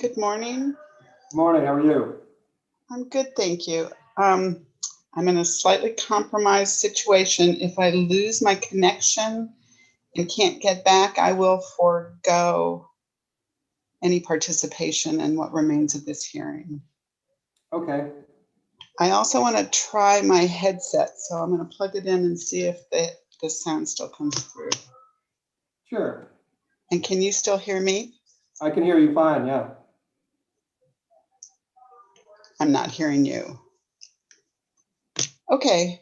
Good morning. Morning, how are you? I'm good, thank you. I'm in a slightly compromised situation. If I lose my connection and can't get back, I will forego any participation in what remains of this hearing. Okay, I also want to try my headset, so I'm going to plug it in and see if the sound still comes through. sure. And can you still hear me? I can hear you fine, yeah. I'm not hearing you. Okay,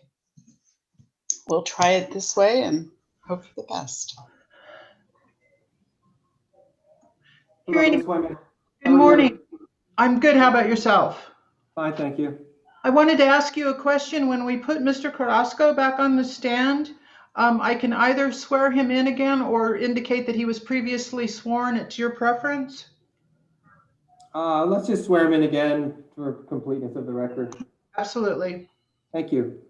we'll try it this way and hope for the best. Hello, Hearing- Ms. Wyman. Good How are you? morning. I'm good. How about yourself? Fine, thank you. I wanted to ask you a question. When we put Mr. Carrasco back on the stand, I can either swear him in again or indicate that he was previously sworn. It's your preference. Let's just swear him in again for completeness of the record. Absolutely. Thank you.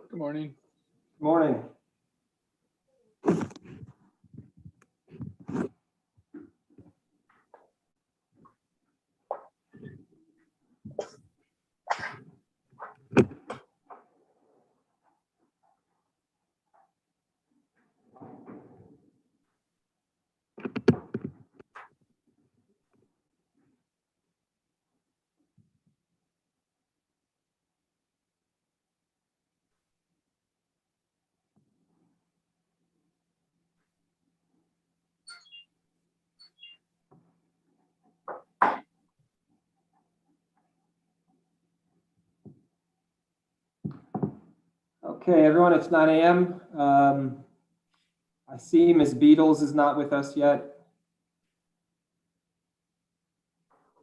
Good morning. Morning. Okay, everyone, it's 9 a.m. I see Ms. Beatles is not with us yet.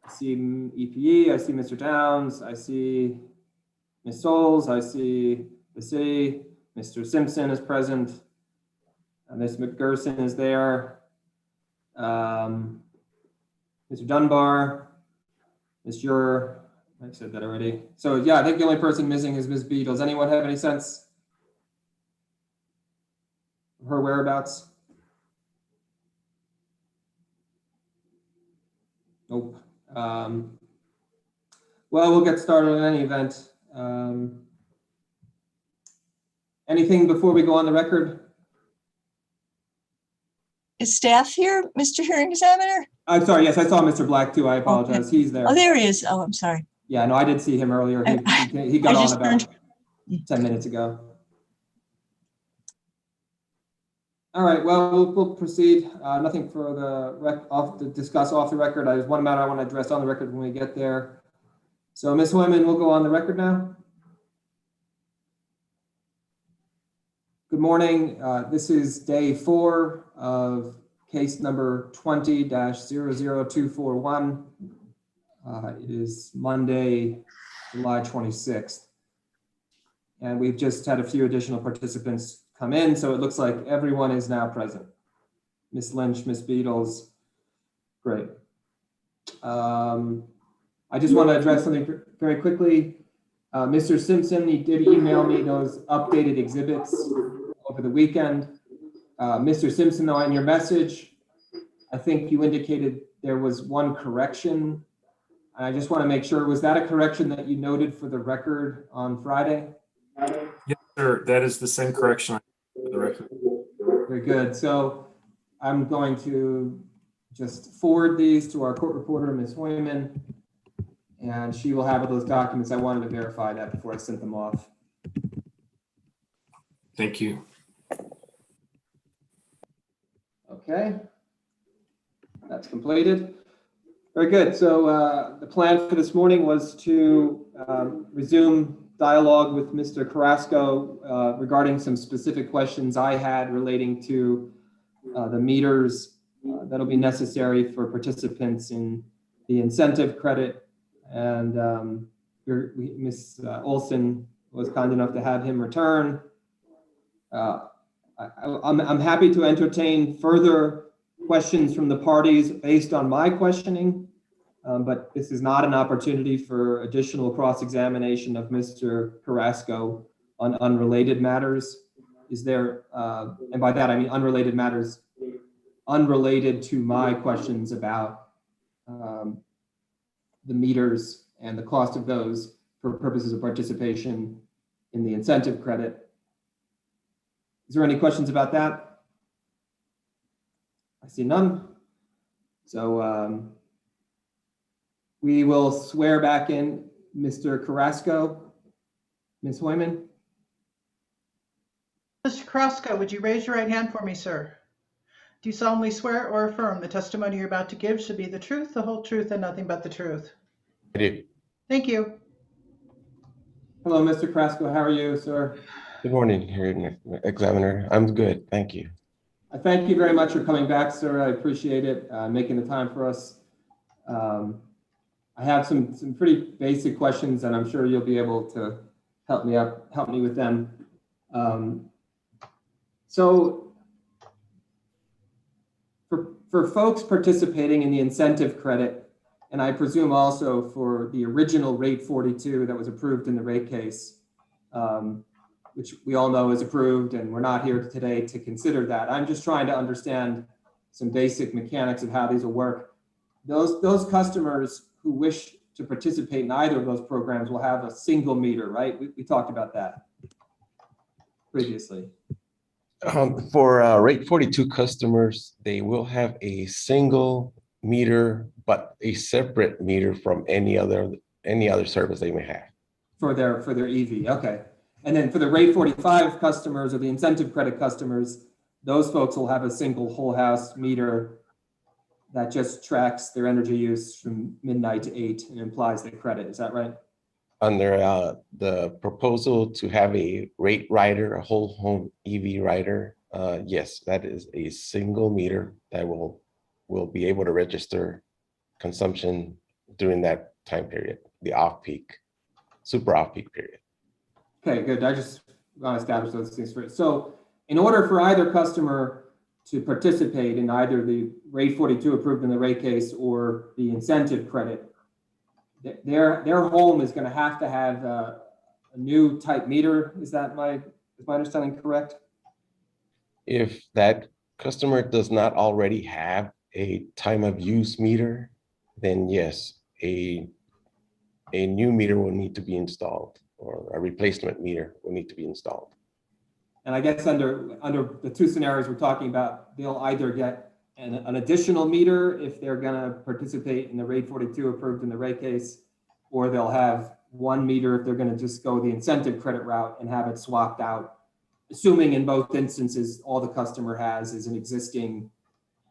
I see EPE, I see Mr. Downs, I see Ms. Souls, I see the city, Mr. Simpson is present, Ms. McGurson is there, Mr. Dunbar, Ms. Jur, I said that already. So yeah, I think the only person missing is Ms. B. Does anyone have any sense of her whereabouts? Nope. Well, we'll get started in any event. Anything before we go on the record? Is staff here, Mr. Hearing Examiner? I'm sorry, yes, I saw Mr. Black too, I apologize, he's there. Oh, there he is. Oh, I'm sorry. Yeah, no, I did see him earlier, he got I on just about turned- 10 minutes ago. All right, well, we'll proceed. Nothing for to discuss off the record. There's one matter I want to address on the record when we get there. So Ms. Hoyman, we'll go on the record now. Good morning. This is day 4 of case number 20-00241. It is Monday, July 26th. And we've just had a few additional participants come in, so it looks like everyone is now present. Ms. Lynch, Ms. Beatles, great. I just want to address something very quickly. Mr. Simpson, he did email me those updated exhibits over the weekend. Mr. Simpson, though, in your message, I think you indicated there was one correction. I just want to make sure, was that a correction that you noted for the record on Friday? Yes, sir. That is the same correction for the record. Very good. So I'm going to just forward these to our court reporter, Ms. Hoyman, and she will have those documents. I wanted to verify that before I sent them off. Thank you. Okay. That's completed. Very good. So the plan for this morning was to resume dialogue with Mr. Carrasco regarding some specific questions I had relating to the meters that'll be necessary for participants in the incentive credit. And Ms. Olson was kind enough to have him return. I'm happy to entertain further questions from the parties based on my questioning. But this is not an opportunity for additional cross-examination of Mr. Carrasco on unrelated matters. Is there, and by that I mean unrelated matters, unrelated to my questions about the meters and the cost of those for purposes of participation in the incentive credit. Is there any questions about that? I see none. So, we will swear back in Mr. Carrasco. Ms. Hoyman? Mr. Carrasco, would you raise your right hand for me, sir? Do you solemnly swear or affirm the testimony you're about to give should be the truth, the whole truth, and nothing but the truth? I do. Thank you. Hello, Mr. Carrasco. How are you, sir? Good morning, Hearing Examiner. I'm good, thank you. I thank you very much for coming back, sir. I appreciate it, making the time for us. I have some pretty basic questions, and I'm sure you'll be able to help me with them. So for folks participating in the incentive credit, and I presume also for the original rate 42 that was approved in the rate case, which we all know is approved, and we're not here today to consider that. I'm just trying to understand some basic mechanics of how these will work. Those customers who wish to participate in either of those programs will have a single meter, right? We talked about that previously. For rate 42 customers, they will have a single meter, but a separate meter from any other service they may have. For their EV, okay. And then for the rate 45 customers or the incentive credit customers, those folks will have a single whole house meter that just tracks their energy use from midnight to 8 and implies the credit. Is that right? Under the proposal to have a rate rider, a whole home EV rider, yes, that is a single meter that will be able to register consumption during that time period, the off-peak, super off-peak period. Okay, good. I just want to establish those things first. So in order for either customer to participate in either the rate 42 approved in the rate case or the incentive credit, their home is going to have a new type meter. Is my understanding correct? If that customer does not already have a time of use meter, then yes, a new meter will need to be installed, or a replacement meter will need to be installed. And I guess under the two scenarios we're talking about, they'll either get an additional meter if they're gonna participate in the rate 42 approved in the rate case, or they'll have one meter if they're gonna just go the incentive credit route and have it swapped out. Assuming in both instances, all the customer has is an existing,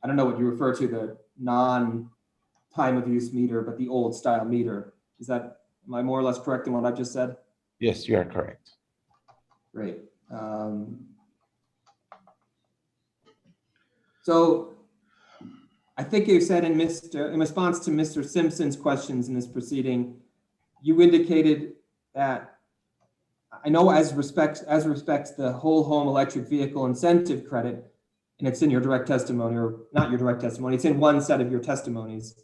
I don't know what you refer to, the non-time of use meter, but the old style meter. Am I more or less correct in what I've just said? Yes, you are correct. Great. So I think you said in response to Mr. Simpson's questions in this proceeding, you indicated that, I know as respects the whole home electric vehicle incentive credit, and it's in your direct testimony, or not your direct testimony, it's in one set of your testimonies,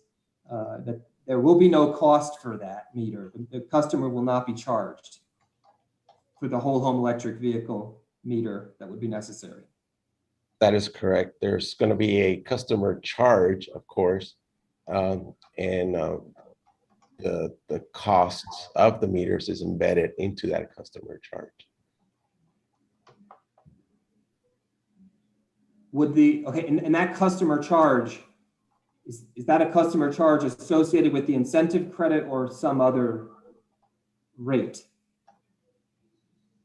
that there will be no cost for that meter. The customer will not be charged for the whole home electric vehicle meter that would be necessary. That is correct. There's going to be a customer charge, of course, and the costs of the meters is embedded into that customer charge. And that customer charge, is that a customer charge associated with the incentive credit or some other rate?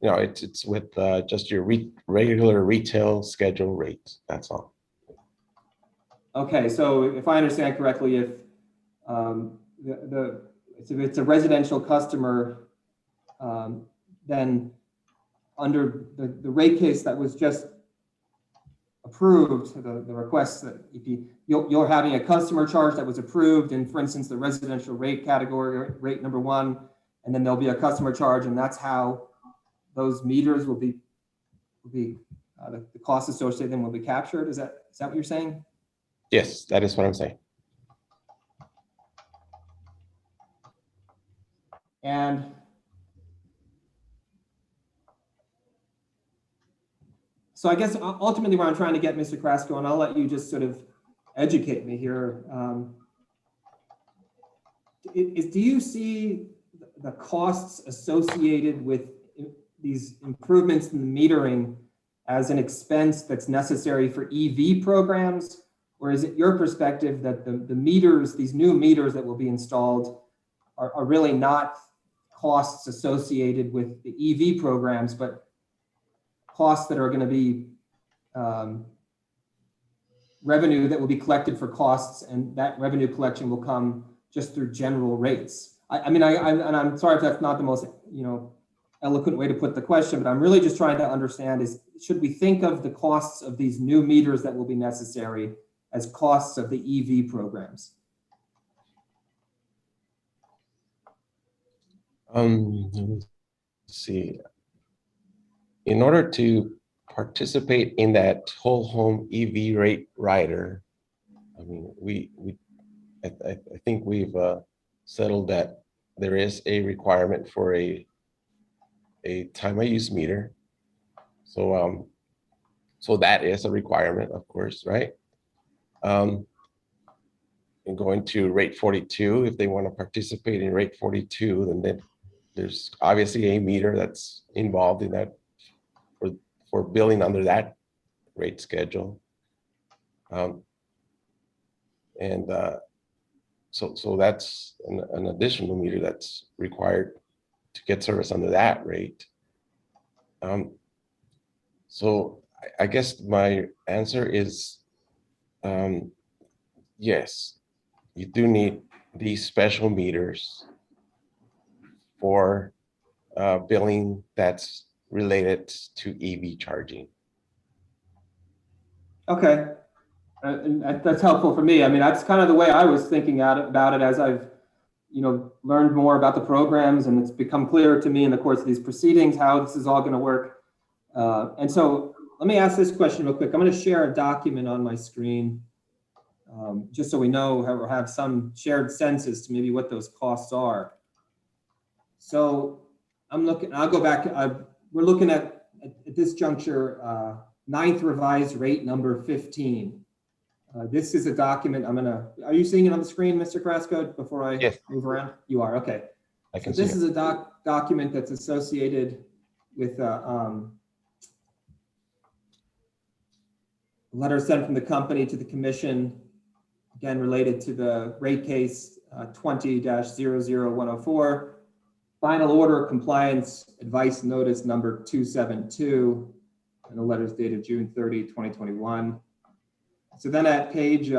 You know, it's with just your regular retail schedule rates. That's all. Okay, so if I understand correctly, if if it's a residential customer, then under the rate case that was just approved, the request that you're having a customer charge that was approved in, for instance, the residential rate category, rate number 1, and then there'll be a customer charge, and that's how those meters will be the costs associated with them will be captured. Is that what you're saying? Yes, that is what I'm saying. And so I guess ultimately where I'm trying to get, Mr. Carrasco, and I'll let you just sort of educate me here, do you see the costs associated with these improvements in the metering as an expense that's necessary for EV programs? Or is it your perspective that the meters, these new meters that will be installed are really not costs associated with the EV programs, but costs that are going to be revenue that will be collected for costs, and that revenue collection will come just through general rates? And I'm sorry if that's not the most, eloquent way to put the question, but I'm really just trying to understand is, should we think of the costs of these new meters that will be necessary as costs of the EV programs? Let me see. In order to participate in that whole home EV rate rider, I mean, I think we've settled that there is a requirement for a time of use meter. So that is a requirement, of course, right? And going to rate 42, if they want to participate in rate 42, then there's obviously a meter that's involved in that for billing under that rate schedule. So that's an additional meter that's required to get service under that rate. So I guess my answer is yes, you do need these special meters for billing that's related to EV charging. Okay, and that's helpful for me. I mean, that's kind of the way I was thinking about it as I've, learned more about the programs, and it's become clearer to me in the course of these proceedings how this is all going to work. And so let me ask this question real quick. I'm going to share a document on my screen, just so we know or have some shared sense as to maybe what those costs are. So I'll go back. We're looking at this juncture, 9th revised rate number 15. This is a document are you seeing it on the screen, Mr. Carrasco, before I move around? You are, okay. I can so this see is a document that's associated with a letter sent from the company to the commission, again, related to the rate case 20-00104, final order of compliance advice notice number 272, and the letter is dated June 30, 2021. So then at page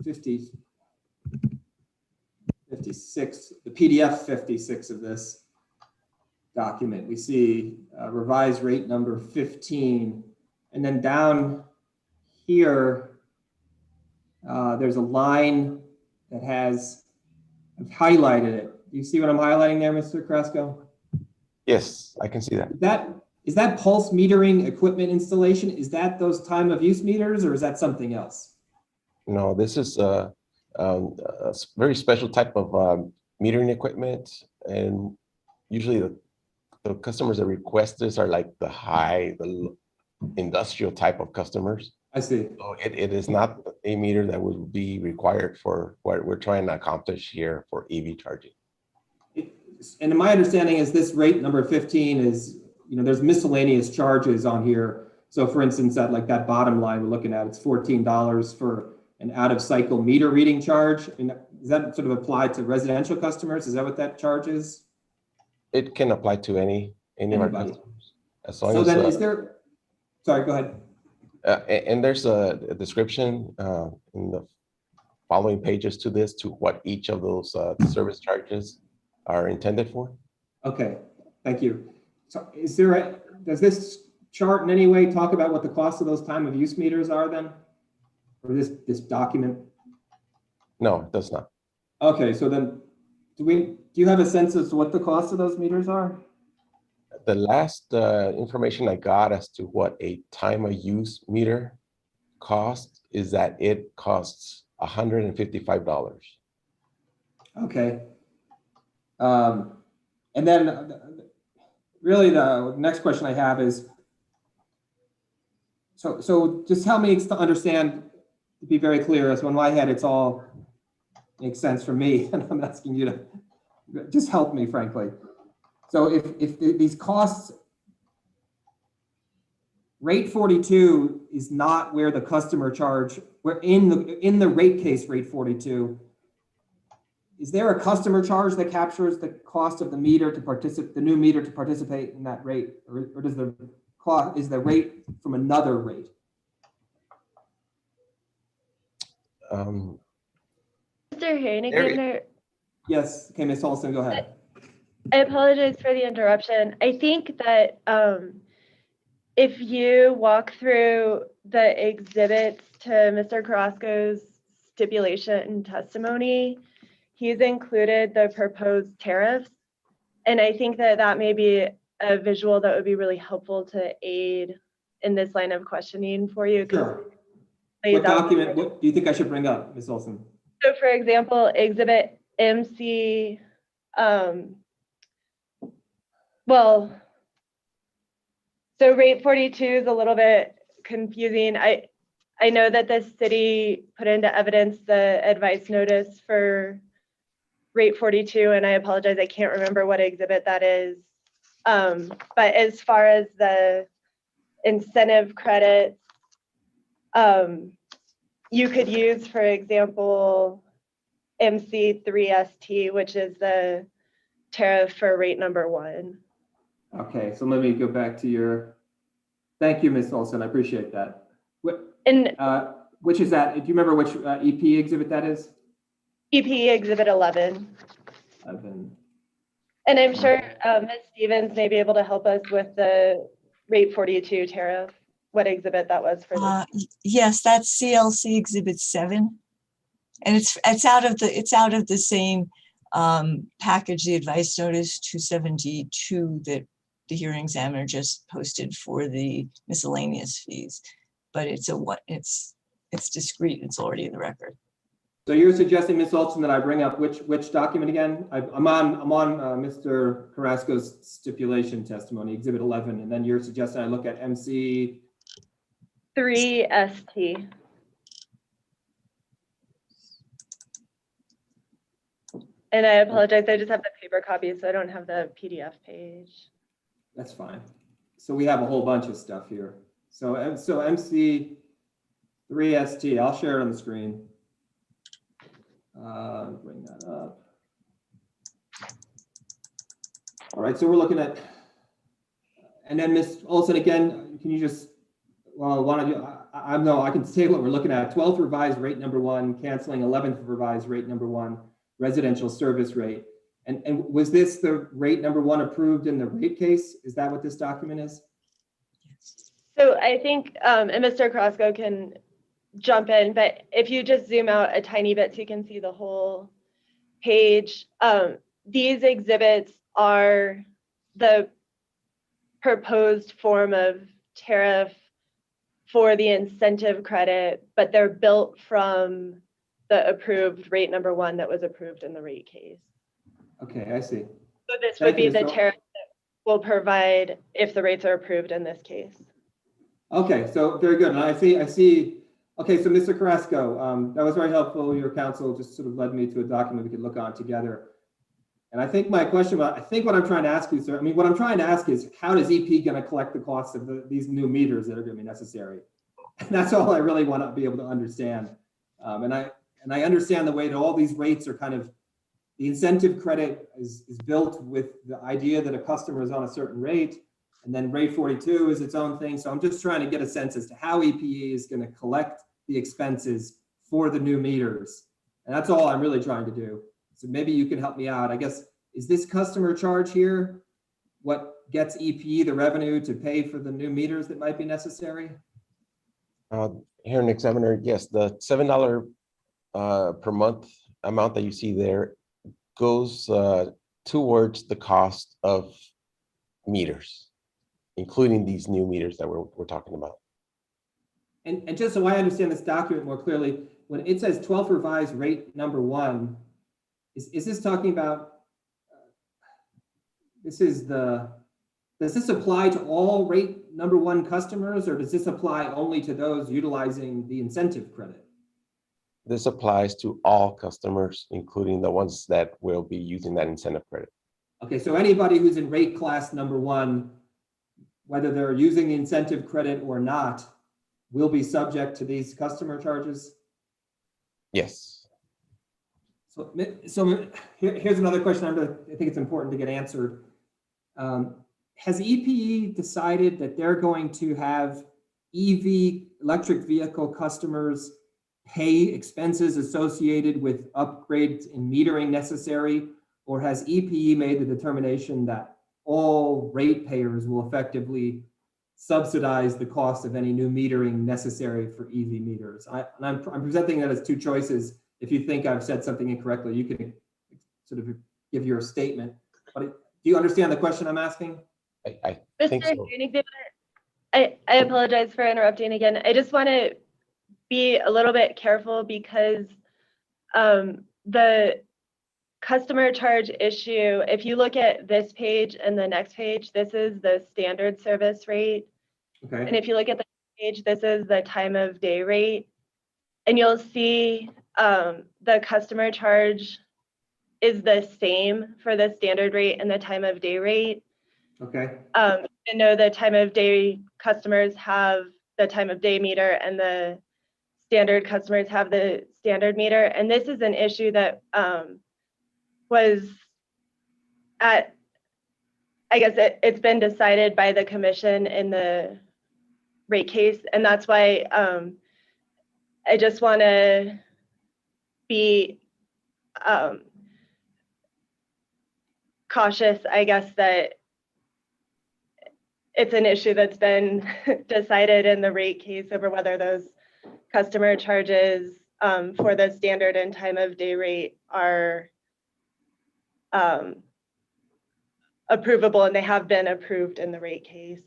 56, the PDF 56 of this document, we see revised rate number 15. And then down here, there's a line that has, I've highlighted it. Do you see what I'm highlighting there, Mr. Carrasco? Yes, I can see that. Is that pulse metering equipment installation? Is that those time of use meters, or is that something else? No, this is a very special type of metering equipment, and usually the customers that request this are like the industrial type of customers. I see. So it is not a meter that would be required for what we're trying to accomplish here for EV charging. And my understanding is this rate number 15 is, there's miscellaneous charges on here. So for instance, that bottom line we're looking at, it's $14 for an out of cycle meter reading charge. And does that sort of apply to residential customers? Is that what that charge is? It can apply to any of our Anybody. customers. As long So as, then is there, sorry, go ahead. and there's a description in the following pages to this, to what each of those service charges are intended for. Okay, thank you. So does this chart in any way talk about what the cost of those time of use meters are then? Or this document? No, it does not. Okay, so then do you have a sense as to what the cost of those meters are? The last information I got as to what a time of use meter costs is that it costs $155. Okay. And then really the next question I have is, so just help me to understand, to be very clear, as in my head, it's all makes sense for me, and I'm asking you to just help me, frankly. So if these costs, rate 42 is not where the customer charge, we're in the rate case rate 42. Is there a customer charge that captures the cost of the meter to participate, the new meter to participate in that rate, or does the cost, is the rate from another rate? Mr. Herring, Yes, okay, Ms. Olson, go ahead. I apologize for the interruption. I think that if you walk through the exhibits to Mr. Carrasco's stipulation and testimony, he's included the proposed tariffs. And I think that that may be a visual that would be really helpful to aid in this line of questioning for you. Sure. What document, what do you think I should bring up, Ms. Olson? So for example, exhibit MC, so rate 42 is a little bit confusing. I know that the city put into evidence the advice notice for rate 42, and I apologize, I can't remember what exhibit that is. But as far as the incentive credits, you could use, for example, MC3ST, which is the tariff for rate number 1. Okay, so let me go back to thank you, Ms. Olson, I appreciate that. And Which is that, do you remember which EP exhibit that is? EP exhibit 11. And I'm sure Ms. Stevens may be able to help us with the rate 42 tariff, what exhibit that was for this. Yes, that's CLC Exhibit 7. And it's out of the same package, the advice notice 272 that the hearing examiner just posted for the miscellaneous fees. But it's discrete, it's already in the record. So you're suggesting, Ms. Olson, that I bring up which document again? I'm on Mr. Carrasco's stipulation testimony, Exhibit 11, and then you're suggesting I look at MC 3ST. And I apologize, I just have the paper copy, so I don't have the PDF page. That's fine. So we have a whole bunch of stuff here. So MC 3ST, I'll share it on the screen. Bring that up. All right, so we're looking at, and then Ms. Olson, again, can you just, well, why don't you, I can say what we're looking at. 12th revised rate number 1, canceling 11th revised rate number 1, residential service rate. And was this the rate number 1 approved in the rate case? Is that what this document is? So I think, and Mr. Carrasco can jump in, but if you just zoom out a tiny bit so you can see the whole page, these exhibits are the proposed form of tariff for the incentive credit, but they're built from the approved rate number 1 that was approved in the rate case. Okay, I see. So this Thank would be you, the Ms. tariff that we'll provide if the rates are approved in this case. Okay, so very good. And I see. Okay, so Mr. Carrasco, that was very helpful. Your counsel just sort of led me to a document we could look on together. And I think my question, I think what I'm trying to ask you, sir, what I'm trying to ask is how is EP going to collect the costs of these new meters that are going to be necessary? And that's all I really want to be able to understand. And I understand the way that all these rates are kind of, the incentive credit is built with the idea that a customer is on a certain rate, and then rate 42 is its own thing. So I'm just trying to get a sense as to how EPE is going to collect the expenses for the new meters. And that's all I'm really trying to do. So maybe you can help me out. I guess, is this customer charge here what gets EPE the revenue to pay for the new meters that might be necessary? Hearing examiner, yes, the $7 per month amount that you see there goes towards the cost of meters, including these new meters that we're talking about. And just so I understand this document more clearly, when it says 12th revised rate number 1, is this talking about, does this apply to all rate number 1 customers, or does this apply only to those utilizing the incentive credit? This applies to all customers, including the ones that will be using that incentive credit. Okay, so anybody who's in rate class number 1, whether they're using the incentive credit or not, will be subject to these customer charges? Yes. So here's another question I think it's important to get answered. Has EPE decided that they're going to have EV, electric vehicle customers, pay expenses associated with upgrades in metering necessary, or has EPE made the determination that all ratepayers will effectively subsidize the cost of any new metering necessary for EV meters? I'm presenting that as 2 choices. If you think I've said something incorrectly, you can sort of give your statement. But do you understand the question I'm asking? I think Mr. so. Hearing Examiner, I apologize for interrupting again. I just want to be a little bit careful because the customer charge issue, if you look at this page and the next page, this is the standard service rate. Okay. And if you look at the page, this is the time of day rate. And you'll see the customer charge is the same for the standard rate and the time of day rate. Okay. I know the time of day customers have the time of day meter and the standard customers have the standard meter. And this is an issue that was at, I guess it's been decided by the commission in the rate case. And that's why I just want to be cautious, I guess, that it's an issue that's been decided in the rate case over whether those customer charges for the standard and time of day rate are approvable, and they have been approved in the rate case.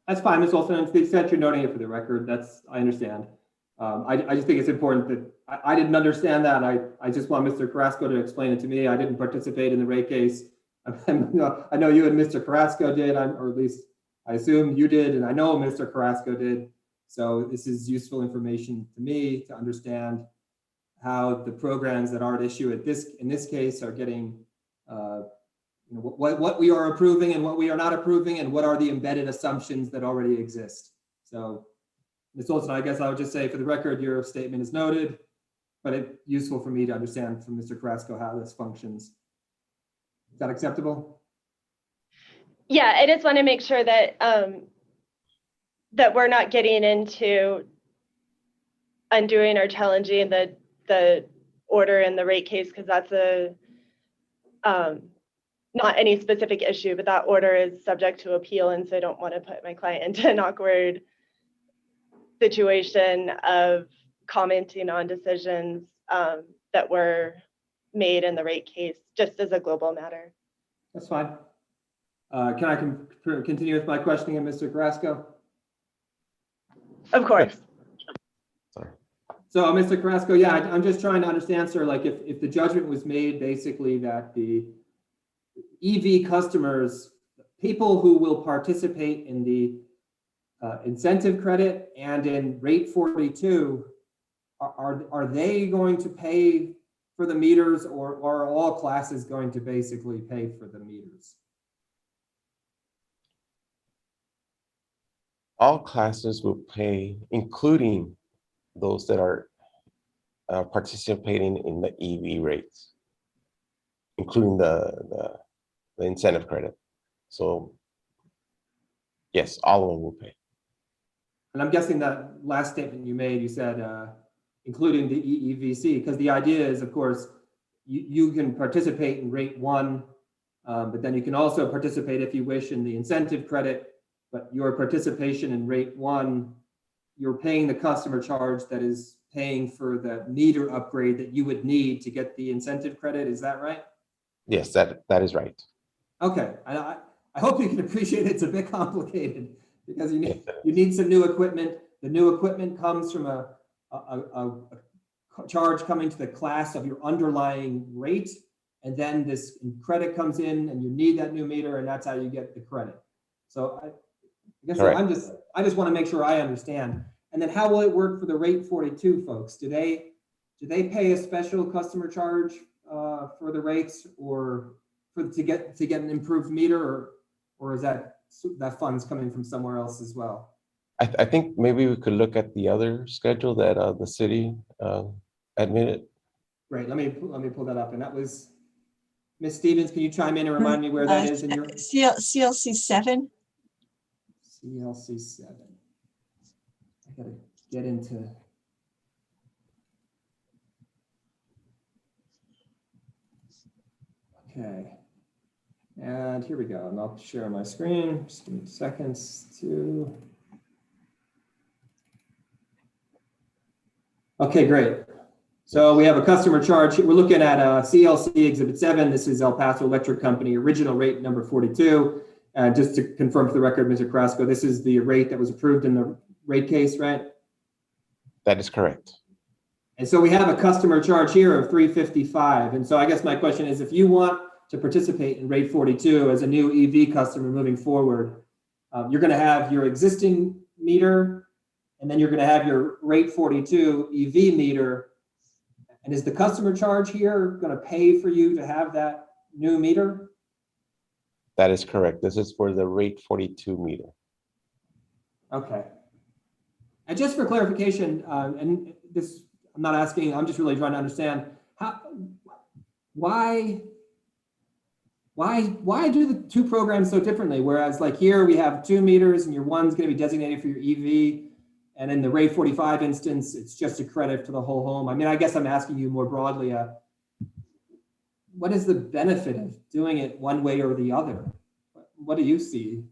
That's fine, Ms. Olson. To the extent you're noting it for the record, I understand. I just think it's important that I didn't understand that. I just want Mr. Carrasco to explain it to me. I didn't participate in the rate case. I know you and Mr. Carrasco did, or at least I assume you did, and I know Mr. Carrasco did. So this is useful information to me to understand how the programs that are at issue in this case are getting, what we are approving and what we are not approving, and what are the embedded assumptions that already exist. So Ms. Olson, I guess I would just say for the record, your statement is noted, but it's useful for me to understand from Mr. Carrasco how this functions. Is that acceptable? Yeah, I just want to make sure that that we're not getting into undoing or challenging the order in the rate case, because that's a not any specific issue, but that order is subject to appeal, and so I don't want to put my client into an awkward situation of commenting on decisions that were made in the rate case, just as a global matter. That's fine. Can I continue with my questioning of Mr. Carrasco? Of course. Sorry. So, Mr. Carrasco, yeah, I'm just trying to understand, sir, like if the judgment was made basically that the EV customers, people who will participate in the incentive credit and in rate 42, are they going to pay for the meters, or are all classes going to basically pay for the meters? All classes will pay, including those that are participating in the EV rates, including the incentive credit. So yes, all of them will pay. And I'm guessing that last statement you made, you said including the EEVC, because the idea is, of course, you can participate in rate 1, but then you can also participate if you wish in the incentive credit, but your participation in rate 1, you're paying the customer charge that is paying for the meter upgrade that you would need to get the incentive credit. Is that right? Yes, that is right. Okay, I hope you can appreciate it's a bit complicated because you need some new equipment. The new equipment comes from a charge coming to the class of your underlying rate, and then this credit comes in, and you need that new meter, and that's how you get the credit. So I guess I just want to make sure I understand. And then how will it work for the rate 42 folks? Do they pay a special customer charge for the rates, or to get an improved meter, or is that funds coming from somewhere else as well? I think maybe we could look at the other schedule that the city admitted. Great. Let me pull that up. And that was Ms. Stevens. Can you chime in and remind me where that is in your CLC 7? CLC 7? I gotta get into. Okay. And here we go. And I'll share my screen. Just give me seconds to. Okay, great. So we have a customer charge. We're looking at CLC Exhibit 7. This is El Paso Electric Company, original rate number 42. Just to confirm for the record, Mr. Carrasco, this is the rate that was approved in the rate case, right? That is correct. And so we have a customer charge here of $355. And so I guess my question is, if you want to participate in rate 42 as a new EV customer moving forward, you're going to have your existing meter, and then you're going to have your rate 42 EV meter. And is the customer charge here going to pay for you to have that new meter? That is correct. This is for the rate 42 meter. Okay. And just for clarification, and this, I'm not asking, I'm just really trying to understand why do the two programs so differently? Whereas like here we have 2 meters and your one's going to be designated for your EV. And in the rate 45 instance, it's just a credit to the whole home. I mean, I guess I'm asking you more broadly, what is the benefit of doing it one way or the other? What do you see?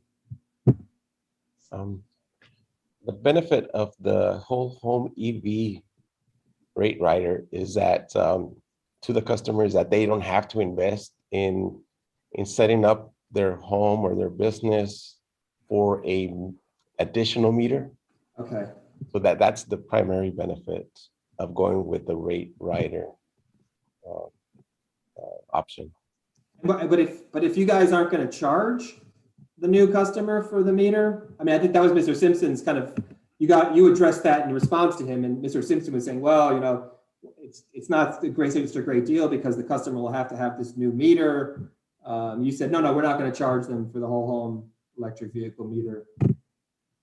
The benefit of the whole home EV rate rider is that to the customers that they don't have to invest in setting up their home or their business for a additional meter. Okay. So that's the primary benefit of going with the rate rider option. But if you guys aren't going to charge the new customer for the meter, I mean, I think that was Mr. Simpson's kind of, you addressed that in response to him, and Mr. Simpson was saying, well, you know, it's not a great deal because the customer will have to have this new meter. You said, no, we're not going to charge them for the whole home electric vehicle meter.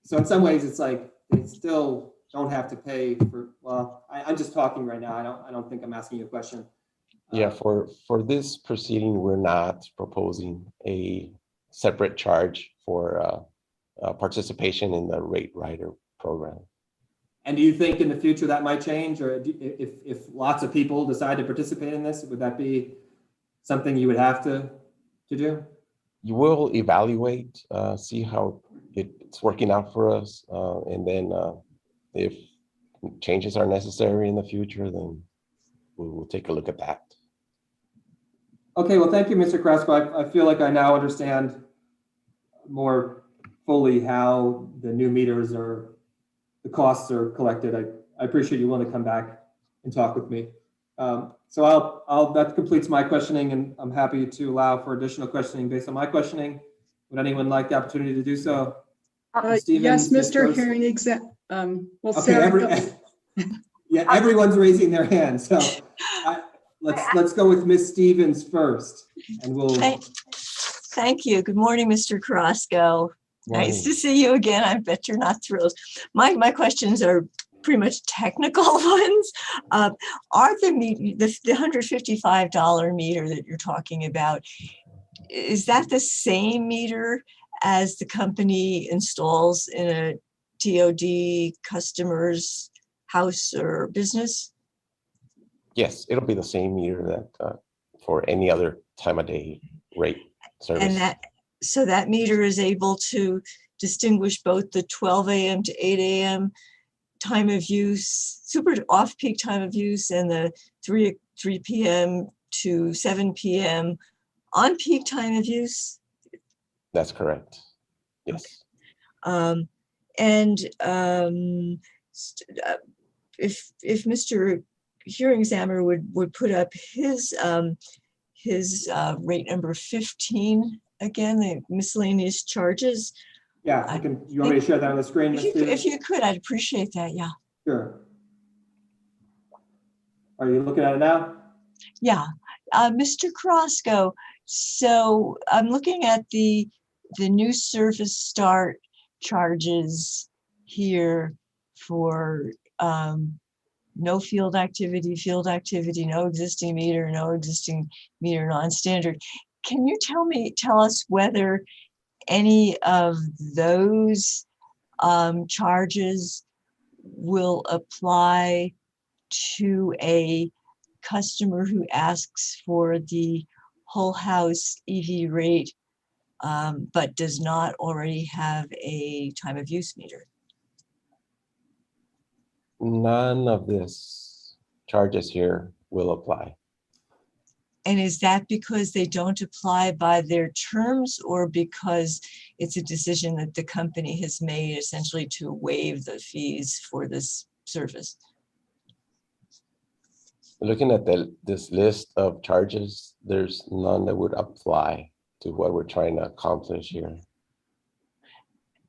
So in some ways, it's like, it's still don't have to pay for, well, I'm just talking right now. I don't think I'm asking you a question. Yeah, for this proceeding, we're not proposing a separate charge for participation in the rate rider program. And do you think in the future that might change, or if lots of people decide to participate in this, would that be something you would have to do? You will evaluate, see how it's working out for us, and then if changes are necessary in the future, then we will take a look at that. Okay, well, thank you, Mr. Carrasco. I feel like I now understand more fully how the new meters the costs are collected. I appreciate you willing to come back and talk with me. So that completes my questioning, and I'm happy to allow for additional questioning based on my questioning. Would anyone like the opportunity to do so? Yes, Ms. Mr. Gross? Hearing well, Okay, Sarah, yeah, everyone's raising their hand. So let's go with Ms. Stevens first, and we'll. Thank you. Good morning, Mr. Carrasco. Nice to see you again. I bet you're not thrilled. My questions are pretty much technical ones. Are the $155 meter that you're talking about, is that the same meter as the company installs in a TOD customer's house or business? Yes, it'll be the same meter that for any other time of day rate service. And so that meter is able to distinguish both the 12 a.m. to 8 a.m. time of use, super off-peak time of use, and the 3 p.m. to 7 p.m. on-peak time of use? That's correct. Yes. If Mr. Hearing Examiner would put up his rate number 15 again, the miscellaneous charges. Yeah, you want me to share that on the screen? If you could, I'd appreciate that. Yeah. Sure. Are you looking at it now? Yeah. Mr. Carrasco, so I'm looking at the new service start charges here for no field activity, no existing meter, non-standard. Can you tell us whether any of those charges will apply to a customer who asks for the whole house EV rate, but does not already have a time of use meter? None of this charges here will apply. And is that because they don't apply by their terms, or because it's a decision that the company has made essentially to waive the fees for this service? Looking at this list of charges, there's none that would apply to what we're trying to accomplish here.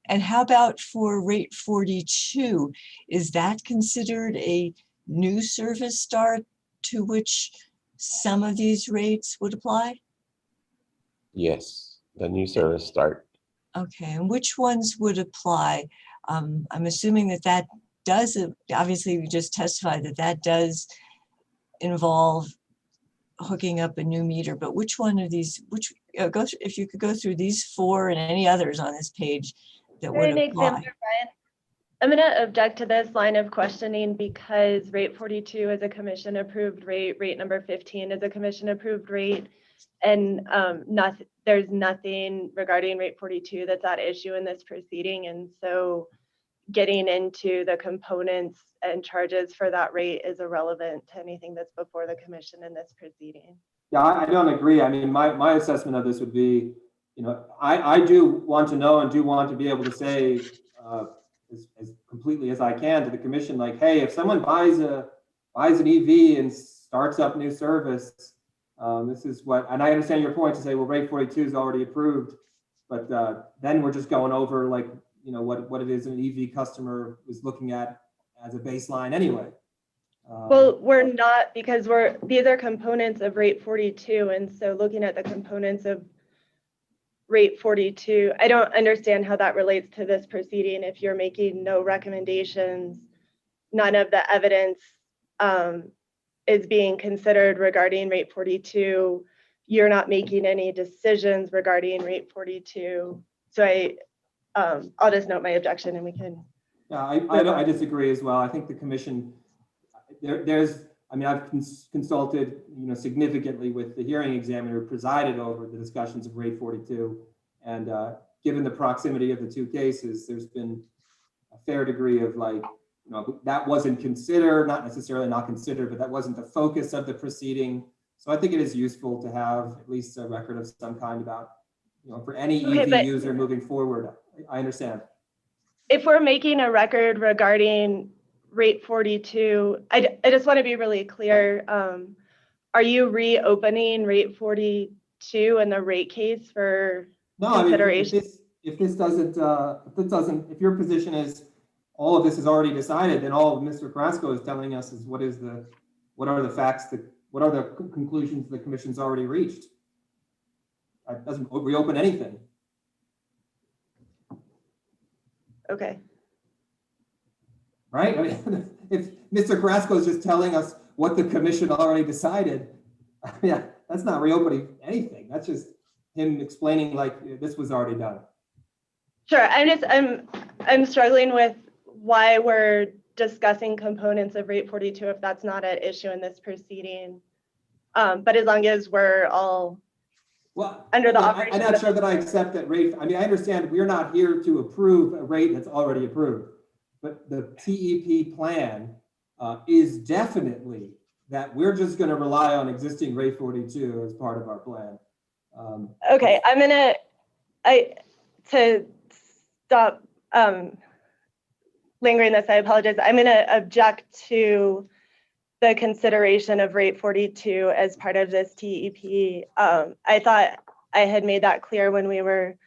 And how about for rate 42? Is that considered a new service start to which some of these rates would apply? Yes, the new service start. Okay, and which ones would apply? I'm assuming that does, obviously we just testified that does involve hooking up a new meter, but which one of these, if you could go through these 4 and any others on this page that would apply. I'm going to object to this line of questioning because rate 42 is a commission approved rate, rate number 15 is a commission approved rate, and there's nothing regarding rate 42 that's at issue in this proceeding. And so getting into the components and charges for that rate is irrelevant to anything that's before the commission in this proceeding. Yeah, I don't agree. I mean, my assessment of this would be, I do want to know and do want to be able to say as completely as I can to the commission, like, hey, if someone buys an EV and starts up new service, this is what, and I understand your point to say, well, rate 42 is already approved, but then we're just going over like, what it is an EV customer is looking at as a baseline anyway. Well, we're not, because these are components of rate 42. And so looking at the components of rate 42, I don't understand how that relates to this proceeding if you're making no recommendations none of the evidence is being considered regarding rate 42. You're not making any decisions regarding rate 42. So I'll just note my objection and we can. Yeah, I disagree as well. I think the commission, I've consulted, significantly with the hearing examiner who presided over the discussions of rate 42. And given the proximity of the two cases, there's been a fair degree of that wasn't considered, not necessarily not considered, but that wasn't the focus of the proceeding. So I think it is useful to have at least a record of some kind about, for any EV user moving forward. I understand. If we're making a record regarding rate 42, I just want to be really clear. Are you reopening rate 42 in the rate case for consideration? If your position is all of this is already decided, then all Mr. Carrasco is telling us is what are the facts, what are the conclusions the commission's already reached? It doesn't reopen anything. Okay. Right? I mean, if Mr. Carrasco is just telling us what the commission already decided, yeah, that's not reopening anything. That's just him explaining this was already done. Sure. I'm struggling with why we're discussing components of rate 42 if that's not an issue in this proceeding. But as long as we're all under the operation. I'm not sure that I accept that rate. I understand we're not here to approve a rate that's already approved, but the TEP plan is definitely that we're just going to rely on existing rate 42 as part of our plan. Okay, to stop lingering this, I apologize. I'm going to object to the consideration of rate 42 as part of this TEP. I thought I had made that clear when we were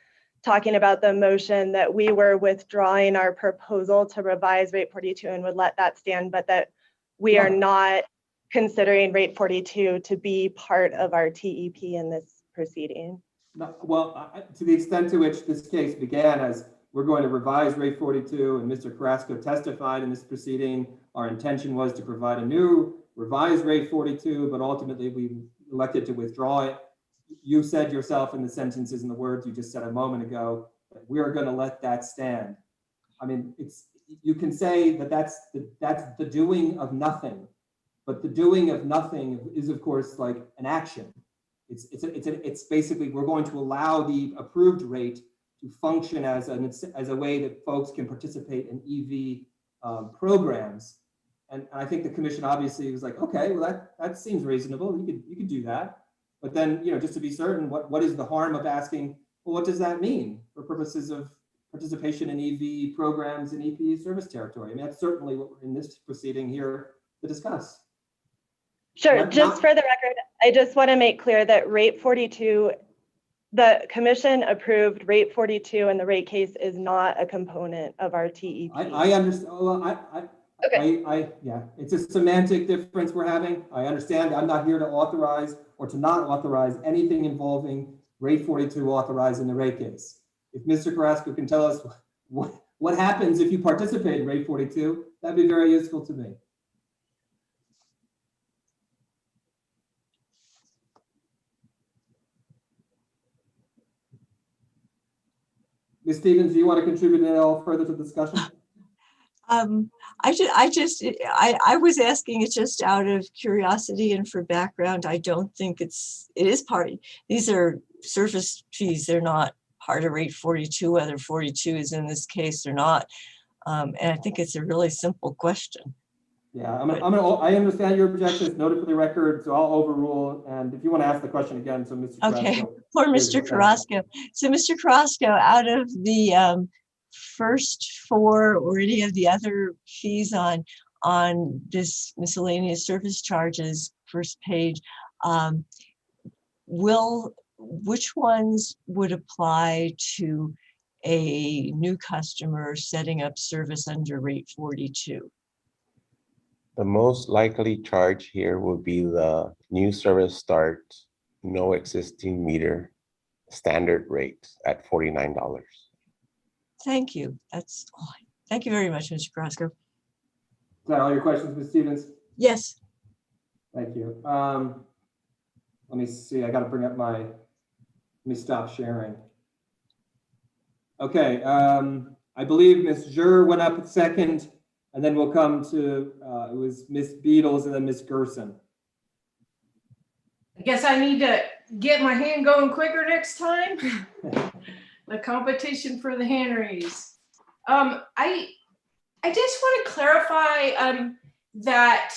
talking about the motion that we were withdrawing our proposal to revise rate 42 and would let that stand, but that we are not considering rate 42 to be part of our TEP in this proceeding. No, well, to the extent to which this case began as we're going to revise rate 42 and Mr. Carrasco testified in this proceeding, our intention was to provide a new revised rate 42, but ultimately we elected to withdraw it. You said yourself in the sentences and the words you just said a moment ago, that we are going to let that stand. You can say that that's the doing of nothing, but the doing of nothing is of course an action. It's basically we're going to allow the approved rate to function as a way that folks can participate in EV programs. And I think the commission obviously was okay, well that seems reasonable. You could do that. But then, just to be certain, what is the harm of asking, well, what does that mean for purposes of participation in EV programs in EPA service territory? That's certainly what we're in this proceeding here to discuss. Sure, just for the record, I just want to make clear that rate 42, the commission approved rate 42 and the rate case is not a component of our TEP. I understand. Well, Okay. Yeah, it's a semantic difference we're having. I understand. I'm not here to authorize or to not authorize anything involving rate 42 authorized in the rate case. If Mr. Carrasco can tell us what happens if you participate in rate 42, that'd be very useful to me. Ms. Stevens, do you want to contribute at all further to the discussion? I was asking it just out of curiosity and for background. I don't think it is part. These are service fees. They're not part of rate 42, whether 42 is in this case or not. And I think it's a really simple question. Yeah, I understand your objection. It's noted for the record, so I'll overrule. And if you want to ask the question again, so Mr. Okay, Carrasco, poor Mr. Carrasco. So Mr. Carrasco, out of the first four or any of the other fees on this miscellaneous service charges first page, which ones would apply to a new customer setting up service under rate 42? The most likely charge here would be the new service start, no existing meter, standard rate at $49. Thank you. That's all. Thank you very much, Mr. Carrasco. that all your questions, Ms. Stevens? Yes. Thank you. Let me see, I got to bring up let me stop sharing. Okay, I believe Ms. Jur went up second, and then we'll come to, it was Ms. Beatles and then Ms. Gerson. I guess I need to get my hand going quicker next time. The competition for the hand raise. I just want to clarify that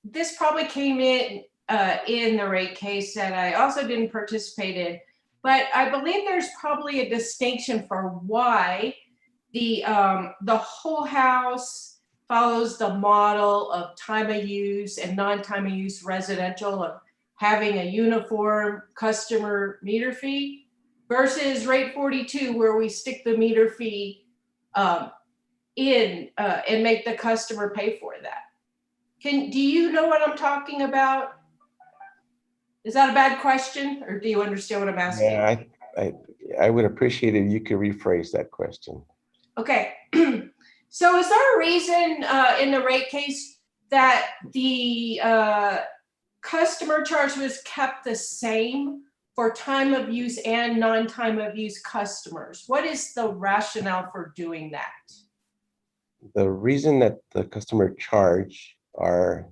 this probably came in the rate case that I also didn't participate in, but I believe there's probably a distinction for why the whole house follows the model of time of use and non-time of use residential of having a uniform customer meter fee versus rate 42 where we stick the meter fee in and make the customer pay for that. Do you know what I'm talking about? Is that a bad question, or do you understand what I'm asking? Yeah, I would appreciate if you could rephrase that question. Okay. So is there a reason in the rate case that the customer charge was kept the same for time of use and non-time of use customers? What is the rationale for doing that? The reason that the customer charge are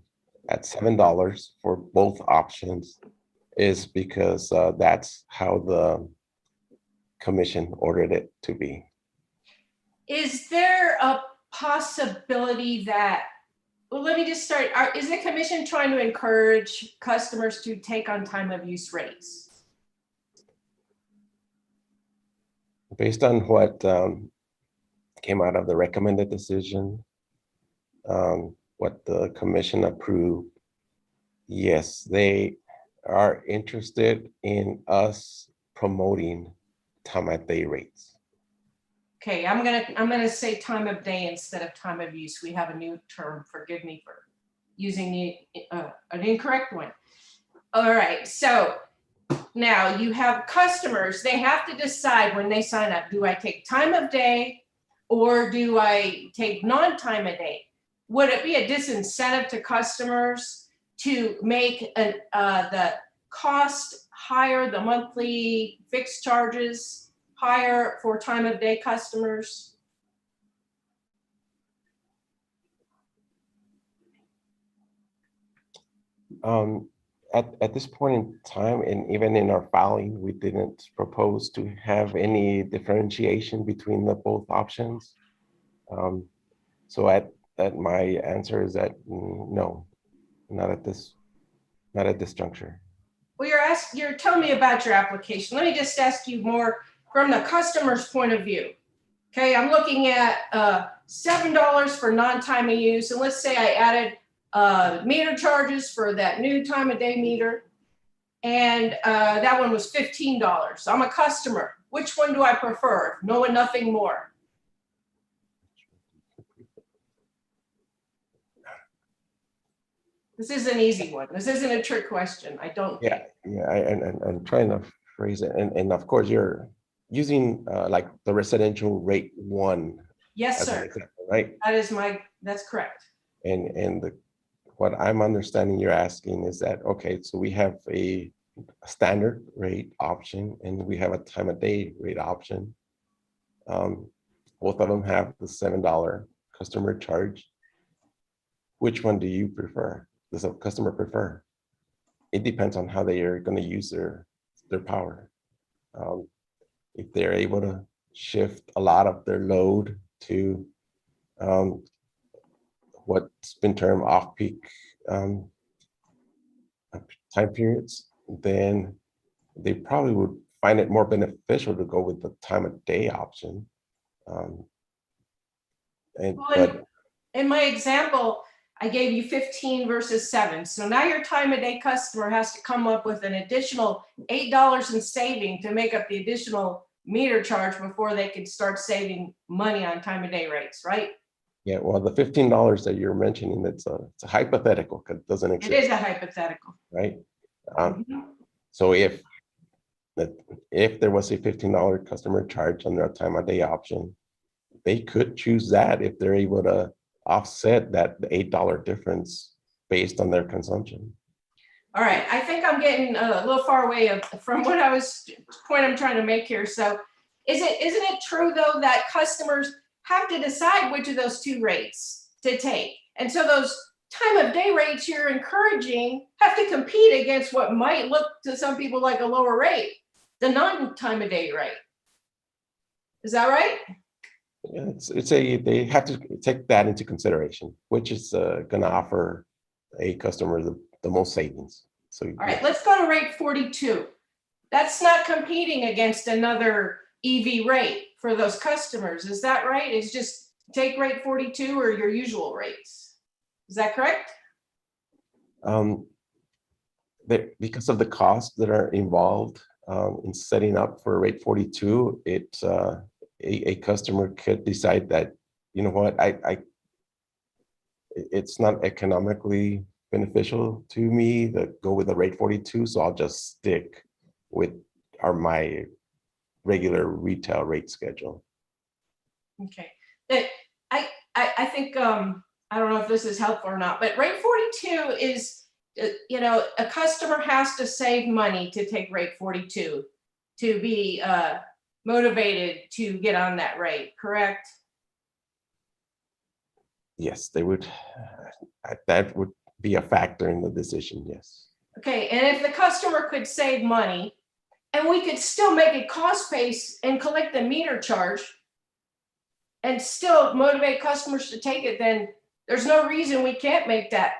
at $7 for both options is because that's how the commission ordered it to be. Is there a possibility that, well, let me just start. Is the commission trying to encourage customers to take on time of use rates? Based on what came out of the recommended decision, what the commission approved, yes, they are interested in us promoting time of day rates. Okay, I'm gonna say time of day instead of time of use. We have a new term. Forgive me for using an incorrect one. All right, so now you have customers. They have to decide when they sign up, do I take time of day or do I take non-time of day? Would it be a disincentive to customers to make the cost higher, the monthly fixed charges higher for time of day customers? At this point in time, and even in our filing, we didn't propose to have any differentiation between the both options. So at my answer is that no, not at this juncture. Well, you're telling me about your application. Let me just ask you more from the customer's point of view. Okay, I'm looking at $7 for non-time of use, and let's say I added meter charges for that new time of day meter, and that one was $15. I'm a customer. Which one do I prefer? No and nothing more. This is an easy one. This isn't a trick question. I don't. Yeah, and I'm trying to phrase it, and of course you're using like the residential rate 1. Yes, as an sir. example, right? That's correct. And what I'm understanding you're asking is that, okay, so we have a standard rate option and we have a time of day rate option. Both of them have the $7 customer charge. Which one do you prefer? Does a customer prefer? It depends on how they are going to use their power. If they're able to shift a lot of their load to what's been termed off-peak time periods, then they probably would find it more beneficial to go with the time of day option. In my example, I gave you 15 versus 7. So now your time of day customer has to come up with an additional $8 in saving to make up the additional meter charge before they can start saving money on time of day rates, right? Yeah, well, the $15 that you're mentioning, it's a hypothetical because it doesn't exist. It is a hypothetical. Right? So if there was a $15 customer charge under a time of day option, they could choose that if they're able to offset that the $8 difference based on their consumption. All right, I think I'm getting a little far away from what point I'm trying to make here. So isn't it true though that customers have to decide which of those two rates to take? And so those time of day rates you're encouraging have to compete against what might look to some people like a lower rate, the non-time of day rate. Is that right? Yeah, they have to take that into consideration, which is going to offer a customer the most savings. So, all right, let's go to rate 42. That's not competing against another EV rate for those customers. Is that right? It's just take rate 42 or your usual rates. Is that correct? Because of the costs that are involved in setting up for rate 42, a customer could decide that, you know what, it's not economically beneficial to me to go with the rate 42, so I'll just stick with my regular retail rate schedule. Okay. I think, I don't know if this is helpful or not, but rate 42 is, a customer has to save money to take rate 42 to be motivated to get on that rate, correct? Yes, they would. That would be a factor in the decision, yes. Okay, and if the customer could save money and we could still make it cost-based and collect the meter charge and still motivate customers to take it, then there's no reason we can't make that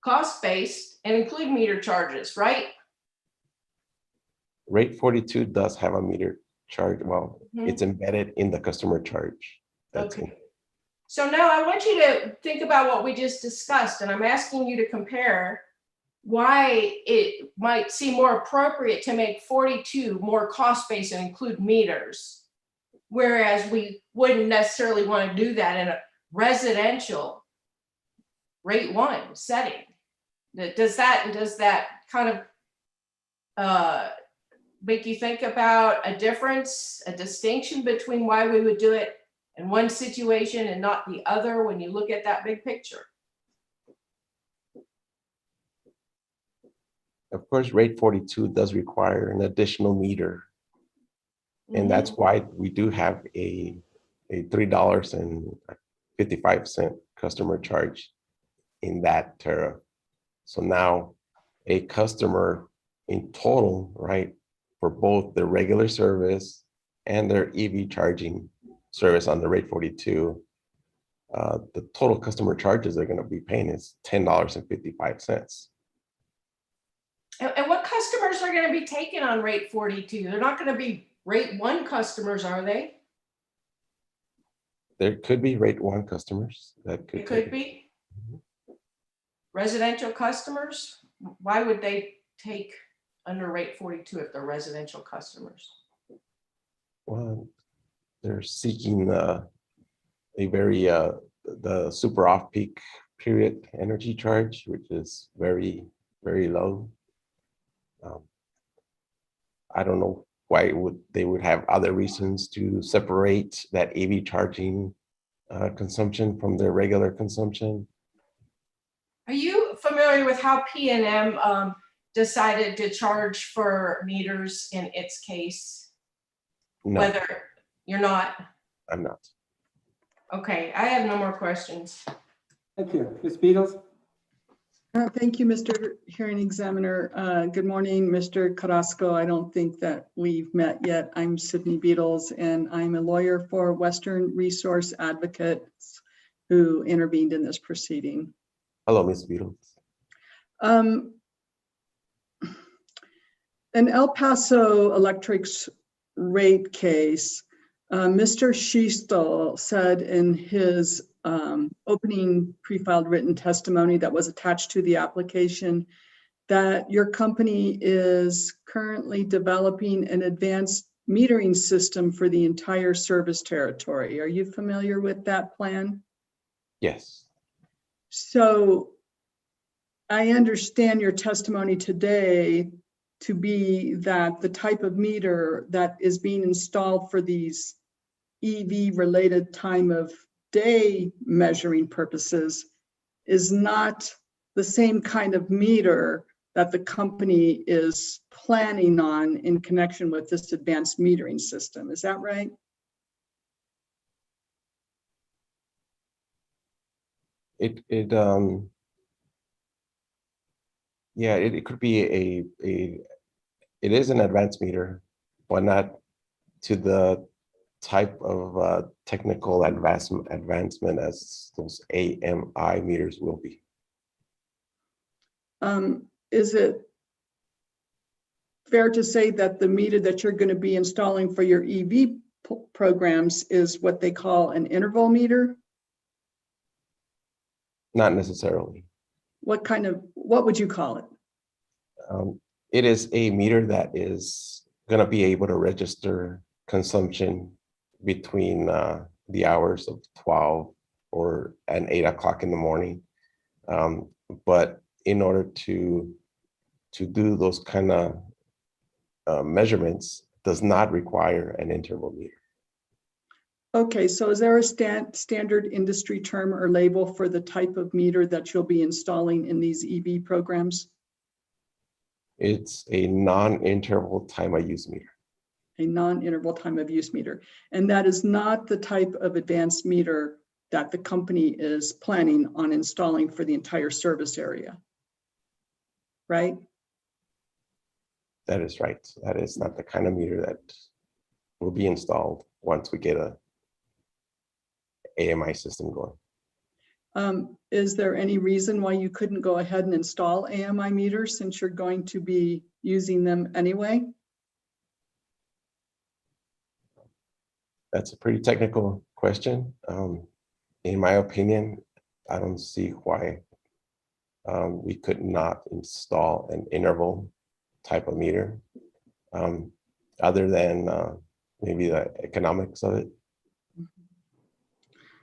cost-based and include meter charges, right? Rate 42 does have a meter charge. Well, it's embedded in the customer charge. That's okay. So now I want you to think about what we just discussed, and I'm asking you to compare why it might seem more appropriate to make 42 more cost-based and include meters, whereas we wouldn't necessarily want to do that in a residential rate 1 setting. Does that kind of make you think about a difference, a distinction between why we would do it in one situation and not the other when you look at that big picture? Of course, rate 42 does require an additional meter. And that's why we do have a $3.55 customer charge in that tariff. So now a customer in total, right, for both the regular service and their EV charging service on the rate 42, the total customer charges they're going to be paying is $10.55. And what customers are going to be taken on rate 42? They're not going to be rate 1 customers, are they? There could be rate 1 customers. That could be. Residential customers, why would they take under rate 42 if they're residential customers? Well, they're seeking the super off-peak period energy charge, which is very, very low. I don't know why they would have other reasons to separate that EV charging consumption from their regular consumption. Are you familiar with how PNM decided to charge for meters in its case? No. Whether you're not? I'm not. Okay, I have no more questions. Thank you. Ms. Beatles? Thank you, Mr. Hearing Examiner. Good morning, Mr. Carrasco. I don't think that we've met yet. I'm Sydney Beatles, and I'm a lawyer for Western Resource Advocates who intervened in this proceeding. Hello, Ms. Beatles. An El Paso Electric's rate case, Mr. Schiestel said in his opening pre-filed written testimony that was attached to the application that your company is currently developing an advanced metering system for the entire service territory. Are you familiar with that plan? Yes. So I understand your testimony today to be that the type of meter that is being installed for these EV related time of day measuring purposes is not the same kind of meter that the company is planning on in connection with this advanced metering system. Is that right? Yeah, it could be it is an advanced meter, but not to the type of technical advancement as those AMI meters will be. Is it fair to say that the meter that you're going to be installing for your EV programs is what they call an interval meter? Not necessarily. What would you call it? It is a meter that is going to be able to register consumption between the hours of 12 and 8 o'clock in the morning. But in order to do those kind of measurements does not require an interval meter. Okay, so is there a standard industry term or label for the type of meter that you'll be installing in these EV programs? It's a non-interval time of use meter. A non-interval time of use meter. And that is not the type of advanced meter that the company is planning on installing for the entire service area, right? That is right. That is not the kind of meter that will be installed once we get a AMI system going. Is there any reason why you couldn't go ahead and install AMI meters since you're going to be using them anyway? That's a pretty technical question. In my opinion, I don't see why we could not install an interval type of meter, other than maybe the economics of it.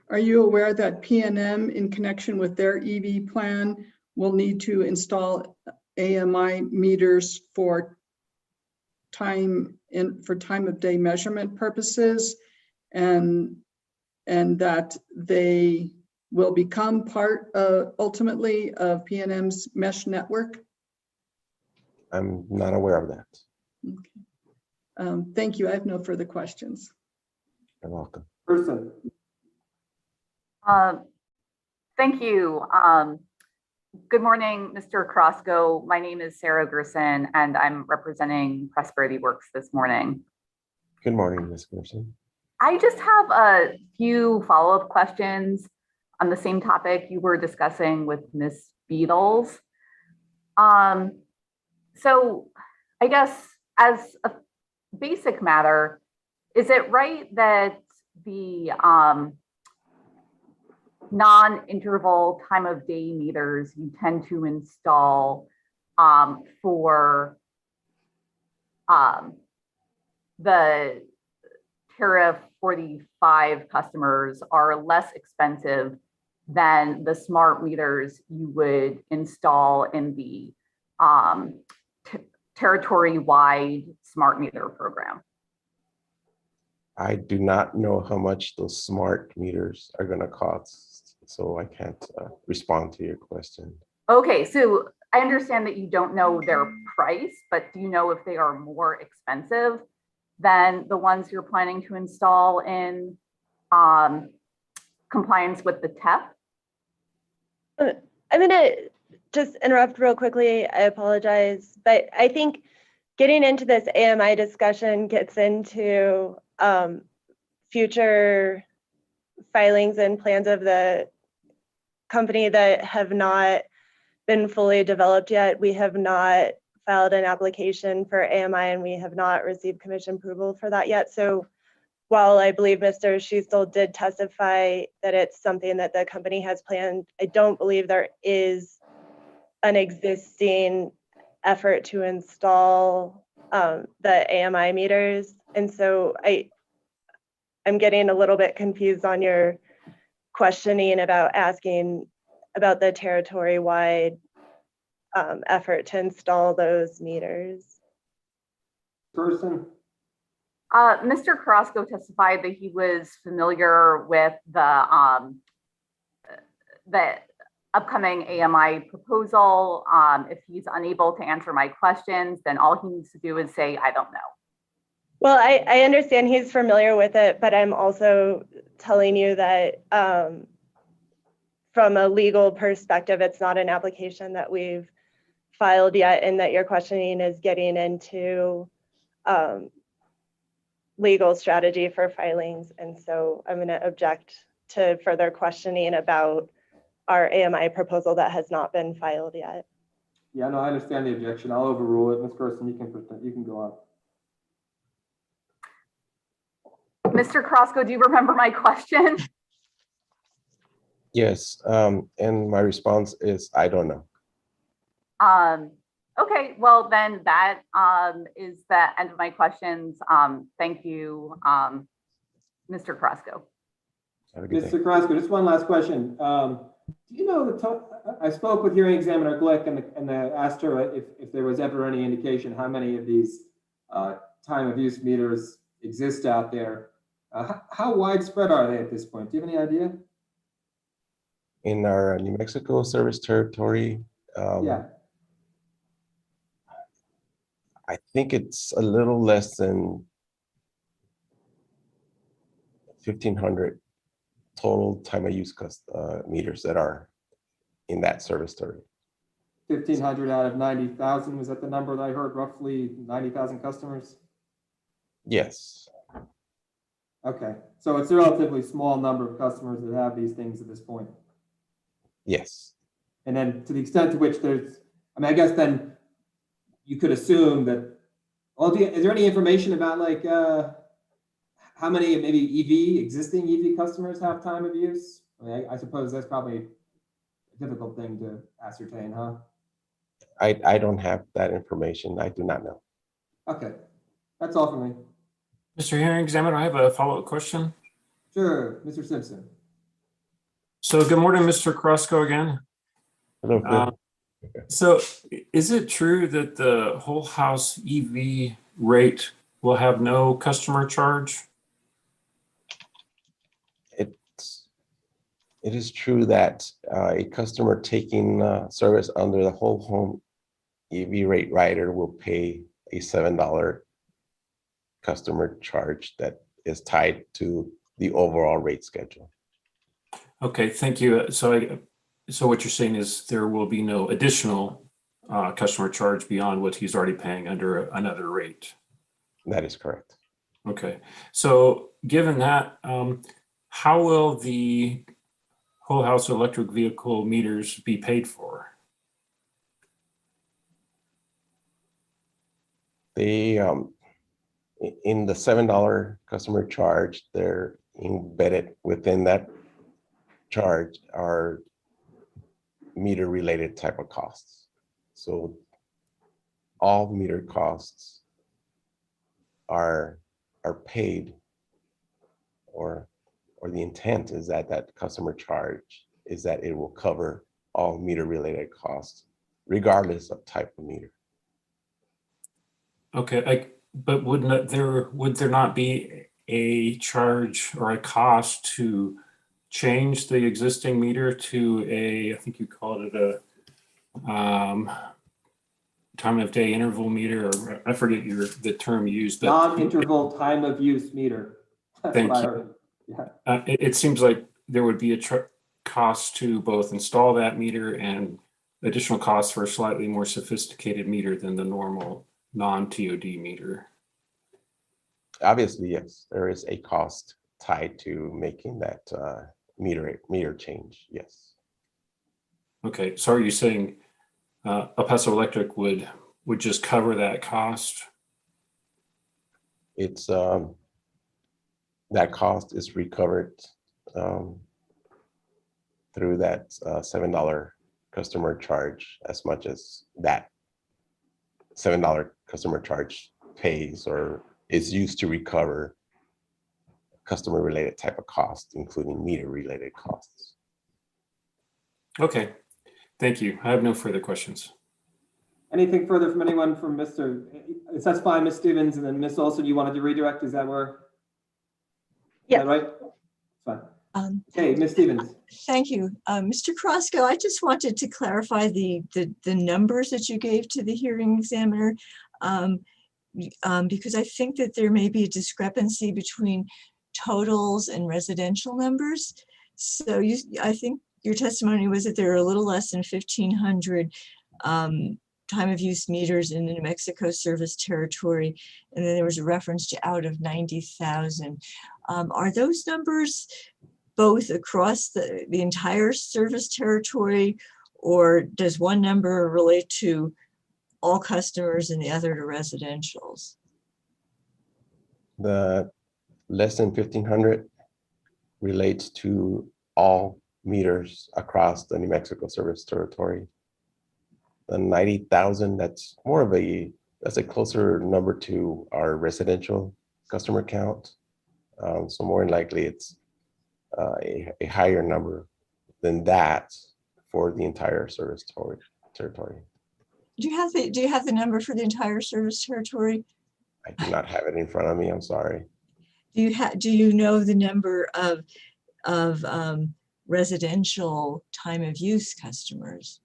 Are you aware that PNM, in connection with their EV plan, will need to install AMI meters for time of day measurement purposes, and that they will become part ultimately of PNM's mesh network? I'm not aware of that. Okay. Thank you. I have no further questions. You're welcome. Person. Thank you. Good morning, Mr. Carrasco. My name is Sarah Gerson, and I'm representing Prosperity Works this morning. Good morning, Ms. Gerson. I just have a few follow-up questions on the same topic you were discussing with Ms. Beatles. So I guess as a basic matter, is it right that the non-interval time of day meters you tend to install for the Tariff 45 customers are less expensive than the smart meters you would install in the territory-wide smart meter program? I do not know how much those smart meters are going to cost, so I can't respond to your question. Okay, so I understand that you don't know their price, but do you know if they are more expensive than the ones you're planning to install in compliance with the TEP? I'm gonna just interrupt real quickly. I apologize, but I think getting into this AMI discussion gets into future filings and plans of the company that have not been fully developed yet. We have not filed an application for AMI, and we have not received commission approval for that yet. So while I believe Mr. Schuestel did testify that it's something that the company has planned, I don't believe there is an existing effort to install the AMI meters. And so I'm getting a little bit confused on your questioning about asking about the territory-wide effort to install those meters. Person. Mr. Carrasco testified that he was familiar with the upcoming AMI proposal. If he's unable to answer my questions, then all he needs to do is say, I don't know. Well, I understand he's familiar with it, but I'm also telling you that from a legal perspective, it's not an application that we've filed yet, and that your questioning is getting into legal strategy for filings. And so I'm going to object to further questioning about our AMI proposal that has not been filed yet. Yeah, no, I understand the objection. I'll overrule it. Ms. Gerson, you can go on. Mr. Carrasco, do you remember my question? Yes, and my response is, I don't know. Okay, well then that is the end of my questions. Thank you, Mr. Carrasco. Have a good day. Mr. Carrasco, just one last question. Do you know I spoke with hearing examiner Glick and asked her if there was ever any indication how many of these time of use meters exist out there. How widespread are they at this point? Do you have any idea? In our New Mexico service territory, Yeah. I think it's a little less than 1,500 total time of use meters that are in that service territory. 1,500 out of 90,000, was that the number that I heard, roughly 90,000 customers? Yes, Okay, so it's a relatively small number of customers that have these things at this point. yes. And then to the extent to which there's, I mean, I guess then you could assume that, well, is there any information about like how many maybe existing EV customers have time of use? I mean, I suppose that's probably a difficult thing to ascertain, huh? I don't have that information. I do not know. Okay, that's all for me. Mr. Hearing Examiner, I have a follow-up question. Sure, Mr. Simpson. So good morning, Mr. Carrasco again. Hello, Phil. So is it true that the whole house EV rate will have no customer charge? It is true that a customer taking service under the whole home EV rate rider will pay a $7 customer charge that is tied to the overall rate schedule. Okay, thank you. So what you're saying is there will be no additional customer charge beyond what he's already paying under another rate. That is correct. Okay, so given that, how will the whole house electric vehicle meters be paid for? They in the $7 customer charge, they're embedded within that charge are meter related type of costs. So all meter costs are paid, or the intent is that that customer charge is that it will cover all meter related costs regardless of type of meter. Okay, but would there not be a charge or a cost to change the existing meter to a, I think you called it a time of day interval meter, or I forget the term used. Non-interval time of use meter. That's Thank what I you. heard. Yeah. It seems like there would be a cost to both install that meter and additional costs for a slightly more sophisticated meter than the normal non-TOD meter. Obviously, yes, there is a cost tied to making that meter change. Yes. Okay, so are you saying El Paso Electric would just cover that cost? It's that cost is recovered through that $7 customer charge, as much as that $7 customer charge pays or is used to recover customer related type of costs, including meter related costs. Okay, thank you. I have no further questions. Anything further from anyone from Mr. That's fine, Ms. Stevens, and then Ms. Olson, you wanted to redirect, is that where? Is Yes. that right? Fine. Okay, Ms. Stevens. Thank you. Mr. Crosco, I just wanted to clarify the numbers that you gave to the hearing examiner, because I think that there may be a discrepancy between totals and residential numbers. So I think your testimony was that there are a little less than 1,500 time of use meters in the New Mexico service territory, and then there was a reference to out of 90,000. Are those numbers both across the entire service territory, or does one number relate to all customers and the other to residentials? The less than 1,500 relates to all meters across the New Mexico service territory. The 90,000, that's a closer number to our residential customer count. So more than likely it's a higher number than that for the entire service territory. Do you have the number for the entire service territory? I do not have it in front of me, I'm sorry. Do you know the number of residential time of use customers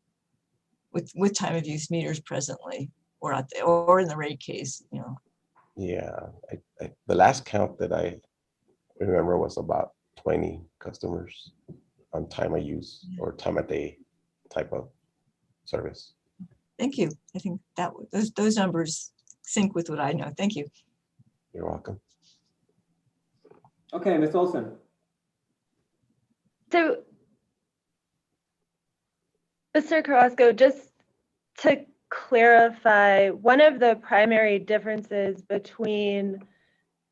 with time of use meters presently, or out there, or in the rate case, you know? Yeah, the last count that I remember was about 20 customers on time of use or time of day type of service. Thank you. I think that those numbers sync with what I know. Thank you. You're welcome. Okay, Ms. Olson. So, Mr. Carrasco, just to clarify, one of the primary differences between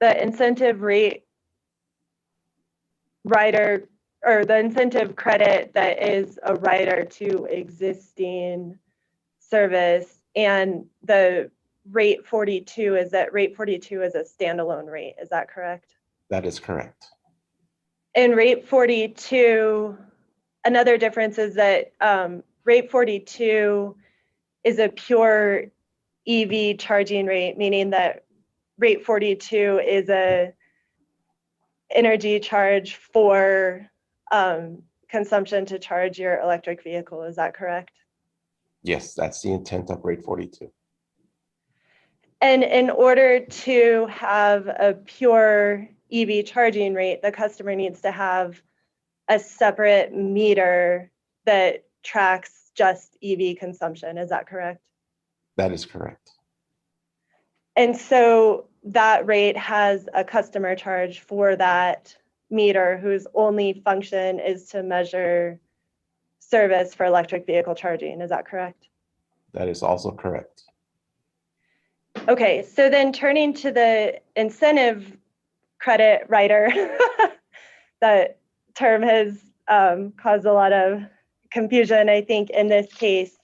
the incentive rate rider, or the incentive credit that is a rider to existing service, and the rate 42 is that rate 42 is a standalone rate. Is that correct? That is correct. And rate 42, another difference is that rate 42 is a pure EV charging rate, meaning that rate 42 is a energy charge for consumption to charge your electric vehicle. Is that correct? Yes, that's the intent of rate 42. And in order to have a pure EV charging rate, the customer needs to have a separate meter that tracks just EV consumption. Is that correct? That is correct. And so that rate has a customer charge for that meter whose only function is to measure service for electric vehicle charging. Is that correct? That is also correct. Okay, so then turning to the incentive credit rider, that term has caused a lot of confusion, I think, in this case.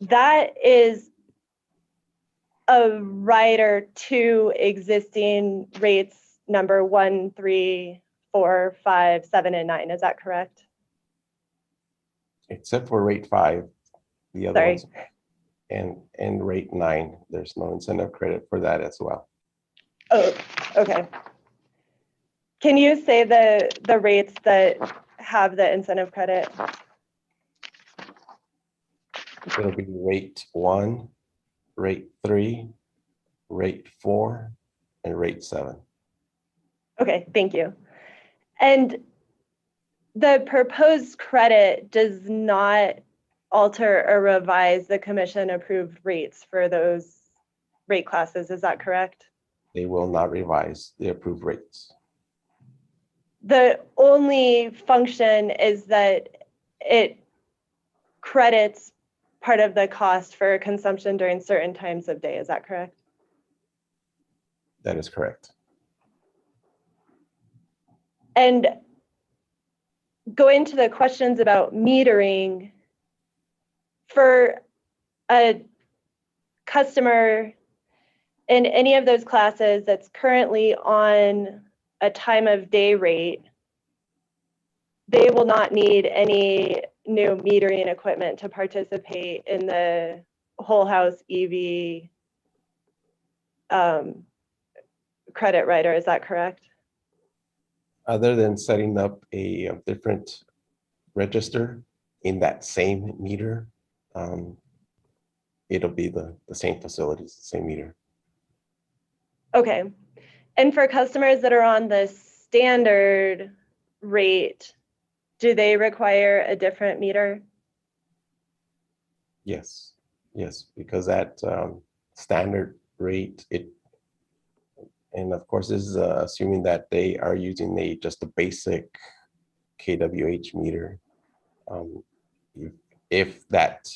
That is a rider to existing rates number 1, 3, 4, 5, 7, and 9. Is that correct? Except for rate 5, the other Sorry. ones, and rate 9, there's no incentive credit for that as well. Oh, okay. Can you say the rates that have the incentive credit? It'll be rate 1, rate 3, rate 4, and rate 7. Okay, thank you. And the proposed credit does not alter or revise the commission approved rates for those rate classes. Is that correct? They will not revise the approved rates. The only function is that it credits part of the cost for consumption during certain times of day. Is that correct? That is correct. And going to the questions about metering, for a customer in any of those classes that's currently on a time of day rate, they will not need any new metering equipment to participate in the whole house EV credit writer, is that correct? Other than setting up a different register in that same meter, it'll be the same facilities, the same meter. Okay. And for customers that are on the standard rate, do they require a different meter? Yes, yes, because that standard rate, and of course, this is assuming that they are using just a basic kWh meter. If that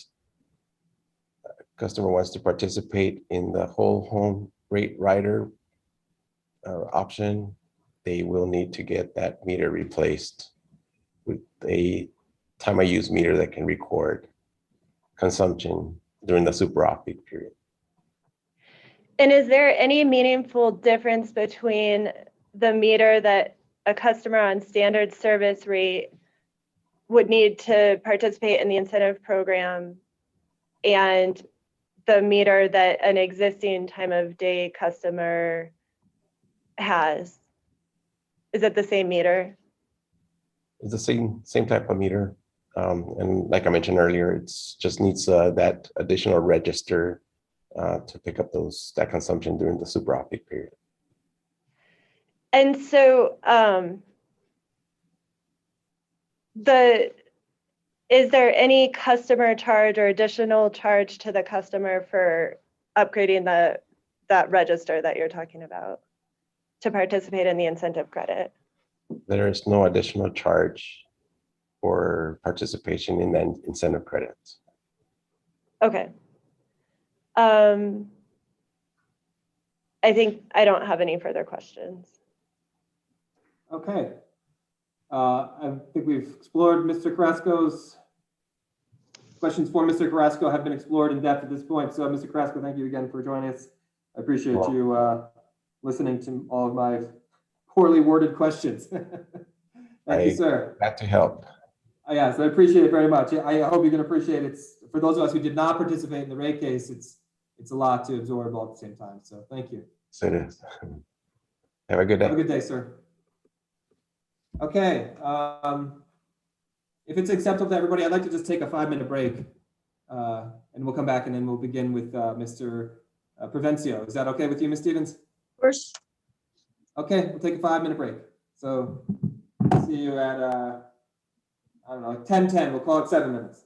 customer wants to participate in the whole home rate rider option, they will need to get that meter replaced with a time of use meter that can record consumption during the super off-peak period. And is there any meaningful difference between the meter that a customer on standard service rate would need to participate in the incentive program and the meter that an existing time of day customer has? Is it the same meter? It's the same type of meter. And like I mentioned earlier, it's just needs that additional register to pick up that consumption during the super off-peak period. And so is there any customer charge or additional charge to the customer for upgrading that register that you're talking about to participate in the incentive credit? There is no additional charge for participation in that incentive credits. Okay. I think I don't have any further questions. Okay. I think we've explored Mr. Carrasco's questions for Mr. Carrasco have been explored in depth at this point. So Mr. Carrasco, thank you again for joining us. I appreciate you listening to all of my poorly worded questions. Thank you, sir. Glad to help. Yes, I appreciate it very much. I hope you can appreciate it. For those of us who did not participate in the rate case, it's a lot to absorb all at the same time. So thank you. So it is. Have a good day. Have a good day, sir. Okay. If it's acceptable to everybody, I'd like to just take a 5-minute break, and we'll come back and then we'll begin with Mr. Provencio. Is that okay with you, Ms. Stevens? Of course. Okay, we'll take a 5-minute break. So see you at, I don't know, 10:10. We'll call it 7 minutes.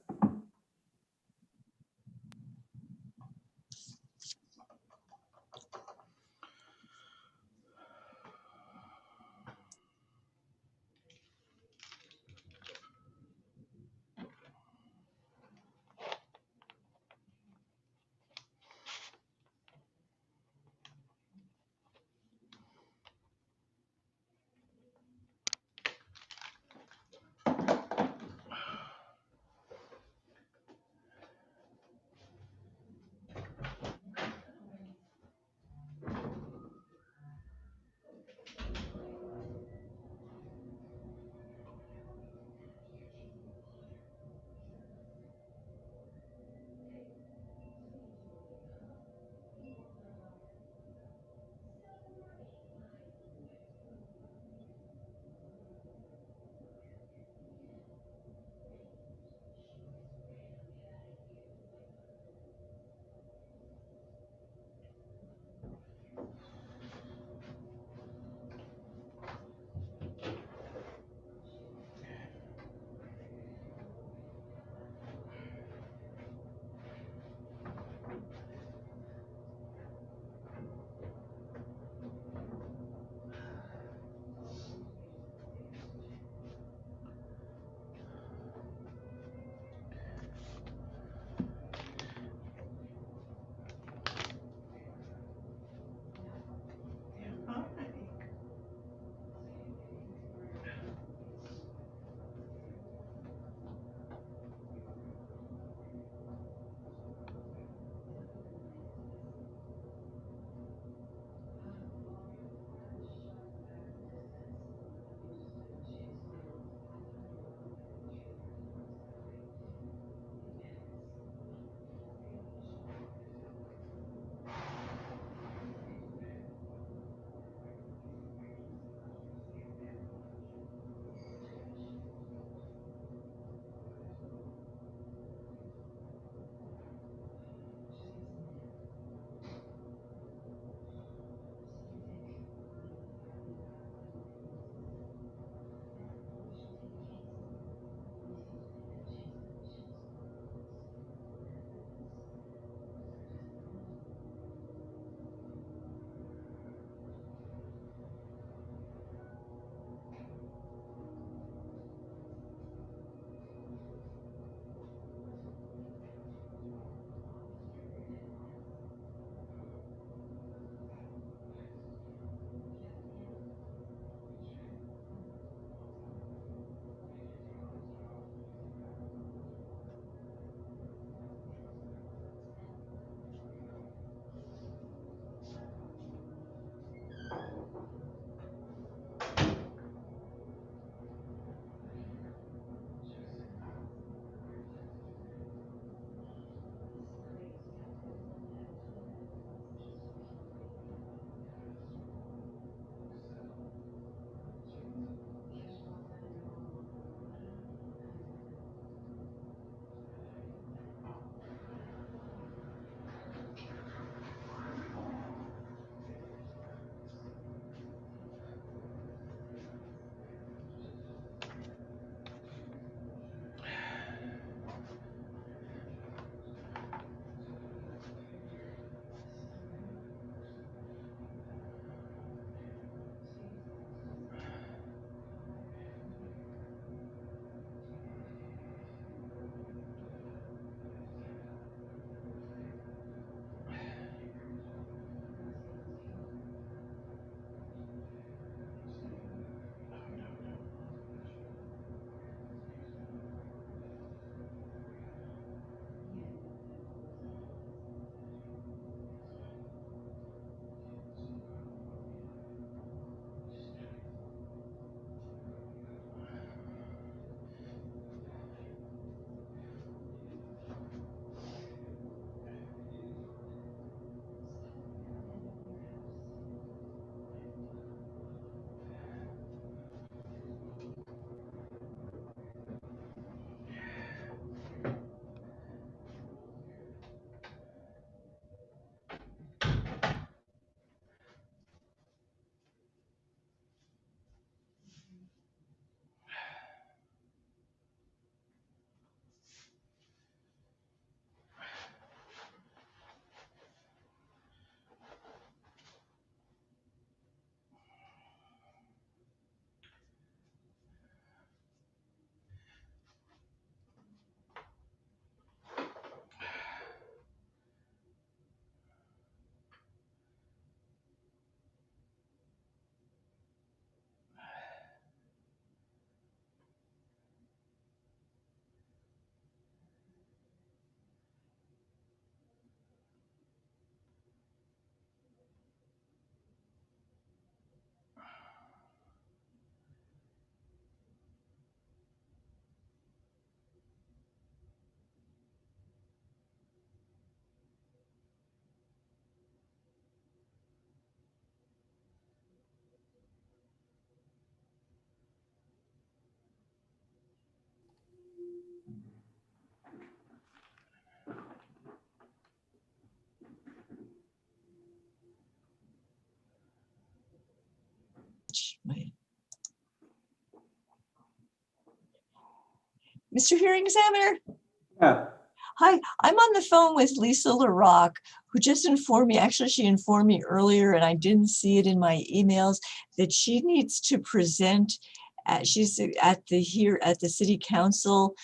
Mr. Hearing Examiner. Yeah. Hi, I'm on the phone with Lisa LaRock, who just informed me, actually she informed me earlier and I didn't see it in my emails, that she needs to present, she's at the city council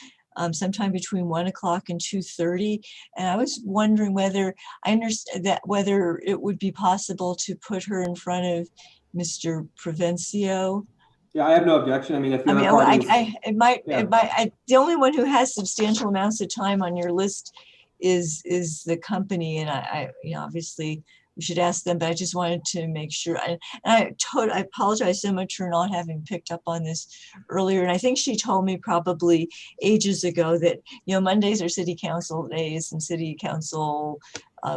sometime between 1 o'clock and 2:30. And I was wondering whether, I understand that whether it would be possible to put her in front of Mr. Provencio. Yeah, I have no objection. I mean, if the I mean, other parties, the only one who has substantial amounts of time on your list is the company, and I obviously we should ask them, but I just wanted to make sure. And I apologize so much for not having picked up on this earlier. And I think she told me probably ages ago that, Mondays are city council days and city council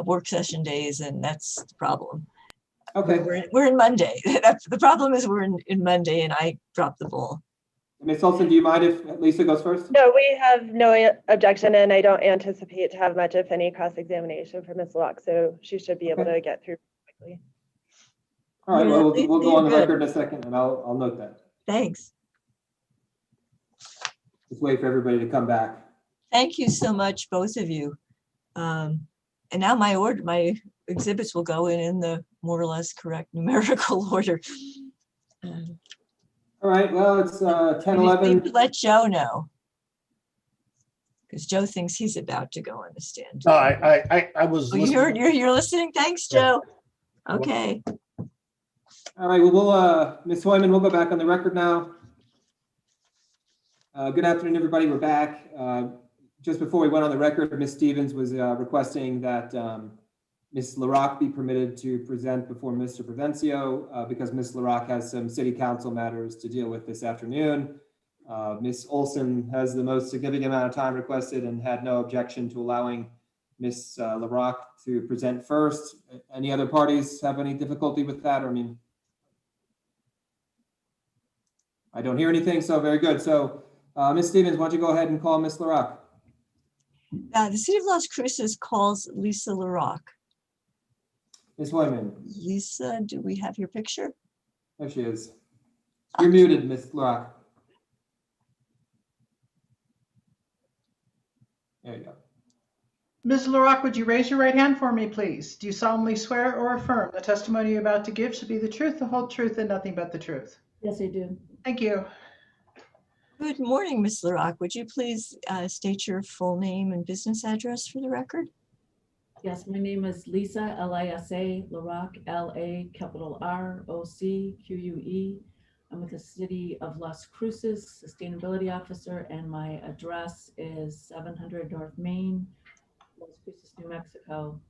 work session days, and that's the problem. okay. We're in Monday. The problem is we're in Monday and I dropped the ball. Ms. Olson, do you mind if Lisa goes first? No, we have no objection, and I don't anticipate to have much, if any, cross-examination for Ms. Locke, so she should be able to get through quickly. All right, well, Yeah, we'll go on the good. record in a second, and I'll note that. Thanks. Just wait for everybody to come back. Thank you so much, both of you. And now my exhibits will go in the more or less correct numerical order. All right, well, it's 10:11. Let Joe know. Because Joe thinks he's about to go on the stand. No, I was. Oh, you're listening? Thanks, Joe. Okay. All right, well, we'll Ms. Hoyman, we'll go back on the record now. Good afternoon, everybody. We're back. Just before we went on the record, Ms. Stevens was requesting that Ms. LaRock be permitted to present before Mr. Provencio because Ms. LaRock has some city council matters to deal with this afternoon. Ms. Olson has the most significant amount of time requested and had no objection to allowing Ms. LaRock to present first. Any other parties have any difficulty with that? Or, I mean, I don't hear anything, so very good. So Ms. Stevens, why don't you go ahead and call Ms. LaRock? The city of Las Cruces calls Lisa LaRock. Ms. Hoyman. Lisa, do we have your picture? There she is. You're muted, Ms. LaRock. There you go. Ms. LaRock, would you raise your right hand for me, please? Do you solemnly swear or affirm the testimony you're about to give should be the truth, the whole truth, and nothing but the truth? Yes, I do. Thank you. Good morning, Ms. LaRock. Would you please state your full name and business address for the record? Yes, my name is Lisa, L-I-S-A, LaRock, L-A, capital R-O-C-Q-U-E. I'm with the City of Las Cruces, Sustainability Officer, and my address is 700 North Main, Las Cruces, New Mexico.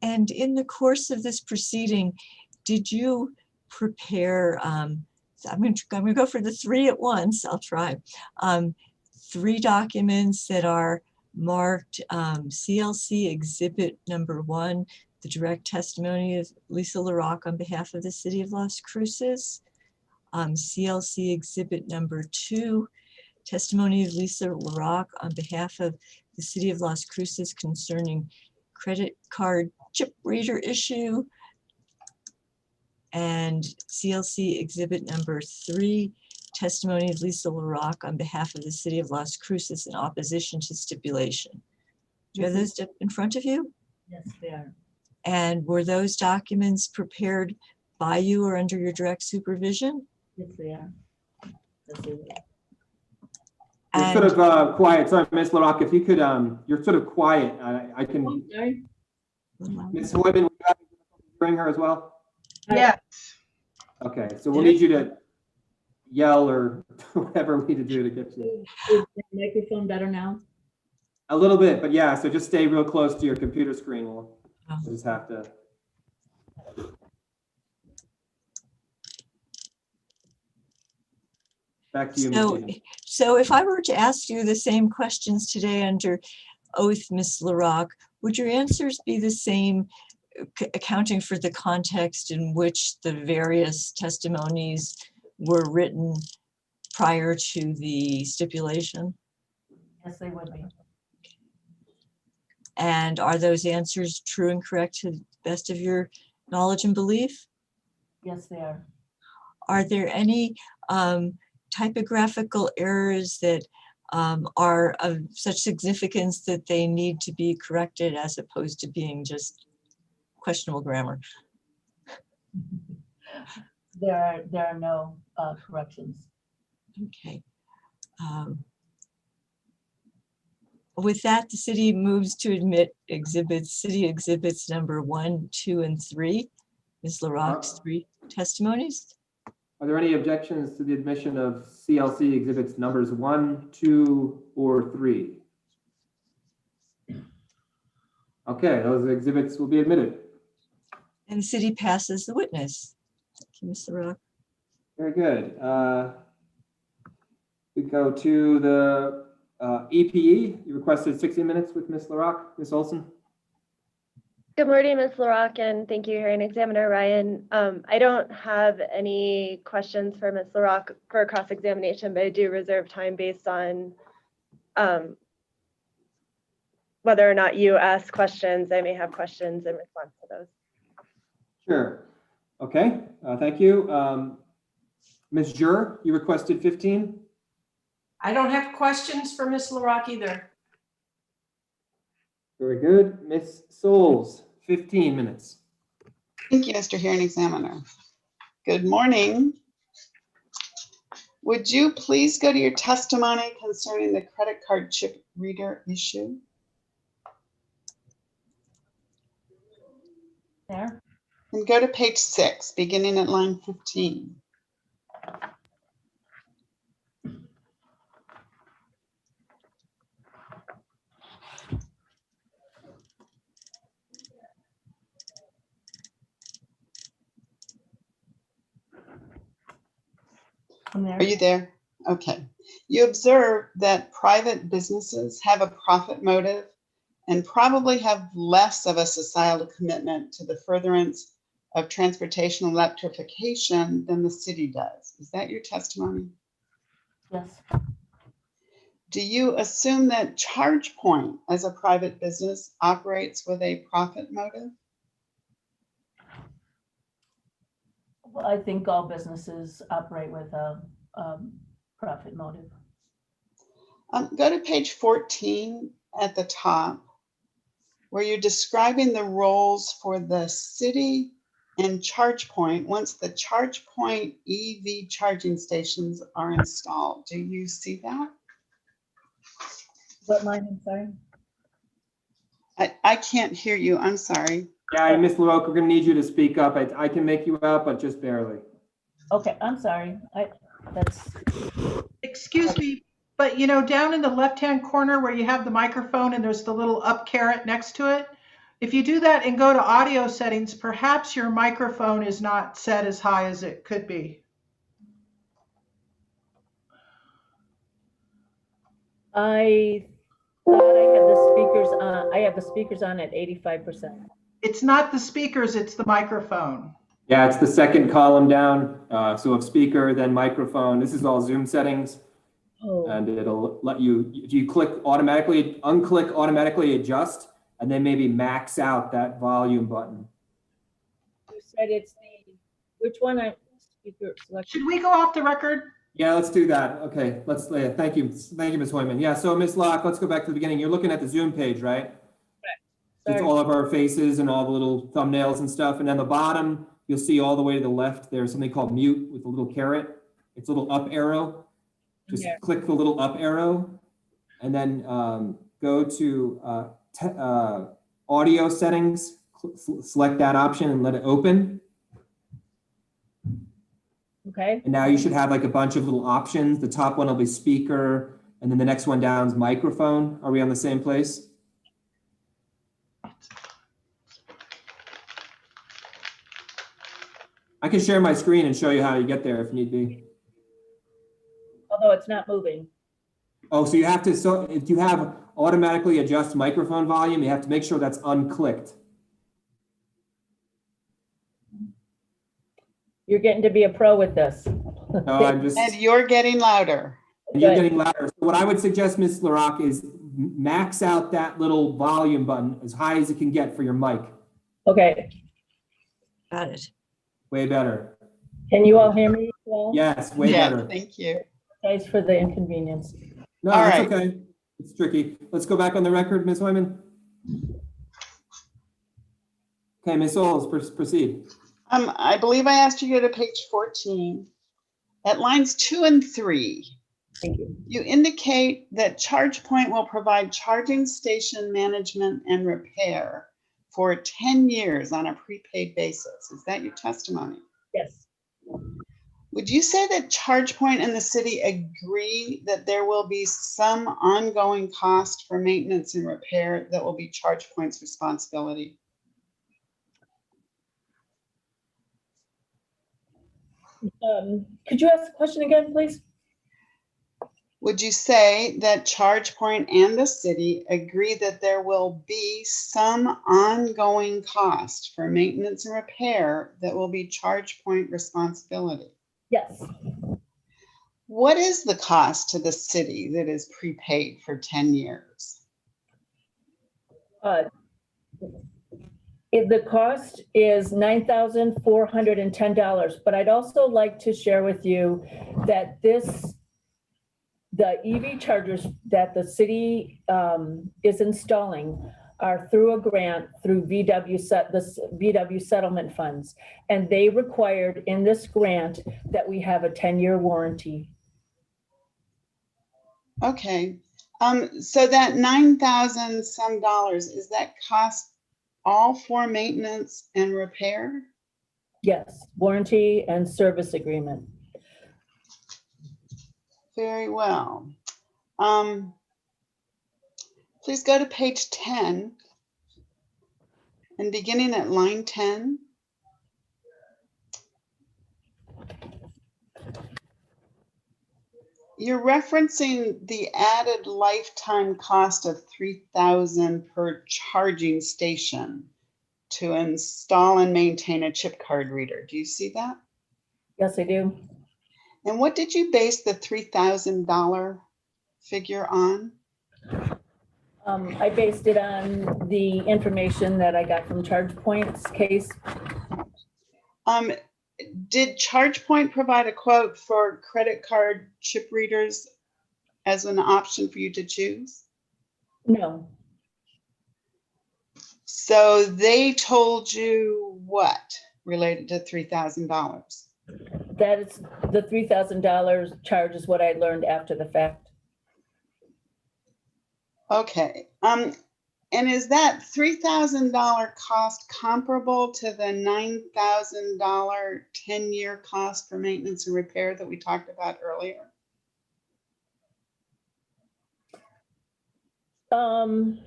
And in the course of this proceeding, did you prepare, I'm going to go for the three at once, I'll try, 3 documents that are marked CLC Exhibit Number 1, the direct testimony of Lisa LaRock on behalf of the City of Las Cruces. CLC Exhibit Number 2, testimony of Lisa LaRock on behalf of the City of Las Cruces concerning credit card chip reader issue. And CLC Exhibit Number 3, testimony of Lisa LaRock on behalf of the City of Las Cruces in opposition to stipulation. Do you have those in front of you? Yes, they are. And were those documents prepared by you or under your direct supervision? Yes, they are. Yes, they are. You're sort of quiet. Sorry, Ms. LaRock, if you could, you're sort of quiet. I can. Oh, sorry. Ms. Hoyman, would you have hearing her as well? Yes. Okay, so we'll need you to yell or whatever we need to do to get you. Is the microphone better now? A little bit, but yeah, so just stay real close to your computer screen. We'll just have to. Back to you, Ms. Stevens. So if I were to ask you the same questions today under oath, Ms. LaRock, would your answers be the same, accounting for the context in which the various testimonies were written prior to the stipulation? Yes, they would be. And are those answers true and correct to the best of your knowledge and belief? Yes, they are. Are there any typographical errors that are of such significance that they need to be corrected as opposed to being just questionable grammar? There are no corrections. Okay. With that, the city moves to admit city exhibits number 1, 2, and 3. Ms. LaRocque's 3 testimonies. Are there any objections to the admission of CLC exhibits numbers 1, 2, or 3? Okay, those exhibits will be admitted. And the city passes the witness. Thank you, Ms. LaRocque. Very good. We go to the EPE. You requested 60 minutes with Ms. LaRocque. Ms. Olson? Good morning, Ms. LaRocque, and thank you, Hearing Examiner Ryan. I don't have any questions for Ms. LaRocque for cross-examination, but I do reserve time based on whether or not you ask questions. I may have questions in response to those. Sure. Okay, thank you. Ms. Jur, you requested 15? I don't have questions for Ms. LaRocque either. Very good. Ms. Souls, 15 minutes. Thank you, Mr. Hearing Examiner. Good morning. Would you please go to your testimony concerning the credit card chip reader issue? There. And go to page 6, beginning at line 15. Are you there? Okay. You observe that private businesses have a profit motive and probably have less of a societal commitment to the furtherance of transportation electrification than the city does. Is that your testimony? Yes. Do you assume that ChargePoint as a private business operates with a profit motive? Well, I think all businesses operate with a profit motive. Go to page 14 at the top, where you're describing the roles for the city and ChargePoint once the ChargePoint EV charging stations are installed. Do you see that? What line, I'm sorry? I can't hear you. I'm sorry. Yeah, Ms. LaRocque, we're going to need you to speak up. I can make you out, but just barely. Okay, I'm sorry. Excuse me, but down in the left-hand corner where you have the microphone and there's the little up caret next to it, if you do that and go to audio settings, perhaps your microphone is not set as high as it could be. I thought I had the speakers on. I have the speakers on at 85%. It's not the speakers, it's the microphone. Yeah, it's the second column down. So of speaker, then microphone. This is all Zoom settings. Oh. And it'll let you, if you click automatically, unclick automatically adjust, and then maybe max out that volume button. You said it's which one? Speaker selection. Should we go off the record? Yeah, let's do that. Okay, thank you, Ms. Hoyman. Yeah, so Ms. Locke, let's go back to the beginning. You're looking at the Zoom page, right? Right. It's all of our faces and all the little thumbnails and stuff. And then the bottom, you'll see all the way to the left, there's something called mute with a little caret. It's a little up arrow. Just click the little up arrow and then go to audio settings, select that option and let it open. Okay. And now you should have like a bunch of little options. The top one will be speaker, and then the next one down is microphone. Are we on the same place? I can share my screen and show you how you get there if need be. Although it's not moving. Oh, so you have to, so if you have automatically adjust microphone volume, you have to make sure that's unclicked. You're getting to be a pro with this. No, I'm just. And you're getting louder. And you're getting louder. So what I would suggest, Ms. LaRocque, is max out that little volume button as high as it can get for your mic. Okay. Got it. Way better. Can you all hear me well? Yes, way Yeah, better. thank you. Thanks for the inconvenience. No, All that's right. okay. It's tricky. Let's go back on the record, Ms. Wyman. Okay, Ms. Solz, proceed. I believe I asked you to go to page 14. At lines 2 and 3, Thank you. you indicate that ChargePoint will provide charging station management and repair for 10 years on a prepaid basis. Is that your testimony? Yes, Would you say that ChargePoint and the city agree that there will be some ongoing cost for maintenance and repair that will be ChargePoint's responsibility? could you ask the question again, please? Would you say that ChargePoint and the city agree that there will be some ongoing cost for maintenance and repair that will be ChargePoint responsibility? Yes, What is the cost to the city that is prepaid for 10 years? The cost is $9,410, but I'd also like to share with you that the EV chargers that the city is installing are through a grant through the VW settlement funds. And they required in this grant that we have a 10-year warranty. Okay, so that $9,000 some dollars, is that cost all for maintenance and repair? Yes, warranty and service agreement. Very well. Please go to page 10 and beginning at line 10. You're referencing the added lifetime cost of $3,000 per charging station to install and maintain a chip card reader. Do you see that? Yes, I do. And what did you base the $3,000 figure on? I based it on the information that I got from ChargePoint's case. Did ChargePoint provide a quote for credit card chip readers as an option for you to choose? No, So they told you what related to $3,000? that is the $3,000 charge is what I learned after the fact. Okay. And is that $3,000 cost comparable to the $9,000 10-year cost for maintenance and repair that we talked about earlier? Well,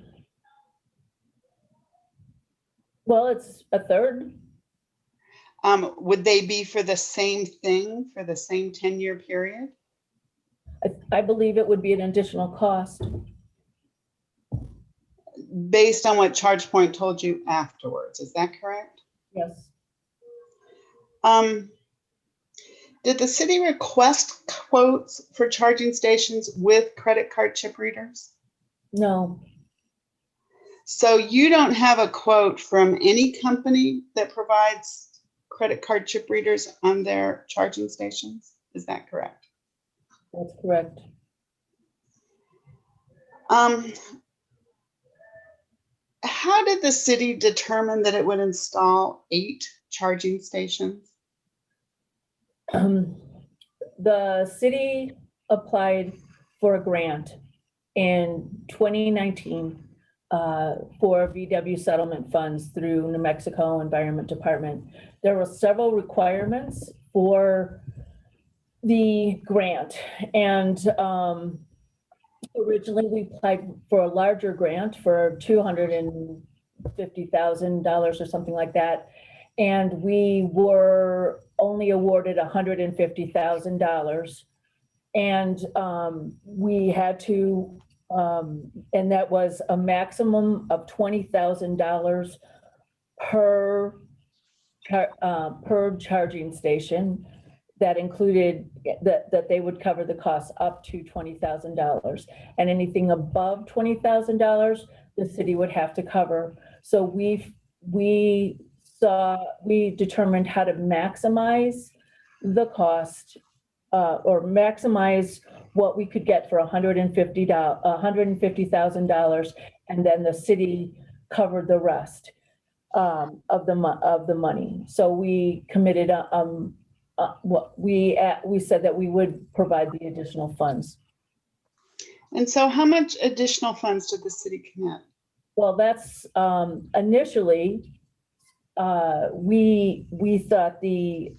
it's a third. Would they be for the same thing for the same 10-year period? I believe it would be an additional cost. Based on what ChargePoint told you afterwards, is that correct? Yes. Did the city request quotes for charging stations with credit card chip readers? No, So you don't have a quote from any company that provides credit card chip readers on their charging stations? Is that correct? that's correct. How did the city determine that it would install 8 charging stations? The city applied for a grant in 2019 for VW settlement funds through New Mexico Environment Department. There were several requirements for the grant, and originally we applied for a larger grant for $250,000 or something like that, and we were only awarded $150,000, and we had to, and that was a maximum of $20,000 per charging station. That included that they would cover the cost up to $20,000, and anything above $20,000, the city would have to cover. So we determined how to maximize the cost or maximize what we could get for $150,000, and then the city covered the rest of the money. So we committed, what we said that we would provide the additional funds. And so how much additional funds did the city commit? Well, that's initially, we thought the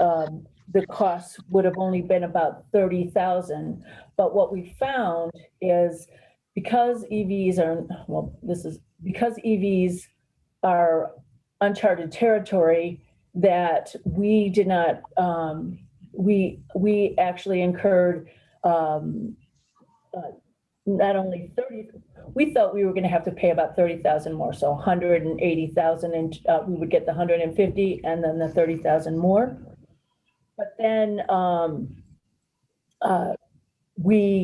cost would have only been about 30,000. But what we found is because EVs are uncharted territory, that we did not, we actually incurred not only 30, we thought we were going to have to pay about 30,000 more, so 180,000, and we would get the 150 and then the 30,000 more. But then when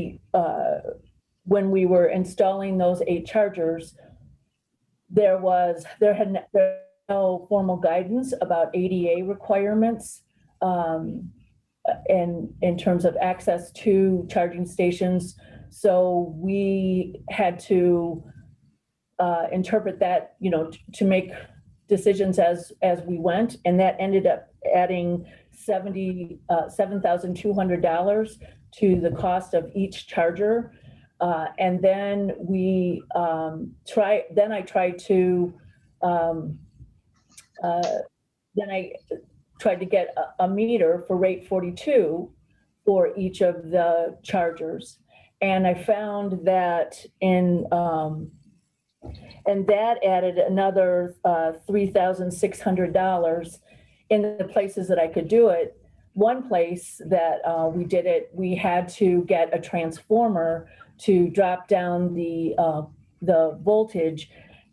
we were installing those 8 chargers, there was no formal guidance about ADA requirements in terms of access to charging stations. So we had to interpret that, to make decisions as we went, and that ended up adding $7,200 to the cost of each charger. And then I tried to get a meter for rate 42 for each of the chargers. And I found that and that added another $3,600 in the places that I could do it. One place that we did it, we had to get a transformer to drop down the voltage,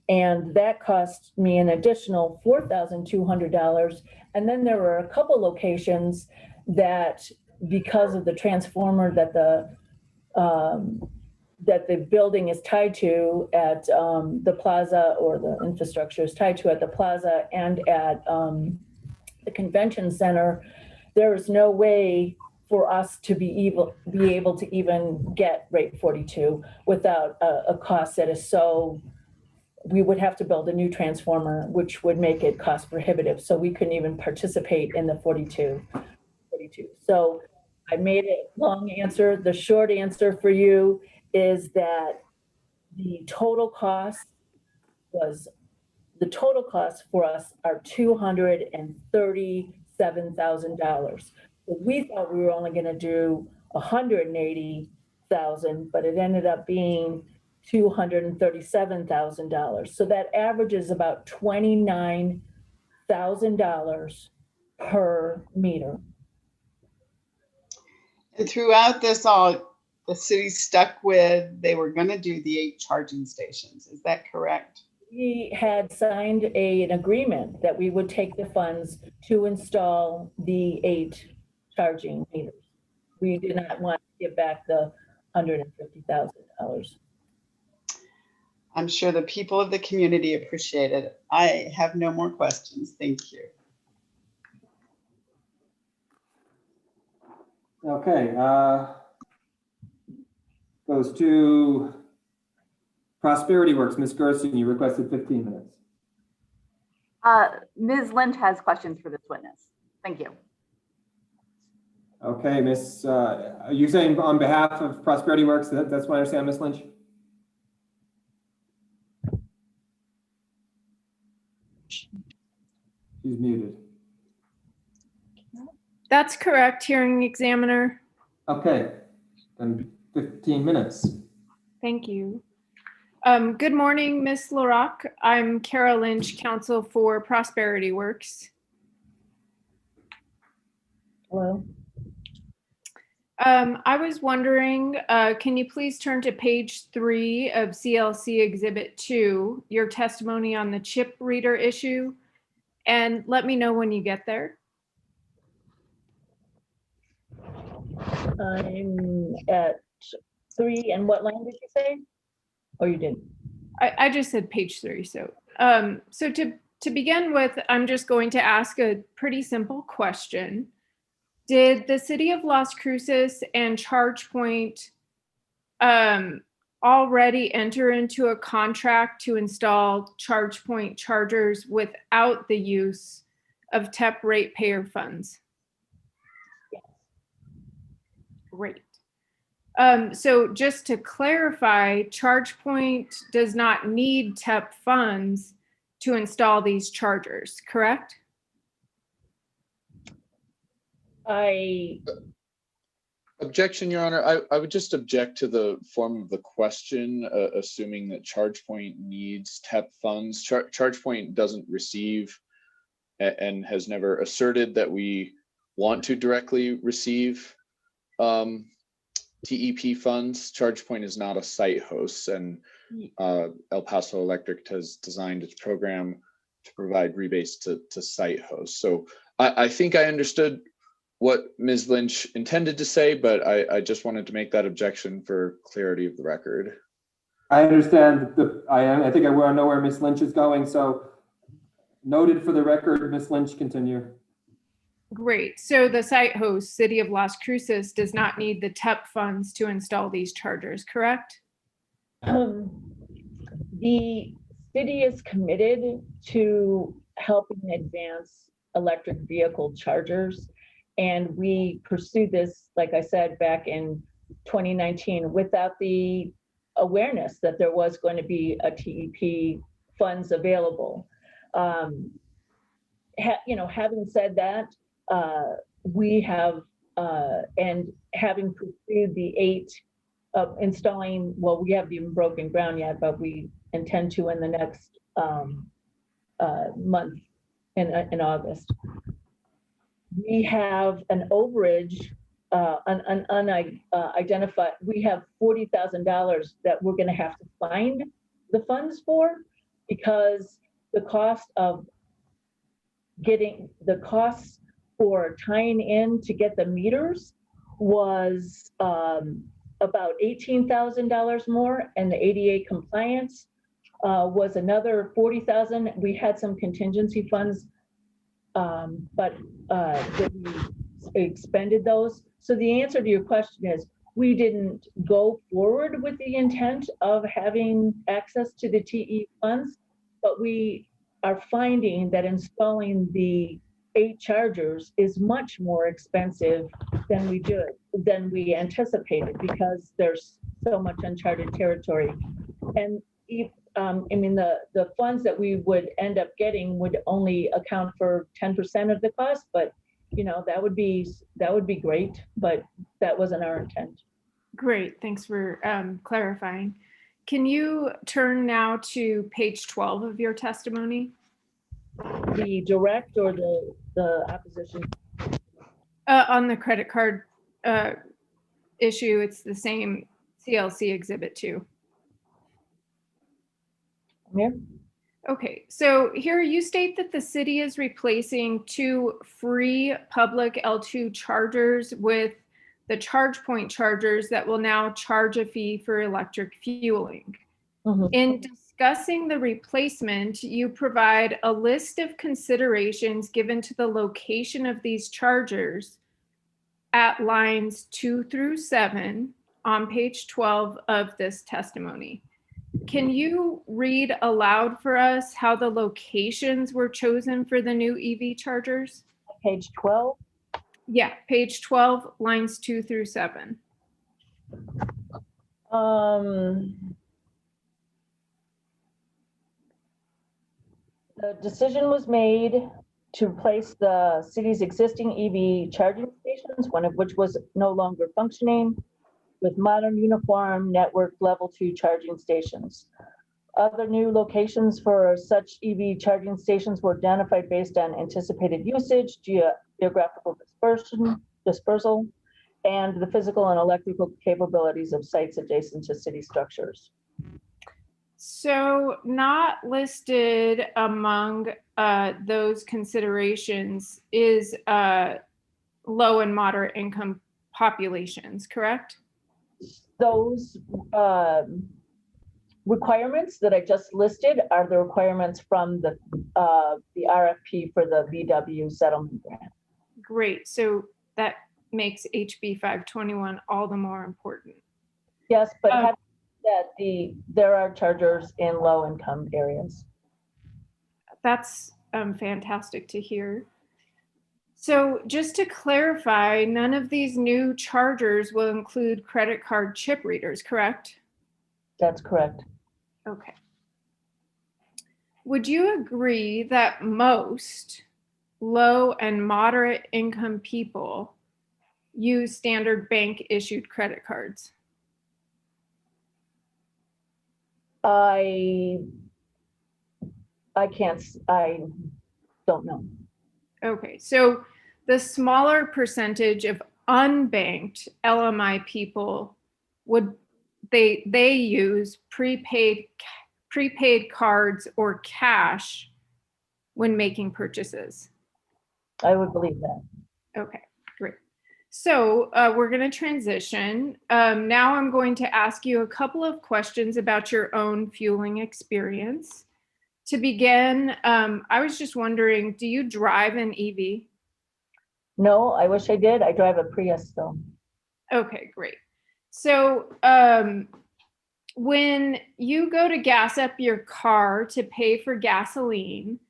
and that cost me an additional $4,200. And then there were a couple locations that, because of the transformer that the building is tied to at the plaza, or the infrastructure is tied to at the plaza and at the convention center, there is no way for us to be able to even get rate 42 without a cost that is so, we would have to build a new transformer, which would make it cost prohibitive. So we couldn't even participate in the 42. So I made it long answer. The short answer for you is that the total cost for us are $237,000. We thought we were only going to do 180,000, but it ended up being $237,000. So that averages about $29,000 per meter. And throughout this all, the city stuck with, they were going to do the 8 charging stations. Is that correct? We had signed an agreement that we would take the funds to install the 8 charging meters. We did not want to give back the $150,000. I'm sure the people of the community appreciate it. I have no more questions. Thank you. Okay, goes to Prosperity Works. Ms. Gersten, you requested 15 minutes. Ms. Lynch has questions for this witness. Thank you. Okay, Ms. Are you saying on behalf of Prosperity Works? That's what I understand, Ms. Lynch? She's muted. That's correct, hearing examiner. Okay, then 15 minutes. Thank you. Good morning, Ms. LaRock. I'm Kara Lynch, counsel for Prosperity Works. Hello. I was wondering, can you please turn to page 3 of CLC Exhibit 2, your testimony on the chip reader issue, and let me know when you get there. I'm at 3, and what line did you say? Oh, you didn't. I just said page 3. So to begin with, I'm just going to ask a pretty simple question. Did the city of Las Cruces and ChargePoint already enter into a contract to install ChargePoint chargers without the use of TEP ratepayer funds? Great. So just to clarify, ChargePoint does not need TEP funds to install these chargers, correct? Objection, Your Honor. I would just object to the form of the question, assuming that ChargePoint needs TEP funds. ChargePoint doesn't receive and has never asserted that we want to directly receive TEP funds. ChargePoint is not a site host, and El Paso Electric has designed its program to provide rebates to site hosts. So I think I understood what Ms. Lynch intended to say, but I just wanted to make that objection for clarity of the record. I understand. I think I want to know where Ms. Lynch is going. So noted for the record, Ms. Lynch, continue. Great. So the site host, City of Las Cruces, does not need the TEP funds to install these chargers, correct? The city is committed to helping advance electric vehicle chargers. And we pursued this, like I said, back in 2019 without the awareness that there was going to be a TEP funds available. Having said that, we have, and having pursued the 8 of installing, well, we haven't even broken ground yet, but we intend to in the next month in August. We have an overage, an unidentified, we have $40,000 that we're going to have to find the funds for, because the cost for tying in to get the meters was about $18,000 more, and the ADA compliance was another $40,000. We had some contingency funds, but we expended those. So the answer to your question is, we didn't go forward with the intent of having access to the TE funds, but we are finding that installing the 8 chargers is much more expensive than we anticipated, because there's so much uncharted territory. And the funds that we would end up getting would only account for 10% of the cost, but that would be great, but that wasn't our intent. Great, thanks for clarifying. Can you turn now to page 12 of your testimony? The direct or the opposition? On the credit card issue, it's the same CLC Exhibit 2. Yeah. Okay, so here you state that the city is replacing 2 free public L2 chargers with the ChargePoint chargers that will now charge a fee for electric fueling. Mm-hmm. In discussing the replacement, you provide a list of considerations given to the location of these chargers at lines 2 through 7 on page 12 of this testimony. Can you read aloud for us how the locations were chosen for the new EV chargers? Page 12? Yeah, page 12, lines 2 through 7. The decision was made to replace the city's existing EV charging stations, one of which was no longer functioning, with modern uniform network level 2 charging stations. Other new locations for such EV charging stations were identified based on anticipated usage, geographical dispersal, and the physical and electrical capabilities of sites adjacent to city structures. So not listed among those considerations is low and moderate income populations, correct? Those requirements that I just listed are the requirements from the RFP for the VW settlement grant. Great. So that makes HB 521 all the more important. Yes, but having said, there are chargers in low-income areas. That's fantastic to hear. So just to clarify, none of these new chargers will include credit card chip readers, correct? That's correct. Okay. Would you agree that most low and moderate income people use standard bank issued credit cards? I don't know. Okay, so the smaller percentage of unbanked LMI people they use prepaid cards or cash when making purchases. I would believe that. Okay, great. So we're going to transition. Now I'm going to ask you a couple of questions about your own fueling experience. To begin, I was just wondering, do you drive an EV? No, I wish I did. I drive a Prius still. Okay, great. So when you go to gas up your car to pay for gasoline,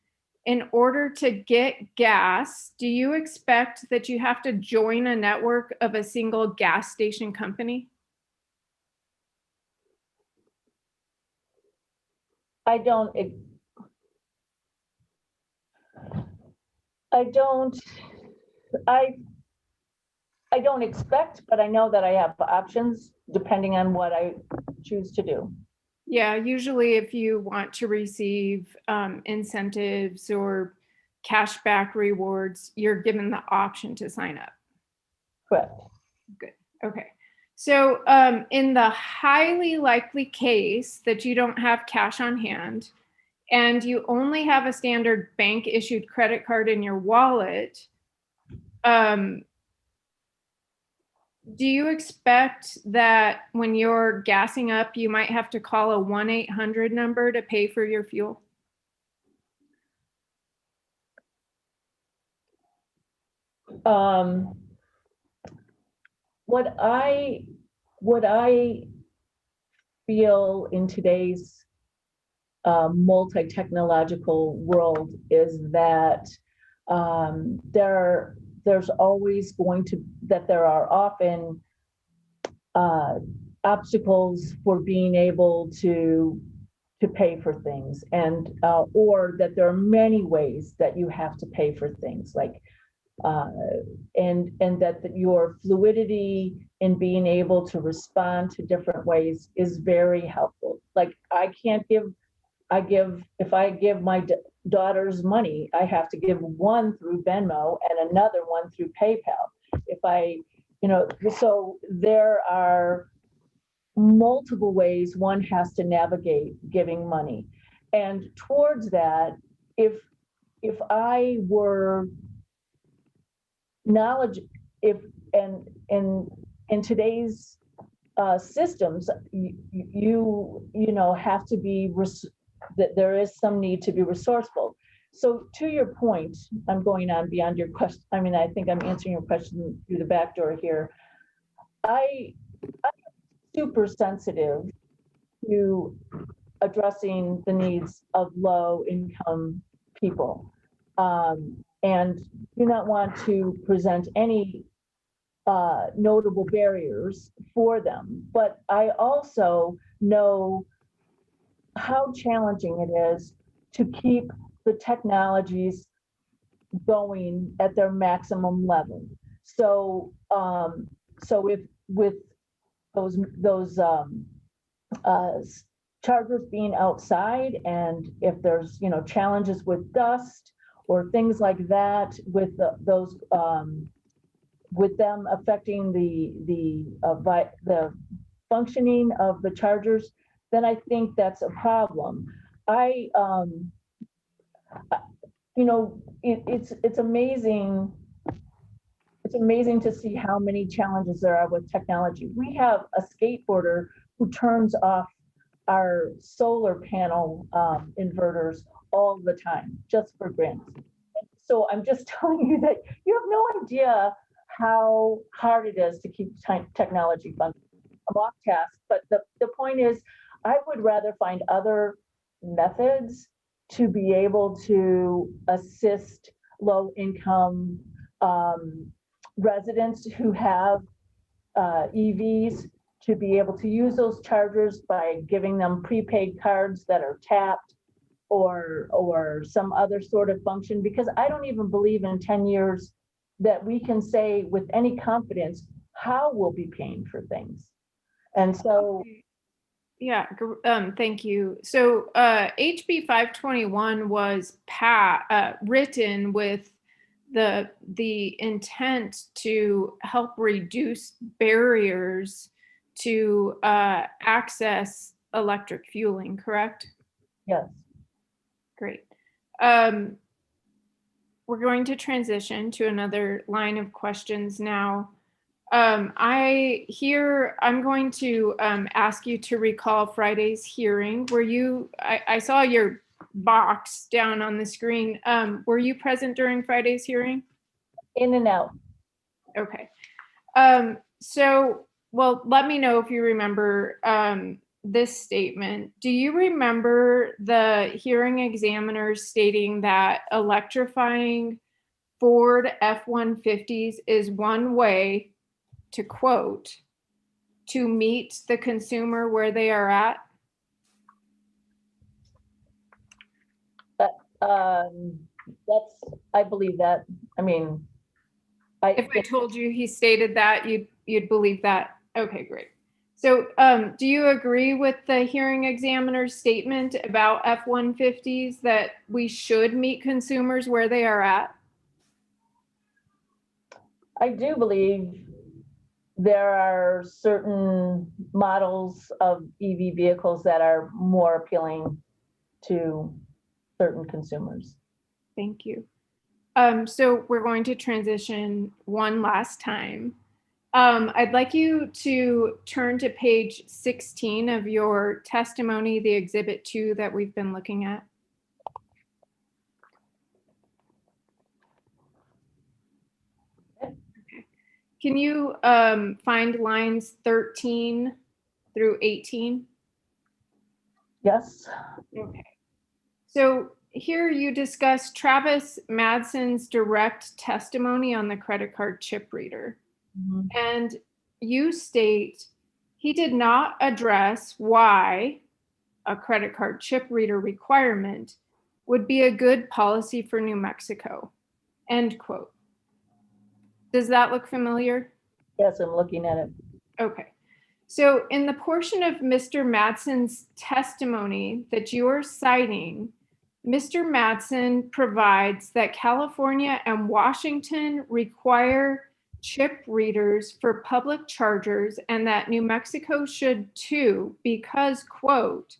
in order to get gas, do you expect that you have to join a network of a single gas station company? I don't expect, but I know that I have options depending on what I choose to do. Yeah, usually if you want to receive incentives or cashback rewards, you're given the option to sign up. Correct. Good. Okay. So in the highly likely case that you don't have cash on hand and you only have a standard bank issued credit card in your wallet, do you expect that when you're gassing up, you might have to call a 1-800 number to pay for your fuel? What I feel in today's multi-technological world is that there's always there are often obstacles for being able to pay for things, and or that there are many ways that you have to pay for things, like and that your fluidity in being able to respond to different ways is very helpful. Like if I give my daughter's money, I have to give one through Venmo and another one through PayPal. So there are multiple ways one has to navigate giving money. And towards that, if I were in today's systems, you have to be that there is some need to be resourceful. So to your point, I'm going on beyond your question. I mean, I think I'm answering your question through the back door here. I'm super sensitive to addressing the needs of low income people, and do not want to present any notable barriers for them. But I also know how challenging it is to keep the technologies going at their maximum level. So, if with those chargers being outside, and if there's challenges with dust or things like that, with those with them affecting the functioning of the chargers, then I think that's a problem. It's amazing. It's amazing to see how many challenges there are with technology. We have a skateboarder who turns off our solar panel inverters all the time, just for grants. So I'm just telling you that you have no idea how hard it is to keep technology functioning. I'm off task, but the point is, I would rather find other methods to be able to assist low-income residents who have EVs to be able to use those chargers by giving them prepaid cards that are tapped or some other sort of function, because I don't even believe in 10 years that we can say with any confidence how we'll be paying for things. And so Yeah, thank you. So HB 521 was written with the intent to help reduce barriers to access electric fueling, correct? yes. Great. We're going to transition to another line of questions now. I'm going to ask you to recall Friday's hearing. I saw your box down on the screen. Were you present during Friday's hearing? In and out. Okay. Well, let me know if you remember this statement. Do you remember the hearing examiners stating that electrifying Ford F-150s is one way, to quote, to meet the consumer where they are at? I believe that. I mean, If I told you he stated that, you'd believe that. Okay, great. So do you agree with the hearing examiner's statement about F-150s that we should meet consumers where they are at? I do believe there are certain models of EV vehicles that are more appealing to certain consumers. Thank you. So we're going to transition one last time. I'd like you to turn to page 16 of your testimony, the exhibit 2 that we've been looking at. Can you find lines 13 through 18? Yes. Okay. So here you discuss Travis Madsen's direct testimony on the credit card chip reader. Mm-hmm. And you state he did not address why a credit card chip reader requirement would be a good policy for New Mexico, end quote. Does that look familiar? Yes, I'm looking at it. Okay. So in the portion of Mr. Madsen's testimony that you are citing, Mr. Madsen provides that California and Washington require chip readers for public chargers and that New Mexico should too, because, quote,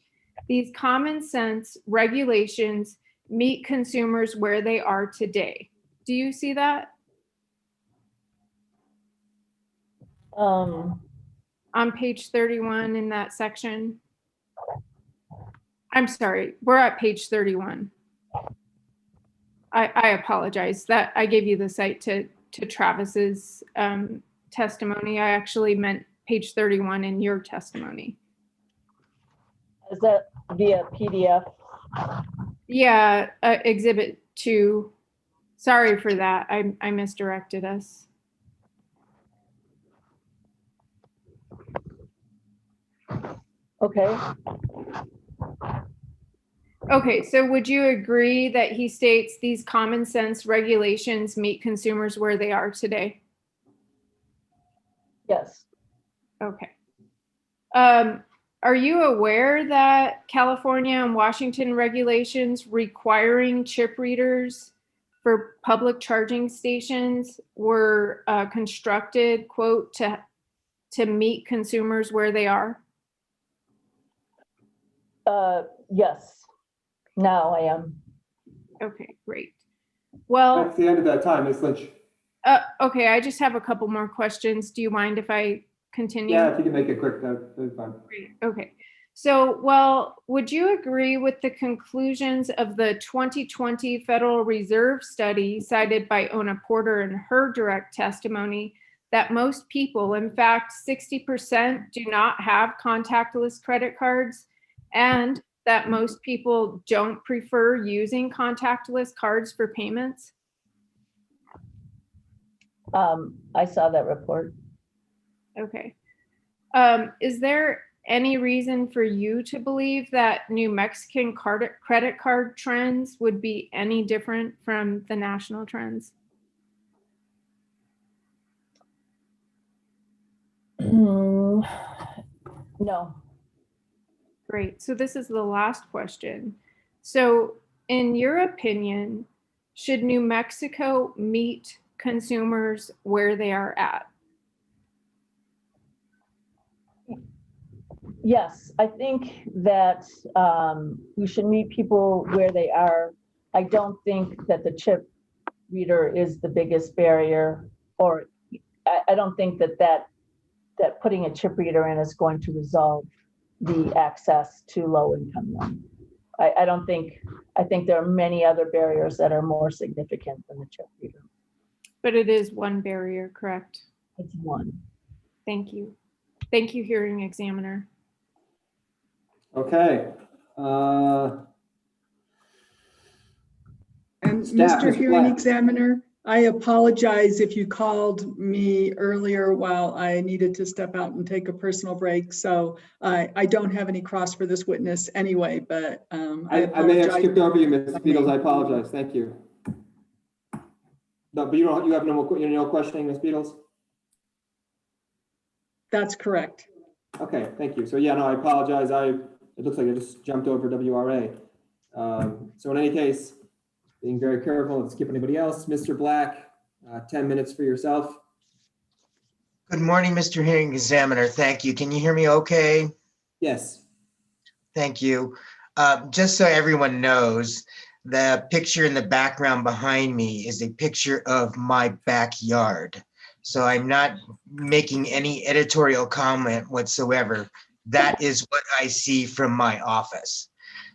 these common sense regulations meet consumers where they are today. Do you see that? On page 31 in that section. I'm sorry, we're at page 31. I apologize that I gave you the site to Travis's testimony. I actually meant page 31 in your testimony. Is that via PDF? Yeah, exhibit 2. Sorry for that. I misdirected us. Okay. Okay, so would you agree that he states these common sense regulations meet consumers where they are today? Yes. Okay. Are you aware that California and Washington regulations requiring chip readers for public charging stations were constructed, quote, to meet consumers where they are? Yes. Now I am. Okay, great. Well, That's the end of that time, Ms. Lynch. okay, I just have a couple more questions. Do you mind if I continue? Yeah, if you can make it quick, that's fine. Great. Okay. So, well, would you agree with the conclusions of the 2020 Federal Reserve study cited by Ona Porter in her direct testimony that most people, in fact, 60% do not have contactless credit cards, and that most people don't prefer using contactless cards for payments? I saw that report. Okay. Is there any reason for you to believe that New Mexican credit card trends would be any different from the national trends? No. Great. So this is the last question. So in your opinion, should New Mexico meet consumers where they are at? Yes, I think that we should meet people where they are. I don't think that the chip reader is the biggest barrier, or I don't think that putting a chip reader in is going to resolve the access to low income loan. I think there are many other barriers that are more significant than the chip reader. But it is one barrier, correct? It's one. Thank you. Thank you, hearing examiner. Okay. And Staff, Mr. Mr. Hearing Black. Examiner, I apologize if you called me earlier while I needed to step out and take a personal break. So I don't have any cross for this witness anyway, but I may have apologize. skipped over you, Ms. Beatles. I apologize. Thank you. No, but you have no questioning, Ms. Beatles? That's correct. Okay, thank you. So yeah, no, I apologize. It looks like I just jumped over WRA. So in any case, being very careful not to skip anybody else. Mr. Black, 10 minutes for yourself. Good morning, Mr. Hearing Examiner. Thank you. Can you hear me okay? Yes. Thank you. Just so everyone knows, the picture in the background behind me is a picture of my backyard. So I'm not making any editorial comment whatsoever. That is what I see from my office.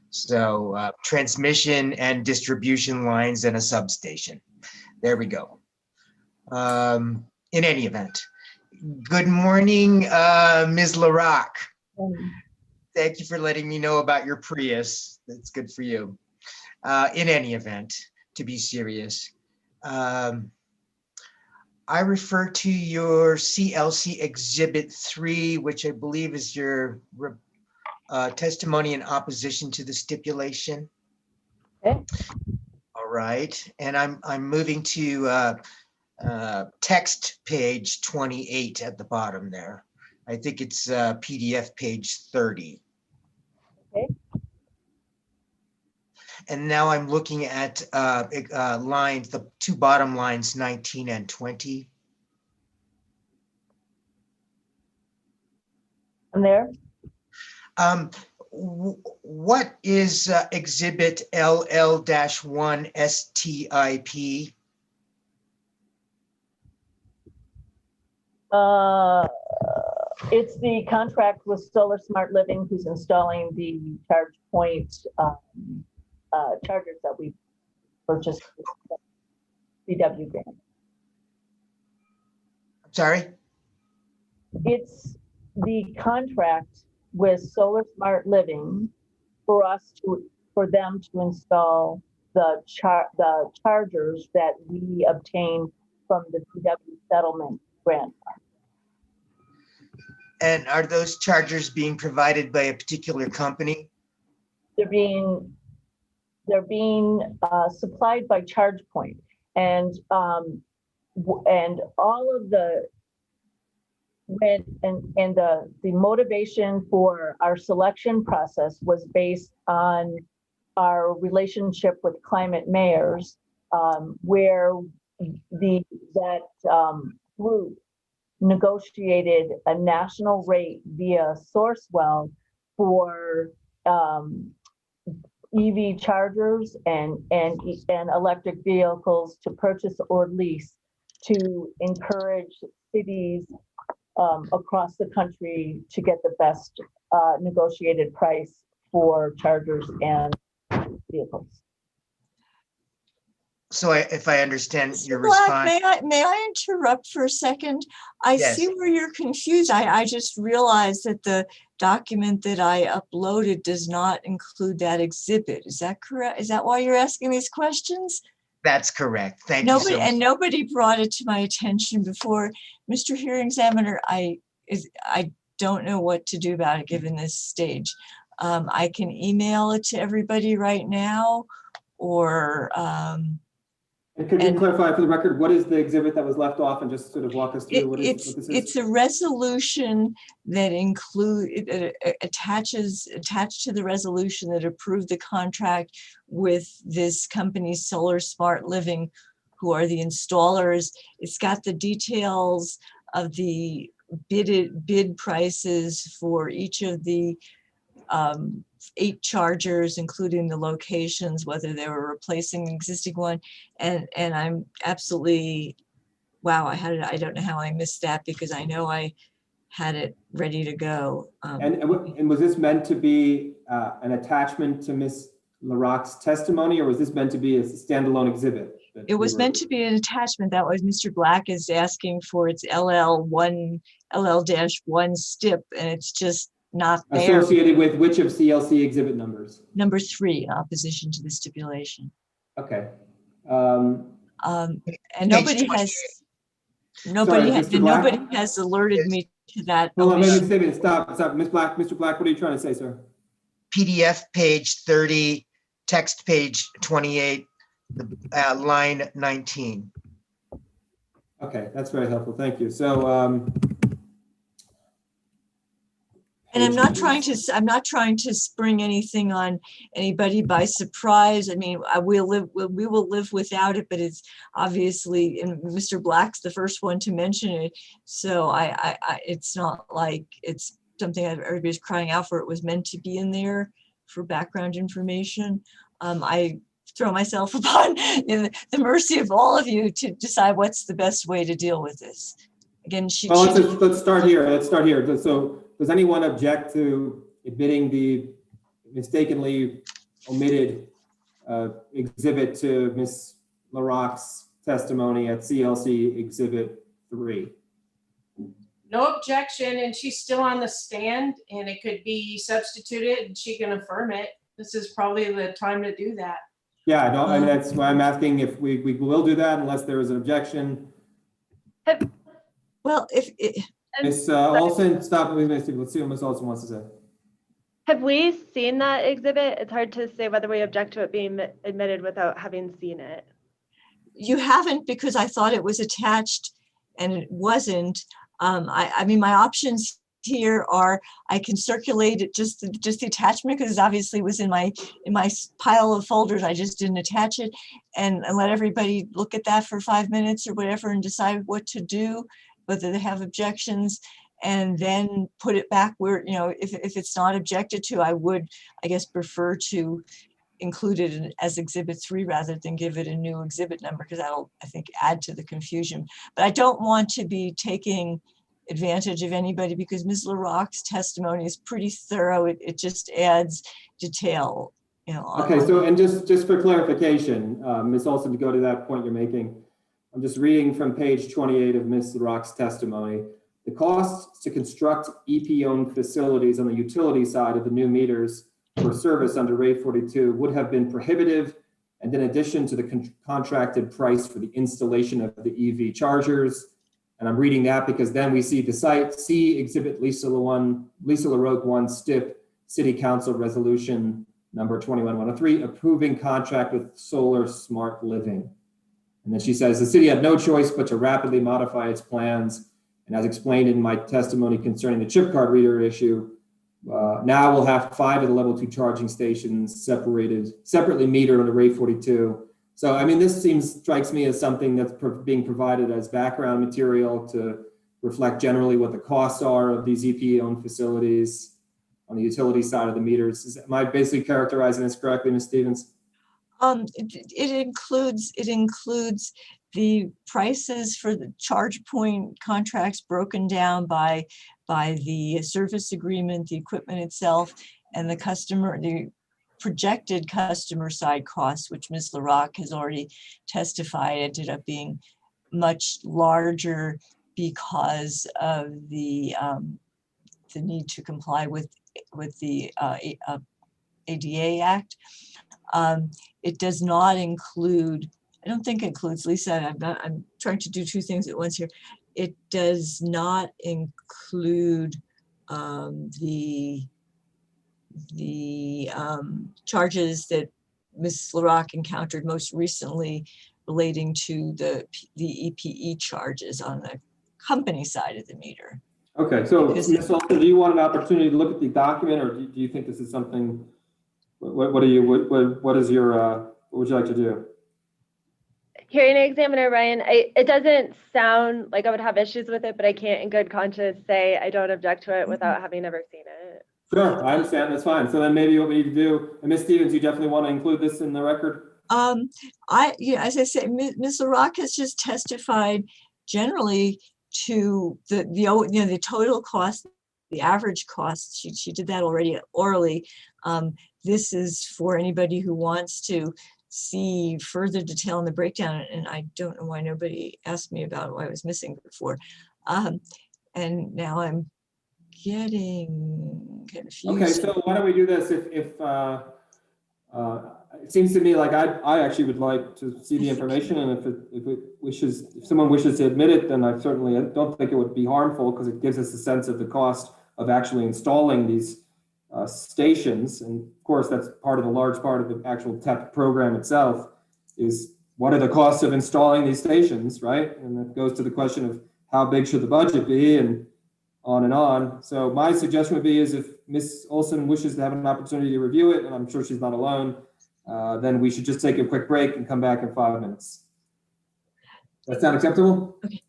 So transmission and distribution lines and a substation. There we go. In any event, good morning, Ms. LaRock. Thank you for letting me know about your Prius. That's good for you. In any event, to be serious, I refer to your CLC Exhibit 3, which I believe is your testimony in opposition to the stipulation. Okay. All right, and I'm moving to text page 28 at the bottom there. I think it's PDF page 30. Okay. And now I'm looking at lines, the two bottom lines, 19 and 20. I'm there. What is exhibit LL-1 STIP? It's the contract with Solar Smart Living, who's installing the charge point chargers that we purchased with CW grant. Sorry? It's the contract with Solar Smart Living for them to install the chargers that we obtained from the CW settlement grant. And are those chargers being provided by a particular company? They're being supplied by ChargePoint, and all of the the motivation for our selection process was based on our relationship with Climate Mayors, where that group negotiated a national rate via Sourcewell for EV chargers and electric vehicles to purchase or lease to encourage cities across the country to get the best negotiated price for chargers and vehicles. So if I understand Mr. your Black, response, may I interrupt for a second? I Yes. see where you're confused. I just realized that the document that I uploaded does not include that exhibit. Is that correct? Is that why you're asking these questions? that's correct. Thank you so much. Nobody brought it to my attention before. Mr. Hearing Examiner, I don't know what to do about it given this stage. I can email it to everybody right now, or And could you and- clarify for the record, what is the exhibit that was left off, and just sort of walk us through what this is? It's a resolution that attached to the resolution that approved the contract with this company, Solar Smart Living, who are the installers. It's got the details of the bid prices for each of the 8 chargers, including the locations, whether they were replacing the existing one. And I'm absolutely, wow, I don't know how I missed that, because I know I had it ready to go. And was this meant to be an attachment to Ms. LaRock's testimony, or was this meant to be a standalone exhibit? It was meant to be an attachment. That was Mr. Black is asking for its LL-1 STIP, and it's just not there. Associated with which of CLC exhibit numbers? Number 3, in opposition to the stipulation. Okay. And nobody has alerted me to that. Hold on, omission. maybe stop. Mr. Black, what are you trying to say, sir? PDF page 30, text page 28, line 19. Okay, that's very helpful. Thank you. So, and I'm not trying to spring anything on anybody by surprise. I mean, we will live without it, but it's obviously, and Mr. Black's the first one to mention it. So it's not like it's something that everybody's crying out for. It was meant to be in there for background information. I throw myself upon the mercy of all of you to decide what's the best way to deal with this. Again, let's start here. So, does anyone object to admitting the mistakenly omitted exhibit to Ms. LaRock's testimony at CLC Exhibit 3? No objection, and she's still on the stand, and it could be substituted, and she can affirm it. This is probably the time to do that. Yeah, I mean, that's why I'm asking if we will do that unless there is an objection. Well, Ms. Olson, stop with Ms. Let's see what Ms. Olson wants to say. Have we seen that exhibit? It's hard to say whether we object to it being admitted without having seen it. You haven't, because I thought it was attached and it wasn't. I mean, my options here are I can circulate it, just the attachment, because it obviously was in my pile of folders. I just didn't attach it, and let everybody look at that for 5 minutes or whatever and decide what to do, whether they have objections, and then put it back where, if it's not objected to, I would, I guess, prefer to include it as Exhibit 3 rather than give it a new exhibit number, because that'll, I think, add to the confusion. But I don't want to be taking advantage of anybody, because Ms. LaRock's testimony is pretty thorough. It just adds detail. Okay, so, and just for clarification, Ms. Olson, to go to that point you're making, I'm just reading from page 28 of Ms. LaRock's testimony. The costs to construct EP-owned facilities on the utility side of the new meters for service under rate 42 would have been prohibitive, and in addition to the contracted price for the installation of the EV chargers. And I'm reading that because then we see the site, see Exhibit Lisa LaRoque 1 STIP City Council Resolution number 21103, approving contract with Solar Smart Living. And then she says, the city had no choice but to rapidly modify its plans. And as explained in my testimony concerning the chip card reader issue, now we'll have 5 of the level 2 charging stations separately metered under rate 42. So, I mean, this strikes me as something that's being provided as background material to reflect generally what the costs are of these EP-owned facilities on the utility side of the meters. Am I basically characterizing this correctly, Ms. Stevens? It includes the prices for the charge point contracts broken down by the service agreement, the equipment itself, and the projected customer side costs, which Ms. LaRock has already testified ended up being much larger because of the need to comply with the ADA Act. It does not include, I don't think it includes, Lisa, I'm trying to do two things at once here. It does not include the charges that Ms. LaRock encountered most recently relating to the EPE charges on the company side of the meter. Okay, so Ms. Olson, do you want an opportunity to look at the document, or do you think this is something? What would you like to do? Hearing examiner Ryan, it doesn't sound like I would have issues with it, but I can't in good conscience say I don't object to it without having ever seen it. Sure, I understand, that's fine. So then maybe what we need to do, and Ms. Stevens, you definitely want to include this in the record? As I say, Ms. LaRock has just testified generally to the total cost, the average cost. She did that already orally. This is for anybody who wants to see further detail in the breakdown, and I don't know why nobody asked me about what I was missing before. And now I'm getting confused. Okay, so why don't we do this? It seems to me like I actually would like to see the information, and if someone wishes to admit it, then I certainly don't think it would be harmful, because it gives us a sense of the cost of actually installing these stations. And of course, that's part of the large part of the actual TEP program itself, is what are the costs of installing these stations, right? And that goes to the question of how big should the budget be, and on and on. So my suggestion would be is if Ms. Olson wishes to have an opportunity to review it, and I'm sure she's not alone, then we should just take a quick break and come back in 5 minutes. Does that sound acceptable? Okay.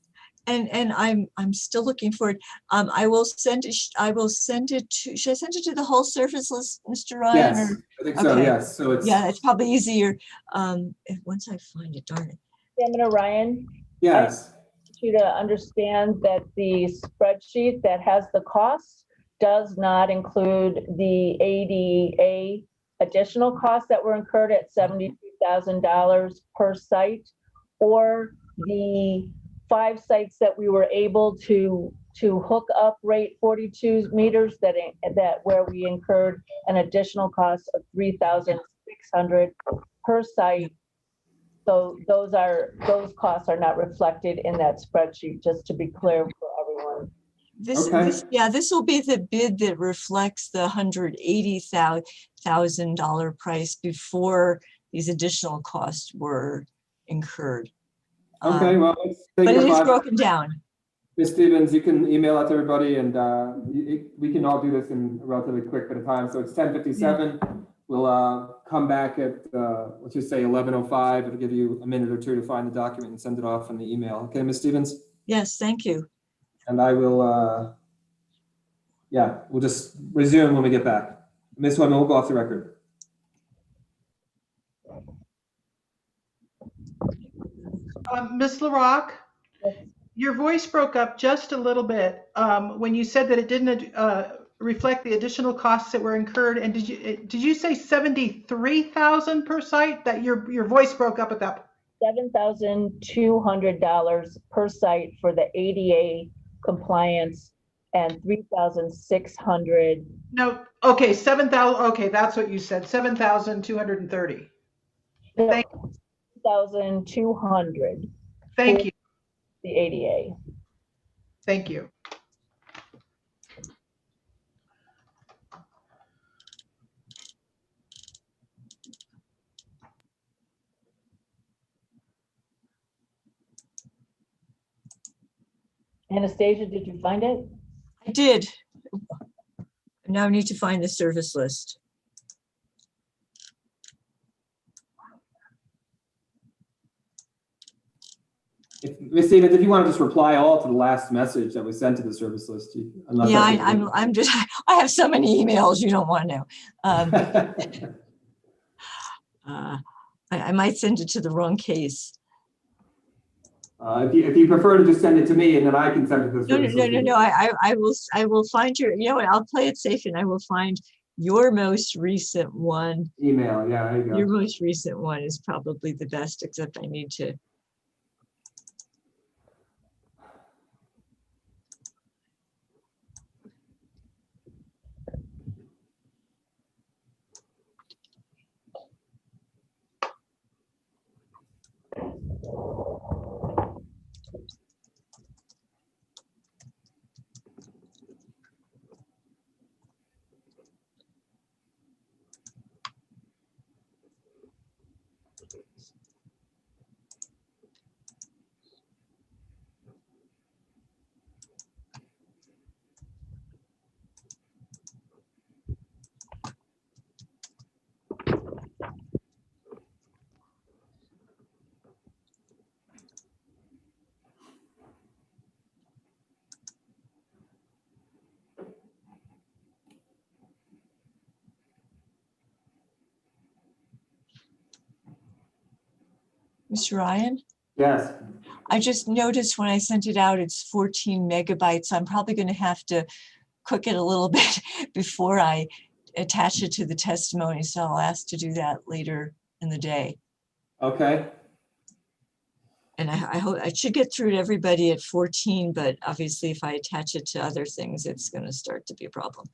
And I'm still looking for it. I will send it. Should I send it to the whole service list, Mr. Ryan? Yes, or, I think so. okay. Yes. So it's probably easier. Once I find it, darn it. Examiner Ryan? Yes. I want you to understand that the spreadsheet that has the costs does not include the ADA additional costs that were incurred at $72,000 per site, or the 5 sites that we were able to hook up rate 42 meters that where we incurred an additional cost of $3,600 per site. So those costs are not reflected in that spreadsheet, just to be clear for everyone. This will be the bid that reflects the $180,000 price before these additional costs were incurred. Okay, well, let's take but it is 5 broken down. Ms. Stevens, you can email that to everybody, and we can all do this in a relatively quick bit of time. So it's 10:57. Yeah. We'll come back at, let's just say 11:05. It'll give you a minute or two to find the document and send it off in the email. Okay, Ms. Stevens? Yes, thank you. And I will, we'll just resume when we get back. Ms. Wyman, we'll go off the record. Ms. LaRock, your voice broke up just a little bit when you said that it didn't reflect the additional costs that were incurred. And did you say 73,000 per site? That your voice broke up at that point. $7,200 per site for the ADA compliance, and $3,600. No, okay, 7,000. Okay, that's what you said. 7,230. Thank you. 1,200. Thank you. The ADA. Thank you. Anastasia, did you find it? I did. Now I need to find the service list. Ms. Stevens, if you want to just reply all to the last message that was sent to the service list. I'm just, I have so many emails you don't want to know. I might send it to the wrong case. If you prefer to just send it to me and then I can send it to the No, no, service. no, no, no. I will find your, you know what, I'll play it safe and I will find your most recent one. Email, yeah, there you Your go. most recent one is probably the best, except I need to. Mr. Ryan? Yes. I just noticed when I sent it out, it's 14 megabytes. I'm probably going to have to cook it a little bit before I attach it to the testimony. So I'll ask to do that later in the day. Okay. And I hope I should get through to everybody at 14, but obviously if I attach it to other things, it's going to start to be a problem.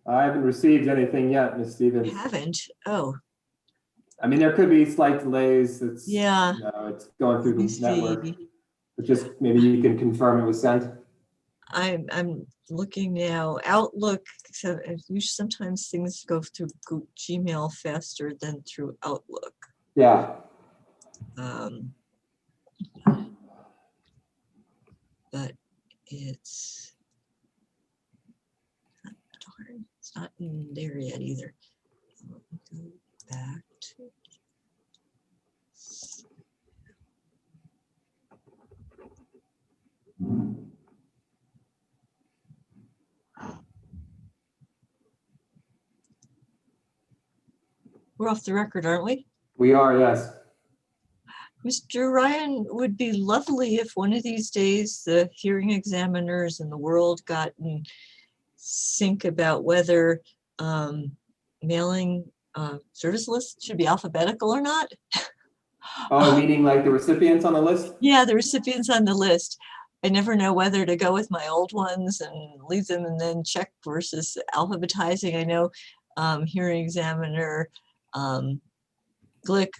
I haven't received anything yet, Ms. Stevens. Haven't? Oh. I mean, there could be slight delays. It's, yeah. You know, it's going through the network. See. But just maybe you can confirm it was sent. I'm looking now. Outlook, so sometimes things go through Gmail faster than through Outlook. Yeah. But it's darn, it's not in there yet either. Let me go back to. We're off the record, aren't we? We are, yes. Mr. Ryan, would be lovely if one of these days the hearing examiners in the world got in sync about whether mailing service lists should be alphabetical or not. Oh, meaning like the recipients on the list? Yeah, the recipients on the list. I never know whether to go with my old ones and leave them and then check versus alphabetizing. I know hearing examiner Glick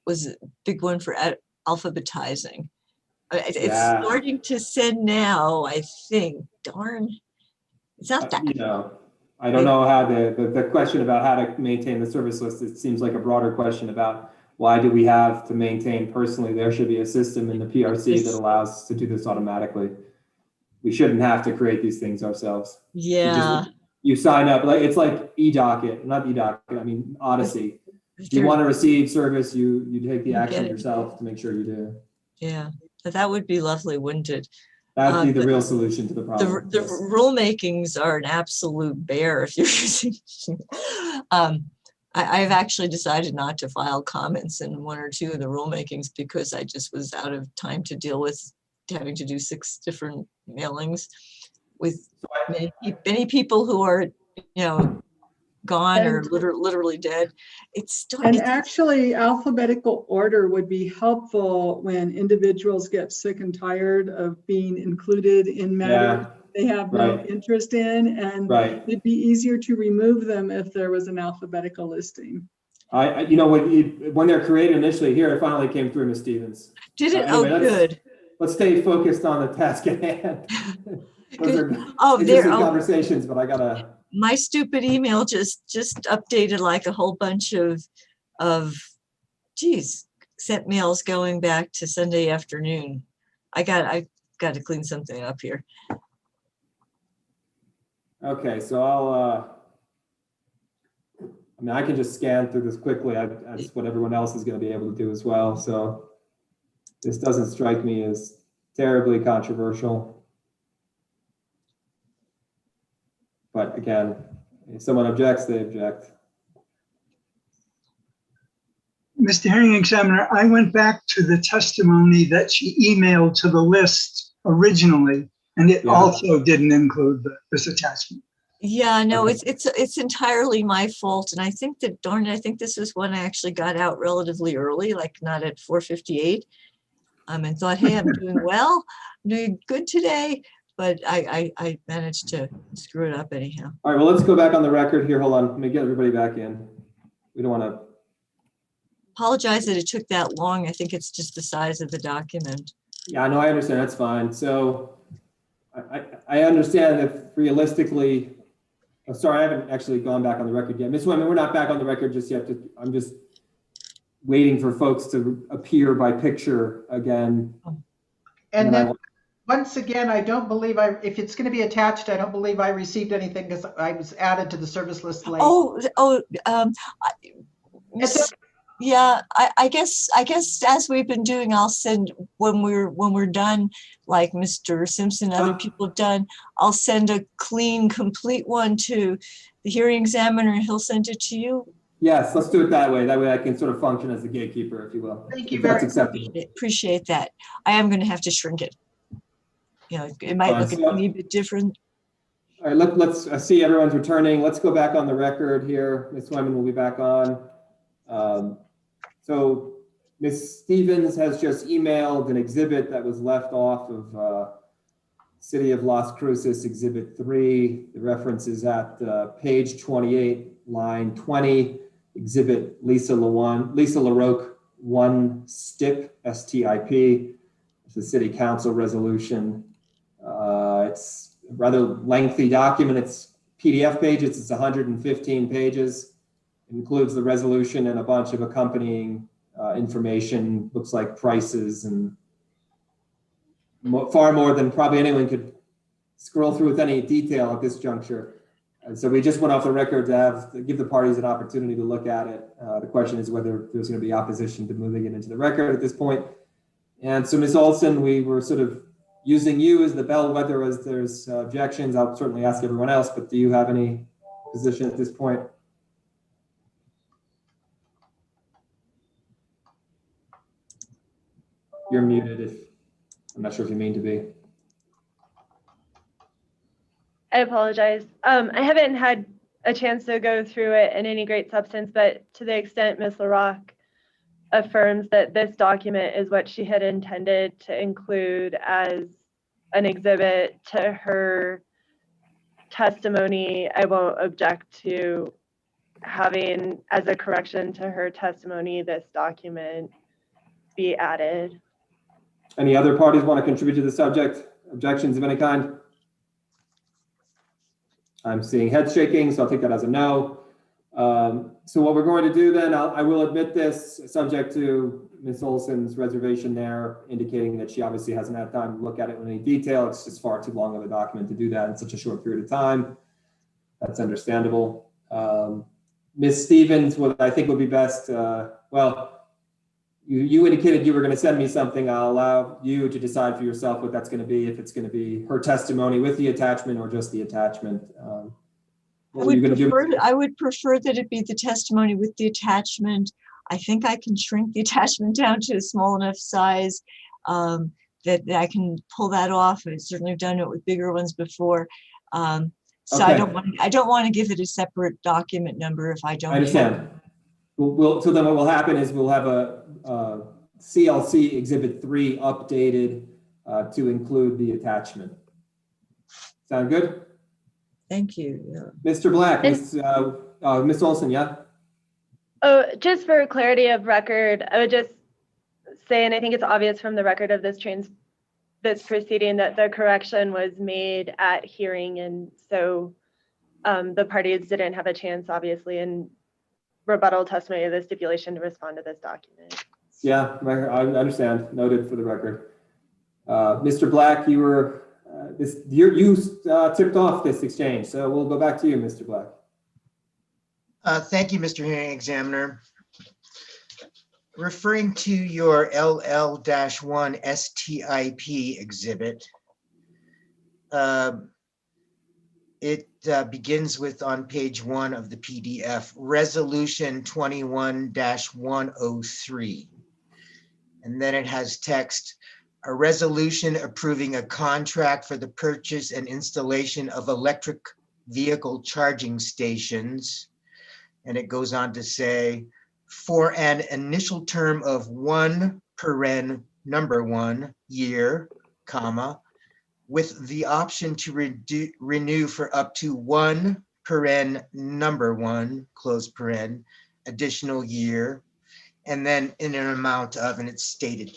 was a big one for alphabetizing. It's starting to send now, I think. Darn, it's not that. You know, I don't know how the question about how to maintain the service list, it seems like a broader question about why do we have to maintain personally? There should be a system in the PRC that allows us to do this automatically. We shouldn't have to create these things ourselves. Yeah. You sign up, like it's like eDocket, not eDocket, I mean Odyssey. If you want to receive service, you take the action yourself to make sure you do. Yeah, but that would be lovely, wouldn't it? That'd be the real solution to the problem. The rulemakings are an absolute bear if you're using. I've actually decided not to file comments in one or two of the rulemakings because I just was out of time to deal with having to do 6 different mailings with many people who are, you know, gone or literally dead. And actually, alphabetical order would be helpful when individuals get sick and tired of being included in matters they have no interest in, and it'd be easier to remove them if there was an alphabetical listing. You know, when they're created initially here, it finally came through, Ms. Stevens. Did it? Anyway, good. Let's stay focused on the task at hand. Those are conversations, but I gotta. My stupid email just updated like a whole bunch of sent mails going back to Sunday afternoon. I got to clean something up here. Okay, so I mean, I can just scan through this quickly. That's what everyone else is going to be able to do as well. So this doesn't strike me as terribly controversial. But again, if someone objects, they object. Mr. Hearing Examiner, I went back to the testimony that she emailed to the list originally, and it also didn't include this attachment. Yeah, no, it's entirely my fault. And I think that, darn it, I think this is one I actually got out relatively early, like not at 4:58. And thought, hey, I'm doing well, I'm doing good today. But I managed to screw it up anyhow. All right, well, let's go back on the record here. Hold on, let me get everybody back in. We don't want to. Apologize that it took that long. I think it's just the size of the document. Yeah, no, I understand. That's fine. So I understand that realistically, oh, sorry, I haven't actually gone back on the record yet. Ms. Wyman, we're not back on the record just yet. I'm just waiting for folks to appear by picture again. And then once again, I don't believe if it's going to be attached, I don't believe I received anything because I was added to the service list late. Yeah, I guess as we've been doing, I'll send when we're done, like Mr. Simpson, other people have done, I'll send a clean, complete one to the hearing examiner and he'll send it to you. Yes, let's do it that way. That way I can sort of function as the gatekeeper, if you will. Thank you If very that's acceptable. much. Appreciate that. I am going to have to shrink it. You know, it might look a teeny bit different. All right, let's I see everyone's returning. Let's go back on the record here. Ms. Wyman will be back on. So Ms. Stevens has just emailed an exhibit that was left off of City of Las Cruces Exhibit 3. The reference is at page 28, line 20, Exhibit Lisa LaRoque 1 STIP, S-T-I-P. It's a City Council resolution. It's a rather lengthy document. It's PDF pages. It's 115 pages. It includes the resolution and a bunch of accompanying information. Looks like prices and far more than probably anyone could scroll through with any detail at this juncture. And so we just went off the record to give the parties an opportunity to look at it. The question is whether there's going to be opposition to moving it into the record at this point. And so Ms. Olson, we were sort of using you as the bellwether as there's objections. I'll certainly ask everyone else, but do you have any position at this point? You're muted I'm not sure if you mean to be. I apologize. I haven't had a chance to go through it in any great substance, but to the extent Ms. LaRoque affirms that this document is what she had intended to include as an exhibit to her testimony, I won't object to having as a correction to her testimony this document be added. Any other parties want to contribute to the subject? Objections of any kind? I'm seeing head shaking, so I'll take that as a no. So what we're going to do then, I will admit this, subject to Ms. Olson's reservation there, indicating that she obviously hasn't had time to look at it in any detail. It's just far too long of a document to do that in such a short period of time. That's understandable. Ms. Stevens, what I think would be best, well, you indicated you were going to send me something. I'll allow you to decide for yourself what that's going to be, if it's going to be her testimony with the attachment or just the attachment. I would prefer that it be the testimony with the attachment. I think I can shrink the attachment down to a small enough size that I can pull that off. I've certainly done it with bigger ones before. So okay. I don't want to give it a separate document number if I don't. I understand. So then what will happen is we'll have a CLC Exhibit 3 updated to include the attachment. Sound good? Thank you. Yeah. Mr. Black, Ms. Olson, yeah? Oh, just for clarity of record, I would just say, and I think it's obvious from the record of this proceeding that the correction was made at hearing, and so the parties didn't have a chance, obviously, in rebuttal testimony of the stipulation to respond to this document. Yeah, I understand. Noted for the record. Mr. Black, you were you tipped off this exchange, so we'll go back to you, Mr. Black. Thank you, Mr. Hearing Examiner. Referring to your LL-1 STIP exhibit, it begins with, on page 1 of the PDF, Resolution 21-103. And then it has text, a resolution approving a contract for the purchase and installation of electric vehicle charging stations. And it goes on to say, for an initial term of 1 year, comma, with the option to renew for up to 1 close paren, additional year, and then in an amount of, and it's stated.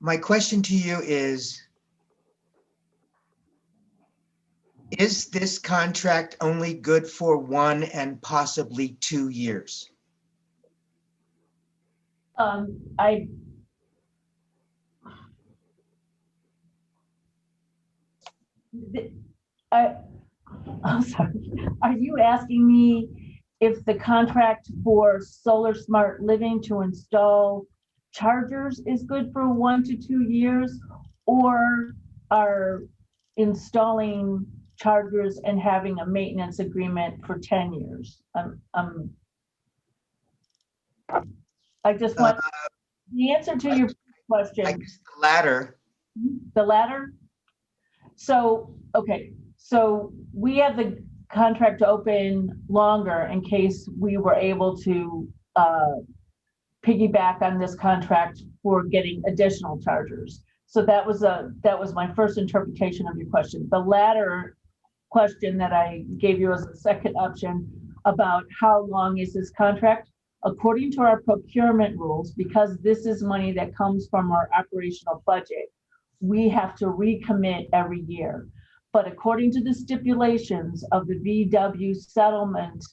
My question to you is this contract only good for 1 and possibly 2 years? I'm sorry. Are you asking me if the contract for Solar Smart Living to install chargers is good for 1 to 2 years, or are installing chargers and having a maintenance agreement for 10 years? I just want the answer to your question. I guess the latter. The latter? So, okay, so we have the contract to open longer in case we were able to piggyback on this contract for getting additional chargers. So that was my first interpretation of your question. The latter question that I gave you as a second option about how long is this contract? According to our procurement rules, because this is money that comes from our operational budget, we have to recommit every year. But according to the stipulations of the VW settlement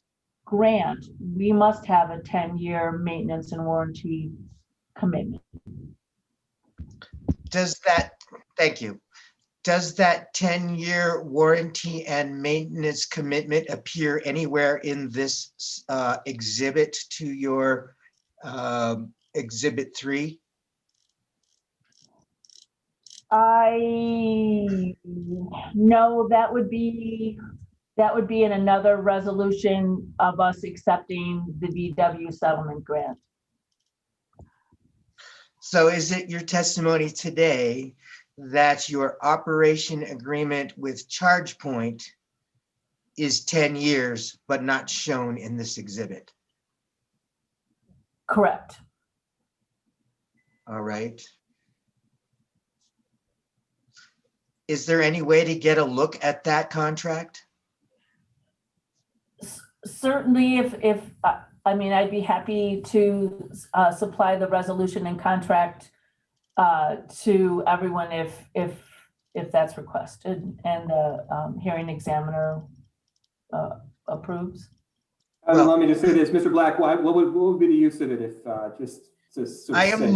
grant, we must have a 10-year maintenance and warranty commitment. Thank you. Does that 10-year warranty and maintenance commitment appear anywhere in this exhibit to your exhibit 3? No, that would be in another resolution of us accepting the VW settlement grant. So is it your testimony today that your operation agreement with ChargePoint is 10 years, but not shown in this exhibit? Correct. All right. Is there any way to get a look at that contract? Certainly, if I mean, I'd be happy to supply the resolution and contract to everyone if that's requested and the hearing examiner approves. Allow me to say this, Mr. Black. What would be the use of it if just to sort of I am say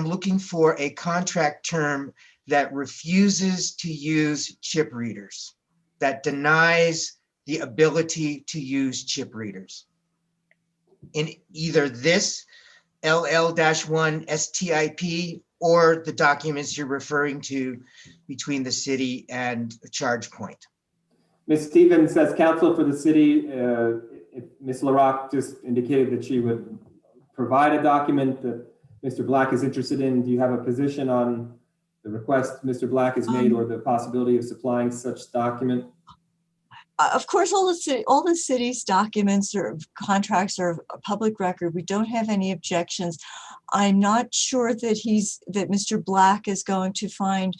looking for a contract term that refuses to use chip readers, that denies the ability to use chip readers. In either this LL-1 STIP or the documents you're referring to between the city and ChargePoint. Ms. Stevens, as counsel for the city, Ms. LaRock just indicated that she would provide a document that Mr. Black is interested in. Do you have a position on the request Mr. Black has made or the possibility of supplying such document? Of course, all the city's documents or contracts are a public record. We don't have any objections. I'm not sure that Mr. Black is going to find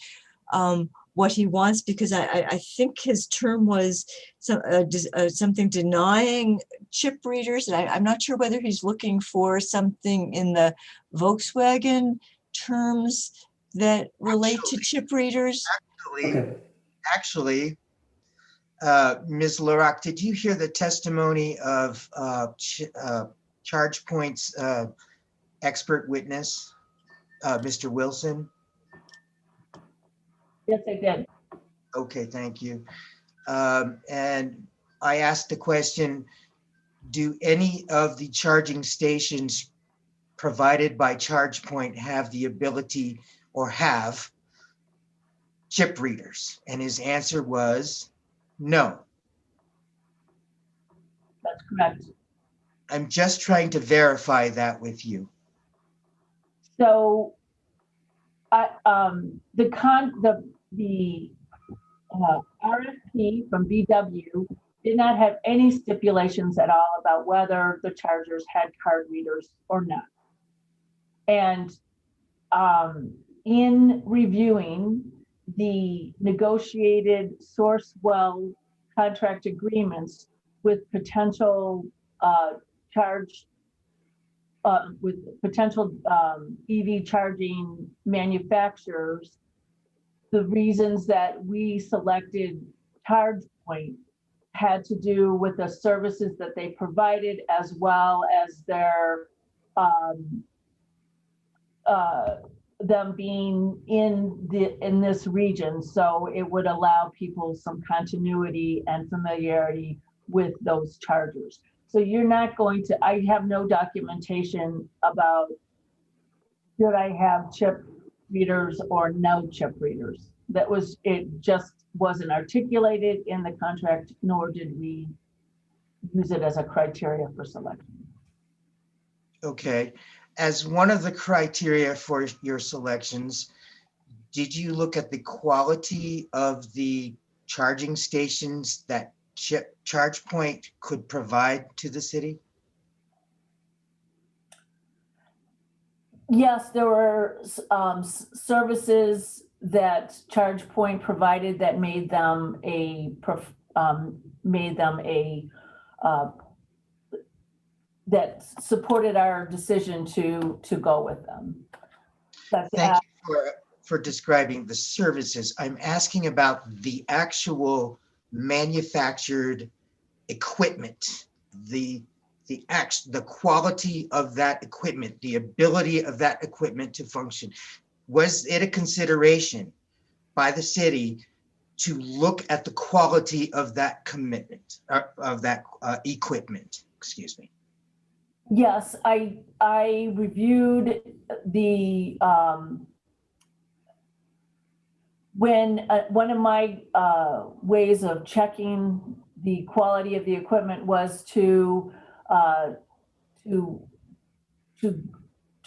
what he wants, because I think his term was something denying chip readers. And I'm not sure whether he's looking for something in the Volkswagen terms that relate to chip readers. Actually, Ms. LaRock, did you hear the testimony of ChargePoint's expert witness? Mr. Wilson? Yes, I did. Okay, thank you. And I asked the question, do any of the charging stations provided by ChargePoint have the ability or have chip readers? And his answer was no. That's correct. I'm just trying to verify that with you. So the RFP from VW did not have any stipulations at all about whether the chargers had card readers or not. And in reviewing the negotiated Sourcewell contract agreements with potential EV charging manufacturers, the reasons that we selected ChargePoint had to do with the services that they provided, as well as their them being in this region. So it would allow people some continuity and familiarity with those chargers. So you're not going to, I have no documentation about should I have chip readers or no chip readers. It just wasn't articulated in the contract, nor did we use it as a criteria for selection. Okay, as one of the criteria for your selections, did you look at the quality of the charging stations that ChargePoint could provide to the city? Yes, there were services that ChargePoint provided that made them that supported our decision to go with them. Thank you for describing the services. I'm asking about the actual manufactured equipment, the quality of that equipment, the ability of that equipment to function. Was it a consideration by the city to look at the quality of that commitment, of that equipment? Excuse me. Yes, I reviewed the when one of my ways of checking the quality of the equipment was to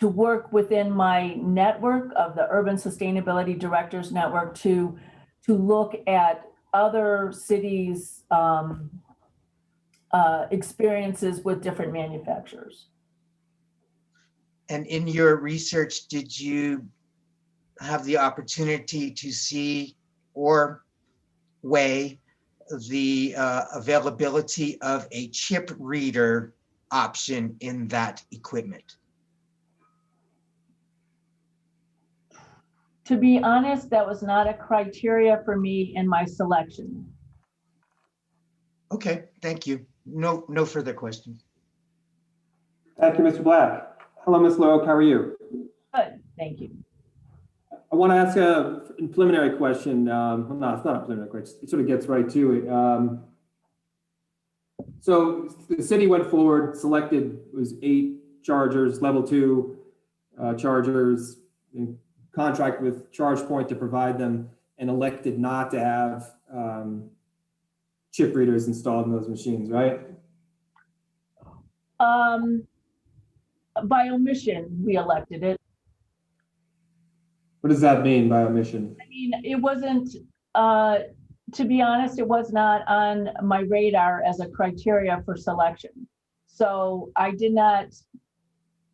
work within my network of the Urban Sustainability Directors Network to look at other cities' experiences with different manufacturers. And in your research, did you have the opportunity to see or weigh the availability of a chip reader option in that equipment? To be honest, that was not a criteria for me in my selection. Okay, thank you. No further questions. Thank you, Mr. Black. Hello, Ms. Logue, how are you? Good, thank you. I want to ask a preliminary question. Well, no, it's not a preliminary question. It sort of gets right to it. So the city went forward, selected, it was 8 chargers, level 2 chargers, in contract with ChargePoint to provide them, and elected not to have chip readers installed in those machines, right? By omission, we elected it. What does that mean by omission? I mean, it wasn't, to be honest, it was not on my radar as a criteria for selection. So I did not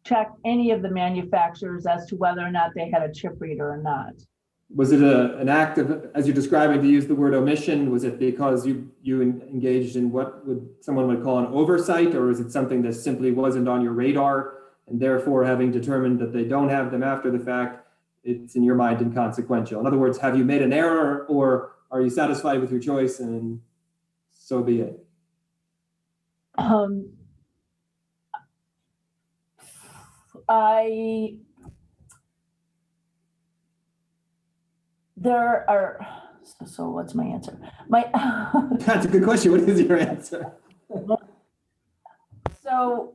check any of the manufacturers as to whether or not they had a chip reader or not. Was it an act of, as you're describing, to use the word omission? Was it because you engaged in what someone would call an oversight, or is it something that simply wasn't on your radar, and therefore, having determined that they don't have them after the fact, it's in your mind inconsequential? In other words, have you made an error, or are you satisfied with your choice and so be it? there are, so what's my answer? That's a good question. What is your answer? So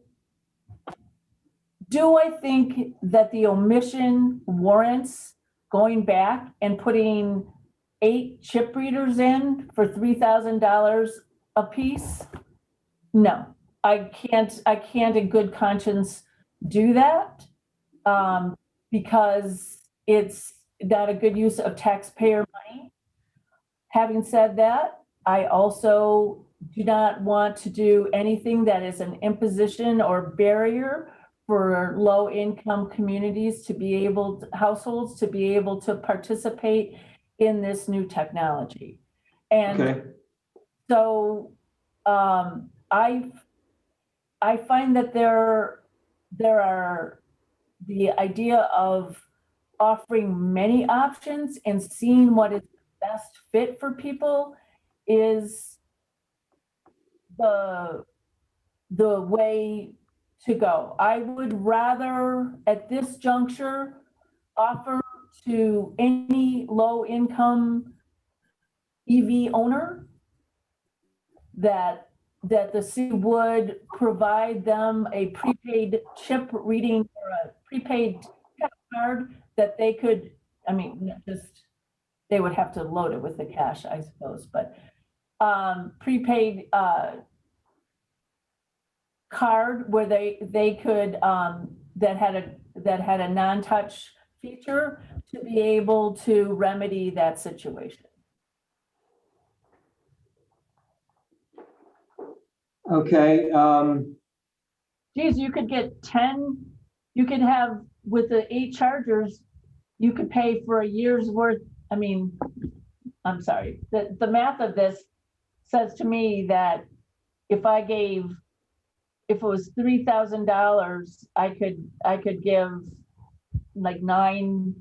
do I think that the omission warrants going back and putting 8 chip readers in for $3,000 a piece? No, I can't in good conscience do that because it's not a good use of taxpayer money. Having said that, I also do not want to do anything that is an imposition or barrier for low-income communities to be able, households to be able to participate in this new technology. And Okay. so I find that there are the idea of offering many options and seeing what is best fit for people is the way to go. I would rather at this juncture offer to any low income EV owner that the city would provide them a prepaid chip reading or a prepaid card that they could, I mean, just, they would have to load it with the cash, I suppose, but prepaid card where they could that had a non-touch feature to be able to remedy that situation. Okay. Geez, you could get 10, you could have with the 8 chargers, you could pay for a year's worth. I mean, I'm sorry, the math of this says to me that if it was $3,000, I could give like nine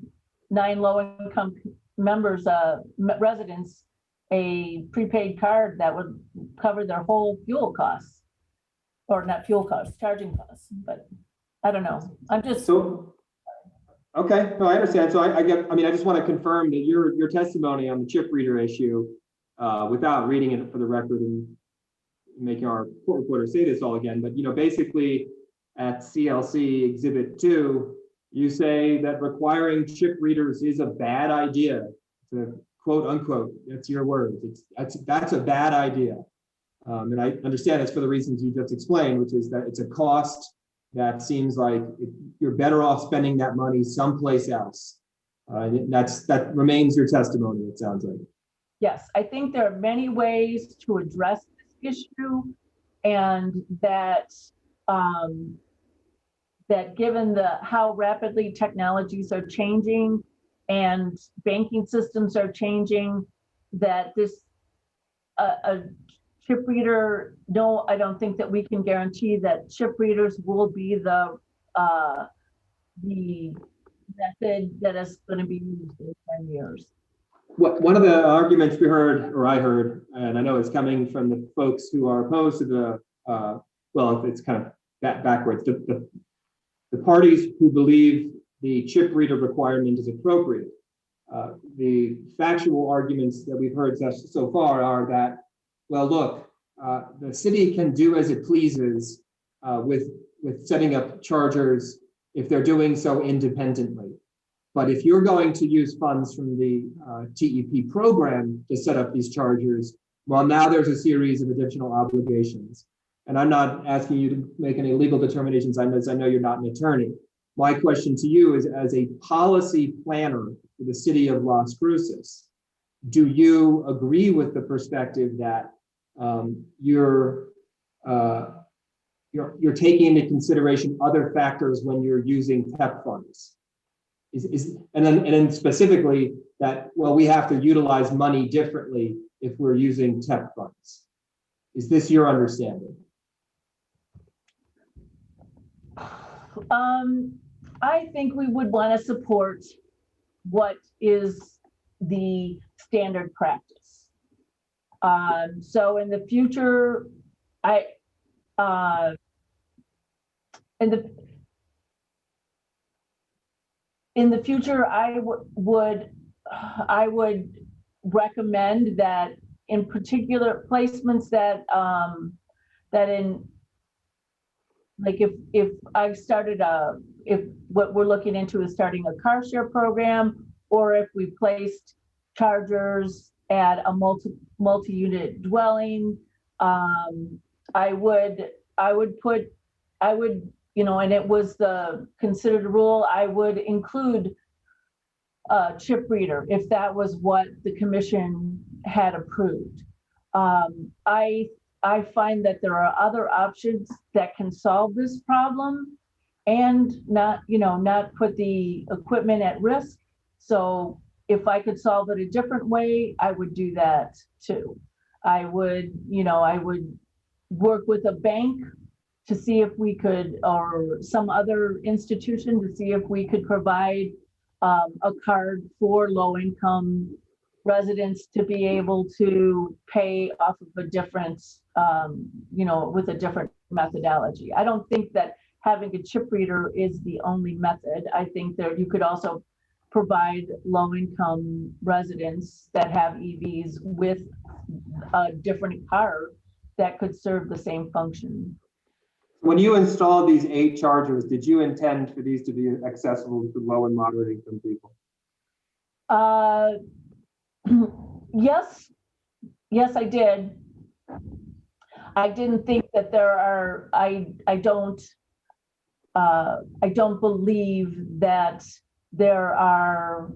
low-income members, residents, a prepaid card that would cover their whole fuel costs, or not fuel costs, charging costs. But I don't know. I'm just Okay, no, I understand. So I just want to confirm that your testimony on the chip reader issue, without reading it for the record and making our court reporter say this all again, but basically at CLC Exhibit 2, you say that requiring chip readers is a bad idea, to quote unquote. That's your words. That's a bad idea, and I understand it's for the reasons you just explained, which is that it's a cost that seems like you're better off spending that money someplace else. That remains your testimony, it sounds like. Yes, I think there are many ways to address this issue, and that that given how rapidly technologies are changing and banking systems are changing, that this a chip reader, no, I don't think that we can guarantee that chip readers will be the method that is going to be used in 10 years. One of the arguments we heard, or I heard, and I know it's coming from the folks who are opposed to the, well, it's kind of backwards. The parties who believe the chip reader requirement is appropriate. The factual arguments that we've heard so far are that, well, look, the city can do as it pleases with setting up chargers if they're doing so independently. But if you're going to use funds from the TEP program to set up these chargers, well, now there's a series of additional obligations. And I'm not asking you to make any legal determinations. I know you're not an attorney. My question to you is, as a policy planner for the city of Las Cruces, do you agree with the perspective that you're taking into consideration other factors when you're using TEP funds? And then specifically that, well, we have to utilize money differently if we're using TEP funds. Is this your understanding? I think we would want to support what is the standard practice. So in the future, in the future, I would I would recommend that in particular placements that, that in, like if I started if what we're looking into is starting a car share program, or if we placed chargers at a multi-unit dwelling, I would, you know, and it was the considered rule, I would include a chip reader if that was what the commission had approved. I find that there are other options that can solve this problem and not, you know, not put the equipment at risk. So if I could solve it a different way, I would do that too. I would, you know, I would work with a bank to see if we could, or some other institution to see if we could provide a card for low-income residents to be able to pay off of a different, you know, with a different methodology. I don't think that having a chip reader is the only method. I think that you could also provide low-income residents that have EVs with a different card that could serve the same function. When you installed these 8 chargers, did you intend for these to be accessible to low and moderate income people? Yes, I did. I didn't think that there are, I don't believe that there are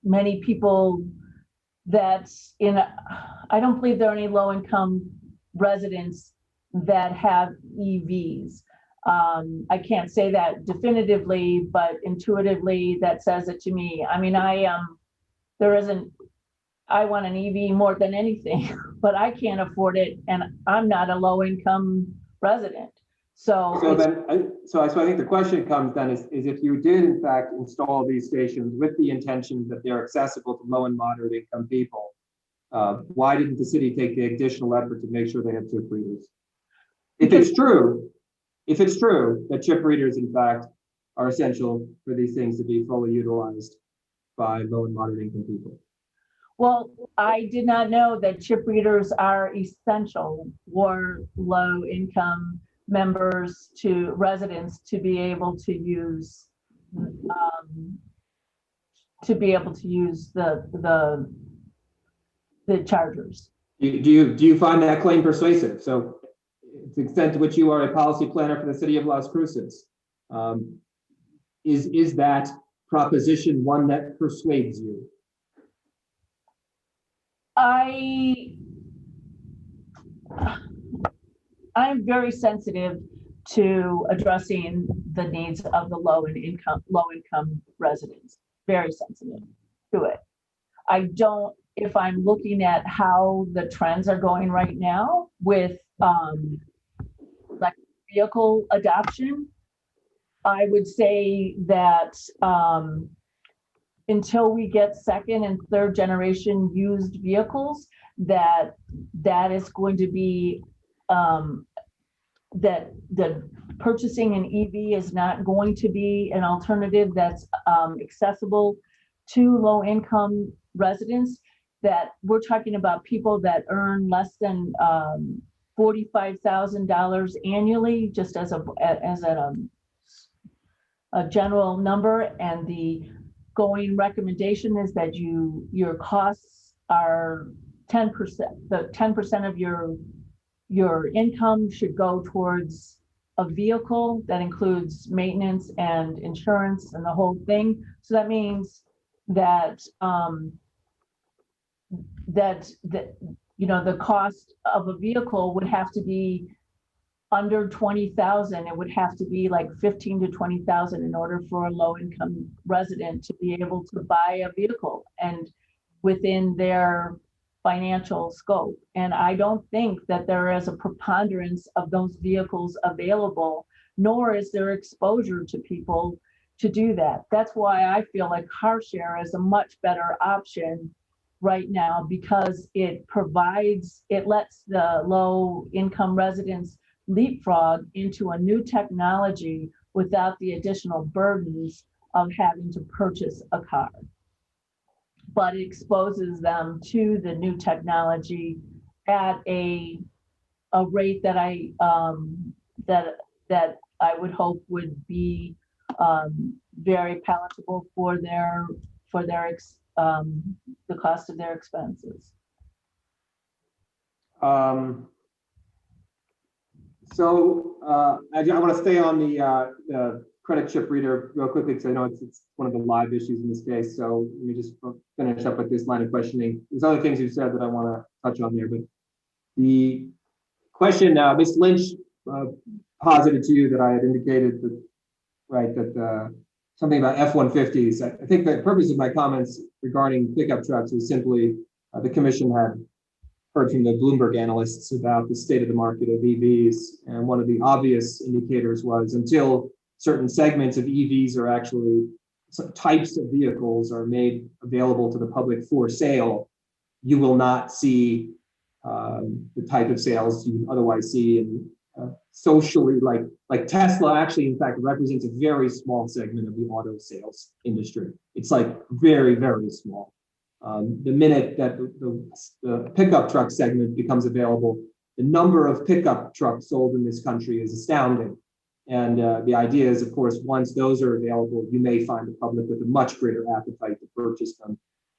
many people that I don't believe there are any low-income residents that have EVs. I can't say that definitively, but intuitively that says it to me. I mean, I want an EV more than anything, but I can't afford it, and I'm not a low-income resident. So I think the question comes then is if you did in fact install these stations with the intention that they're accessible to low and moderate income people, why didn't the city take the additional effort to make sure they have chip readers? If it's true that chip readers in fact are essential for these things to be fully utilized by low and moderate income people. Well, I did not know that chip readers are essential for low income members to residents to be able to use the chargers. Do you find that claim persuasive? So to the extent to which you are a policy planner for the city of Las Cruces, is that proposition one that persuades you? I'm very sensitive to addressing the needs of the low income residents. Very sensitive to it. I don't, if I'm looking at how the trends are going right now with electric vehicle adoption, I would say that until we get second and third generation used vehicles, that is going to be that the purchasing an EV is not going to be an alternative that's accessible to low income residents. That we're talking about people that earn less than $45,000 annually, just as a general number, and the going recommendation is that your costs are 10%. The 10% of your income should go towards a vehicle that includes maintenance and insurance and the whole thing. So that means that you know, the cost of a vehicle would have to be under 20,000. It would have to be like 15 to 20,000 in order for a low income resident to be able to buy a vehicle and within their financial scope. And I don't think that there is a preponderance of those vehicles available, nor is there exposure to people to do that. That's why I feel like car share is a much better option right now, because it lets the low income residents leapfrog into a new technology without the additional burdens of having to purchase a car. But it exposes them to the new technology at a rate that I that I would hope would be very palatable for the cost of their expenses. I want to stay on the credit chip reader real quickly because I know it's one of the live issues in this case. So let me just finish up with this line of questioning. There's other things you said that I want to touch on there, but the question, Ms. Lynch posited to you that I had indicated that, right, that something about F-150s. I think the purpose of my comments regarding pickup trucks was simply the commission had heard from the Bloomberg analysts about the state of the market of EVs. And one of the obvious indicators was until certain segments of EVs are actually, some types of vehicles are made available to the public for sale, you will not see the type of sales you otherwise see in socially, like Tesla actually, in fact, represents a very small segment of the auto sales industry. It's like very, very small. The minute that the pickup truck segment becomes available, the number of pickup trucks sold in this country is astounding. And the idea is, of course, once those are available, you may find the public with a much greater appetite to purchase them.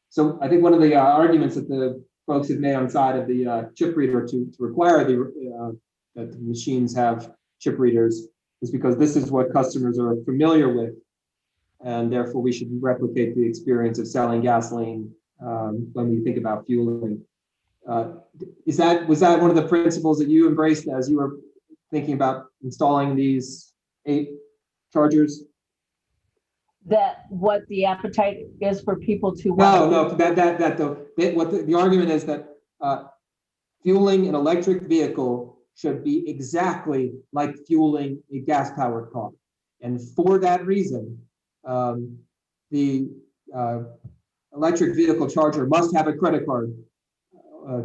So I think one of the arguments that the folks have made on the side of the chip reader to require that the machines have chip readers is because this is what customers are familiar with. And therefore, we should replicate the experience of selling gasoline when we think about fueling. Was that one of the principles that you embraced as you were thinking about installing these 8 chargers? That what the appetite is for people to No, the argument is that fueling an electric vehicle should be exactly like fueling a gas-powered car, and for that reason, the electric vehicle charger must have a credit card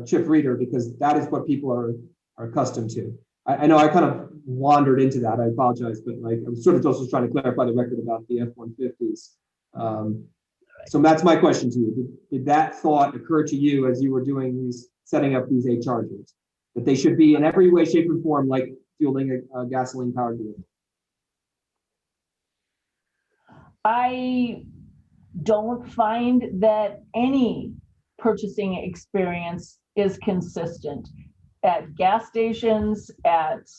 chip reader because that is what people are accustomed to. I know I kind of wandered into that. I apologize, but like I was sort of also trying to clarify the record about the F-150s. So that's my question to you. Did that thought occur to you as you were doing setting up these 8 chargers, that they should be in every way, shape, or form like fueling a gasoline-powered vehicle? I don't find that any purchasing experience is consistent at gas stations, at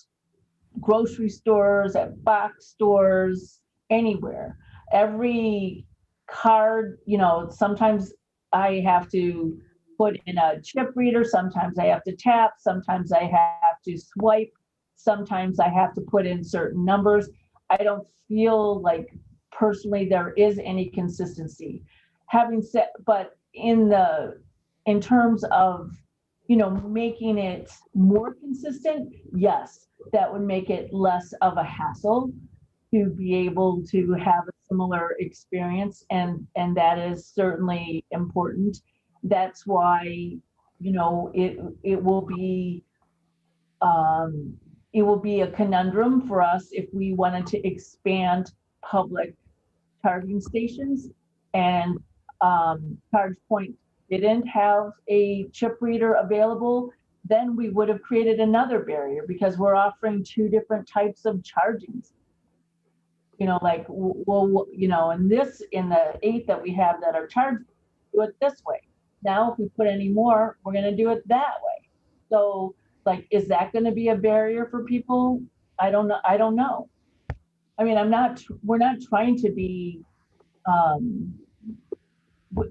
grocery stores, at box stores, anywhere. Every card, sometimes I have to put in a chip reader, sometimes I have to tap, sometimes I have to swipe, sometimes I have to put in certain numbers. I don't feel like personally there is any consistency. Having said, but in terms of making it more consistent, yes, that would make it less of a hassle to be able to have a similar experience, and that is certainly important. That's why it will be a conundrum for us if we wanted to expand public charging stations and ChargePoint didn't have a chip reader available, then we would have created another barrier because we're offering 2 different types of chargings. In the 8 that we have that are charged, do it this way. Now, if we put any more, we're going to do it that way. So, is that going to be a barrier for people? I don't know. I mean, we're not trying to be,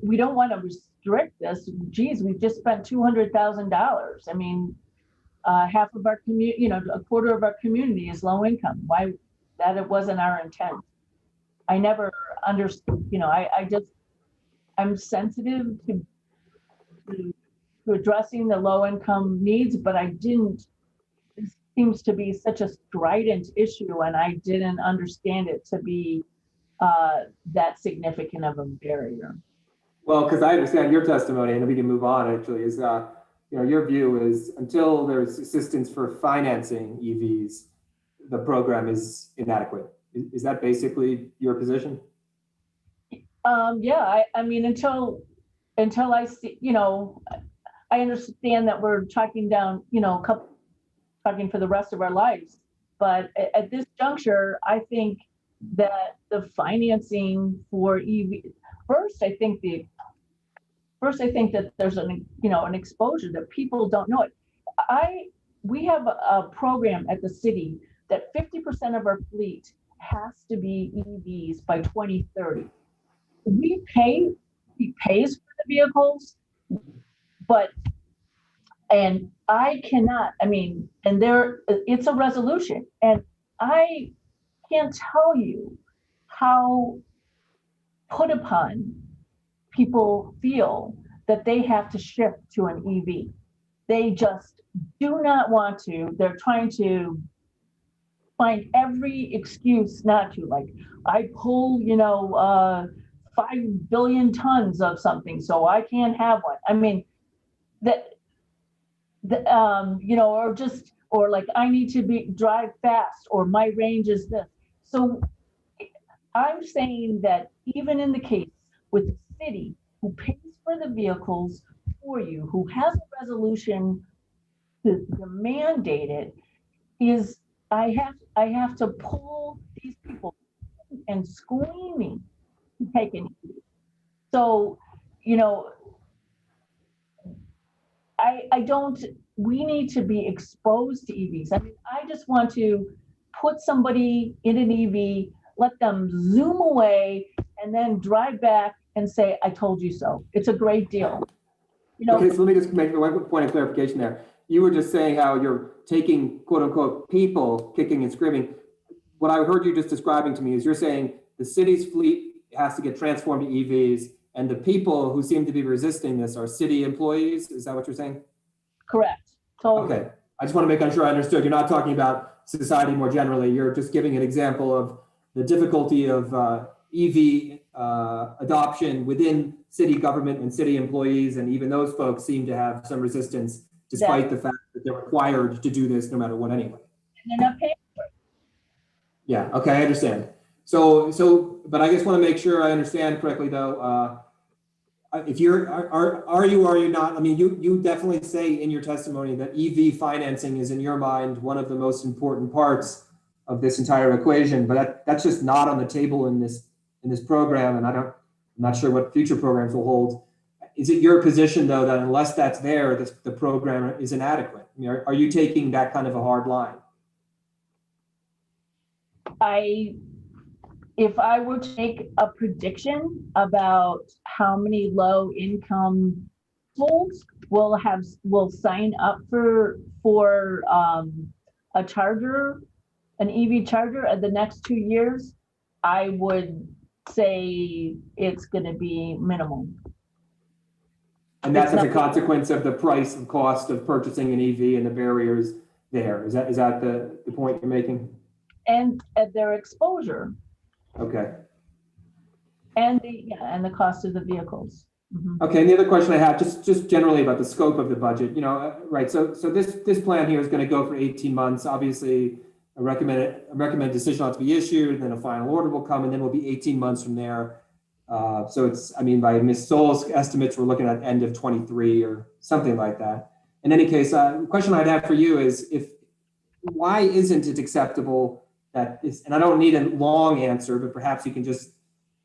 we don't want to restrict this. Geez, we've just spent $200,000. I mean, half of our community, a quarter of our community is low income. Why? That it wasn't our intent. I never understood, I'm sensitive to addressing the low income needs, but it seems to be such a strident issue, and I didn't understand it to be that significant of a barrier. Well, because I understand your testimony, and we can move on actually, is your view is until there's assistance for financing EVs, the program is inadequate. Is that basically your position? Yeah, I mean, until I see, I understand that we're talking down, talking for the rest of our lives. But at this juncture, I think that the financing for EV, first, I think that there's an exposure that people don't know it. We have a program at the city that 50% of our fleet has to be EVs by 2030. He pays for the vehicles, and I cannot, it's a resolution, and I can't tell you how put upon people feel that they have to shift to an EV. They just do not want to. They're trying to find every excuse not to. Like, I pull, 5 billion tons of something, so I can't have one. I mean, or like, I need to drive fast, or my range is this. So I'm saying that even in the case with the city who pays for the vehicles for you, who has a resolution to mandate it, is I have to pull these people and screaming to take an EV. So, we need to be exposed to EVs. I mean, I just want to put somebody in an EV, let them zoom away, and then drive back and say, I told you so. It's a great deal. Okay, so let me just make one point of clarification there. You were just saying how you're taking, quote unquote, people kicking and screaming. What I heard you just describing to me is you're saying the city's fleet has to get transformed to EVs, and the people who seem to be resisting this are city employees. Is that what you're saying? Correct. Totally. Okay. I just want to make sure I understood. You're not talking about society more generally. You're just giving an example of the difficulty of EV adoption within city government and city employees. And even those folks seem to have some resistance, despite the fact that they're required to do this no matter what anyway. And they're not paying for it. Yeah, okay, I understand. So, but I just want to make sure I understand correctly though. If you're, are you or are you not? I mean, you definitely say in your testimony that EV financing is in your mind one of the most important parts of this entire equation, but that's just not on the table in this program, and I'm not sure what future programs will hold. Is it your position though that unless that's there, the program is inadequate? I mean, are you taking that kind of a hard line? If I were to make a prediction about how many low income households will sign up for a charger, an EV charger at the next 2 years, I would say it's going to be minimal. And that's as a consequence of the price and cost of purchasing an EV and the barriers there. Is that the point you're making? And at their exposure. Okay. And the cost of the vehicles. Mm-hmm. Okay, and the other question I have, just generally about the scope of the budget, right? So this plan here is going to go for 18 months. Obviously, a recommended decision ought to be issued, then a final order will come, and then we'll be 18 months from there. So it's, by Ms. Soul's estimates, we're looking at end of 23 or something like that. In any case, the question I'd have for you is why isn't it acceptable and I don't need a long answer, but perhaps you can just,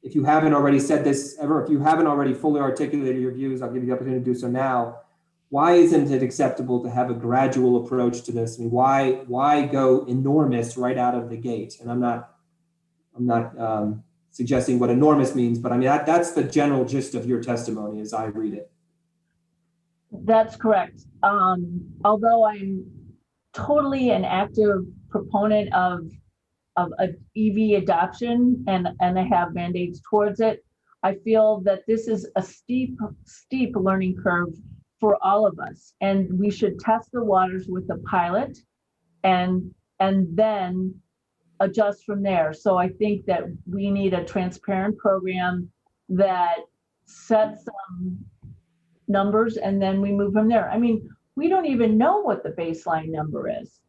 if you haven't already said this ever, if you haven't already fully articulated your views, I'll give you the opportunity to do so now. Why isn't it acceptable to have a gradual approach to this? I mean, why go enormous right out of the gate? And I'm not suggesting what enormous means, but that's the general gist of your testimony as I read it. That's correct. Although I'm totally an active proponent of EV adoption and I have mandates towards it, I feel that this is a steep learning curve for all of us, and we should test the waters with the pilot and then adjust from there. So I think that we need a transparent program that sets some numbers and then we move from there. We don't even know what the baseline number is.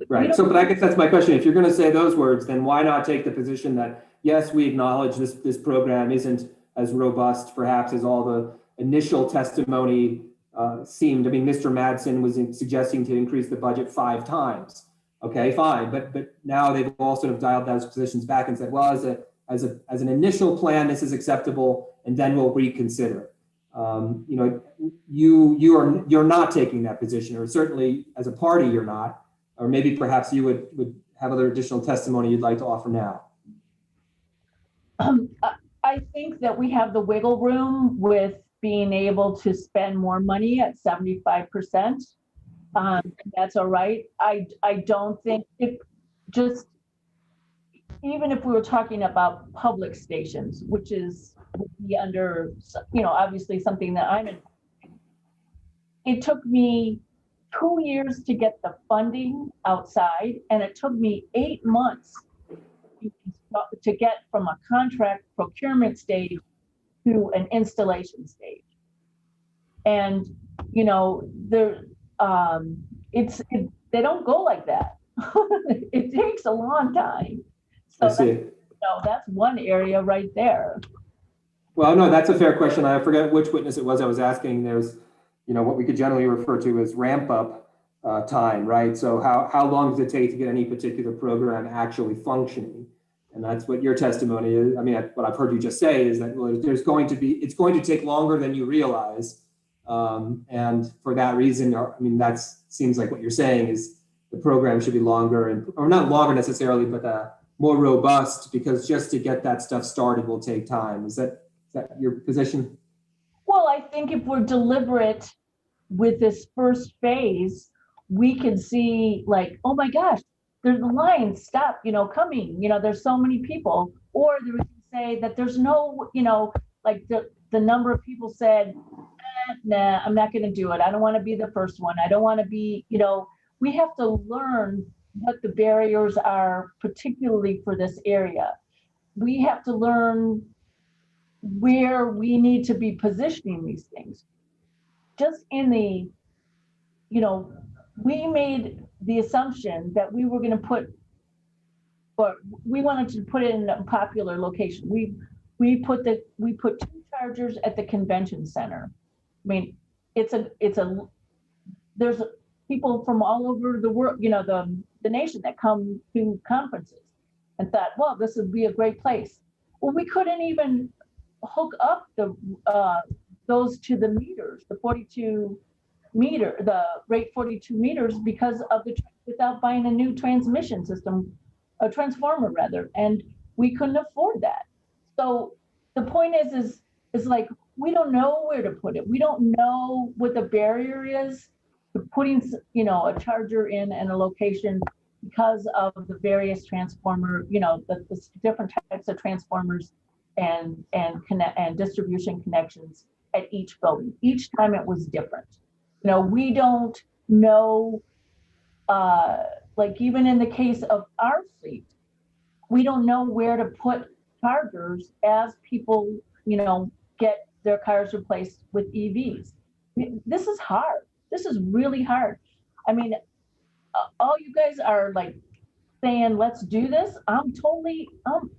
Right. So, but I guess that's my question. If you're going to say those words, then why not take the position that yes, we acknowledge this program isn't as robust perhaps as all the initial testimony seemed. I mean, Mr. Madsen was suggesting to increase the budget 5 times. Okay, fine, but now they've all sort of dialed those positions back and said, well, as an initial plan, this is acceptable, and then we'll reconsider. You're not taking that position, or certainly as a party you're not, or maybe perhaps you would have other additional testimony you'd like to offer now. I think that we have the wiggle room with being able to spend more money at 75%. That's all right. I don't think even if we were talking about public stations, which is would be under, obviously something that I'm in. It took me 2 years to get the funding outside, and it took me 8 months to get from a contract procurement stage to an installation stage. And they don't go like that. It takes a long time. So I see. That's one area right there. Well, no, that's a fair question. I forget which witness it was I was asking. There's, what we could generally refer to as ramp up time, right? So how long does it take to get any particular program actually functioning? And that's what your testimony is. I mean, what I've heard you just say is that it's going to take longer than you realize. And for that reason, that seems like what you're saying is the program should be longer, or not longer necessarily, but more robust, because just to get that stuff started will take time. Is that your position? Well, I think if we're deliberate with this first phase, we can see like, oh my gosh, there's a line, stop, coming, there's so many people. Or we can say that there's no, like the number of people said, nah, I'm not going to do it. I don't want to be the first one. I don't want to be, we have to learn what the barriers are, particularly for this area. We have to learn where we need to be positioning these things. Just in the, we made the assumption that we were going to we wanted to put it in a popular location. We put 2 chargers at the convention center. I mean, there's people from all over the world, the nation that come to conferences, and thought, well, this would be a great place. Well, we couldn't even hook up those to the meters, the rate 42 meters, because of without buying a new transmission system, a transformer rather, and we couldn't afford that. So the point is like, we don't know where to put it. We don't know what the barrier is to putting, a charger in a location, because of the various transformer, the different types of transformers and distribution connections at each building. Each time it was different. We don't know, like even in the case of our fleet, we don't know where to put chargers as people, get their cars replaced with EVs. This is hard. This is really hard. I mean, all you guys are like saying, let's do this. I'm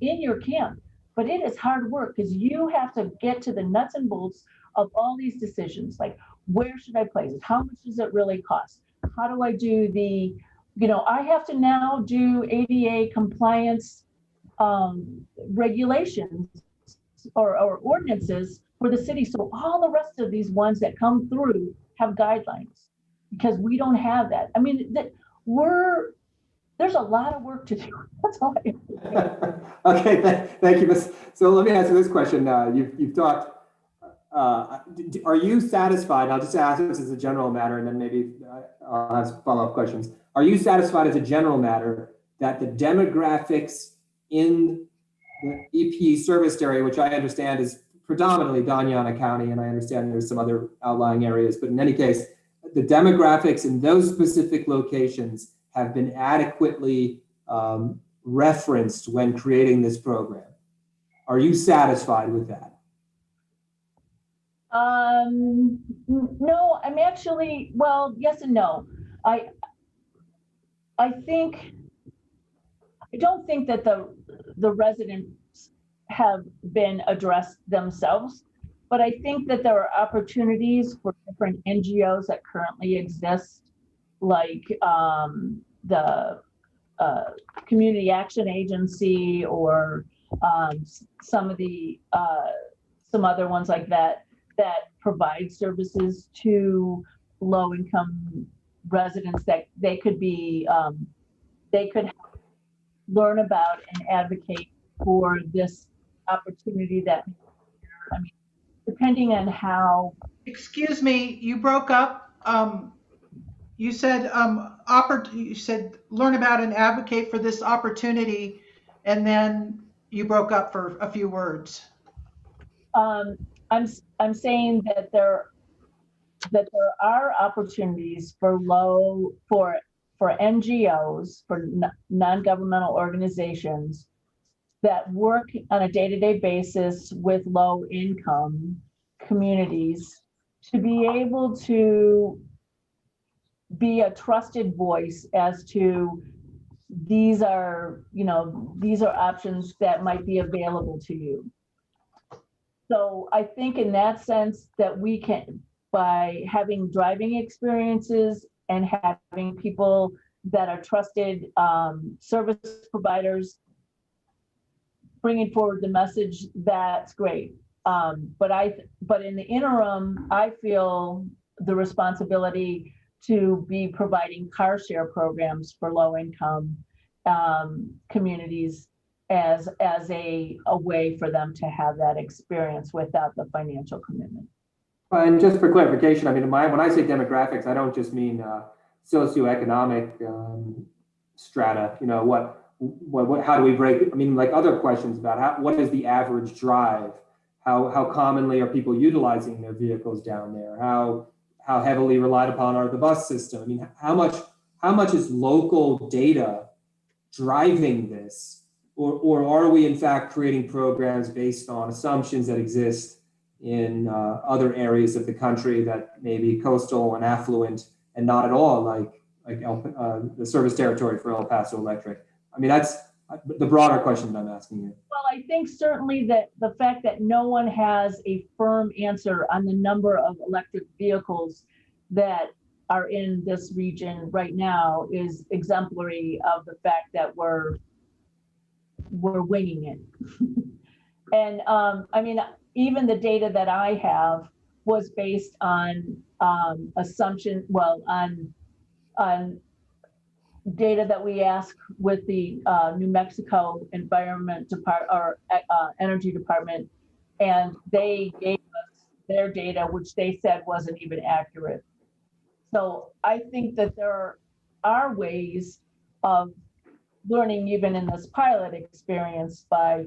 in your camp, but it is hard work, because you have to get to the nuts and bolts of all these decisions. Like, where should I place it? How much does it really cost? How do I do I have to now do ADA compliance regulations or ordinances for the city. So all the rest of these ones that come through have guidelines, because we don't have that. I mean, there's a lot of work to do. That's all I Okay, thank you, Ms. So let me ask you this question. You've talked, are you satisfied? I'll just ask this as a general matter, and then maybe I'll ask follow-up questions. Are you satisfied as a general matter that the demographics in the EP service area, which I understand is predominantly Doñana County, and I understand there's some other outlying areas, but in any case, the demographics in those specific locations have been adequately referenced when creating this program? Are you satisfied with that? No, I'm actually, well, yes and no. I don't think that the residents have been addressed themselves. But I think that there are opportunities for different NGOs that currently exist, like the Community Action Agency, or some of the some other ones like that provide services to low-income residents that they could be they could learn about and advocate for this opportunity that, I mean, depending on how. Excuse me, you broke up. You said you said learn about and advocate for this opportunity, and then you broke up for a few words. I'm saying that there are opportunities for NGOs, for non-governmental organizations that work on a day-to-day basis with low-income communities to be able to be a trusted voice as to these are options that might be available to you. So I think in that sense that we can, by having driving experiences and having people that are trusted service providers bringing forward the message, that's great. But in the interim, I feel the responsibility to be providing car share programs for low income communities as a way for them to have that experience without the financial commitment. And just for clarification, I mean, when I say demographics, I don't just mean socioeconomic strata. You know, how do we break? I mean, like other questions about what is the average drive? How commonly are people utilizing their vehicles down there? How heavily relied upon are the bus system? I mean, how much is local data driving this? Or are we in fact creating programs based on assumptions that exist in other areas of the country that may be coastal and affluent and not at all like the service territory for El Paso Electric? I mean, that's the broader question that I'm asking you. Well, I think certainly that the fact that no one has a firm answer on the number of electric vehicles that are in this region right now is exemplary of the fact that we're winging it. And I mean, even the data that I have was based on assumption, on data that we asked with the New Mexico Environment Department or Energy Department, and they gave us their data, which they said wasn't even accurate. So I think that there are ways of learning, even in this pilot experience, by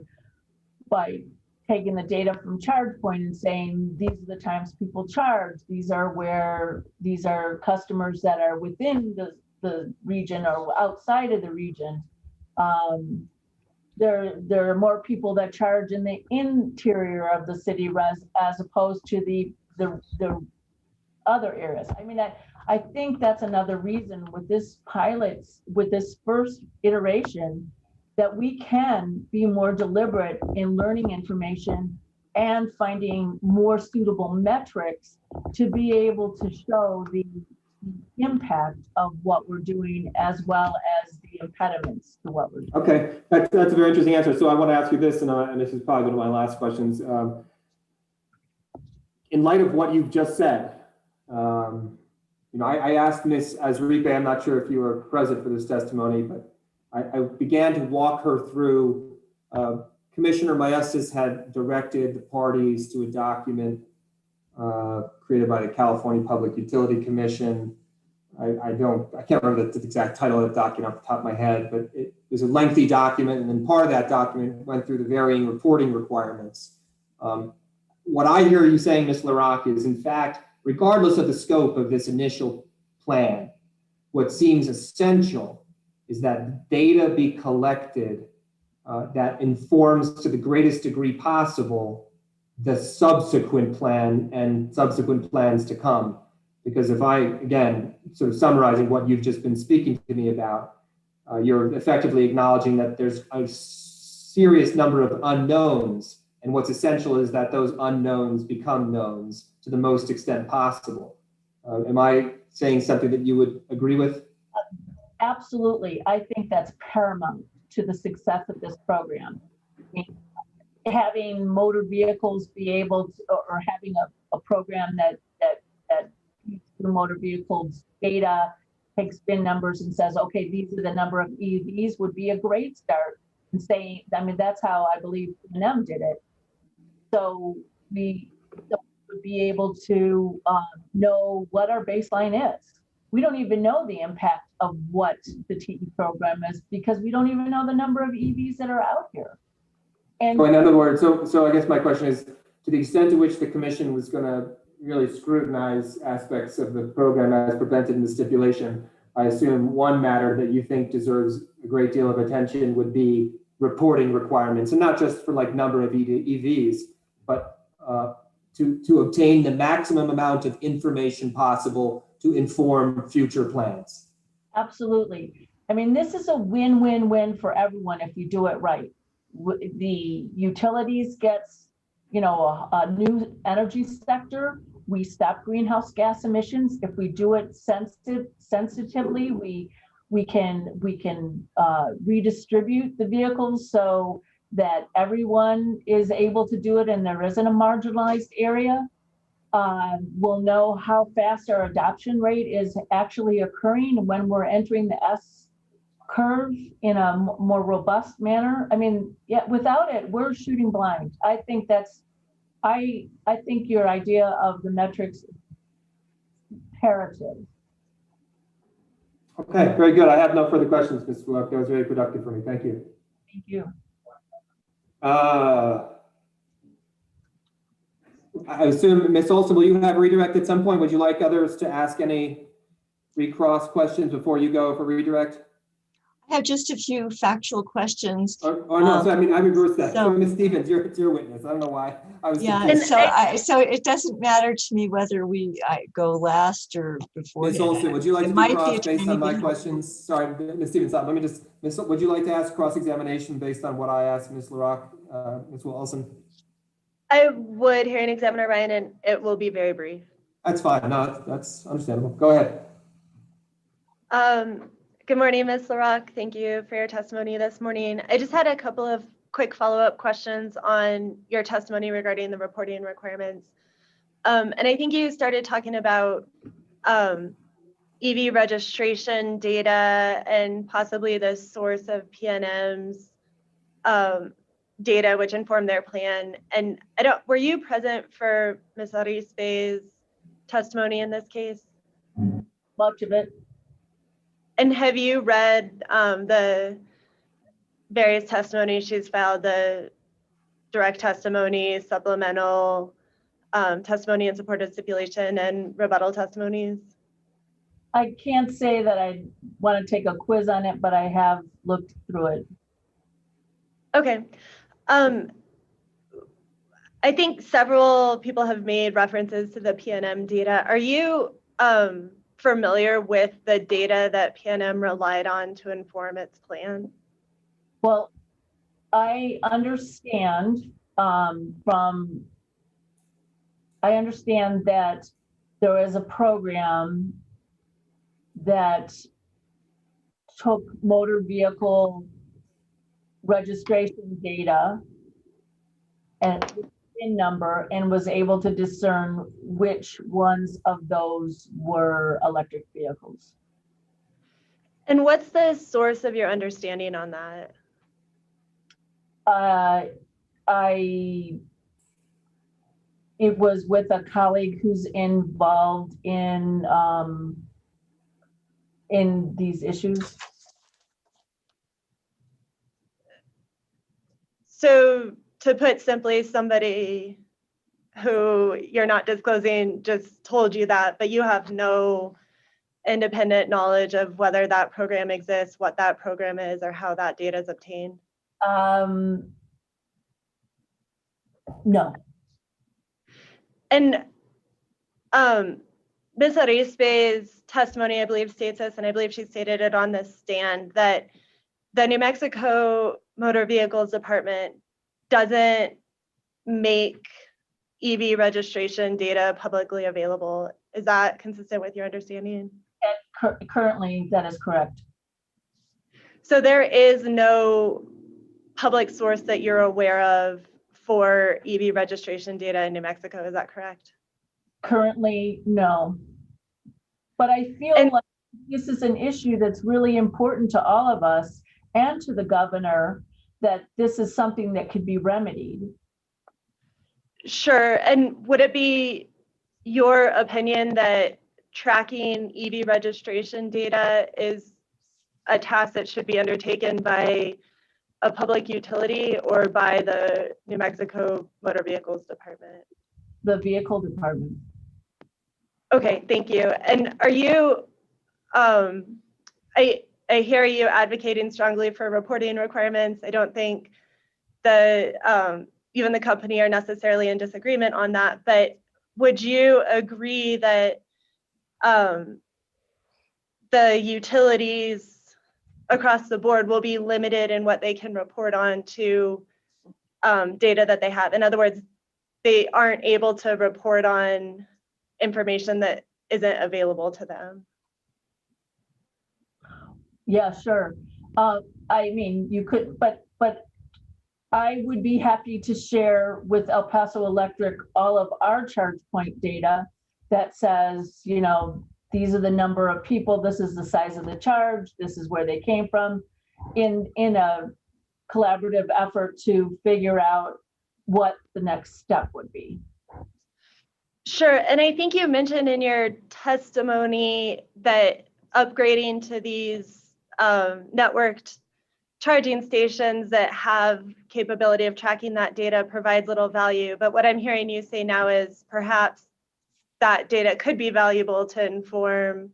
taking the data from ChargePoint and saying, these are the times people charge. These are customers that are within the region or outside of the region. There are more people that charge in the interior of the city as opposed to the other areas. I mean, I think that's another reason with this with this first iteration, that we can be more deliberate in learning information and finding more suitable metrics to be able to show the impact of what we're doing as well as the impediments to what we're doing. Okay, that's a very interesting answer. So I want to ask you this, and this is probably one of my last questions. In light of what you've just said, I asked Ms. Azripe, I'm not sure if you were present for this testimony, but I began to walk her through, Commissioner Maestas had directed the parties to a document created by the California Public Utility Commission. I can't remember the exact title of the document off the top of my head, but it was a lengthy document, and then part of that document went through the varying reporting requirements. What I hear you saying, Ms. LaRocque, is in fact, regardless of the scope of this initial plan, what seems essential is that data be collected that informs to the greatest degree possible the subsequent plan and subsequent plans to come. Because if I, again, sort of summarizing what you've just been speaking to me about, you're effectively acknowledging that there's a serious number of unknowns. And what's essential is that those unknowns become knowns to the most extent possible. Am I saying something that you would agree with? Absolutely. I think that's paramount to the success of this program. I mean, having motor vehicles be able to, or having a program that the motor vehicles data, takes VIN numbers and says, okay, these are the number of EVs would be a great start. And saying, I mean, that's how I believe PNM did it. So we would be able to know what our baseline is. We don't even know the impact of what the TE program is because we don't even know the number of EVs that are out here. And so in other words, so I guess my question is, to the extent to which the commission was going to really scrutinize aspects of the program as presented in the stipulation, I assume one matter that you think deserves a great deal of attention would be reporting requirements, and not just for like number of EVs, but to obtain the maximum amount of information possible to inform future plans. Absolutely. I mean, this is a win-win-win for everyone if you do it right. The utilities gets, you know, a new energy sector. We stop greenhouse gas emissions. If we do it sensitively, we can redistribute the vehicles so that everyone is able to do it and there isn't a marginalized area. We'll know how fast our adoption rate is actually occurring when we're entering the S curve in a more robust manner. I mean, yeah, without it, we're shooting blind. I think that's, I think your idea of the metrics is imperative. Okay, very good. I have no further questions, Ms. Fluck. That was very productive for me. Thank you. Thank you. I assume, Ms. Olson, will you have redirect at some point? Would you like others to ask any recross questions before you go for redirect? I have just a few factual questions. Oh no, so I mean, I reversed that. So Ms. Stevens, it's your witness. I don't know why I was confused. So it doesn't matter to me whether I go last or before. Ms. Olson, would you like to be cross based on my questions? Sorry, Ms. Stevens, let me just, would you like to ask cross-examination based on what I asked Ms. LaRock, Ms. Olson? I would, hearing examiner Ryan, and it will be very brief. That's fine. No, that's understandable. Go ahead. Good morning, Ms. LaRock. Thank you for your testimony this morning. I just had a couple of quick follow-up questions on your testimony regarding the reporting requirements. And I think you started talking about EV registration data and possibly the source of PNM's data, which informed their plan. And were you present for Ms. Arizpe's testimony in this case? Much of it. And have you read the various testimonies she's filed, the direct testimony, supplemental testimony in support of stipulation, and rebuttal testimonies? I can't say that I want to take a quiz on it, but I have looked through it. Okay. I think several people have made references to the PNM data. Are you familiar with the data that PNM relied on to inform its plan? Well, I understand that there is a program that took motor vehicle registration data and VIN number and was able to discern which ones of those were electric vehicles. And what's the source of your understanding on that? It was with a colleague who's involved in these issues. So to put simply, somebody who you're not disclosing just told you that, but you have no independent knowledge of whether that program exists, what that program is, or how that data is obtained? No. And Ms. Arizpe's testimony, I believe, states this, and I believe she stated it on the stand, that the New Mexico Motor Vehicles Department doesn't make EV registration data publicly available. Is that consistent with your understanding? Currently, that is correct. So there is no public source that you're aware of for EV registration data in New Mexico, is that correct? Currently, no. But I feel like this is an issue that's really important to all of us and to the governor, that this is something that could be remedied. Sure, and would it be your opinion that tracking EV registration data is a task that should be undertaken by a public utility or by the New Mexico Motor Vehicles Department? The vehicle department. Okay, thank you. And are you, I hear you advocating strongly for reporting requirements. I don't think even the company are necessarily in disagreement on that, but would you agree that the utilities across the board will be limited in what they can report on to data that they have? In other words, they aren't able to report on information that isn't available to them. Yeah, sure. I mean, you could, but I would be happy to share with El Paso Electric all of our charge point data that says, you know, these are the number of people, this is the size of the charge, this is where they came from, in a collaborative effort to figure out what the next step would be. Sure, and I think you mentioned in your testimony that upgrading to these networked charging stations that have capability of tracking that data provides little value. But what I'm hearing you say now is perhaps that data could be valuable to inform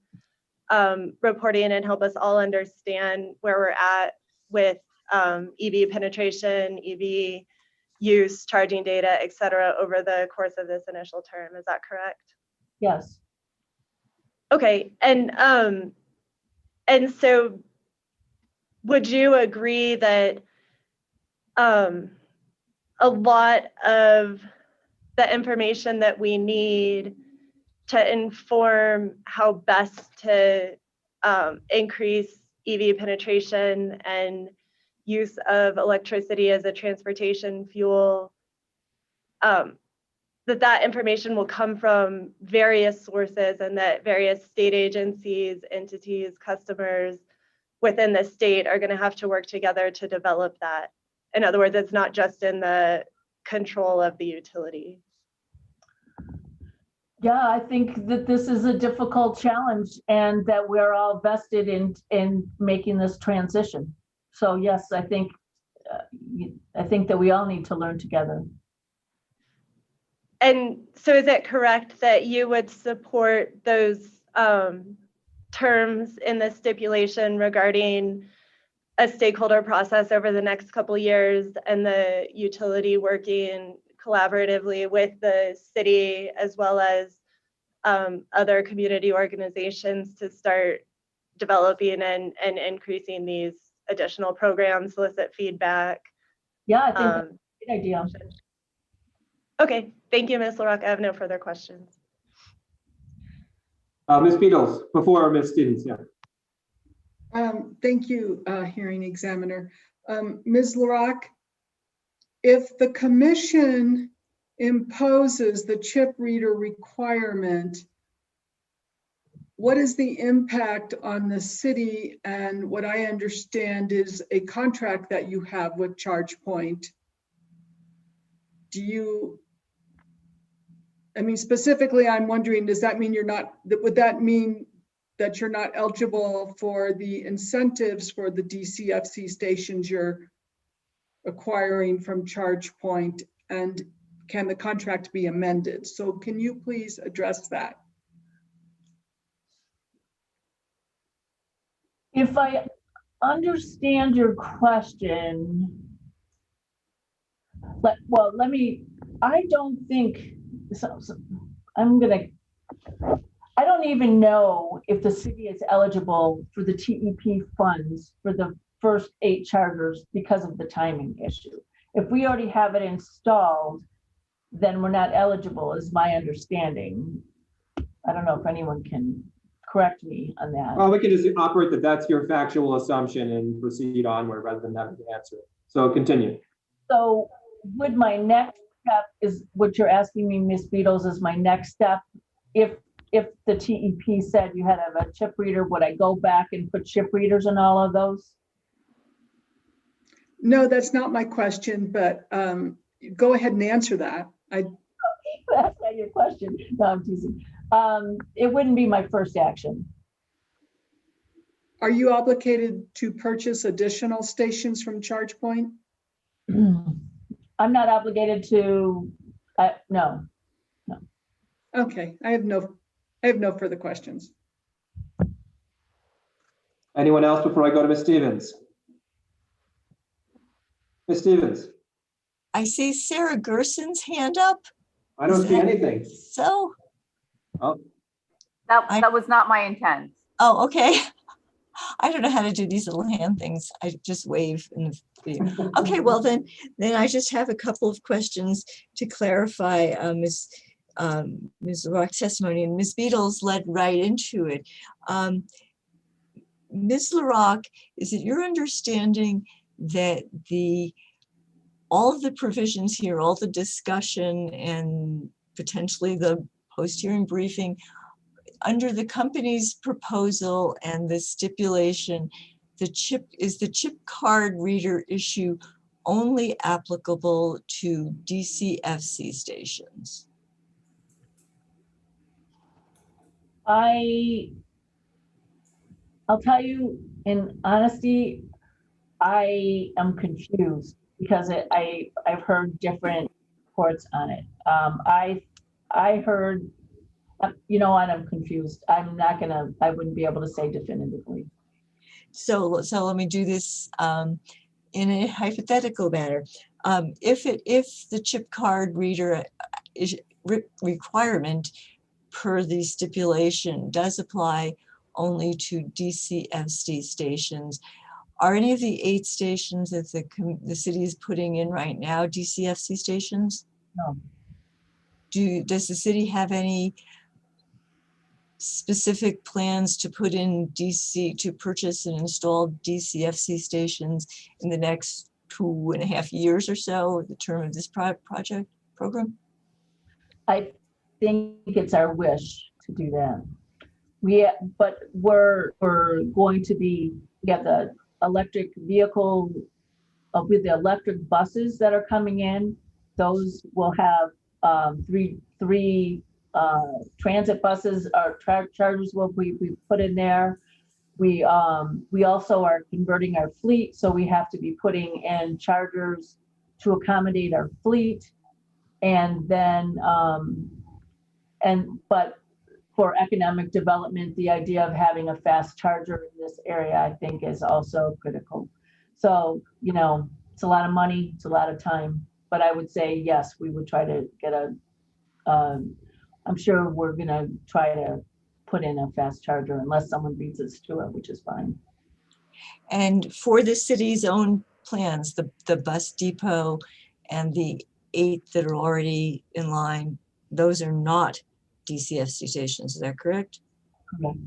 reporting and help us all understand where we're at with EV penetration, EV use, charging data, et cetera, over the course of this initial term. Is that correct? Yes. Okay, and so would you agree that a lot of the information that we need to inform how best to increase EV penetration and use of electricity as a transportation fuel, that information will come from various sources, and that various state agencies, entities, customers within the state are going to have to work together to develop that? In other words, it's not just in the control of the utility. Yeah, I think that this is a difficult challenge and that we're all vested in making this transition. So yes, I think that we all need to learn together. And so is it correct that you would support those terms in the stipulation regarding a stakeholder process over the next couple of years and the utility working collaboratively with the city as well as other community organizations to start developing and increasing these additional programs, solicit feedback? Yeah, I think that's a good idea. Okay, thank you, Ms. LaRocque. I have no further questions. Ms. Beatles, before Ms. Stevens, yeah. Thank you, hearing examiner. Ms. LaRocque, if the commission imposes the chip reader requirement, what is the impact on the city? And what I understand is a contract that you have with ChargePoint. I mean, specifically, I'm wondering, does that mean would that mean that you're not eligible for the incentives for the DCFC stations you're acquiring from ChargePoint? And can the contract be amended? So can you please address that? If I understand your question, I don't think, I don't even know if the city is eligible for the TEP funds for first 8 chargers because of the timing issue. If we already have it installed, then we're not eligible, is my understanding. I don't know if anyone can correct me on that. Well, we can just operate that that's your factual assumption and proceed onward rather than having to answer it. So continue. So would my next step is what you're asking me, Ms. Beatles, is my next step. If the TEP said you had to have a chip reader, would I go back and put chip readers in all of those? No, that's not my question, but go ahead and answer that. That's not your question. No, I'm teasing. It wouldn't be my first action. Are you obligated to purchase additional stations from ChargePoint? I'm not obligated to, no. Okay, I have no further questions. Anyone else before I go to Ms. Stevens? Ms. Stevens? I see Sarah Gerson's hand up. I don't see anything. So? Oh. That was not my intent. Oh, okay. I don't know how to do these little hand things. I just wave in the video. Okay, well then I just have a couple of questions to clarify Ms. LaRock's testimony, and Ms. Beatles led right into it. Ms. LaRock, is it your understanding that all of the provisions here, all the discussion and potentially the post-hearing briefing under the company's proposal and the stipulation, the chip card reader issue only applicable to DCFC stations? I'll tell you in honesty, I am confused because I've heard different reports on it. I heard, you know what, I'm confused. I wouldn't be able to say definitively. So let me do this in a hypothetical manner. If the chip card reader requirement per the stipulation does apply only to DCFC stations, are any of the 8 stations that the city is putting in right now DCFC stations? No. Does the city have any specific plans to put in to purchase and install DCFC stations in the next 2.5 years or so, the term of this program? I think it's our wish to do that. But we're going to we have the electric vehicle with the electric buses that are coming in. Those will have three transit buses or chargers will be put in there. We also are converting our fleet, so we have to be putting in chargers to accommodate our fleet. And then, but for economic development, the idea of having a fast charger in this area, I think, is also critical. So, it's a lot of money, it's a lot of time, but I would say, yes, we would try to get I'm sure we're gonna try to put in a fast charger unless someone beats us to it, which is fine. And for the city's own plans, the bus depot and the 8 that are already in line, those are not DCFC stations, is that correct? Correct.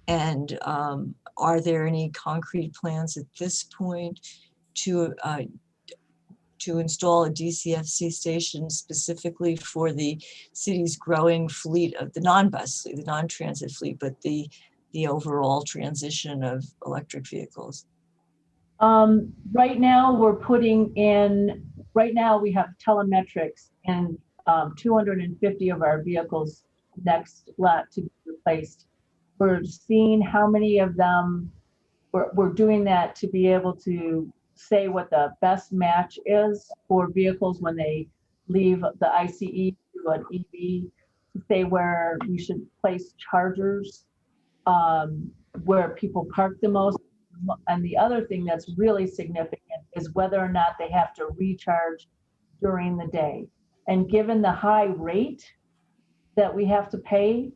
And are there any concrete plans at this point to install a DCFC station specifically for the city's growing fleet of the non-bus, the non-transit fleet, but the overall transition of electric vehicles? Right now we have telemetrics in 250 of our vehicles next lot to be replaced. We're seeing how many of them, we're doing that to be able to say what the best match is for vehicles when they leave the ICE to an EV, to say where we should place chargers, where people park the most. And the other thing that's really significant is whether or not they have to recharge during the day. And given the high rate that we have to pay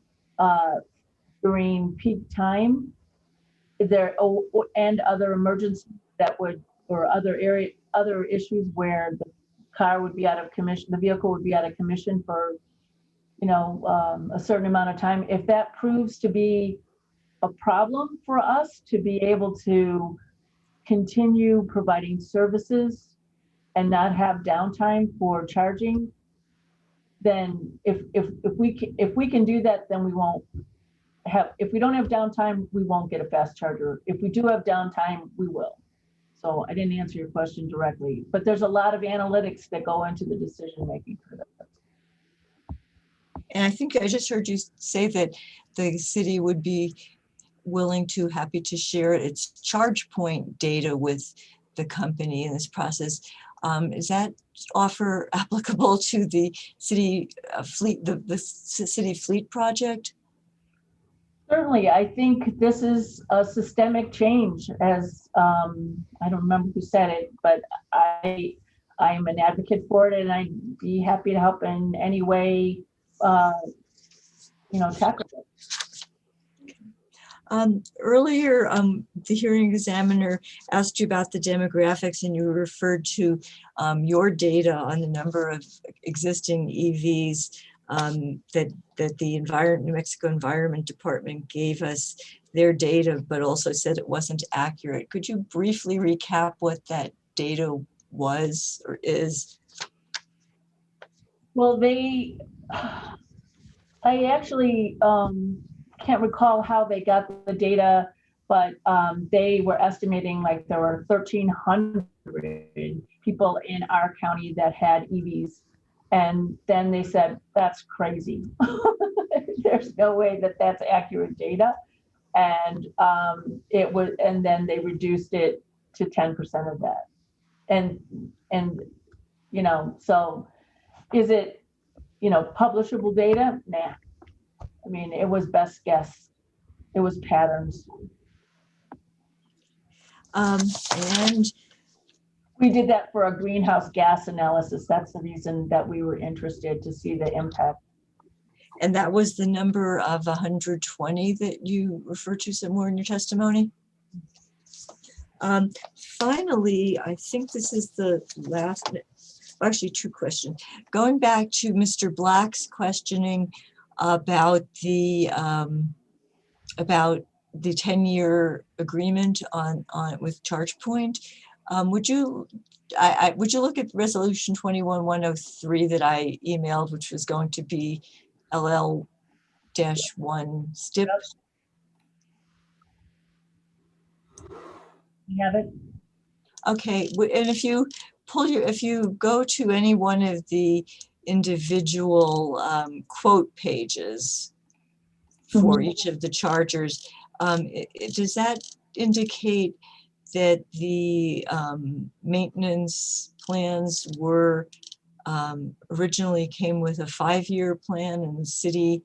during peak time, there, and other emergencies that would, or other issues where the car would be out of commission, the vehicle would be out of commission for, a certain amount of time. If that proves to be a problem for us to be able to continue providing services and not have downtime for charging, then if we can do that, then we won't have, if we don't have downtime, we won't get a fast charger. If we do have downtime, we will. So I didn't answer your question directly, but there's a lot of analytics that go into the decision making for that. And I think I just heard you say that the city would be happy to share its charge point data with the company in this process. Is that offer applicable to the city fleet, the city fleet project? Certainly, I think this is a systemic change, as I don't remember who said it, but I'm an advocate for it, and I'd be happy to help in any way, tackle it. Earlier, the hearing examiner asked you about the demographics, and you referred to your data on the number of existing EVs that the New Mexico Environment Department gave us their data, but also said it wasn't accurate. Could you briefly recap what that data was or is? Well, I actually can't recall how they got the data, but they were estimating like there were 1,300 people in our county that had EVs. And then they said, that's crazy. There's no way that that's accurate data. And and then they reduced it to 10% of that. And so is it, publishable data? Nah. I mean, it was best guess. It was patterns. And we did that for a greenhouse gas analysis. That's the reason that we were interested to see the impact. And that was the number of 120 that you referred to somewhere in your testimony? Finally, I think this is the last, actually 2 questions. Going back to Mr. Black's questioning about the 10-year agreement on with ChargePoint. Would you look at resolution 21103 that I emailed, which was going to be LL-1 STIP? You have it? Okay, and if you go to any one of the individual quote pages for each of the chargers, does that indicate that the maintenance plans were originally came with a 5-year plan and the city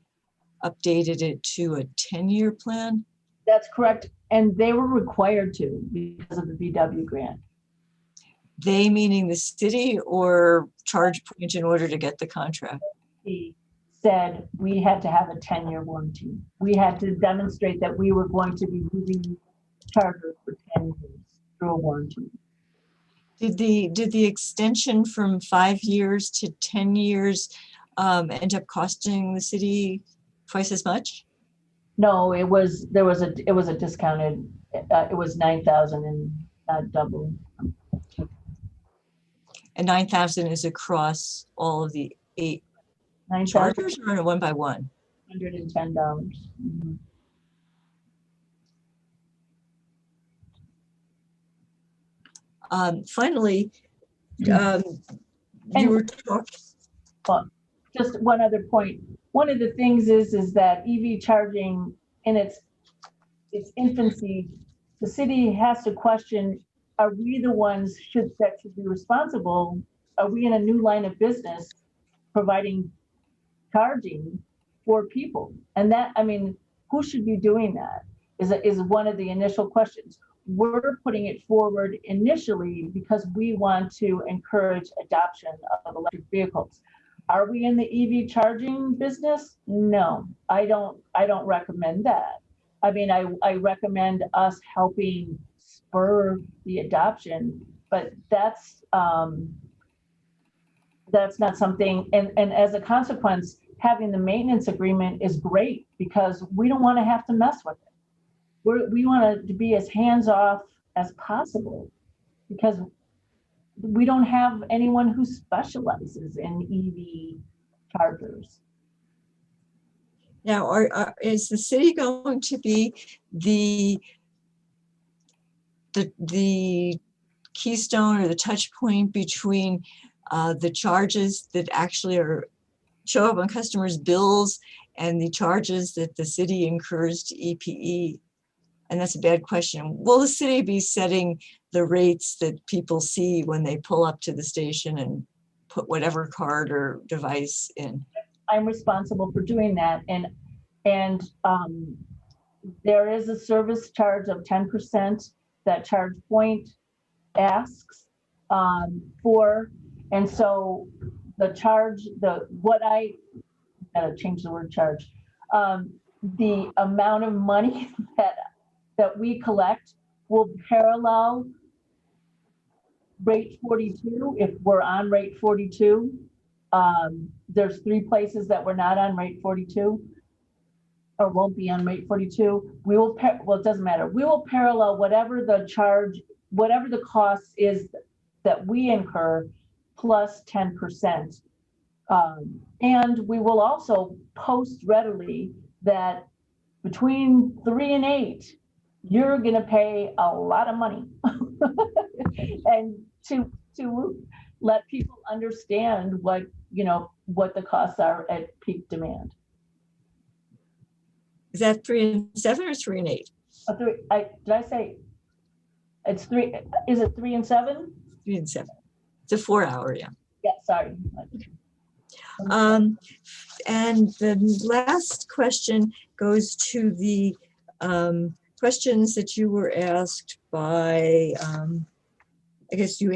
updated it to a 10-year plan? That's correct. And they were required to because of the VW grant. They meaning the city or ChargePoint in order to get the contract? He said we had to have a 10-year warranty. We had to demonstrate that we were going to be using chargers for 10 years through a warranty. Did the extension from 5 years to 10 years end up costing the city twice as much? No, it was a discounted. It was 9,000 and not double. And 9,000 is across all of the 8 chargers, or one by one? $110. Mm-hmm. Finally, you were talking. Just one other point. One of the things is that EV charging in its infancy, the city has to question: are we the ones that should be responsible? Are we in a new line of business providing charging for people? And that, I mean, who should be doing that is one of the initial questions. We're putting it forward initially because we want to encourage adoption of electric vehicles. Are we in the EV charging business? No, I don't recommend that. I mean, I recommend us helping spur the adoption, but that's not something, and as a consequence, having the maintenance agreement is great because we don't want to have to mess with it. We want to be as hands-off as possible because we don't have anyone who specializes in EV chargers. Now, is the city going to be the keystone or the touch point between the charges that actually show up on customers' bills and the charges that the city incurs to EPE? And that's a bad question. Will the city be setting the rates that people see when they pull up to the station and put whatever card or device in? I'm responsible for doing that. And there is a service charge of 10% that ChargePoint asks for. And so the charge, I gotta change the word charge. The amount of money that we collect will parallel rate 42 if we're on rate 42. There's 3 places that we're not on rate 42 or won't be on rate 42. We will, well, it doesn't matter. We will parallel whatever the charge, whatever the cost is that we incur plus 10%. And we will also post readily that between 3 and 8, you're gonna pay a lot of money. And to let people understand what the costs are at peak demand. Is that 3 and 7 or 3 and 8? Did I say it's 3? Is it 3 and 7? 3 and 7. It's a 4-hour, yeah. Yeah, sorry. And the last question goes to the questions that you were asked by, I guess you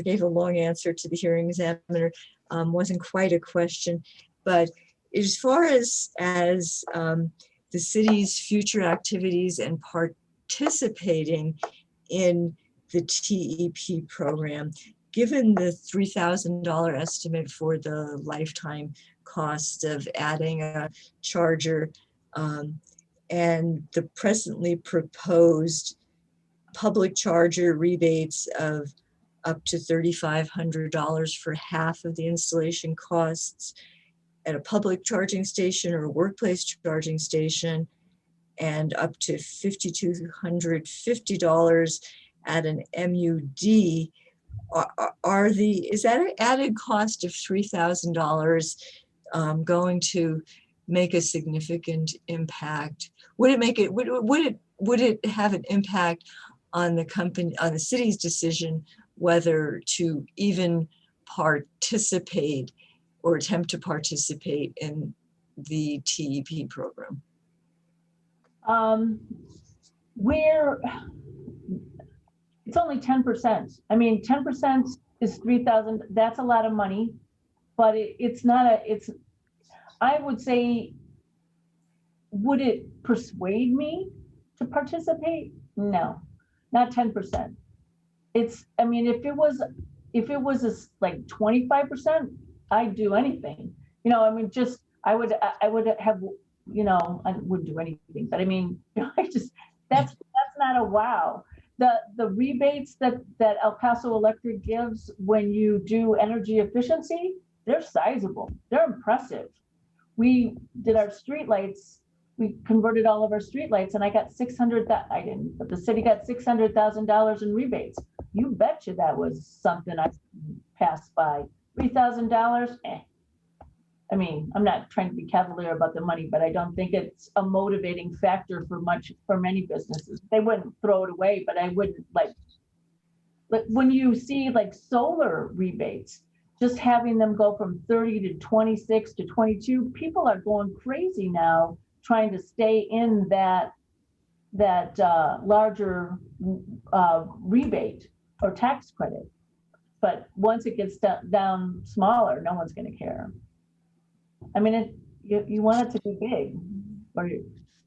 gave a long answer to the hearing examiner. Wasn't quite a question, but as far as the city's future activities and participating in the TEP program, given the $3,000 estimate for the lifetime cost of adding a charger and the presently proposed public charger rebates of up to $3,500 for half of the installation costs at a public charging station or a workplace charging station, and up to $5,250 at an MUD, is that an added cost of $3,000 going to make a significant impact? Would it have an impact on the city's decision whether to even participate or attempt to participate in the TEP program? It's only 10%. I mean, 10% is 3,000. That's a lot of money, but it's not I would say, would it persuade me to participate? No, not 10%. I mean, if it was like 25%, I'd do anything. I mean, I would have, I wouldn't do anything, but I mean, that's not a wow. The rebates that El Paso Electric gives when you do energy efficiency, they're sizable, they're impressive. We did our streetlights, we converted all of our streetlights, and I got I didn't, but the city got $600,000 in rebates. You betcha that was something I passed by. $3,000, I mean, I'm not trying to be cavalier about the money, but I don't think it's a motivating factor for many businesses. They wouldn't throw it away, but I wouldn't like when you see like solar rebates, just having them go from 30 to 26 to 22, people are going crazy now trying to stay in that larger rebate or tax credit. But once it gets down smaller, no one's going to care. I mean, you want it to be big,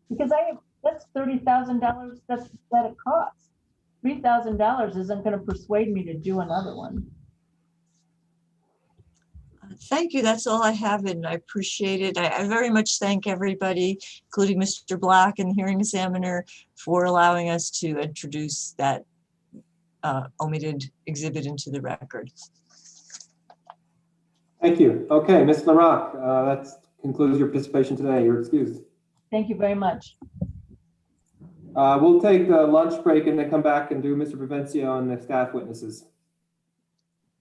because That's $30,000 that it costs. $3,000 isn't going to persuade me to do another one. Thank you. That's all I have, and I appreciate it. I very much thank everybody, including Mr. Black and the hearing examiner, for allowing us to introduce that omitted exhibit into the record. Thank you. Okay, Ms. LaRock, that concludes your participation today. You're excused. Thank you very much. We'll take a lunch break and then come back and do Mr. Provencio and the staff witnesses.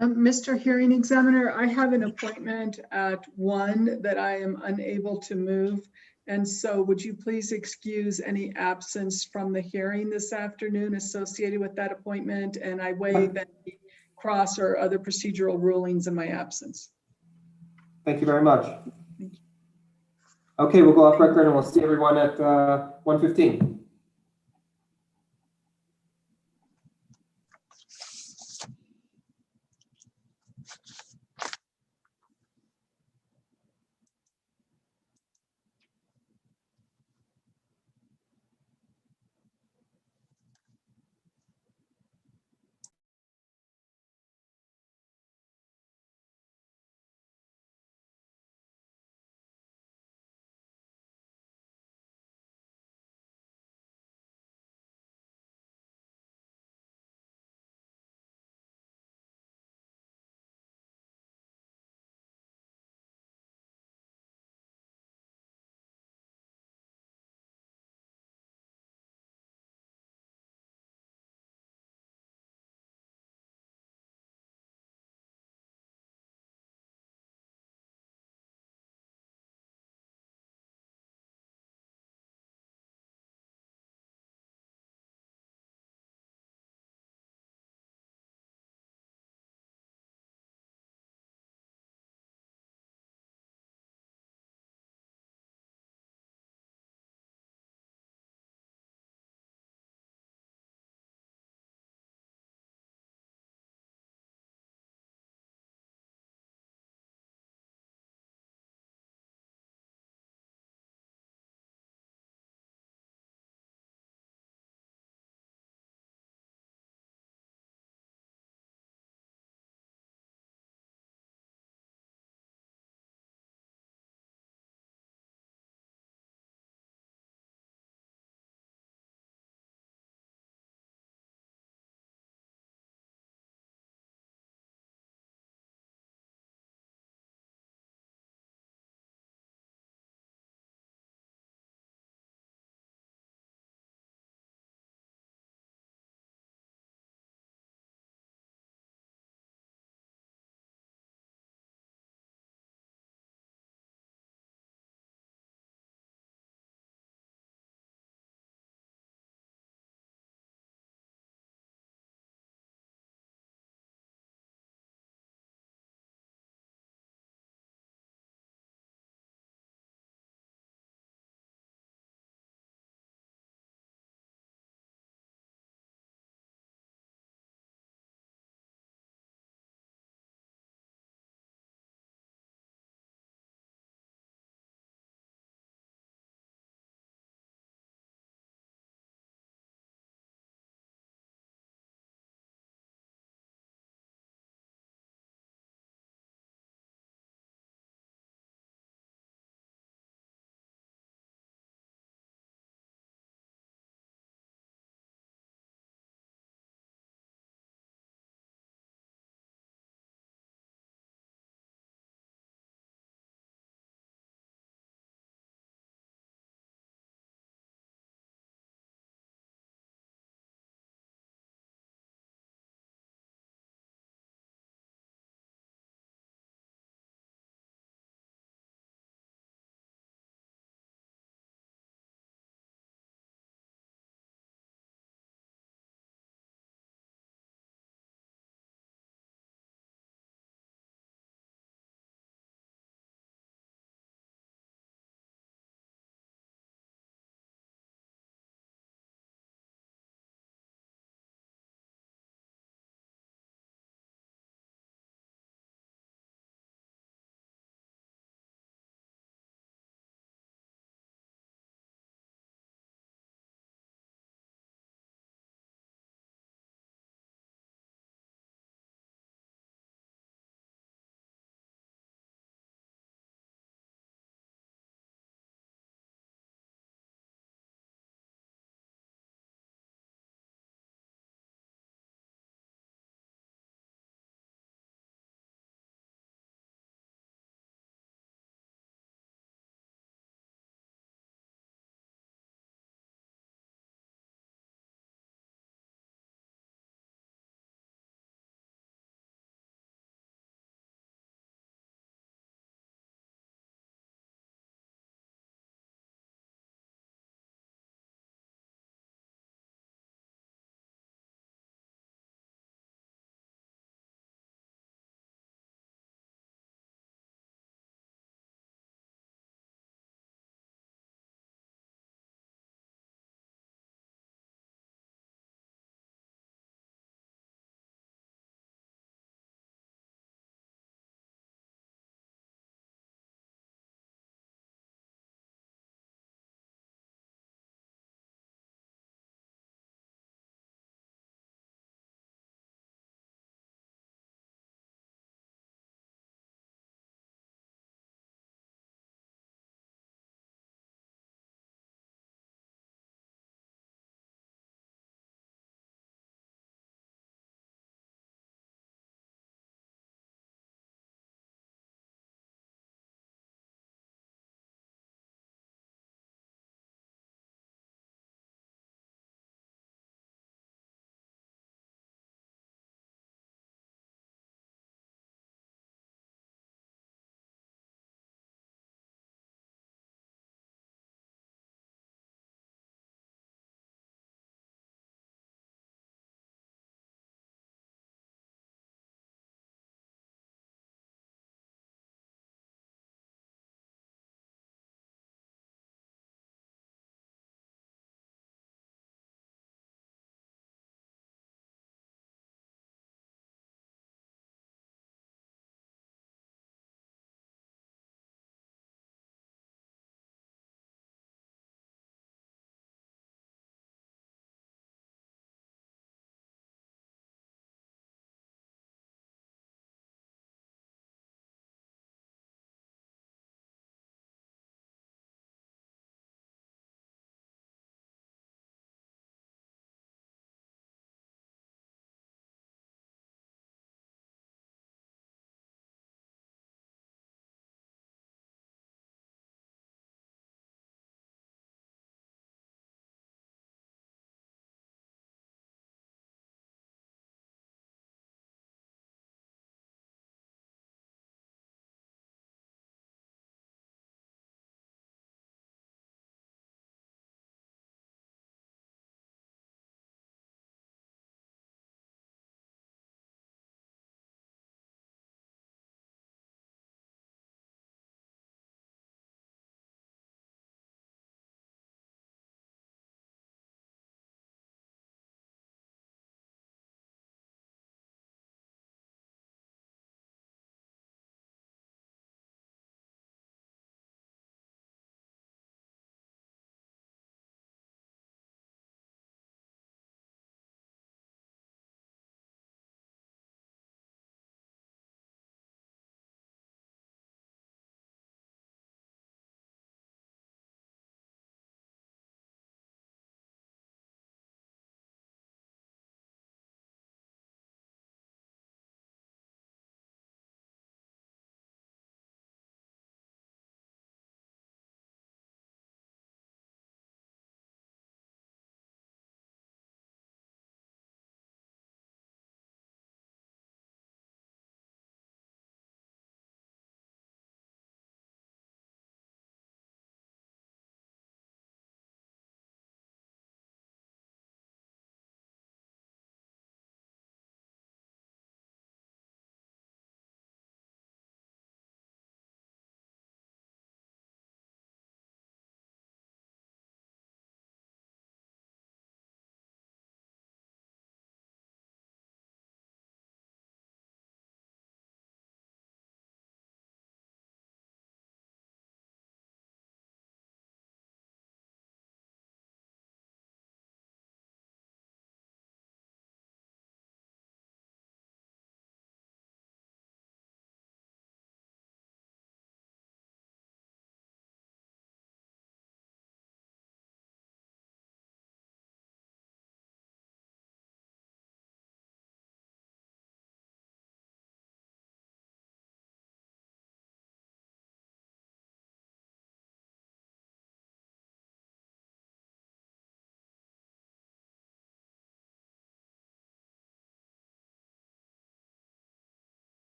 Mr. Hearing Examiner, I have an appointment at 1 that I am unable to move. And so would you please excuse any absence from the hearing this afternoon associated with that appointment? And I waive any cross or other procedural rulings in my absence. Thank you very much. Okay, we'll go off record and we'll see everyone at 1:15.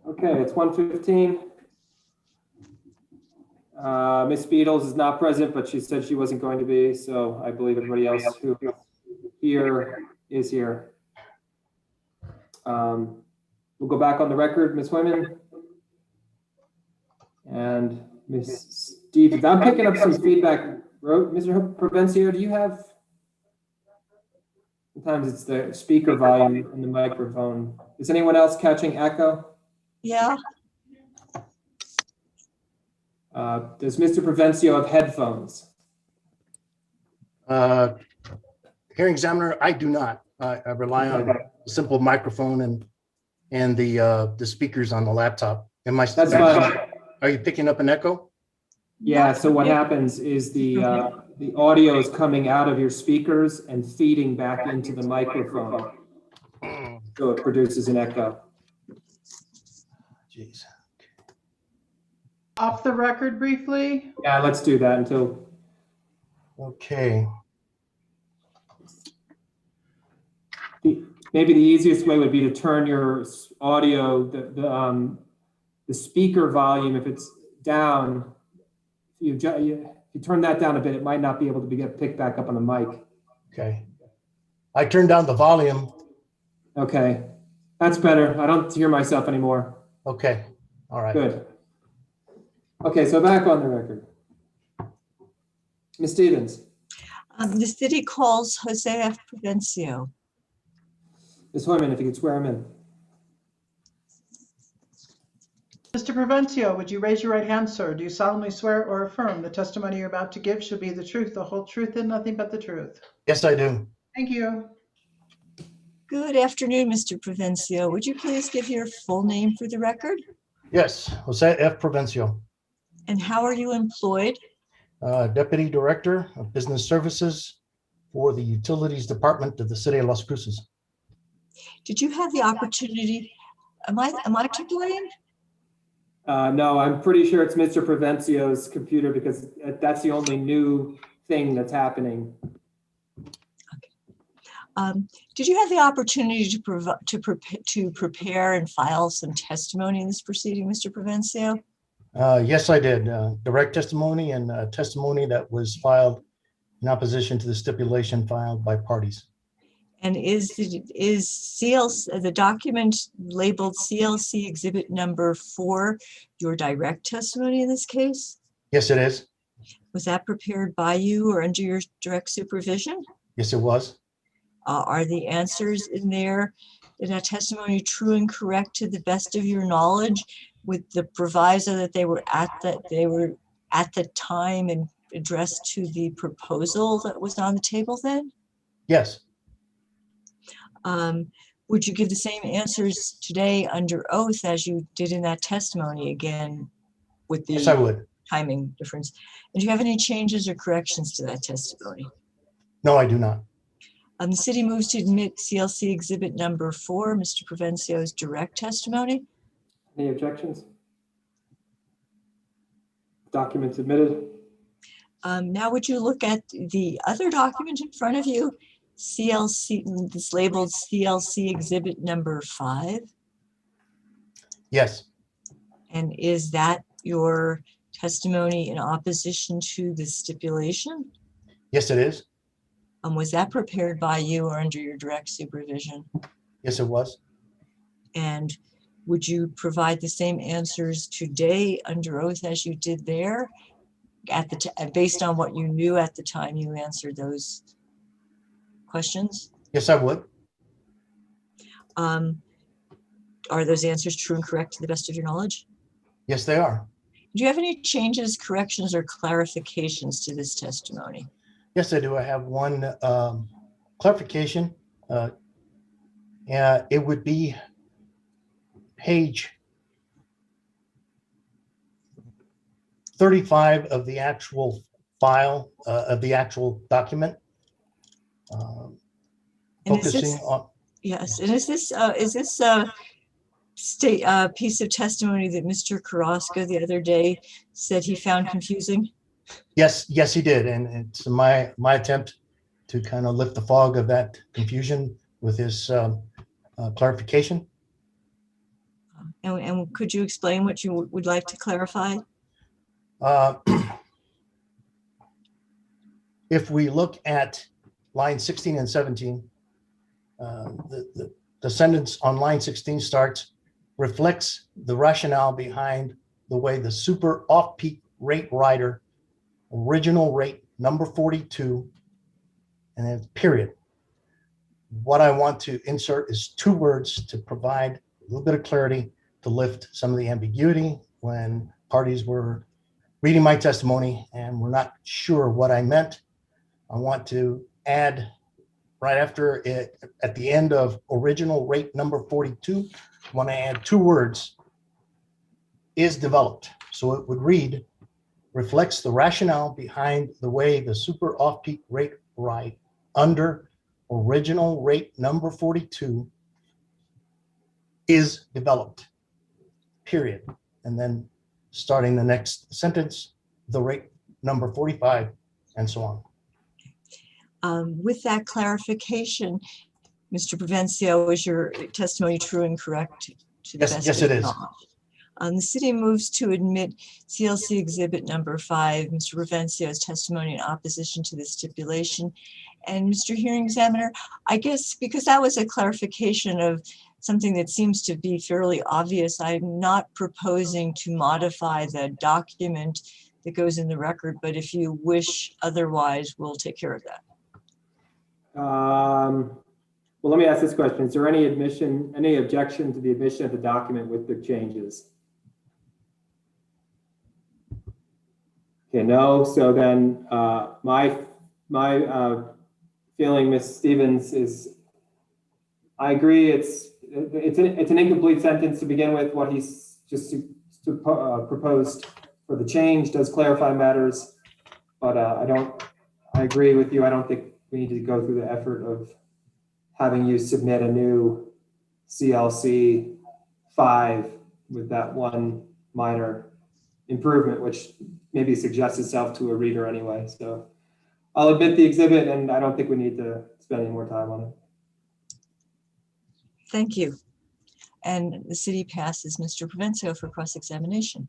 Okay, it's 1:15. Ms. Beatles is not present, but she said she wasn't going to be, so I believe everybody else who here is here. We'll go back on the record, Ms. Wyman. And Ms. Stevens. I'm picking up some feedback. Mr. Provencio, do you have? Sometimes it's the speaker volume in the microphone. Is anyone else catching echo? Yeah. Does Mr. Provencio have headphones? Hearing examiner, I do not. I rely on a simple microphone and the speakers on the laptop. That's fine. Are you picking up an echo? Yeah, so what happens is the audio is coming out of your speakers and feeding back into the microphone. So it produces an echo. Jeez. Off the record briefly. Yeah, let's do that until. Okay. Maybe the easiest way would be to turn your audio, the speaker volume, if it's down, you turn that down a bit, it might not be able to get picked back up on the mic. Okay. I turned down the volume. Okay, that's better. I don't hear myself anymore. Okay, all right. Good. Okay, so back on the record. Ms. Stevens. The city calls Jose F. Provencio. Ms. Hoyman, if you could swear him in. Mr. Provencio, would you raise your right hand, sir? Do you solemnly swear or affirm the testimony you're about to give shall be the truth, the whole truth, and nothing but the truth? Yes, I do. Thank you. Good afternoon, Mr. Provencio. Would you please give your full name for the record? Yes, Jose F. Provencio. And how are you employed? Deputy Director of Business Services for the Utilities Department of the City of Las Cruces. Did you have the opportunity? Am I to blame? No, I'm pretty sure it's Mr. Provencio's computer because that's the only new thing that's happening. Did you have the opportunity to prepare and file some testimony in this proceeding, Mr. Provencio? Yes, I did. Direct testimony and testimony that was filed in opposition to the stipulation filed by parties. And is the document labeled CLC Exhibit Number 4 your direct testimony in this case? Yes, it is. Was that prepared by you or under your direct supervision? Yes, it was. Are the answers in there in that testimony true and correct to the best of your knowledge, with the proviso that they were at the time and addressed to the proposal that was on the table then? Yes. Would you give the same answers today under oath as you did in that testimony, again with the Yes, I would. timing difference? And do you have any changes or corrections to that testimony? No, I do not. The city moves to admit CLC Exhibit Number 4, Mr. Provencio's direct testimony. Any objections? Document submitted. Now would you look at the other document in front of you, CLC, this labeled CLC Exhibit Number 5? Yes. And is that your testimony in opposition to the stipulation? Yes, it is. Was that prepared by you or under your direct supervision? Yes, it was. And would you provide the same answers today under oath as you did there, based on what you knew at the time you answered those questions? Yes, I would. Are those answers true and correct to the best of your knowledge? Yes, they are. Do you have any changes, corrections, or clarifications to this testimony? Yes, I do. I have one clarification. It would be page 35 of the actual file of the actual document. Focusing on. Yes, and is this a piece of testimony that Mr. Carrasco the other day said he found confusing? Yes, he did, and it's my attempt to kind of lift the fog of that confusion with his clarification. And could you explain what you would like to clarify? If we look at line 16 and 17, the sentence on line 16 starts, reflects the rationale behind the way the super off-peak rate rider, original rate number 42, and then period. What I want to insert is 2 words to provide a little bit of clarity, to lift some of the ambiguity when parties were reading my testimony and were not sure what I meant. I want to add right after it, at the end of original rate number 42, I want to add 2 words, is developed. So it would read, reflects the rationale behind the way the super off-peak rate ride under original rate number 42 is developed, period. And then starting the next sentence, the rate number 45, and so on. With that clarification, Mr. Provencio, is your testimony true and correct to the best Yes, of it your is. knowledge? The city moves to admit CLC Exhibit Number 5, Mr. Provencio's testimony in opposition to the stipulation. And Mr. Hearing Examiner, I guess because that was a clarification of something that seems to be fairly obvious, I'm not proposing to modify the document that goes in the record, but if you wish otherwise, we'll take care of that. Well, let me ask this question. Is there any objection to the admission of the document with the changes? Okay, no. So then my feeling, Ms. Stevens, is I agree. It's an incomplete sentence to begin with. What he's just proposed for for the change does clarify matters, but I agree with you. I don't think we need to go through the effort of having you submit a new CLC 5 with that one minor improvement, which maybe suggests itself to a reader anyway. So I'll admit the exhibit, and I don't think we need to spend any more time on it. Thank you. And the city passes Mr. Provencio for cross-examination.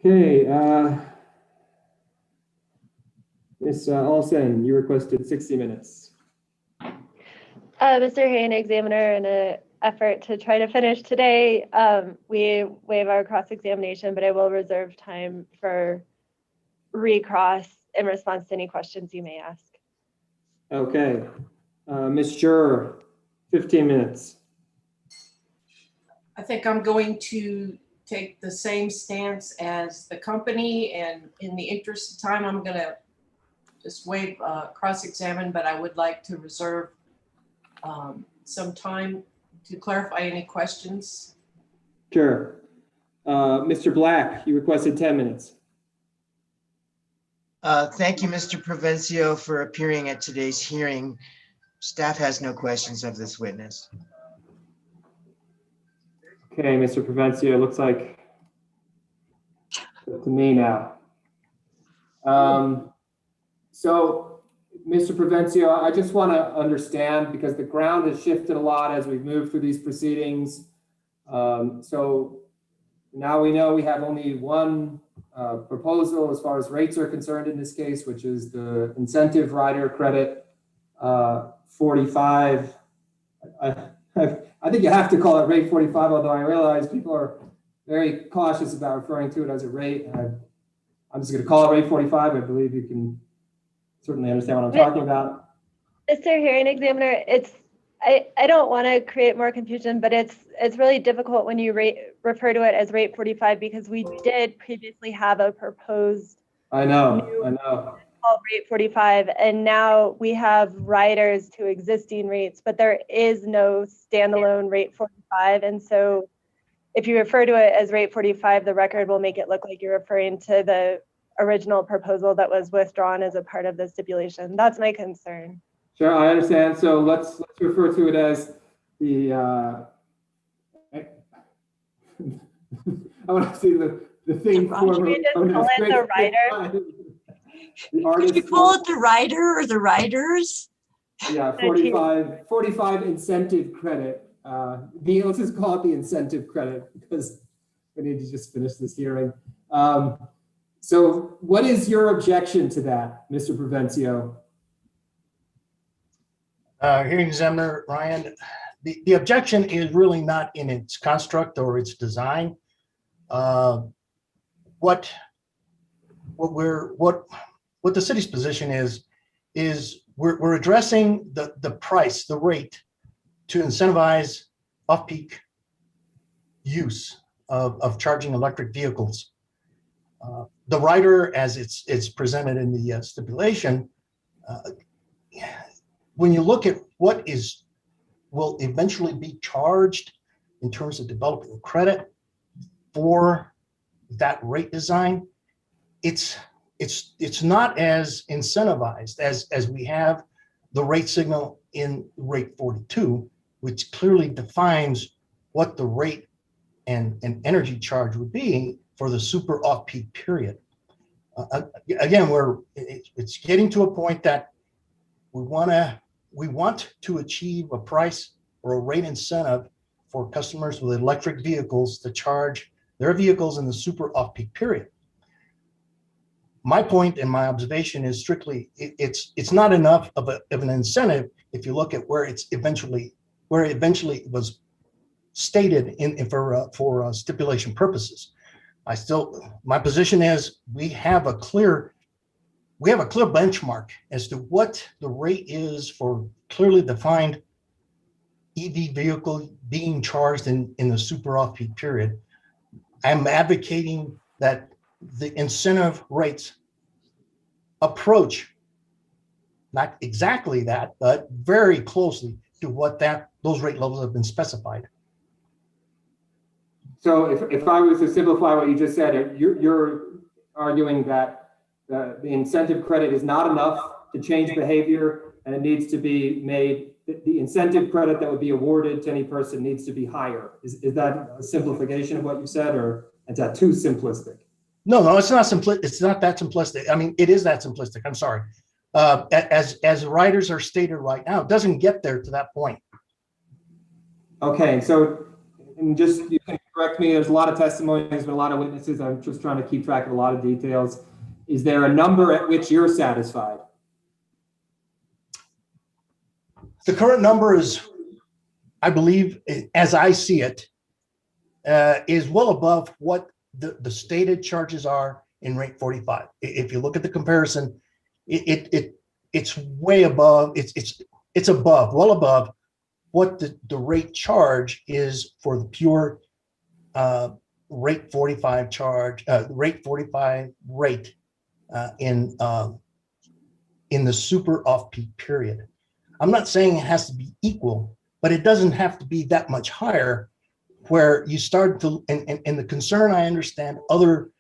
Okay, Ms. Olson, you requested 60 minutes. Mr. hearing examiner, in an effort to try to finish today, we waive our cross-examination, but I will reserve time for recross in response to any questions you may ask. Okay, Ms. Juror, 15 minutes. I think I'm going to take the same stance as the company, and in the interest of time, I'm gonna just waive cross-examine, but I would like to reserve some time to clarify any questions. Sure. Mr. Black, you requested 10 minutes. Thank you, Mr. Provencio, for appearing at today's hearing. Staff has no questions of this witness. Okay, Mr. Provencio, looks like to me now. So, Mr. Provencio, I just want to understand, because the ground has shifted a lot as we've moved through these proceedings. So now we know we have only one proposal as far as rates are concerned in this case, which is the incentive rider credit 45. I think you have to call it rate 45, although I realize people are very cautious about referring to it as a rate. I'm just going to call it rate 45. I believe you can certainly understand what I'm talking about. Mr. Hearing Examiner, I don't want to create more confusion, but it's really difficult when you refer to it as rate 45, because we did previously have a proposed I know. called rate 45, and now we have riders to existing rates, but there is no standalone rate 45. And so if you refer to it as rate 45, the record will make it look like you're referring to the original proposal that was withdrawn as a part of the stipulation. That's my concern. Sure, I understand. So let's refer to it as the I want to see the thing formerly known as call it the rate rider? 45. Could you call it the rider or the riders? Yeah, 45 incentive credit. Let's just call it the incentive credit, because we need to just finish this hearing. So what is your objection to that, Mr. Provencio? Hearing examiner Ryan, the objection is really not in its construct or its design. What the city's position is we're addressing the price, the rate, to incentivize off-peak use of charging electric vehicles. The rider, as it's presented in the stipulation, when you look at what will eventually be charged in terms of developing credit for that rate design, it's not as incentivized as we have the rate signal in rate 42, which clearly defines what the rate and energy charge would be for the super off-peak period. Again, it's getting to a point that we want to achieve a price or a rate incentive for customers with electric vehicles to charge their vehicles in the super off-peak period. My point and my observation is strictly it's not enough of an incentive if you look at where it eventually was stated for stipulation purposes. My position is we have a clear benchmark as to what the rate is for clearly defined EV vehicle being charged in the super off-peak period. I'm advocating that the incentive rates approach, not exactly that, but very closely to what those rate levels have been specified. So if I was to simplify what you just said, you're arguing that the incentive credit is not enough to change behavior, and it needs to be made, the incentive credit that would be awarded to any person needs to be higher. Is that a simplification of what you said, or is that too simplistic? No, it's not it's not that simplistic. I mean, it is that simplistic. I'm sorry. As riders are stated right now, it doesn't get there to that point. Okay, so and just, you can correct me, there's a lot of testimony, there's been a lot of witnesses. I'm just trying to keep track of a lot of details. Is there a number at which you're satisfied? The current number is, I believe, as I see it, is well above what the stated charges are in rate 45. If you look at the comparison, it's way above, it's above, well above what the rate charge is for the pure rate 45 charge, rate 45 rate in the super off-peak period. I'm not saying it has to be equal, but it doesn't have to be that much higher, where you start to, and the concern, I understand, other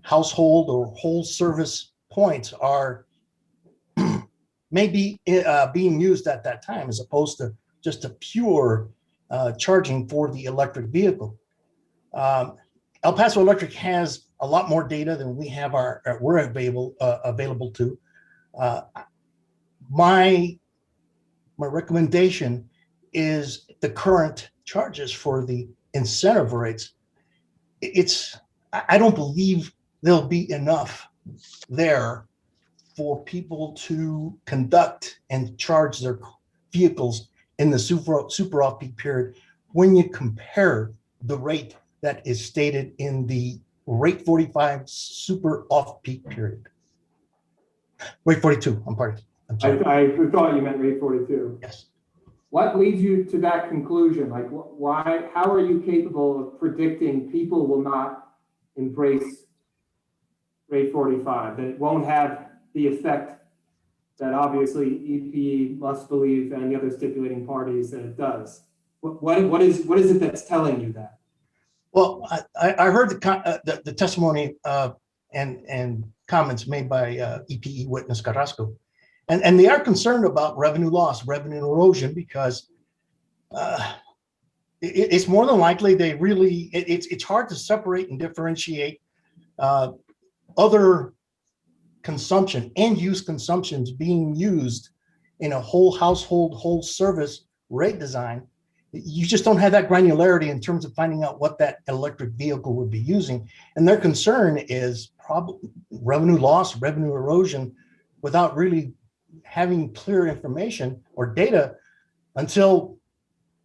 household or whole service points are maybe being used at that time, as opposed to just a pure charging for the electric vehicle. El Paso Electric has a lot more data than we have we're available to. My recommendation is the current charges for the incentive rates. I don't believe there'll be enough there for people to conduct and charge their vehicles in the super off-peak period when you compare the rate that is stated in the rate 45 super off-peak period. Rate 42, I'm sorry. I thought you meant rate 42. Yes. What leads you to that conclusion? Like, why, how are you capable of predicting people will not embrace rate 45, that it won't have the effect that obviously EPE must believe and the other stipulating parties that it does? What is it that's telling you that? Well, I heard the testimony and comments made by EPE witness Carrasco, and they are concerned about revenue loss, revenue erosion, because it's more than likely they really, it's hard to separate and differentiate other consumption, end use consumptions being used in a whole household, whole service rate design. You just don't have that granularity in terms of finding out what that electric vehicle would be using. And their concern is probably revenue loss, revenue erosion, without really having clear information or data until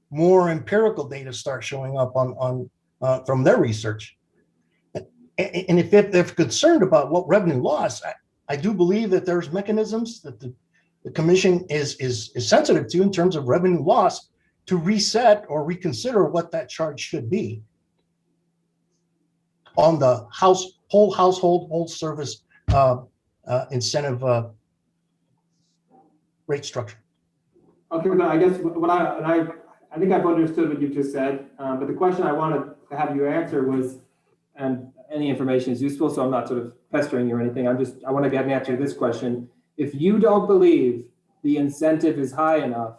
more empirical data start showing up from their research. And if they're concerned about what revenue loss, I do believe that there's mechanisms that the commission is sensitive to in terms of revenue loss to reset or reconsider what that charge should be on the whole household, whole service incentive rate structure. Okay, but I guess I think I've understood what you just said, but the question I wanted to have you answer was, and any information is useful, so I'm not sort of pestering you or anything. I want to get an answer to this question. If you don't believe the incentive is high enough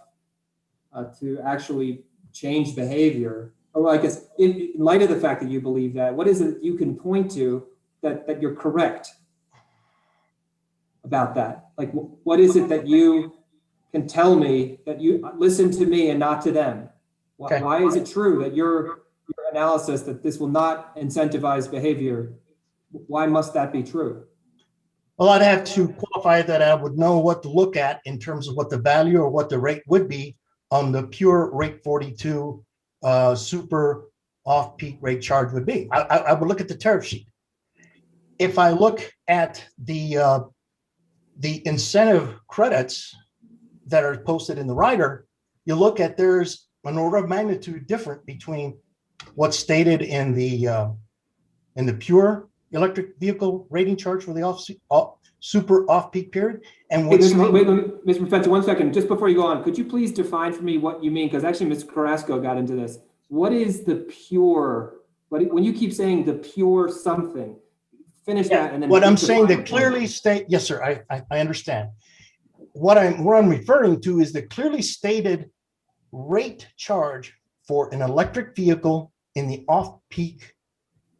to actually change behavior, or I guess in light of the fact that you believe that, what is it you can point to that you're correct about that? Like, what is it that you can tell me that you listen to me and not to them? Okay. Why is it true that your analysis that this will not incentivize behavior, why must that be true? Well, I'd have to qualify that I would know what to look at in terms of what the value or what the rate would be on the pure rate 42 super off-peak rate charge would be. I would look at the tariff sheet. If I look at the incentive credits that are posted in the rider, you look at there's an order of magnitude different between what's stated in the pure electric vehicle rating charge for the super off-peak period. And wait, Mr. Professor, 1 second, just before you go on, could you please define for me what you mean? Because actually, Mr. Carrasco got into this. what is the pure, when you keep saying the pure something, finish that and then. What I'm saying define that it. clearly state, yes, sir, I understand. What I'm referring to is the clearly stated rate charge for an electric vehicle in the off-peak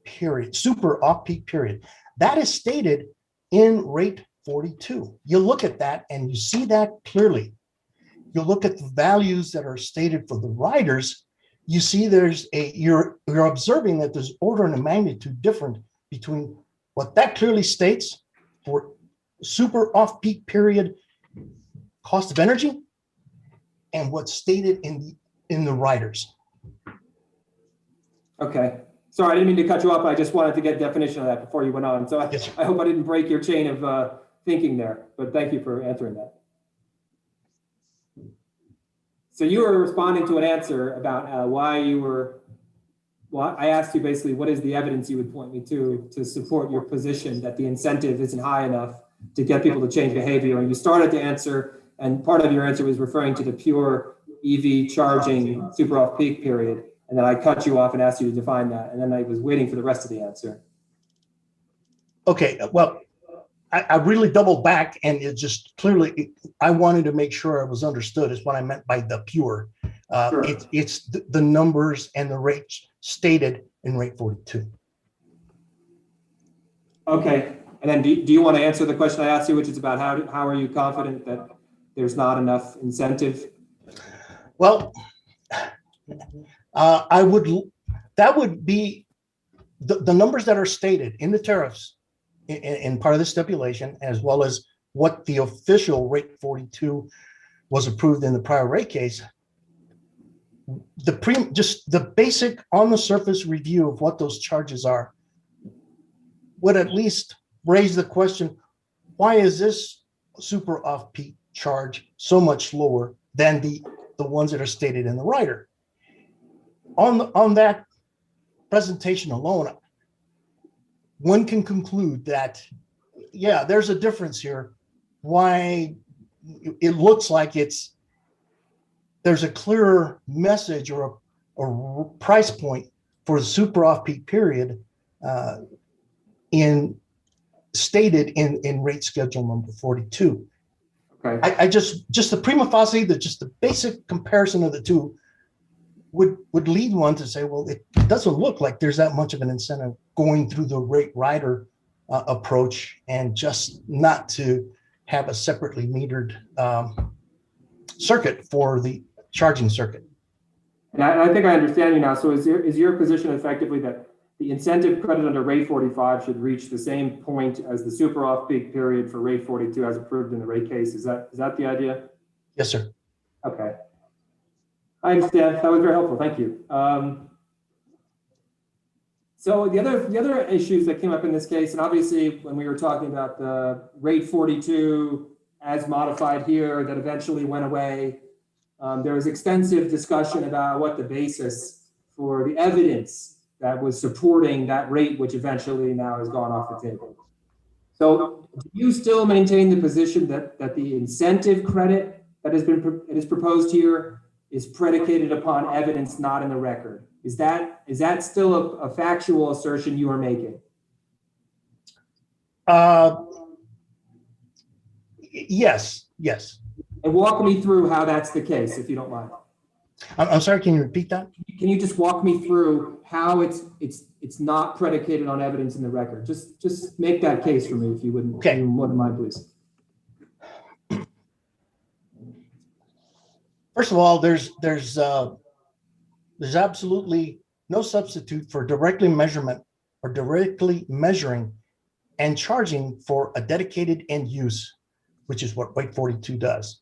period, super off-peak period. That is stated in rate 42. You look at that and you see that clearly. You look at the values that are stated for the riders, you see you're observing that there's order and a magnitude different between what that clearly states for super off-peak period cost of energy and what's stated in the riders. Okay. Sorry, I didn't mean to cut you off. I just wanted to get definition of that before you went on. So I hope I didn't break your chain of thinking there, but thank you for answering that. So you were responding to an answer about I asked you basically, what is the evidence you would point me to support your position that the incentive isn't high enough to get people to change behavior? And you started to answer, and part of your answer was referring to the pure EV charging super off-peak period. And then I cut you off and asked you to define that. And then I was waiting for the rest of the answer. Okay, well, I really doubled back and it just clearly, I wanted to make sure I was understood is what I meant by the pure. Sure. It's the numbers and the rates stated in rate 42. Okay, and then do you want to answer the question I asked you, which is about how are you confident that there's not enough incentive? Well, that would be the numbers that are stated in the tariffs in part of the stipulation, as well as what the official rate 42 was approved in the prior rate case. Just the basic on the surface review of what those charges are would at least raise the question, why is this super off-peak charge so much lower than the ones that are stated in the rider? On that presentation alone, one can conclude that, yeah, there's a difference here. Why it looks like there's a clearer message or a price point for the super off-peak period stated in rate schedule number 42. Okay. I just the prima facie, just the basic comparison of the two would lead one to say, well, it doesn't look like there's that much of an incentive going through the rate rider approach and just not to have a separately metered circuit for the charging circuit. And I think I understand you now. So is your position effectively that the incentive credit under rate 45 should reach the same point as the super off-peak period for rate 42 as approved in the rate case? Is that the idea? Yes, sir. Okay. I understand. That was very helpful. Thank you. So the other issues that came up in this case, and obviously when we were talking about the rate 42 as modified here that eventually went away, there was extensive discussion about what the basis for the evidence that was supporting that rate, which eventually now has gone off the table. So do you still maintain the position that the incentive credit that is proposed here is predicated upon evidence not in the record? Is that still a factual assertion you are making? Yes. And walk me through how that's the case, if you don't mind. I'm sorry, can you repeat that? Can you just walk me through how it's not predicated on evidence in the record? Just make that case for me, if you wouldn't. Okay. If you wouldn't mind, please. First of all, there's absolutely no substitute for directly measuring and charging for a dedicated end use, which is what rate 42 does.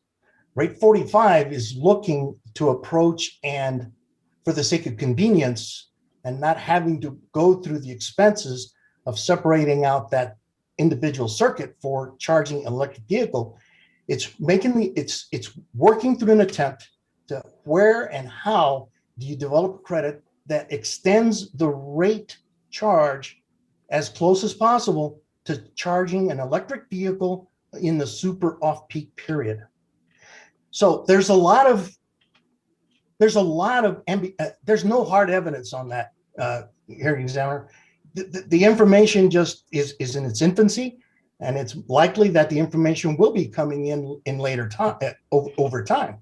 Rate 45 is looking to approach, and for the sake of convenience and not having to go through the expenses of separating out that individual circuit for charging an electric vehicle, it's working through an attempt to where and how do you develop a credit that extends the rate charge as close as possible to charging an electric vehicle in the super off-peak period. So there's a lot of there's a lot of, there's no hard evidence on that, hearing examiner. The information just is in its infancy, and it's likely that the information will be coming in later time, over time.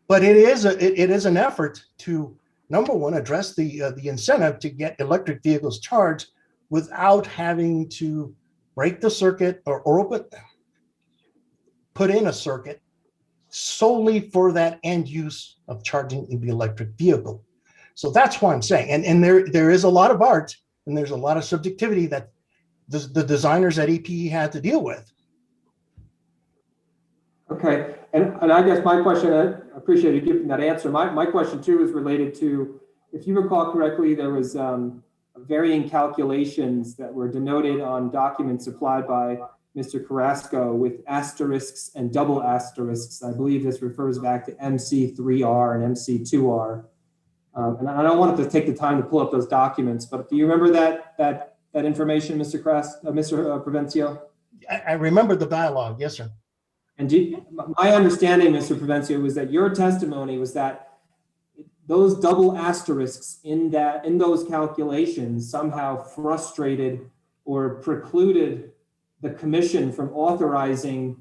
But it is an effort to, number one, address the incentive to get electric vehicles charged without having to break the circuit or put in a circuit solely for that end use of charging the electric vehicle. So that's why I'm saying, and there is a lot of art and there's a lot of subjectivity that the designers at EPE had to deal with. Okay, and I guess my question, I appreciate you giving that answer. My question too is related to, if you recall correctly, there was varying calculations that were denoted on documents supplied by Mr. Carrasco with asterisks and double asterisks. I believe this refers back to MC3R and MC2R. And I don't want to take the time to pull up those documents, but do you remember that information, Mr. Provencio? I remember the dialogue, yes, sir. And my understanding, Mr. Provencio, was that your testimony was that those double asterisks in those calculations somehow frustrated or precluded the commission from authorizing,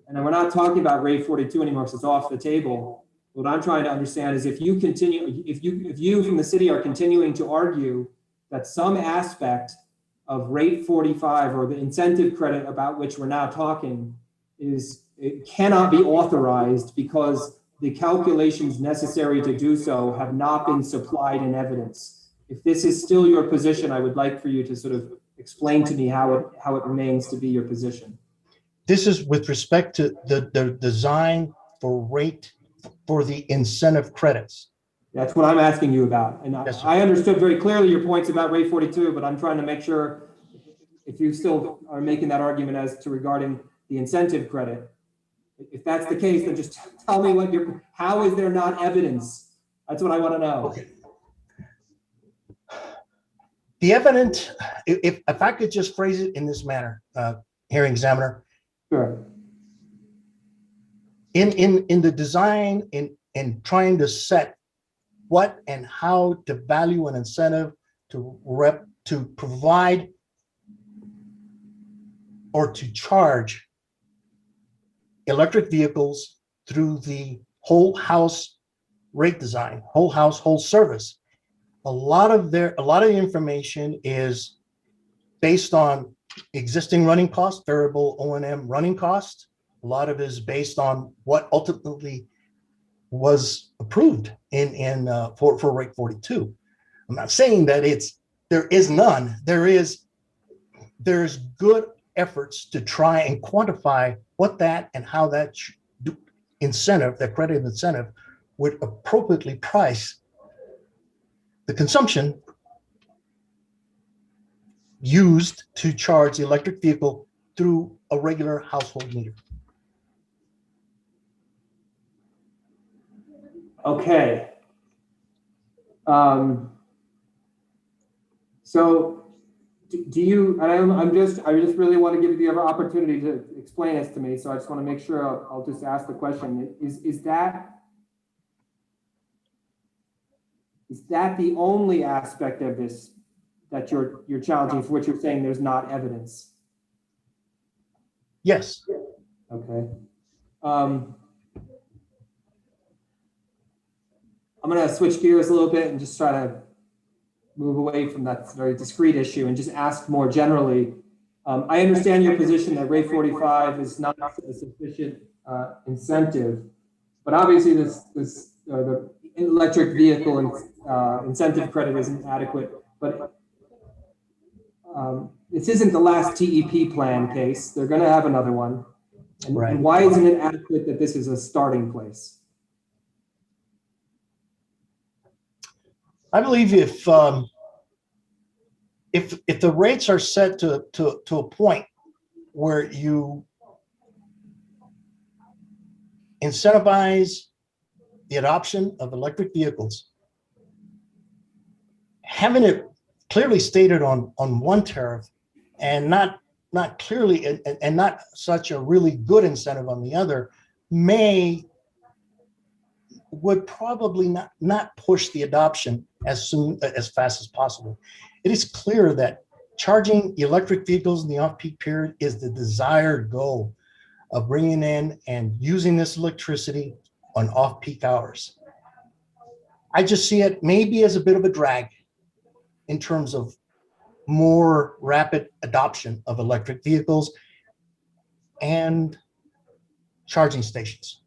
and we're not talking about rate 42 anymore because it's off the table. What I'm trying to understand is if you from the city are continuing to argue that some aspect of rate 45 or the incentive credit about which we're now talking it cannot be authorized because the calculations necessary to do so have not been supplied in evidence. If this is still your position, I would like for you to sort of explain to me how it remains to be your position. This is with respect to the design for rate for the incentive credits. That's what I'm asking you about. And yes, I understood very clearly your points about rate 42, but I'm trying to make sure if you still are making that argument as to regarding the incentive credit. If that's the case, then just tell me how is there not evidence? That's what I want to know. Okay. The evidence, if I could just phrase it in this manner, hearing examiner. Sure. In the design, in trying to set what and how to value an incentive to provide or to charge electric vehicles through the whole house rate design, whole house, whole service. A lot of the information is based on existing running costs, variable O&M running costs. A lot of it is based on what ultimately was approved for rate 42. I'm not saying that there is none. There's good efforts to try and quantify what that and how that incentive, that credit incentive, would appropriately price the consumption used to charge the electric vehicle through a regular household meter. Okay. So do you, and I just really want to give you the opportunity to explain this to me. So I just want to make sure I'll just ask the question. Is that the only aspect of this that you're challenging, for which you're saying there's not evidence? Yes. Okay. I'm going to switch gears a little bit and just try to move away from that very discrete issue and just ask more generally. I understand your position that rate 45 is not a sufficient incentive, but obviously the electric vehicle incentive credit isn't adequate. But this isn't the last TEP plan case. They're going to have another one. And why isn't it adequate that this is a starting place? I believe if the rates are set to a point where you incentivize the adoption of electric vehicles, having it clearly stated on one tariff and not clearly and not such a really good incentive on the other may would probably not push the adoption as fast as possible. It is clear that charging electric vehicles in the off-peak period is the desired goal of bringing in and using this electricity on off-peak hours. I just see it maybe as a bit of a drag in terms of more rapid adoption of electric vehicles and charging stations.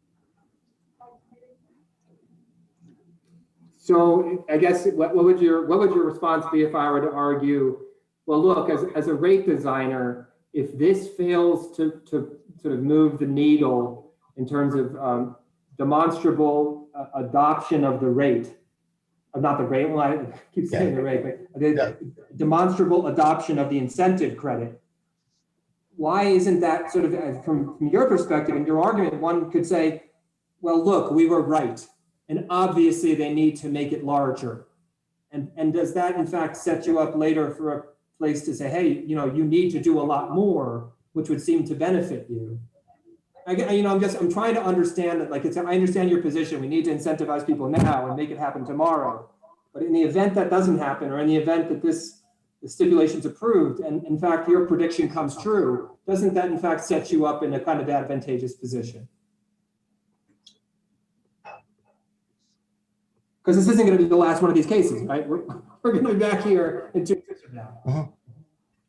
So I guess what would your response be if I were to argue, well, look, as a rate designer, if this fails to sort of move the needle in terms of demonstrable adoption of the rate, not the rate, well, I keep saying the rate, but the demonstrable adoption of the incentive credit, why isn't that sort of, from your perspective and your argument, one could say, well, look, we were right. And obviously they need to make it larger. And does that in fact set you up later for a place to say, hey, you need to do a lot more, which would seem to benefit you? I'm trying to understand that, I understand your position. We need to incentivize people now and make it happen tomorrow. But in the event that doesn't happen, or in the event that the stipulation's approved, and in fact, your prediction comes true, doesn't that in fact set you up in a kind of advantageous position? Because this isn't going to be the last one of these cases, right? We're going to be back here in 2 years from now.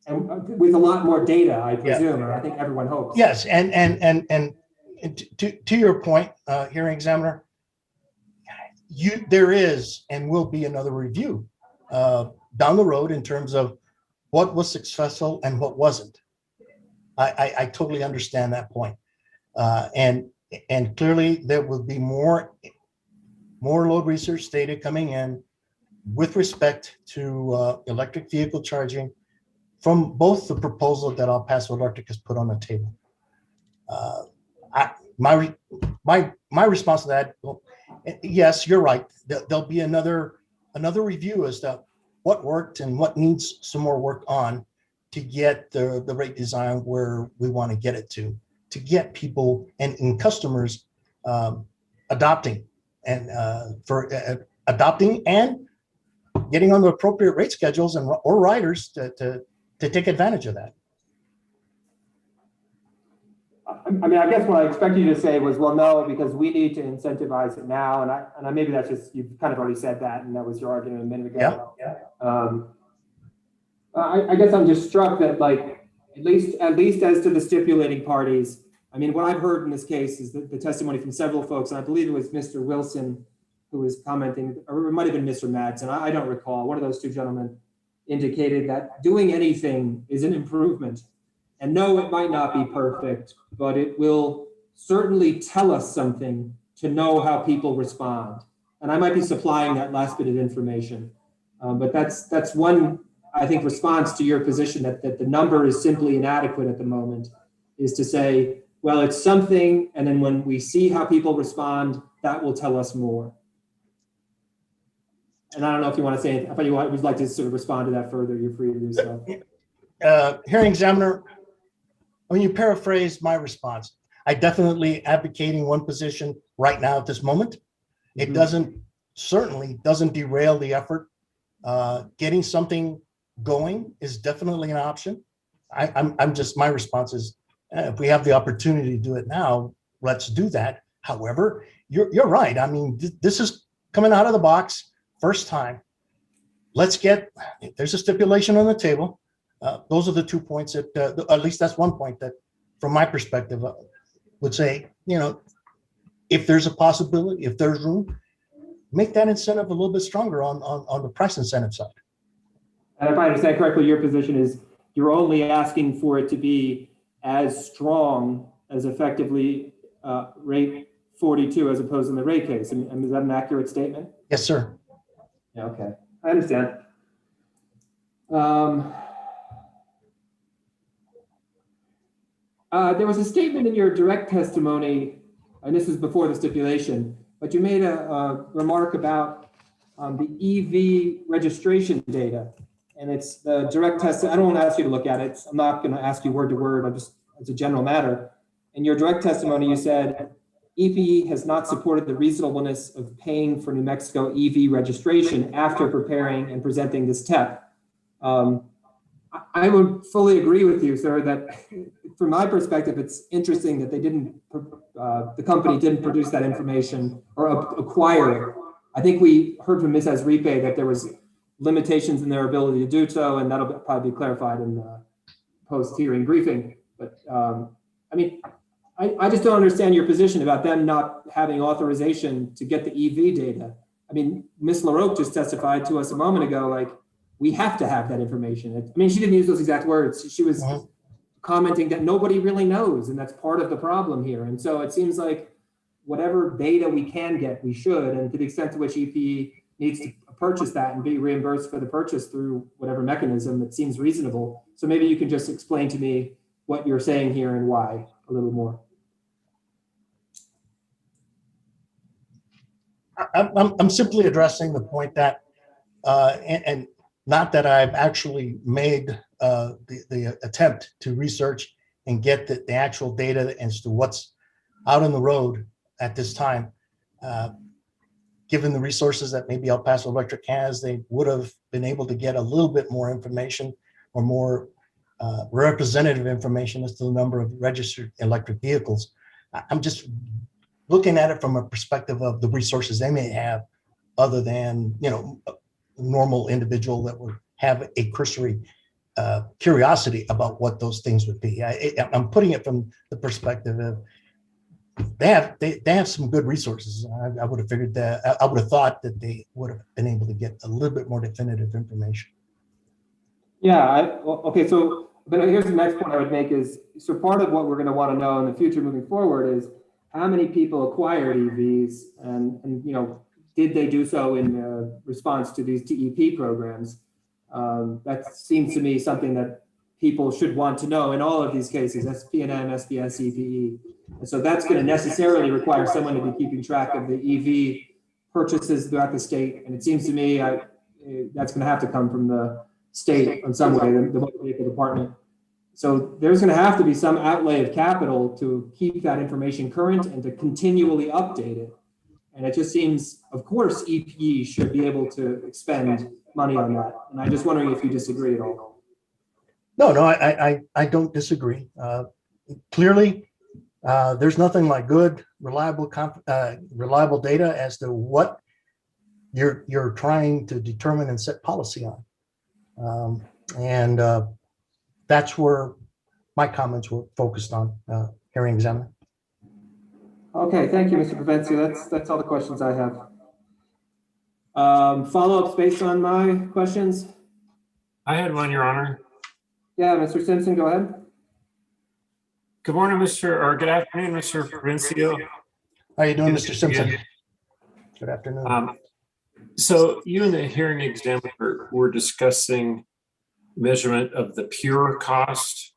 And with a lot more data, I presume, or I think everyone hopes. Yes, and to your point, hearing examiner, there is and will be another review down the road in terms of what was successful and what wasn't. I totally understand that point, and clearly there will be more load research data coming in with respect to electric vehicle charging from both the proposal that El Paso Electric has put on the table. My response to that, well, yes, you're right. There'll be another review as to what worked and what needs some more work on to get the rate design where we want to get it to get people and customers adopting and adopting and getting on the appropriate rate schedules or riders to take advantage of that. I mean, I guess what I expect you to say was, well, no, because we need to incentivize it now. And maybe that's just, you've kind of already said that, and that was your argument a minute ago. I guess I'm just struck that, at least as to the stipulating parties, I mean, what I've heard in this case is the testimony from several folks, and I believe it was Mr. Wilson who was commenting, or it might have been Mr. Madsen, I don't recall. One of those two gentlemen indicated that doing anything is an improvement. And no, it might not be perfect, but it will certainly tell us something to know how people respond. And I might be supplying that last bit of information. But that's one, I think, response to your position that the number is simply inadequate at the moment, is to say, well, it's something, and then when we see how people respond, that will tell us more. And I don't know if you want to say anything, if you would like to sort of respond to that further, you're free to do so. Hearing examiner, when you paraphrase my response, I definitely advocating one position right now at this moment. It certainly doesn't derail the effort. Getting something going is definitely an option. My response is, if we have the opportunity to do it now, let's do that. However, you're right. I mean, this is coming out of the box, first time. If there's a stipulation on the table. Those are the 2 points that, at least that's one point that, from my perspective, would say, if there's a possibility, if there's room, make that incentive a little bit stronger on the price incentive side. And if I understand correctly, your position is you're only asking for it to be as strong as effectively rate 42 as opposed to the rate case. And is that an accurate statement? Yes, sir. Yeah, okay. I understand. There was a statement in your direct testimony, and this is before the stipulation, but you made a remark about the EV registration data. And it's the direct test. I don't want to ask you to look at it. I'm not going to ask you word to word. It's a general matter. In your direct testimony, you said EPE has not supported the reasonableness of paying for New Mexico EV registration after preparing and presenting this TEP. I would fully agree with you, sir, that from my perspective, it's interesting that they didn't, the company didn't produce that information or acquire it. I think we heard from Ms. Azripe that there was limitations in their ability to do so, and that'll probably be clarified in the post-hearing briefing. But I mean, I just don't understand your position about them not having authorization to get the EV data. I mean, Ms. LaRoque just testified to us a moment ago, like, we have to have that information. I mean, she didn't use those exact words. She was commenting that nobody really knows, and that's part of the problem here. And so it seems like whatever data we can get, we should, and to the extent to which EPE needs to purchase that and be reimbursed for the purchase through whatever mechanism that seems reasonable. So maybe you can just explain to me what you're saying here and why a little more. I'm simply addressing the point that, and not that I've actually made the attempt to research and get the actual data as to what's out on the road at this time. Given the resources that maybe El Paso Electric has, they would have been able to get a little bit more information or more representative information as to the number of registered electric vehicles. I'm just looking at it from a perspective of the resources they may have, other than, you know, a normal individual that would have a cursory curiosity about what those things would be. I'm putting it from the perspective of they have some good resources. I would have figured that, I would have thought that they would have been able to get a little bit more definitive information. Yeah, okay, so, but here's the next point I would make is, so part of what we're gonna wanna know in the future moving forward is how many people acquired EVs and you know, did they do so in response to these TEP programs? That seems to me something that people should want to know in all of these cases, SPNM, SBS, EPE. And so that's going to necessarily require someone to be keeping track of the EV purchases throughout the state. And it seems to me that's going to have to come from the state in some way, the motor vehicle department. So there's going to have to be some outlay of capital to keep that information current and to continually update it. And it just seems, of course, EPE should be able to expend money on that. And I'm just wondering if you disagree at all. No, I don't disagree. Clearly, there's nothing like good, reliable data as to what you're trying to determine and set policy on. That's where my comments were focused on, hearing examiner. Okay, thank you, Mr. Provencio. That's all the questions I have. Follow-ups based on my questions? I had one, Your Honor. Yeah, Mr. Simpson, go ahead. Good morning, good afternoon, Mr. Provencio. How are you doing, Mr. Simpson? Good afternoon. So you and the hearing examiner were discussing measurement of the pure cost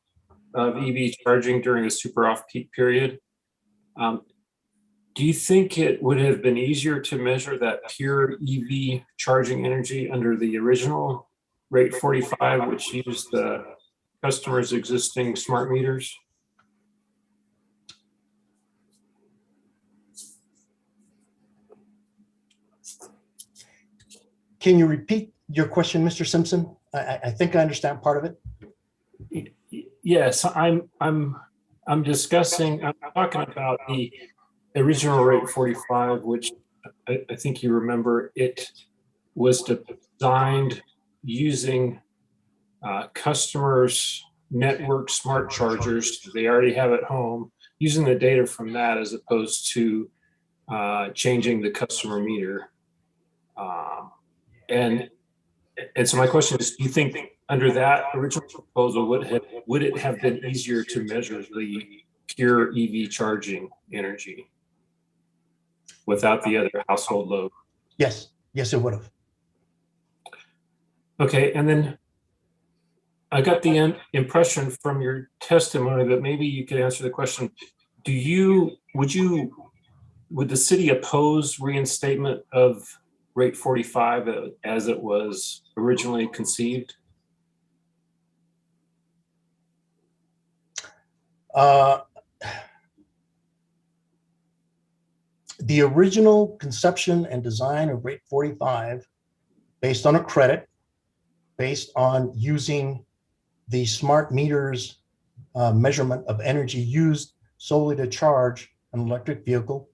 of EV charging during a super off-peak period. Do you think it would have been easier to measure that pure EV charging energy under the original rate 45, which used the customer's existing smart meters? Can you repeat your question, Mr. Simpson? I think I understand part of it. Yes, I'm talking about the original rate 45, which I think you remember, it was designed using customers' network smart chargers they already have at home, using the data from that as opposed to changing the customer meter. And so my question is, do you think under that original proposal, would it have been easier to measure the pure EV charging energy without the other household load? Yes, it would have. Okay, and then I got the impression from your testimony that maybe you could answer the question, would the city oppose reinstatement of rate 45 as it was originally conceived? the original conception and design of rate 45, based on a credit, based on using the smart meters measurement of energy used solely to charge an electric vehicle,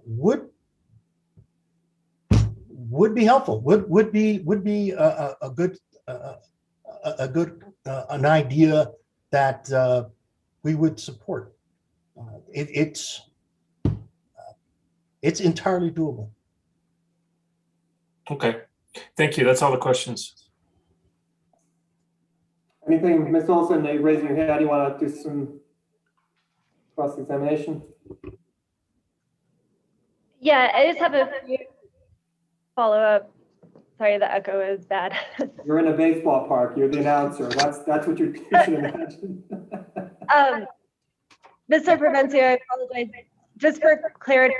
would be helpful. Would be a good an idea that we would support. It's entirely doable. Okay, thank you. That's all the questions. Anything, Ms. Olson, you raising your hand, you want to do some cross-examination? Yeah, I just have a few follow-up. Sorry, the echo is bad. You're in a baseball park. You're the announcer. That's what you should imagine. Mr. Provencio, I apologize. Just for clarity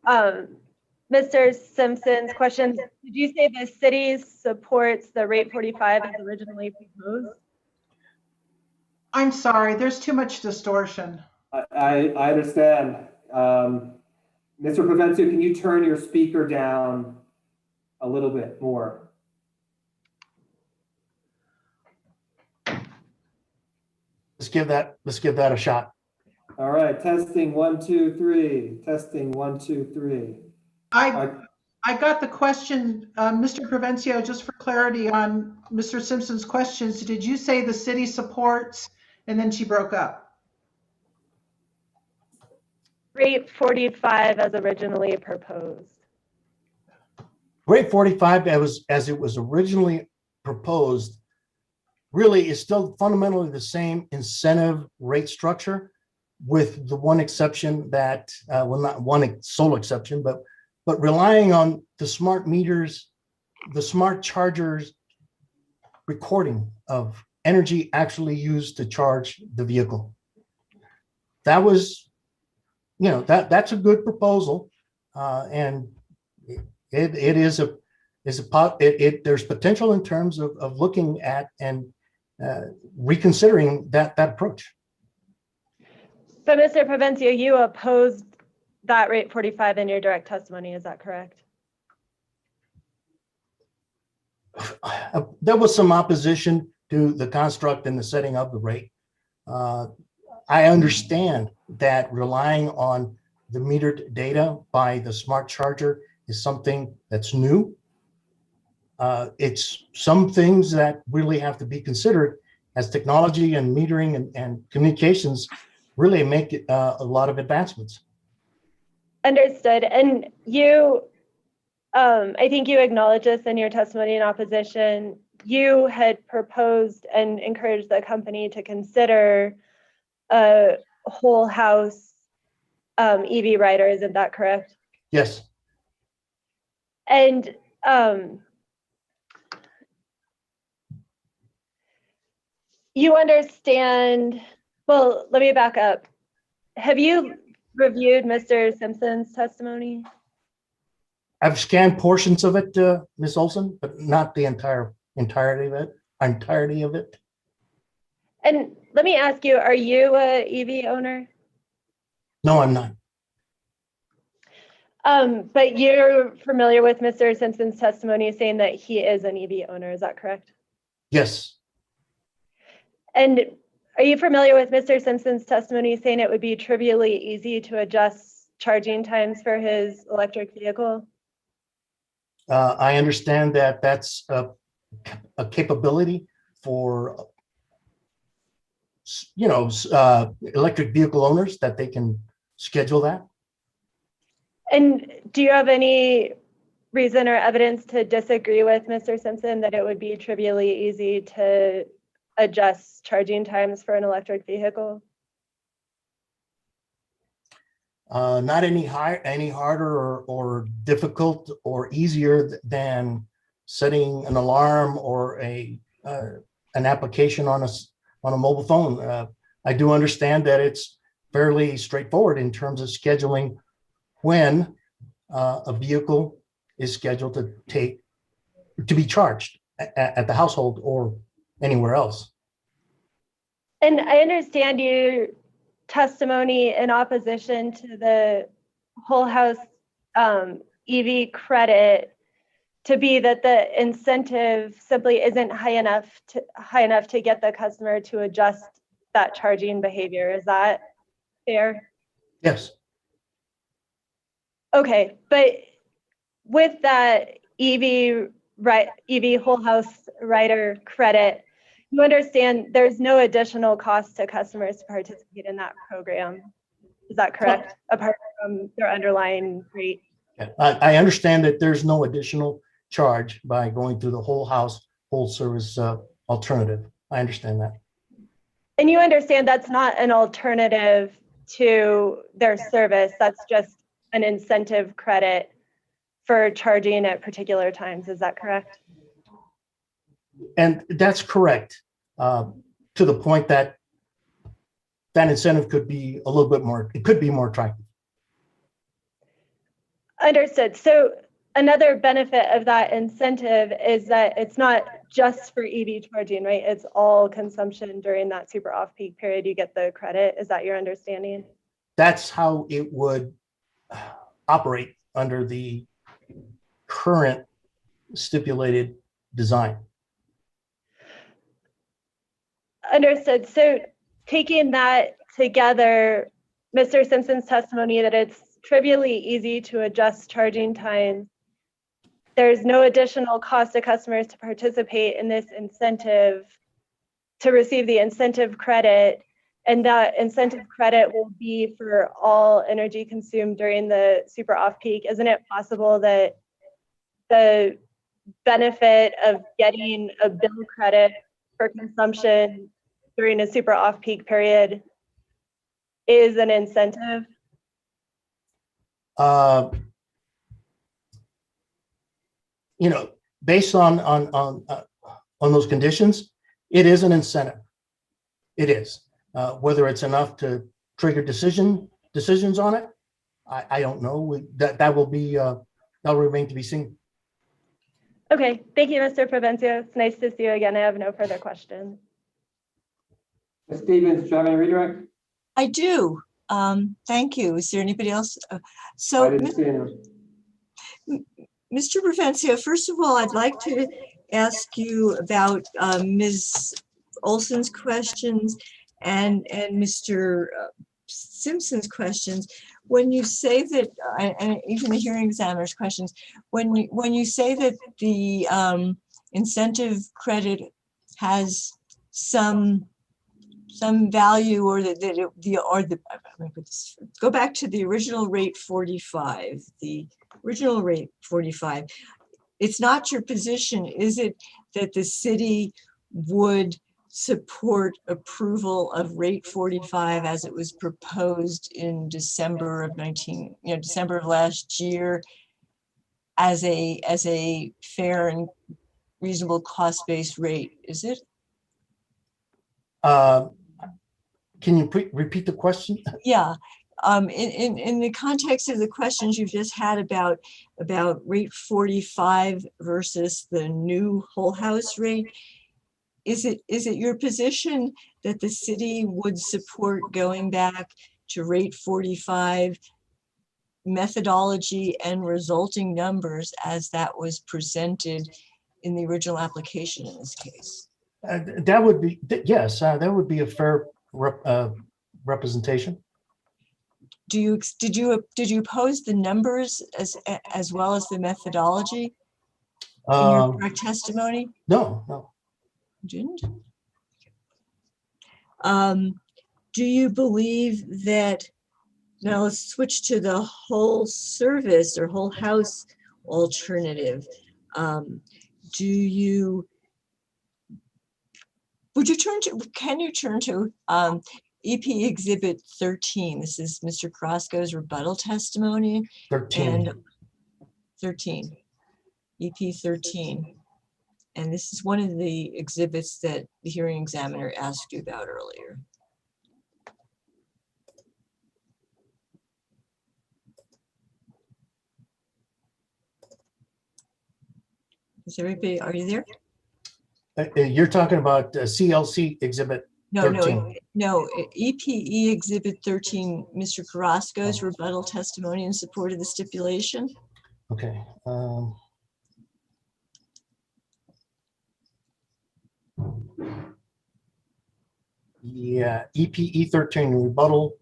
on Mr. Simpson's questions, did you say the city supports the rate 45 as originally proposed? I'm sorry, there's too much distortion. I understand. Mr. Provencio, can you turn your speaker down a little bit more? Let's give that a shot. All right, testing 1, 2, 3. Testing 1, 2, 3. I got the question, Mr. Provencio, just for clarity on Mr. Simpson's questions. Did you say the city supports, and then she broke up? Rate 45 as originally proposed. Rate 45 as it was originally proposed really is still fundamentally the same incentive rate structure, with the one exception that, well, not one sole exception, but relying on the smart meters, the smart chargers recording of energy actually used to charge the vehicle. That was, that's a good proposal, and it is there's potential in terms of looking at and reconsidering that approach. So, Mr. Provencio, you opposed that rate 45 in your direct testimony, is that correct? There was some opposition to the construct and the setting of the rate. I understand that relying on the metered data by the smart charger is something that's new. It's some things that really have to be considered as technology and metering and communications really make it, a lot of advancements. Understood. And you, I think you acknowledged this in your testimony in opposition. You had proposed and encouraged the company to consider a whole house EV rider. Isn't that correct? Yes. And you understand, well, let me back up. Have you reviewed Mr. Simpson's testimony? I've scanned portions of it, Ms. Olson, but not the entirety of it. And let me ask you, are you a EV owner? No, I'm not. But you're familiar with Mr. Simpson's testimony saying that he is an EV owner, is that correct? Yes. And are you familiar with Mr. Simpson's testimony saying it would be trivially easy to adjust charging times for his electric vehicle? I understand that that's a capability for, electric vehicle owners, that they can schedule that. And do you have any reason or evidence to disagree with Mr. Simpson that it would be trivially easy to adjust charging times for an electric vehicle? Not any harder or difficult or easier than setting an alarm or an application on a mobile phone. I do understand that it's fairly straightforward in terms of scheduling when a vehicle is scheduled to be charged at the household or anywhere else. And I understand your testimony in opposition to the whole house EV credit to be that the incentive simply isn't high enough to get the customer to adjust that charging behavior. Is that fair? Yes. Okay, but with that EV whole house rider credit, you understand there's no additional cost to customers to participate in that program. Is that correct? Apart from their underlying rate? Yeah, I understand that there's no additional charge by going through the whole house, whole service alternative. I understand that. And you understand that's not an alternative to their service. That's just an incentive credit for charging at particular times. Is that correct? And that's correct, to the point that that incentive could be a little bit more, it could be more attractive. Understood. So another benefit of that incentive is that it's not just for EV charging, right? It's all consumption during that super off-peak period. You get the credit. Is that your understanding? That's how it would operate under the current stipulated design. Understood. So taking that together, Mr. Simpson's testimony that it's trivially easy to adjust charging times, there's no additional cost to customers to participate in this incentive, to receive the incentive credit, and that incentive credit will be for all energy consumed during the super off-peak. Isn't it possible that the benefit of getting a bill credit for consumption during a super off-peak period is an incentive? You know, based on those conditions, it is an incentive. It is. Whether it's enough to trigger decisions on it, I don't know. That will remain to be seen. Okay, thank you, Mr. Provencio. It's nice to see you again. I have no further questions. Ms. Stevens, do you have any redirect? I do. Thank you. Is there anybody else? I So, didn't see anyone. Mr. Provencio, first of all, I'd like to ask you about Ms. Olson's questions and Mr. Simpson's questions. When you say that, and even the hearing examiner's questions, when you say that the incentive credit has some value, or go back to the original rate 45, it's not your position, is it, that the city would support approval of rate 45 as it was proposed in December of last year as a fair and reasonable cost-based rate, is it? Can you repeat the question? Yeah. In the context of the questions you've just had about rate 45 versus the new whole house rate, is it your position that the city would support going back to rate 45 methodology and resulting numbers as that was presented in the original application in this case? That would be, yes, that would be a fair representation. Did you oppose the numbers as well as the methodology in your direct testimony? No. You didn't? Do you believe that, now let's switch to the whole service or whole house alternative. Can you turn to EP Exhibit 13? This is Mr. Carrasco's rebuttal testimony. 13. And 13, EP 13. And this is one of the exhibits that the hearing examiner asked you about earlier. Is everybody, are you there? You're talking about CLC Exhibit No, 13. no, EPE Exhibit 13, Mr. Carrasco's rebuttal testimony in support of the stipulation. Okay. Yeah, EPE 13, rebuttal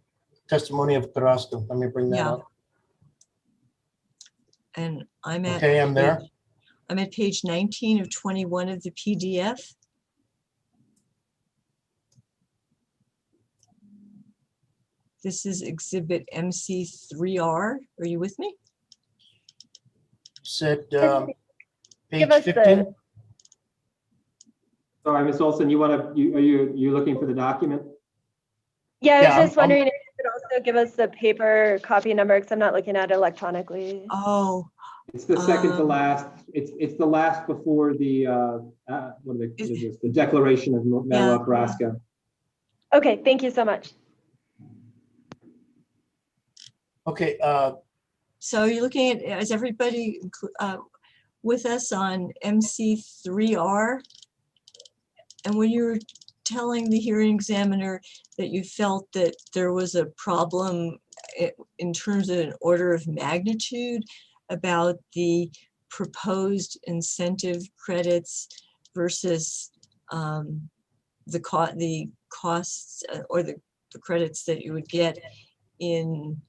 testimony of Carrasco. Let me bring that Yeah. up. And I'm at. Okay, I'm there. I'm at page 19 of 21 of the PDF. This is exhibit MC3R. Are you with me? Said Give page us 15. Sorry, Ms. Olson, are you looking for the document? Yeah, I was Yeah, just wondering if you could also give us the paper copy number because I'm not looking at it electronically. Oh. It's the second to last. It's the last before the what is this? The Declaration of Manoa Carrasco. Okay, thank you so much. Okay. So you're looking at, is everybody with us on MC3R? And when you were telling the hearing examiner that you felt that there was a problem in terms of an order of magnitude about the proposed incentive credits versus the costs or the credits that you would get in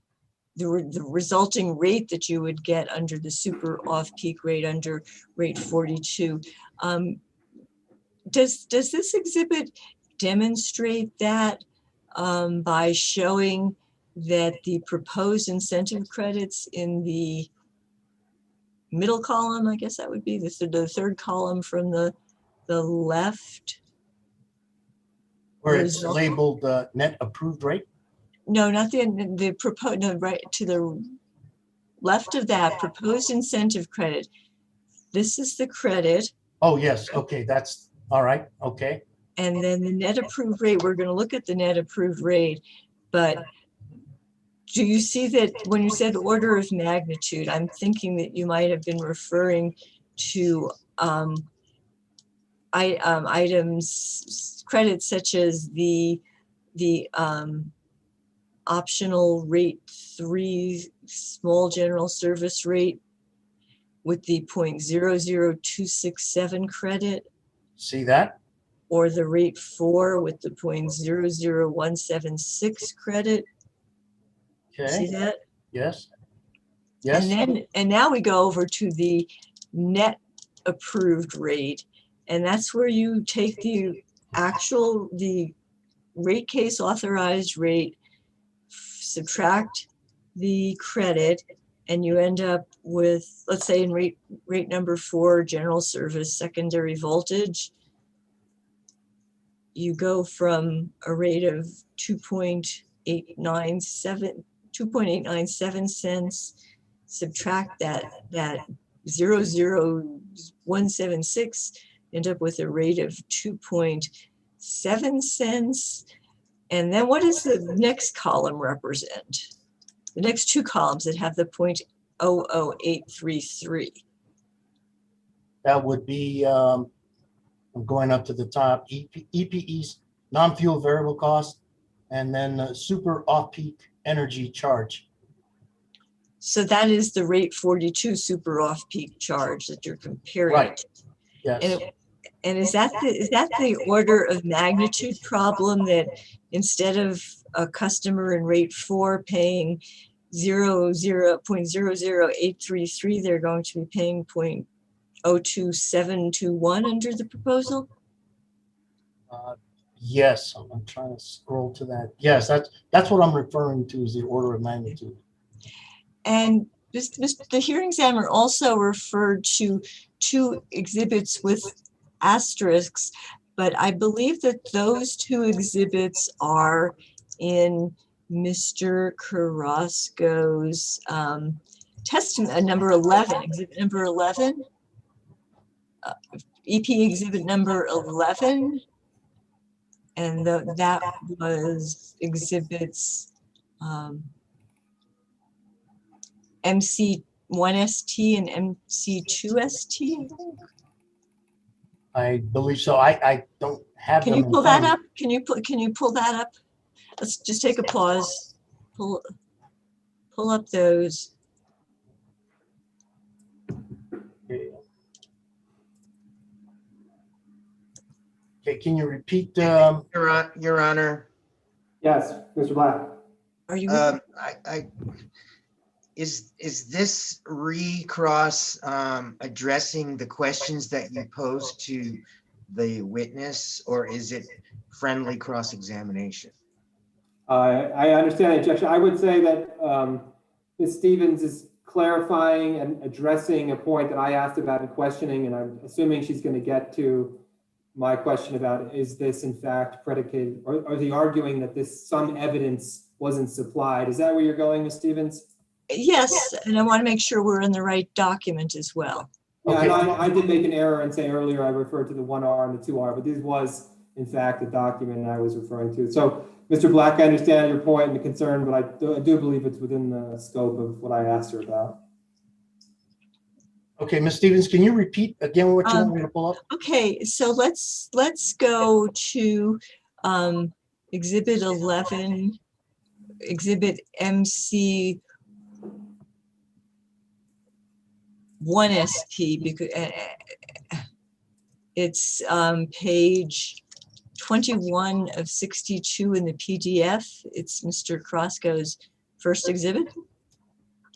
the resulting rate that you would get under the super off-peak rate under rate 42. Does this exhibit demonstrate that by showing that the proposed incentive credits in the middle column, I guess that would be the third column from the left? Where it's labeled net approved rate? No, not the proposed, no, right to the left of that proposed incentive credit. This is the credit. Oh, yes. Okay, that's all right. Okay. And then the net approved rate, we're going to look at the net approved rate, but do you see that when you said order of magnitude, I'm thinking that you might have been referring to items, credits such as the optional rate 3 small general service rate with the 0.00267 credit. See that? Or the rate 4 with the 0.00176 credit. Okay. See that? Yes. Yes. And now we go over to the net approved rate, and that's where you take the rate case authorized rate, subtract the credit, and you end up with, let's say in rate number 4, general service secondary voltage, you go from a rate of 2.897 cents, subtract that 0.00176, end up with a rate of 2.7 cents. And then what does the next column represent? The next two columns that have the 0.00833. That would be, I'm going up to the top, EPE's non-fuel variable cost, and then super off-peak energy charge. So that is the rate 42 super off-peak charge that you're comparing. Right. Yes. And is that the order of magnitude problem, that instead of a customer in rate 4 paying 0.00833, they're going to be paying 0.02721 under the proposal? Yes, I'm trying to scroll to that. Yes, that's what I'm referring to as the order of magnitude. And the hearing examiner also referred to 2 exhibits with asterisks, but I believe that those 2 exhibits are in Mr. Carrasco's testimony, number 11, exhibit number 11, EP exhibit number 11, and that was exhibits MC1ST and MC2ST. I believe so. I don't have Can them you in pull that front up? Can you pull that up? Let's just take a pause. Pull up those. Okay, can you repeat? Your Honor, Yes, Mr. Black. Are you? Is this recross addressing the questions that you posed to the witness, or is it friendly cross-examination? I understand the objection. I would say that Ms. Stevens is clarifying and addressing a point that I asked about in questioning, and I'm assuming she's going to get to my question about, is this in fact predicated, or are they arguing that some evidence wasn't supplied? Is that where you're going, Ms. Stevens? Yes, and I want to make sure we're in the right document as well. Yeah, Okay. and I did make an error and say earlier I referred to the 1R and the 2R, but this was in fact the document I was referring to. So, Mr. Black, I understand your point and the concern, but I do believe it's within the scope of what I asked her about. Okay, Ms. Stevens, can you repeat again what you want me to pull up? Okay, so let's go to Exhibit 11, Exhibit MC 1ST, because it's page 21 of 62 in the PDF. It's Mr. Crosco's first exhibit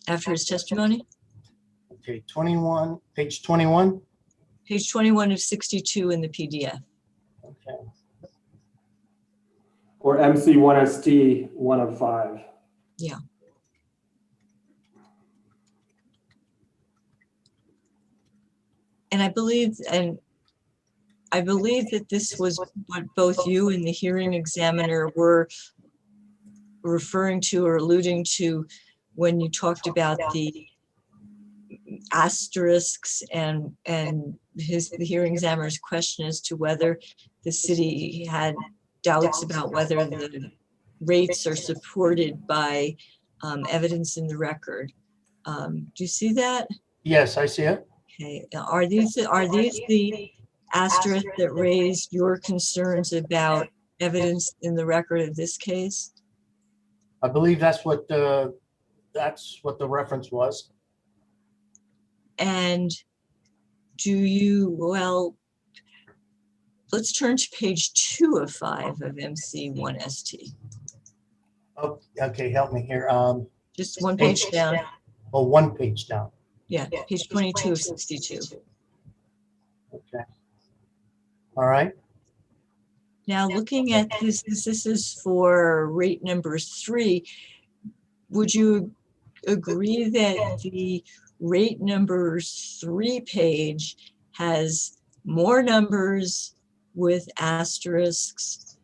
after his testimony. Okay, 21, page 21. Page 21 of 62 in the PDF. Okay. Or MC1ST 1 of 5. Yeah. And I believe that this was what both you and the hearing examiner were referring to or alluding to when you talked about the asterisks and the hearing examiner's question as to whether the city had doubts about whether the rates are supported by evidence in the record. Do you see that? Yes, I see it. Okay, are these the asterisks that raised your concerns about evidence in the record of this case? I believe that's what the reference was. And do you, well, let's turn to page 2 of 5 of MC1ST. Oh, okay, help me here. Just one page down. Oh, one page down. Yeah, page 22 of 62. Okay. All right. Now, looking at this is for rate number 3. Would you agree that the rate number 3 page has more numbers with asterisks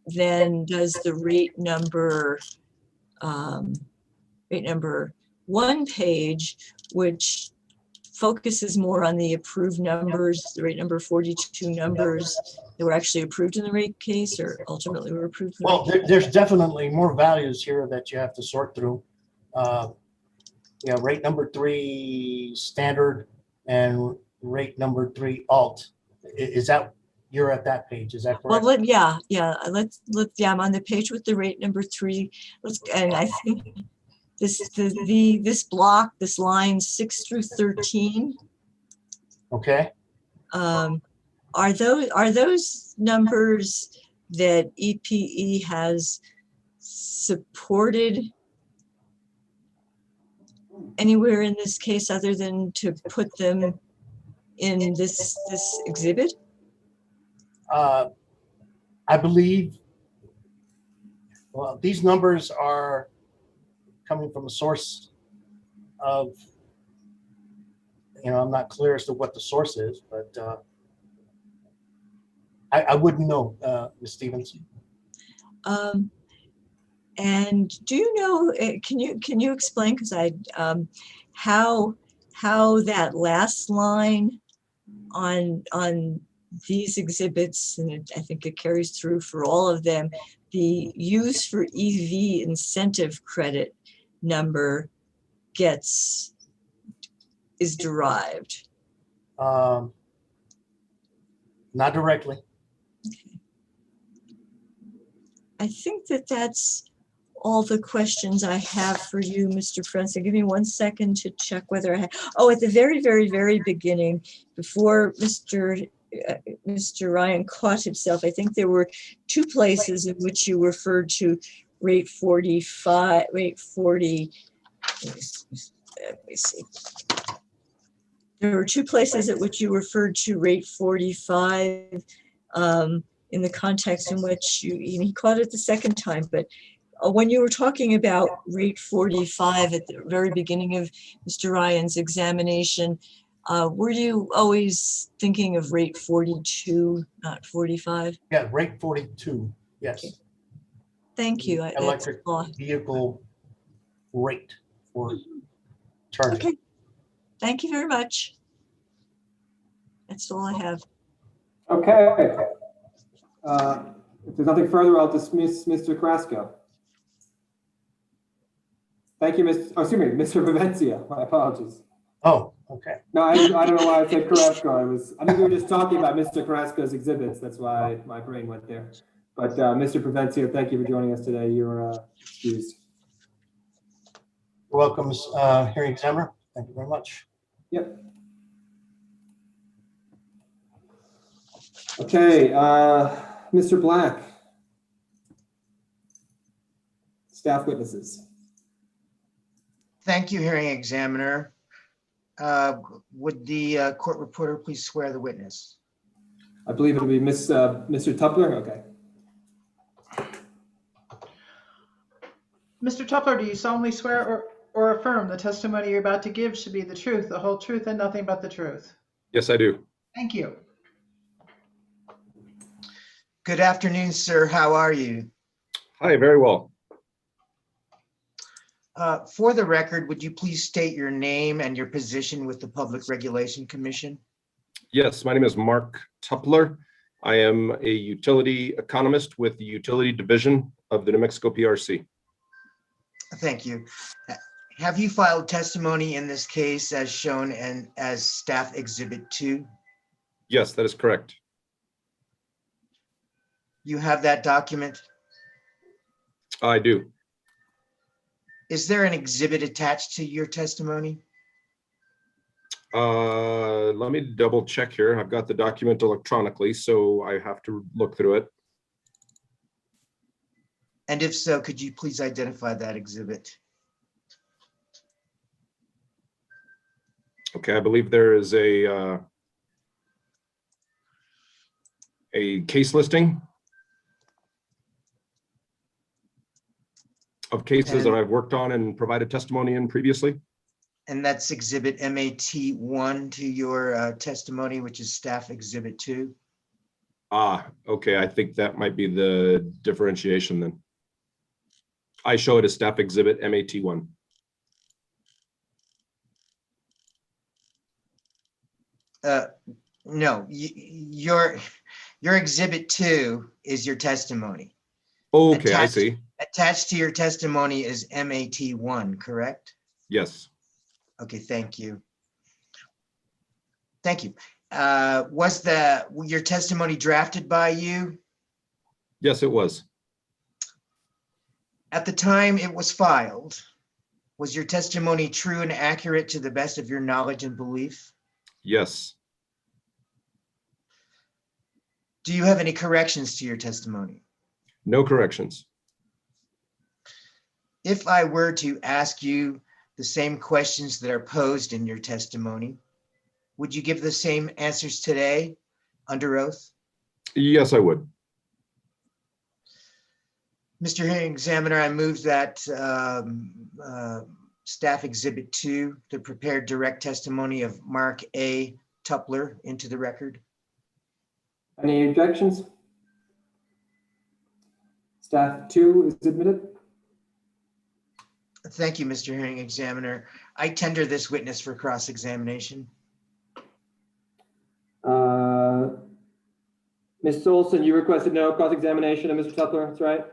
than does the rate number 1 page, which focuses more on the approved numbers, the rate number 42 numbers that were actually approved in the rate case or ultimately were approved? Well, there's definitely more values here that you have to sort through. Yeah, rate number 3 standard and rate number 3 alt. Is that, you're at that page, is that correct? Well, yeah, I'm on the page with the rate number 3. And I think this block, this line 6 through 13. Okay. Are those numbers that EPE has supported anywhere in this case other than to put them in this exhibit? I believe, well, these numbers are coming from a source of, I'm not clear as to what the source is, but I wouldn't know, Ms. Stevens. And do you know, can you explain, because how that last line on these exhibits, and I think it carries through for all of them, the use for EV incentive credit number is derived? Not directly. I think that that's all the questions I have for you, Mr. Prince. Give me 1 second to check whether I have, oh, at the very, very, very beginning, before Mr. Ryan caught himself, I think there were 2 places in which you referred to rate 45, rate 40. Let me see. There were 2 places at which you referred to rate 45 in the context in which he caught it the second time, but when you were talking about rate 45 at the very beginning of Mr. Ryan's examination, were you always thinking of rate 42, not 45? Yeah, rate 42, yes. Okay. Thank you. Electric vehicle rate for charging. Okay. Thank you very much. That's all I have. Okay. If there's nothing further, I'll dismiss Mr. Carrasco. Thank you, Mr. Vivencia. My apologies. Oh, okay. No, I don't know why I said Carrasco. I think we were just talking about Mr. Carrasco's exhibits. That's why my brain went there. But Mr. Vivencia, thank you for joining us today. You're excused. You're welcome, hearing examiner. Thank you very much. Yep. Okay, Mr. Black. Staff witnesses. Thank you, hearing examiner. Would the court reporter please swear the witness? I believe it'll be Mr. Tupler. Okay. Mr. Tupler, do you solemnly swear or affirm the testimony you're about to give should be the truth, the whole truth, and nothing but the truth? Yes, I do. Thank you. Good afternoon, sir. How are you? Hi, very well. For the record, would you please state your name and your position with the Public Regulation Commission? Yes, my name is Mark Tupler. I am a utility economist with the Utility Division of the New Mexico PRC. Thank you. Have you filed testimony in this case as shown as Staff Exhibit 2? Yes, that is correct. You have that document? I do. Is there an exhibit attached to your testimony? Let me double check here. I've got the document electronically, so I have to look through it. And if so, could you please identify that exhibit? Okay, I believe there is a case listing of cases that I've worked on and provided testimony in previously. And that's exhibit MAT1 to your testimony, which is Staff Exhibit 2. Ah, okay. I think that might be the differentiation then. I show it as Staff Exhibit MAT1. No, your Exhibit 2 is your testimony. Okay, I see. Attached to your testimony is MAT1, correct? Yes. Okay, thank you. Thank you. Was your testimony drafted by you? Yes, it was. At the time it was filed, was your testimony true and accurate to the best of your knowledge and belief? Yes. Do you have any corrections to your testimony? No corrections. If I were to ask you the same questions that are posed in your testimony, would you give the same answers today under oath? Yes, I would. Mr. Hearing Examiner, I move that Staff Exhibit 2, the prepared direct testimony of Mark A. Tupler, into the record. Any objections? Staff 2 is admitted. Thank you, Mr. Hearing Examiner. I tender this witness for cross-examination. Ms. Olson, you requested no cross-examination of Mr. Tupler, that's right?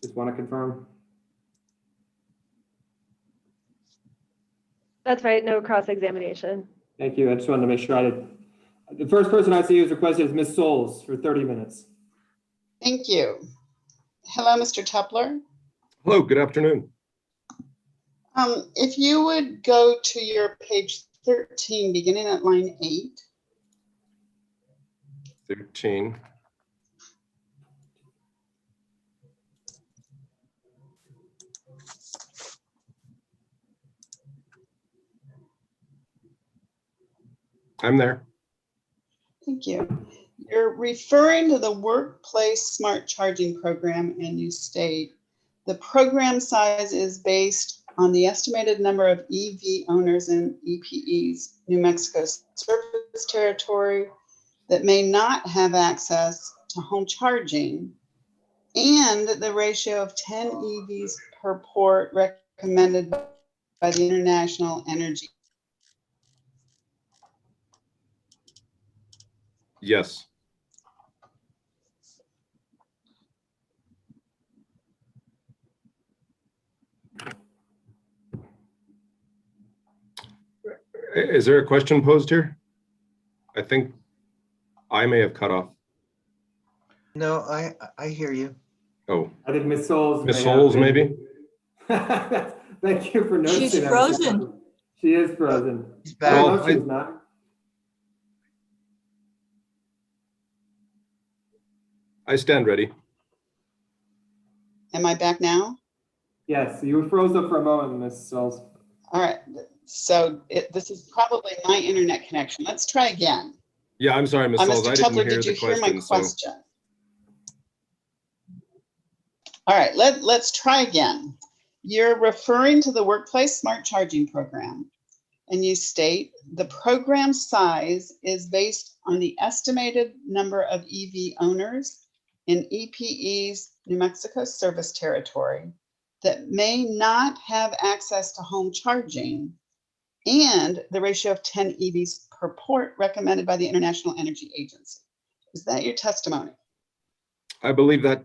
Just want to confirm. That's right, no cross-examination. Thank you. I just wanted to make sure I The first person I see who's requested is Ms. Souls for 30 minutes. Thank you. Hello, Mr. Tupler. Hello, good afternoon. If you would go to your page 13, beginning at line 8. 13. I'm there. Thank you. You're referring to the Workplace Smart Charging Program, and you state the program size is based on the estimated number of EV owners in EPE's New Mexico service territory that may not have access to home charging, and the ratio of 10 EVs per port recommended by the International Energy. Yes. Is there a question posed here? I think I may have cut off. No, I hear you. Oh, I think Ms. Souls. Ms. Souls, maybe? Thank you for noticing. She's that, Mr. frozen. Tupler. She is frozen. She's I don't back. know if she's not. I stand ready. Am I back now? Yes, you were froze up for a moment, Ms. Souls. All right. So this is probably my internet connection. Let's try again. Yeah, I'm sorry, Ms. Souls. Mr. I didn't Tupler, hear did you the hear my question. So question? All right, let's try again. You're referring to the Workplace Smart Charging Program, and you state the program size is based on the estimated number of EV owners in EPE's New Mexico service territory that may not have access to home charging, and the ratio of 10 EVs per port recommended by the International Energy Agency. Is that your testimony? I believe that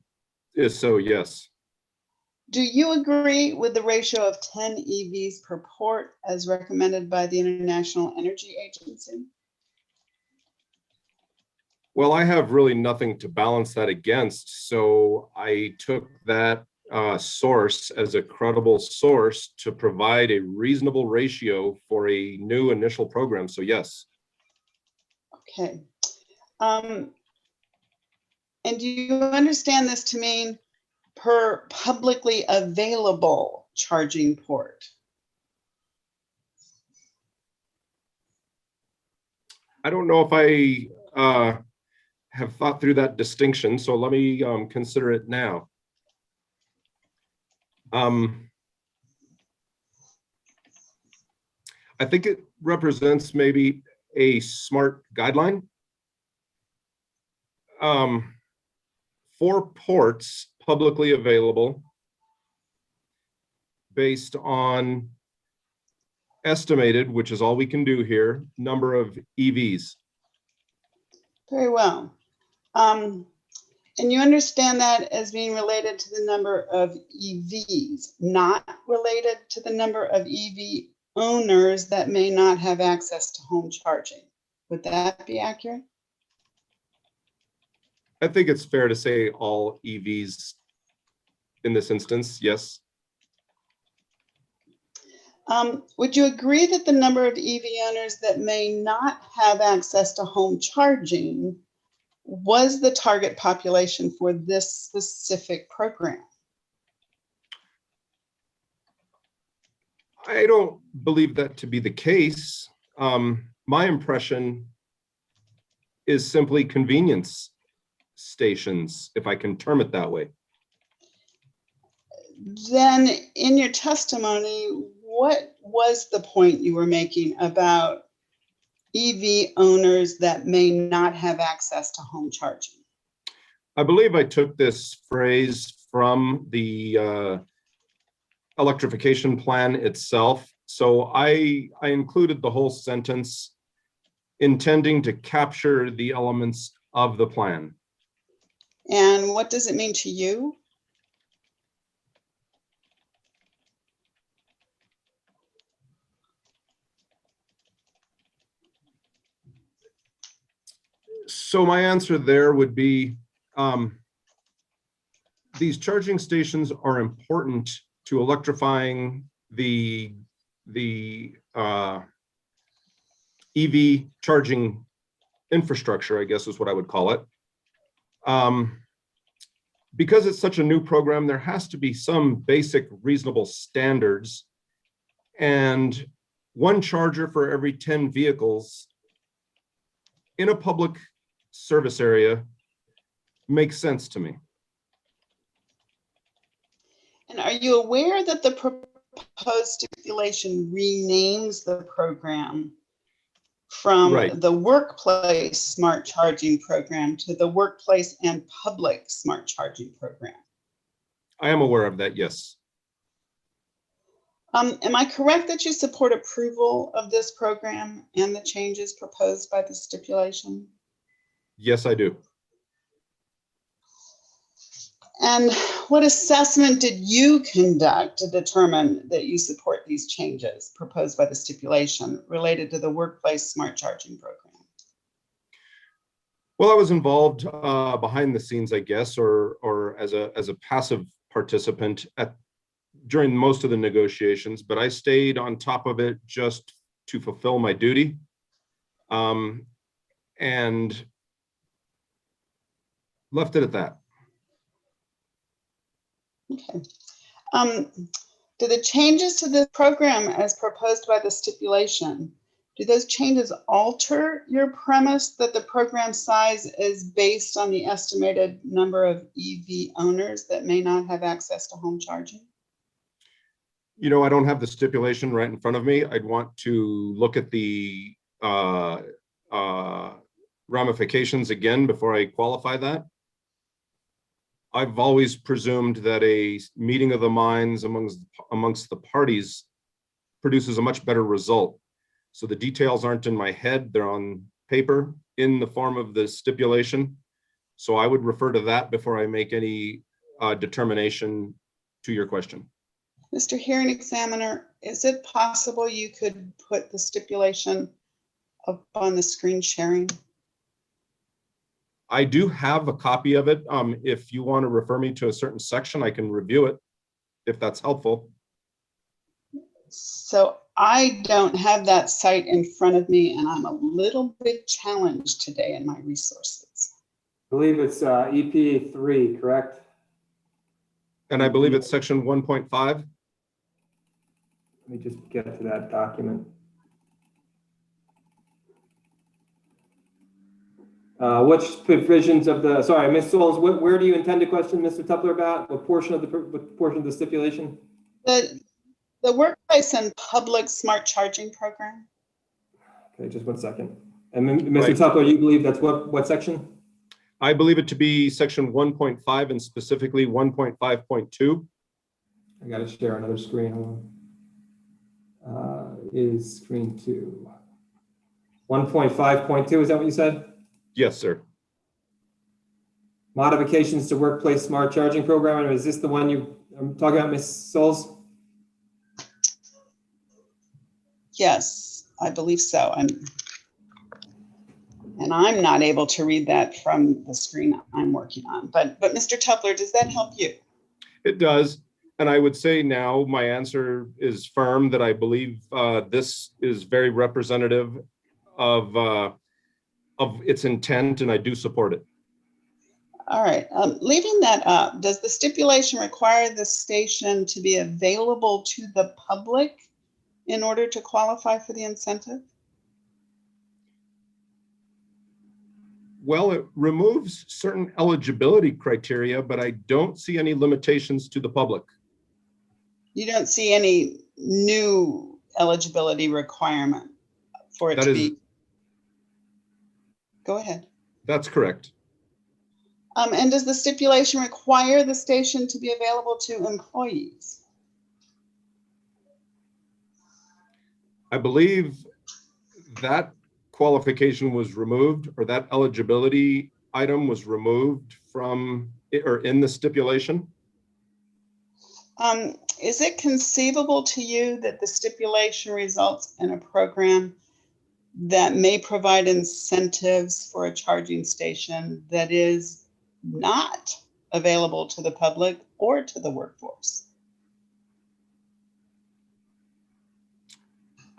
is so, yes. Do you agree with the ratio of 10 EVs per port as recommended by the International Energy Agency? Well, I have really nothing to balance that against, so I took that source as a credible source to provide a reasonable ratio for a new initial program, so yes. Okay. And do you understand this to mean per publicly available charging port? I don't know if I have thought through that distinction, so let me consider it now. I think it represents maybe a smart guideline. 4 ports publicly available based on estimated, which is all we can do here, number of EVs. Very well. And you understand that as being related to the number of EVs, not related to the number of EV owners that may not have access to home charging. Would that be accurate? I think it's fair to say all EVs in this instance, yes. Would you agree that the number of EV owners that may not have access to home charging was the target population for this specific program? I don't believe that to be the case. My impression is simply convenience stations, if I can term it that way. Then in your testimony, what was the point you were making about EV owners that may not have access to home charging? I believe I took this phrase from the electrification plan itself. So I included the whole sentence intending to capture the elements of the plan. And what does it mean to you? So my answer there would be, these charging stations are important to electrifying the EV charging infrastructure, I guess is what I would call it. Because it's such a new program, there has to be some basic reasonable standards. And one charger for every 10 vehicles in a public service area makes sense to me. And are you aware that the proposed stipulation renames the program from Right. the Workplace Smart Charging Program to the Workplace and Public Smart Charging Program? I am aware of that, yes. Am I correct that you support approval of this program and the changes proposed by the stipulation? Yes, I do. And what assessment did you conduct to determine that you support these changes proposed by the stipulation related to the Workplace Smart Charging Program? Well, I was involved behind the scenes, I guess, or as a passive participant during most of the negotiations, but I stayed on top of it just to fulfill my duty. And left it at that. Okay. Do the changes to the program as proposed by the stipulation, do those changes alter your premise that the program size is based on the estimated number of EV owners that may not have access to home charging? You know, I don't have the stipulation right in front of me. I'd want to look at the ramifications again before I qualify that. I've always presumed that a meeting of the minds amongst the parties produces a much better result. So the details aren't in my head, they're on paper in the form of the stipulation. So I would refer to that before I make any determination to your question. Mr. Hearing Examiner, is it possible you could put the stipulation up on the screen sharing? I do have a copy of it. If you want to refer me to a certain section, I can review it, if that's helpful. So I don't have that site in front of me, and I'm a little bit challenged today in my resources. I believe it's EP 3, correct? And I believe it's section 1.5. Let me just get to that document. Which provisions of the, sorry, Ms. Souls, where do you intend to question Mr. Tupler about? What portion of the stipulation? The Workplace and Public Smart Charging Program. Okay, just 1 second. And Mr. Right. Tupler, you believe that's what section? I believe it to be section 1.5 and specifically 1.5.2. I got to share another screen. Hold on. Is screen 2. 1.5.2, is that what you said? Yes, sir. Modifications to Workplace Smart Charging Program. And is this the one you're talking about, Ms. Souls? Yes, I believe so. And I'm not able to read that from the screen I'm working on. But Mr. Tupler, does that help you? It does. And I would say now my answer is firm that I believe this is very representative of its intent, and I do support it. All right, leaving that up, does the stipulation require the station to be available to the public in order to qualify for the incentive? Well, it removes certain eligibility criteria, but I don't see any limitations to the public. You don't see any new eligibility requirement for it to be? Go ahead. That's correct. And does the stipulation require the station to be available to employees? I believe that qualification was removed, or that eligibility item was removed from or in the stipulation. Is it conceivable to you that the stipulation results in a program that may provide incentives for a charging station that is not available to the public or to the workforce?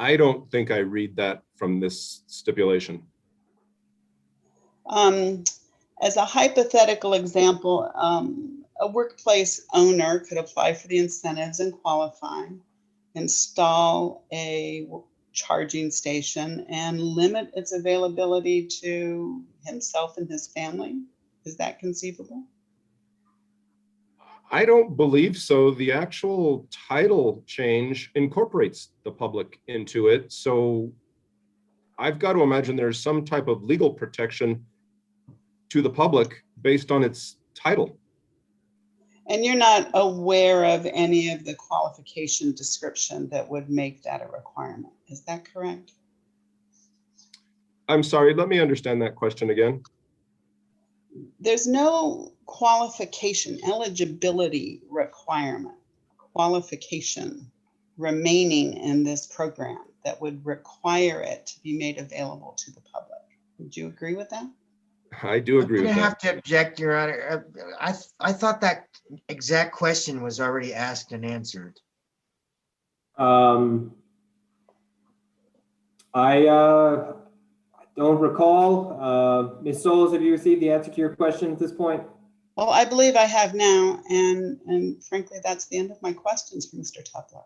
I don't think I read that from this stipulation. As a hypothetical example, a workplace owner could apply for the incentives and qualify, install a charging station, and limit its availability to himself and his family. Is that conceivable? I don't believe so. The actual title change incorporates the public into it. So I've got to imagine there's some type of legal protection to the public based on its title. And you're not aware of any of the qualification description that would make that a requirement. Is that correct? I'm sorry, let me understand that question again. There's no qualification, eligibility requirement, qualification remaining in this program that would require it to be made available to the public. Would you agree with that? I do agree I'm with gonna that. have to object, Your Honor. I thought that exact question was already asked and answered. I don't recall. Ms. Souls, have you received the answer to your question at this point? Well, I believe I have now, and frankly, that's the end of my questions for Mr. Tupler.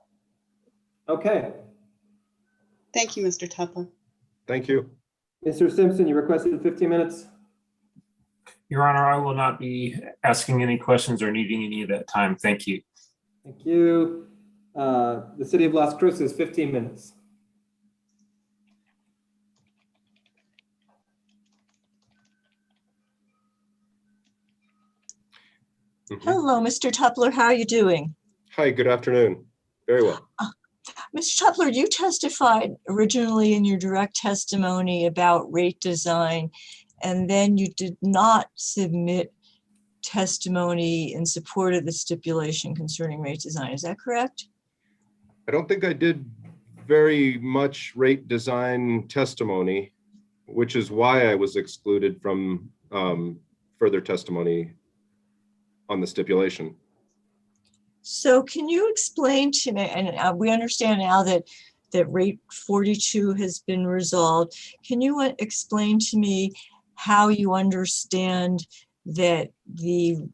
Okay. Thank you, Mr. Tupler. Thank you. Mr. Simpson, you requested 15 minutes. Your Honor, I will not be asking any questions or needing any of that time. Thank you. Thank you. The City of Las Cruces, 15 minutes. Hello, Mr. Tupler. How are you doing? Hi, good afternoon. Very well. Mr. Tupler, you testified originally in your direct testimony about rate design, and then you did not submit testimony in support of the stipulation concerning rate design. Is that correct? I don't think I did very much rate design testimony, which is why I was excluded from further testimony on the stipulation. So can you explain to me, and we understand now that rate 42 has been resolved. Can you explain to me how you understand that the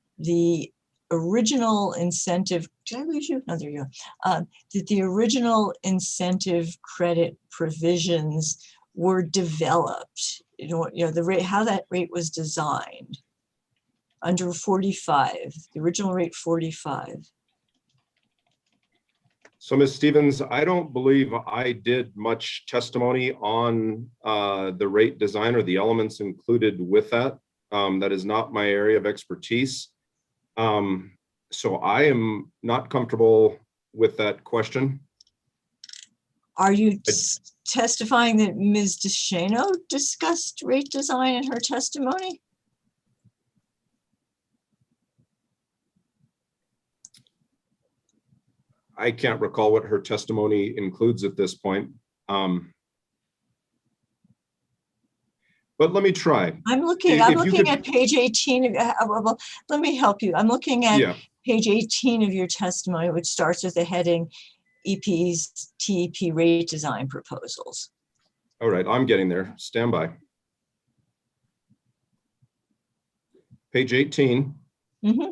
original incentive, did I lose you? No, there you go. That the original incentive credit provisions were developed, the rate, how that rate was designed under 45, the original rate 45. So Ms. Stevens, I don't believe I did much testimony on the rate design or the elements included with that. That is not my area of expertise. So I am not comfortable with that question. Are you testifying that Ms. DeShano discussed rate design in her testimony? I can't recall what her testimony includes at this point. But let me try. I'm looking at page 18. Well, let me help you. I'm looking at page 18 of your testimony, which starts with the heading EP's TEP rate design proposals. All right, I'm getting there. Stand by. Page 18. Mm-hmm.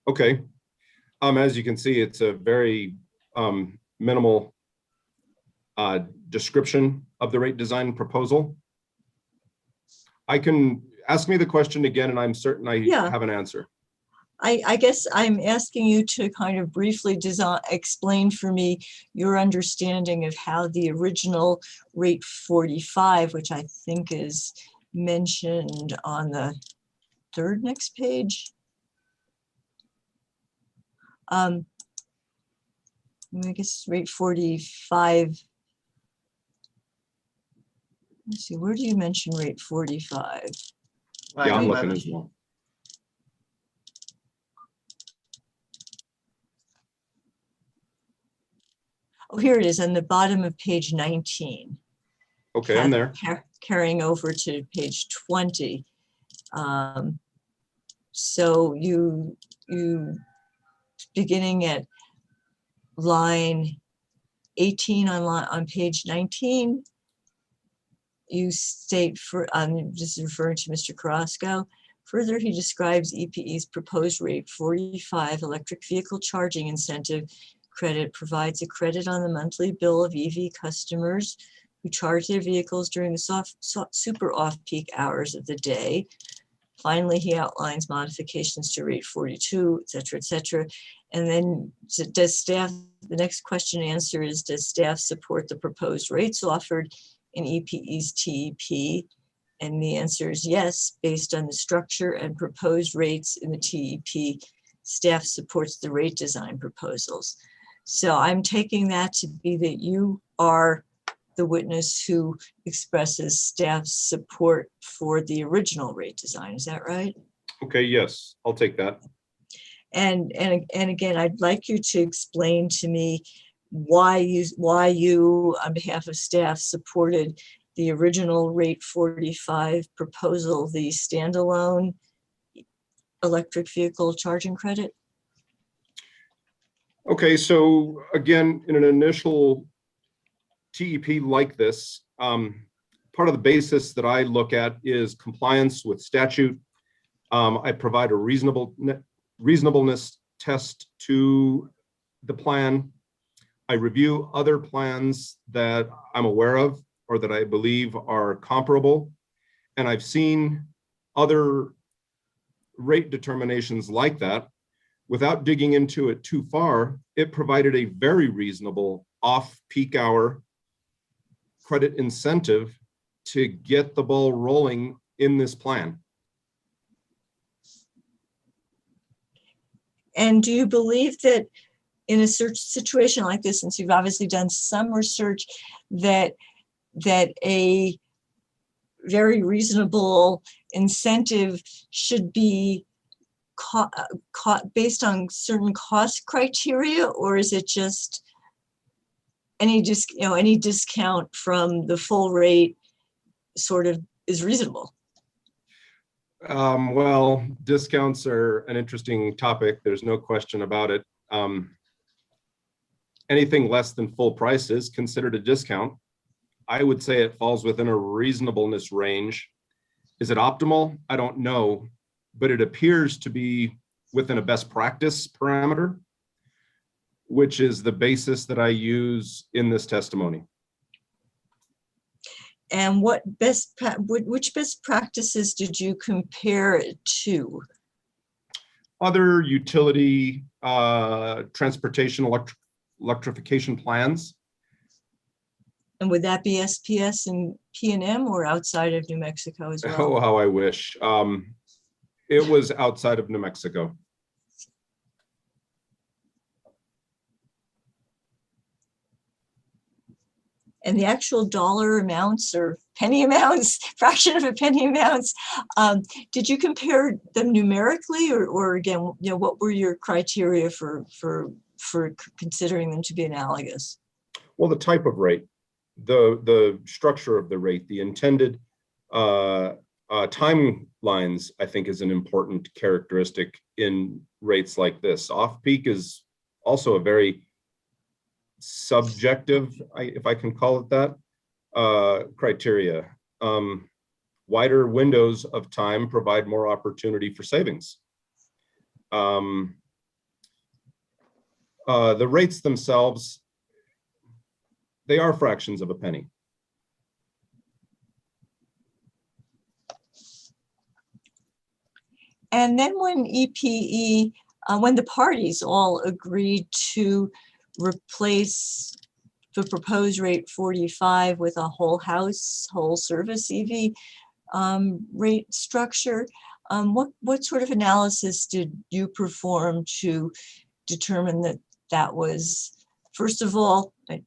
Okay. As you can see, it's a very minimal description of the rate design proposal. I can ask me the question again, and I'm certain I have an answer. I guess I'm asking you to kind of briefly explain for me your understanding of how the original rate 45, which I think is mentioned on the third next page. I guess rate 45. Let's see, where do you mention rate 45? Yeah, I'm looking as well. Oh, here it is on the bottom of page 19. Okay, I'm there. Carrying over to page 20. So you beginning at line 18 on page 19, you state this is referring to Mr. Carrasco. Further, he describes EPE's proposed rate 45 electric vehicle charging incentive credit provides a credit on the monthly bill of EV customers who charge their vehicles during the super off-peak hours of the day. Finally, he outlines modifications to rate 42, et cetera, et cetera. And then does staff, the next question and answer is, does staff support the proposed rates offered in EPE's TEP? And the answer is yes, based on the structure and proposed rates in the TEP, staff supports the rate design proposals. So I'm taking that to be that you are the witness who expresses staff's support for the original rate design. Is that right? Okay, yes, I'll take that. And again, I'd like you to explain to me why you on behalf of staff supported the original rate 45 proposal, the standalone electric vehicle charging credit. Okay, so again, in an initial TEP like this, part of the basis that I look at is compliance with statute. I provide a reasonableness test to the plan. I review other plans that I'm aware of or that I believe are comparable. And I've seen other rate determinations like that. Without digging into it too far, it provided a very reasonable off-peak hour credit incentive to get the ball rolling in this plan. And do you believe that in a situation like this, since you've obviously done some research, that a very reasonable incentive should be based on certain cost criteria, or is it just any discount from the full rate sort of is reasonable? Well, discounts are an interesting topic. There's no question about it. Anything less than full price is considered a discount. I would say it falls within a reasonableness range. Is it optimal? I don't know, but it appears to be within a best practice parameter, which is the basis that I use in this testimony. And which best practices did you compare it to? Other utility transportation electrification plans. And would that be SPS and P&M or outside of New Mexico as well? Oh, how I wish. It was outside of New Mexico. And the actual dollar amounts or penny amounts, fraction of a penny amounts, did you compare them numerically, or again, what were your criteria for considering them to be analogous? Well, the type of rate, the structure of the rate, the intended timelines, I think, is an important characteristic in rates like this. Off-peak is also a very subjective, if I can call it that, criteria. Wider windows of time provide more opportunity for savings. The rates themselves, they are fractions of a penny. And then when EPE, when the parties all agreed to replace the proposed rate 45 with a whole house, whole service EV rate structure, what sort of analysis did you perform to determine that was, first of all, I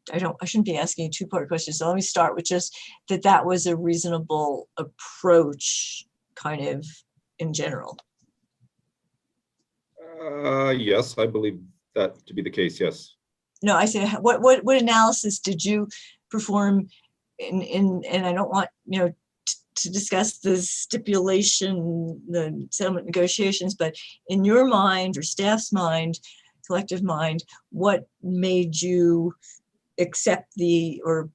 shouldn't be asking a two-part question, so let me start with just that was a reasonable approach kind of in general? Yes, I believe that to be the case, yes. no, I said, what analysis did you perform and I don't want, to discuss the stipulation, the settlement negotiations, but in your mind or staff's mind, collective mind, what made you accept or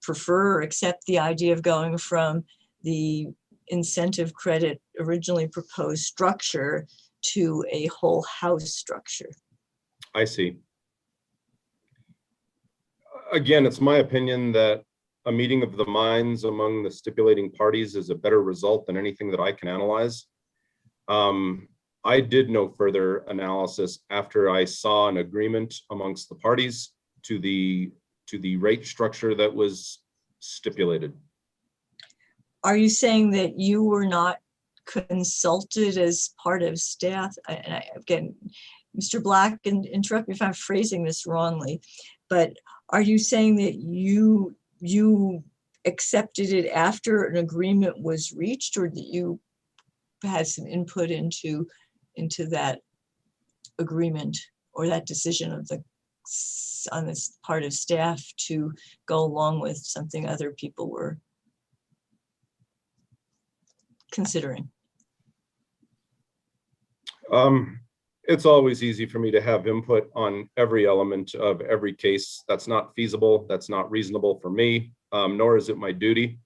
prefer or accept the idea of going from the incentive credit originally proposed structure to a whole house structure? I see. Again, it's my opinion that a meeting of the minds among the stipulating parties is a better result than anything that I can analyze. I did no further analysis after I saw an agreement amongst the parties to the rate structure that was stipulated. Are you saying that you were not consulted as part of staff? Again, Mr. Black, and interrupt me if I'm phrasing this wrongly, but are you saying that you accepted it after an agreement was reached, or that you had some input into that agreement or that decision on this part of staff to go along with something other people were considering? It's always easy for me to have input on every element of every case. That's not feasible. That's not reasonable for me, nor is it my duty.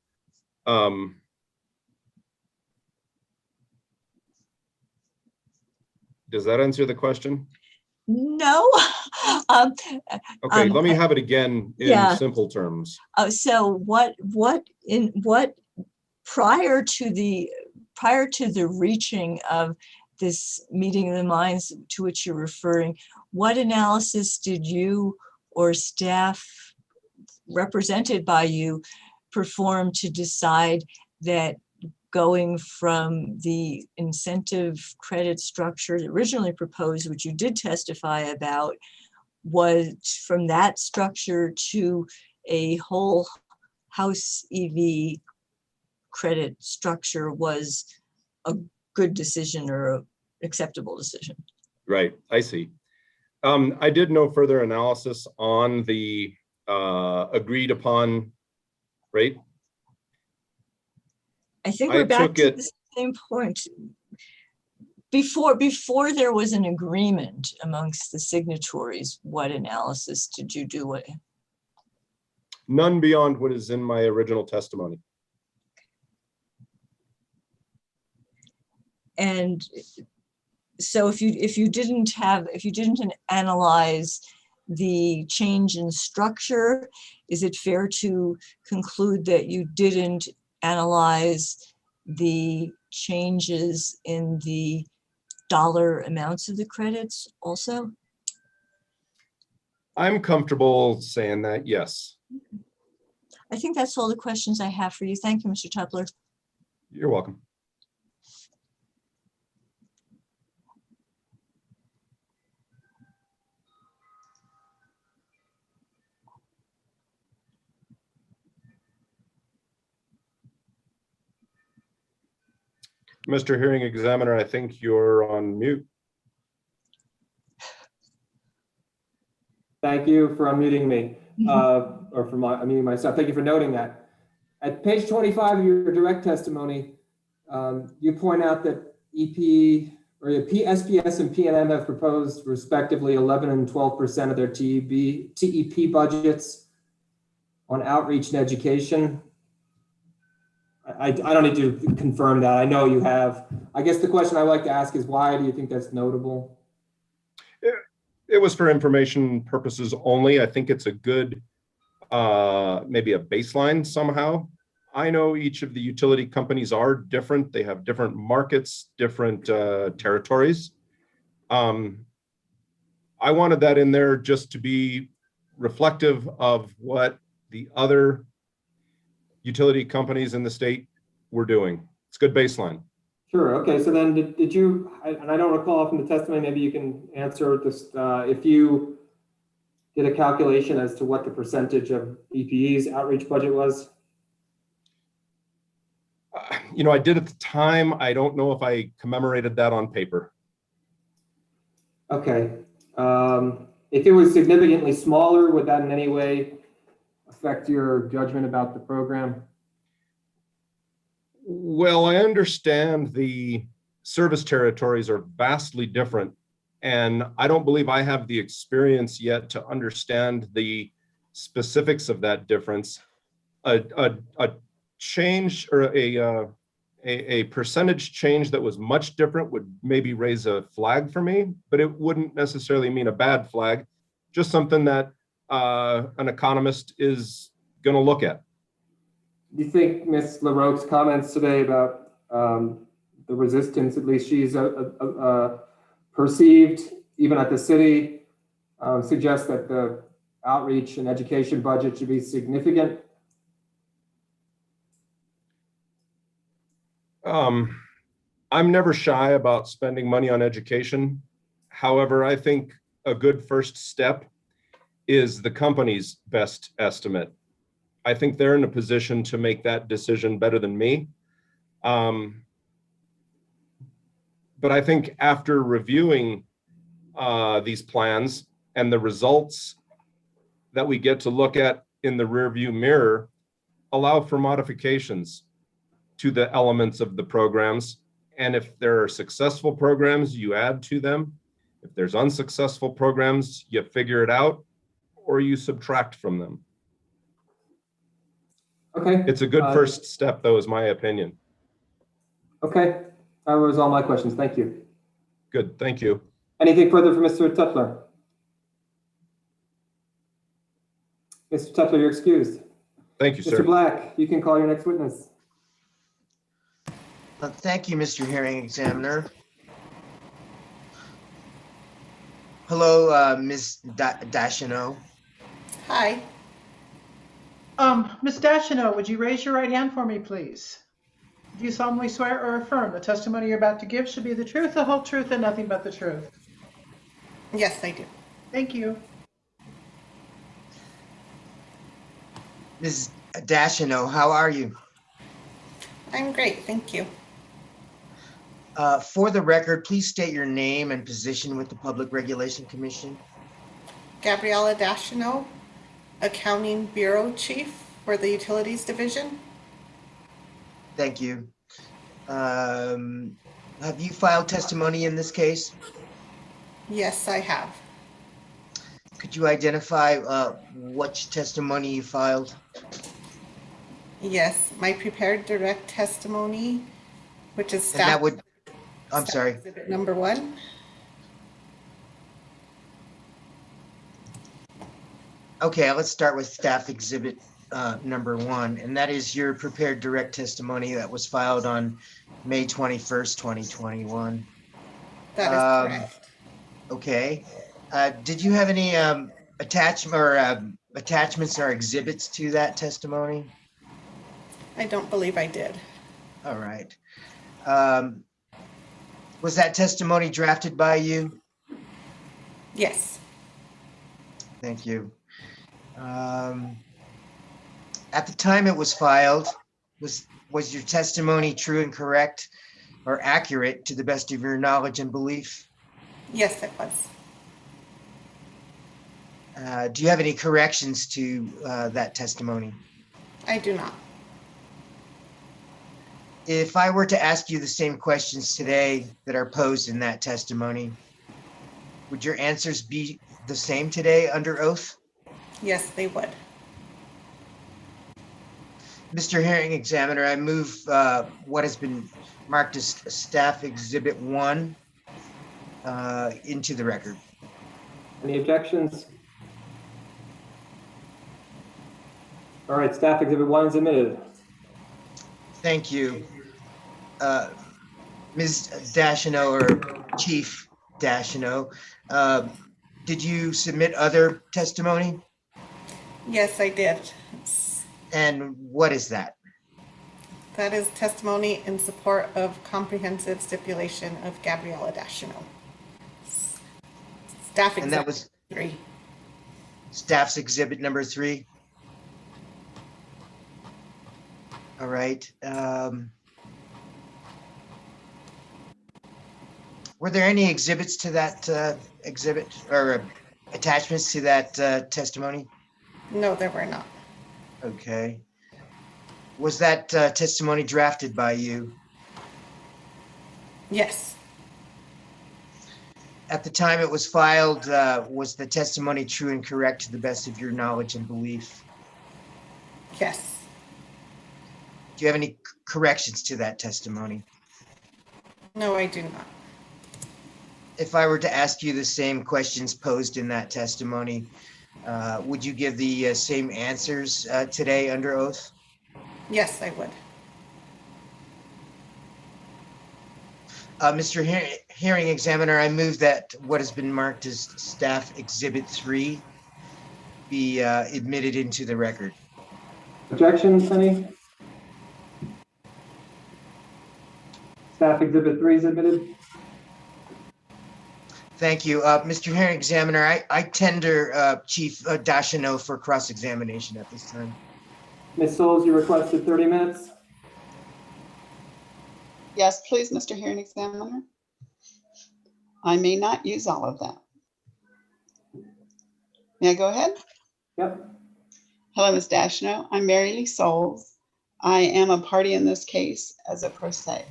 Does that answer the question? No. Okay, let me have it again in simple terms. So what prior to the reaching of this meeting of the minds to which you're referring, what analysis did you or staff represented by you perform to decide that going from the incentive credit structure originally proposed, which you did testify about, was from that structure to a whole house EV credit structure was a good decision or an acceptable decision? Right, I see. I did no further analysis on the agreed upon rate. I think we're back to the same point. Before there was an agreement amongst the signatories, what analysis did you do? None beyond what is in my original testimony. And so if you didn't analyze the change in structure, is it fair to conclude that you didn't analyze the changes in the dollar amounts of the credits also? I'm comfortable saying that, yes. I think that's all the questions I have for you. Thank you, Mr. Tupler. You're welcome. Mr. Hearing Examiner, I think you're on mute. Thank you for unmuting me, or for unmuting myself. Thank you for noting that. At page 25 of your direct testimony, you point out that EP or SPS and PNM have proposed respectively 11 and 12% of their TEP budgets on outreach and education. I don't need to confirm that. I know you have. I guess the question I would like to ask is, why do you think that's notable? It was for information purposes only. I think it's a good, maybe a baseline somehow. I know each of the utility companies are different. They have different markets, different territories. I wanted that in there just to be reflective of what the other utility companies in the state were doing. It's a good baseline. Sure. Okay. So then did you, and I don't recall from the testimony, maybe you can answer this, if you did a calculation as to what the percentage of EPE's outreach budget was? I did at the time. I don't know if I commemorated that on paper. Okay. If it was significantly smaller, would that in any way affect your judgment about the program? Well, I understand the service territories are vastly different, and I don't believe I have the experience yet to understand the specifics of that difference. A change or a percentage change that was much different would maybe raise a flag for me, but it wouldn't necessarily mean a bad flag, just something that an economist is going to look at. Do you think Ms. LaRoque's comments today about the resistance, at least she's perceived, even at the city, suggests that the outreach and education budget should be significant? I'm never shy about spending money on education. However, I think a good first step is the company's best estimate. I think they're in a position to make that decision better than me. But I think after reviewing these plans and the results that we get to look at in the rearview mirror, allow for modifications to the elements of the programs. And if there are successful programs, you add to them. If there's unsuccessful programs, you figure it out or you subtract from them. Okay. It's a good first step, though, is my opinion. Okay, that was all my questions. Thank you. Good, thank you. Anything further for Mr. Tetler? Mr. Tetler, you're excused. Thank you, sir. Mr. Black, you can call your next witness. Thank you, Mr. Hearing Examiner. Hello, Ms. Dashino. Hi. Ms. Dashino, would you raise your right hand for me, please? Do you solemnly swear or affirm the testimony you're about to give should be the truth, the whole truth, and nothing but the truth? Yes, I do. Thank you. Ms. Dashino, how are you? I'm great, thank you. For the record, please state your name and position with the Public Regulation Commission. Gabriella Dashino, Accounting Bureau Chief for the Utilities Division. Thank you. Have you filed testimony in this case? Yes, I have. Could you identify what testimony you filed? Yes, my prepared direct testimony, which is And that would, I'm sorry. Exhibit number 1. Okay, let's start with staff exhibit number 1, and that is your prepared direct testimony that was filed on May 21st, 2021. That is correct. Okay. Did you have any attachments or exhibits to that testimony? I don't believe I did. All right. Was that testimony drafted by you? Yes. Thank you. At the time it was filed, was your testimony true and correct or accurate to the best of your knowledge and belief? Yes, it was. Do you have any corrections to that testimony? I do not. If I were to ask you the same questions today that are posed in that testimony, would your answers be the same today under oath? Yes, they would. Mr. Hearing Examiner, I move what has been marked as Staff Exhibit 1 into the record. Any objections? All right, Staff Exhibit 1 is admitted. Thank you. Ms. Dashino, or Chief Dashino, did you submit other testimony? Yes, I did. And what is that? That is testimony in support of comprehensive stipulation of Gabriella Dashino. Staff And that Exhibit was 3. Staff's Exhibit number 3. All right. Were there any exhibits to that exhibit or attachments to that testimony? No, there were not. Okay. Was that testimony drafted by you? Yes. At the time it was filed, was the testimony true and correct to the best of your knowledge and belief? Yes. Do you have any corrections to that testimony? No, I do not. If I were to ask you the same questions posed in that testimony, would you give the same answers today under oath? Yes, I would. Mr. Hearing Examiner, I move that what has been marked as Staff Exhibit 3 be admitted into the record. Objections, any? Staff Exhibit 3 is admitted. Thank you. Mr. Hearing Examiner, I tender Chief Dashino for cross-examination at this time. Ms. Souls, you requested 30 minutes. Yes, please, Mr. Hearing Examiner. I may not use all of that. May I go ahead? Yep. Hello, Ms. Dashno. I'm Mary Lee Souls. I am a party in this case as a pro se.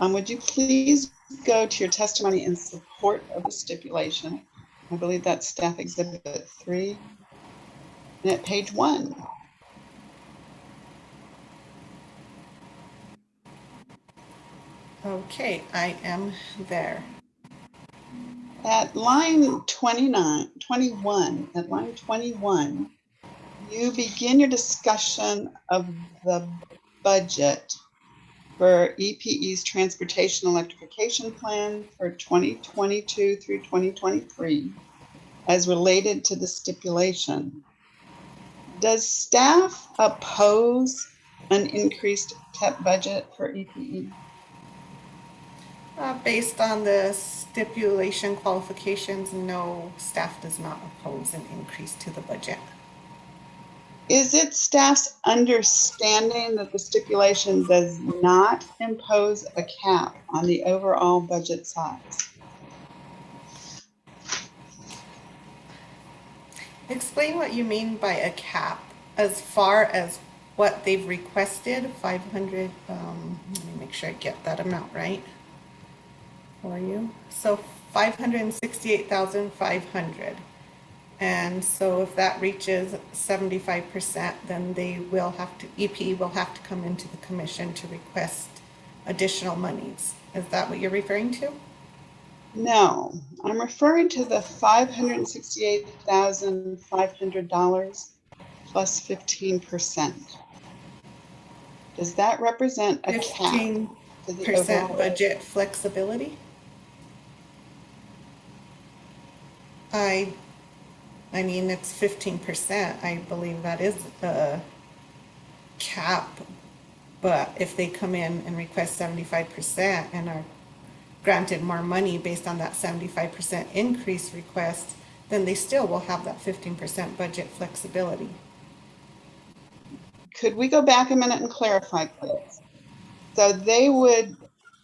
Would you please go to your testimony in support of the stipulation? I believe that's Staff Exhibit 3. And at page 1. Okay, I am there. At line 21, at line 21, you begin your discussion of the budget for EPE's Transportation Electrification Plan for 2022 through 2023 as related to the stipulation. Does staff oppose an increased TEP budget for EPE? Based on the stipulation qualifications, no, staff does not oppose an increase to the budget. Is it staff's understanding that the stipulation does not impose a cap on the overall budget size? Explain what you mean by a cap as far as what they've requested, 500, let me make sure I get that amount right for you. So 568,500. And so if that reaches 75%, then they will have to, EPE will have to come into the commission to request additional monies. Is that what you're referring to? No, I'm referring to the $568,500 plus 15%. Does that represent a cap? 15% budget flexibility? I mean, it's 15%. I believe that is a cap. But if they come in and request 75% and are granted more money based on that 75% increase request, then they still will have that 15% budget flexibility. Could we go back a minute and clarify, please? So they would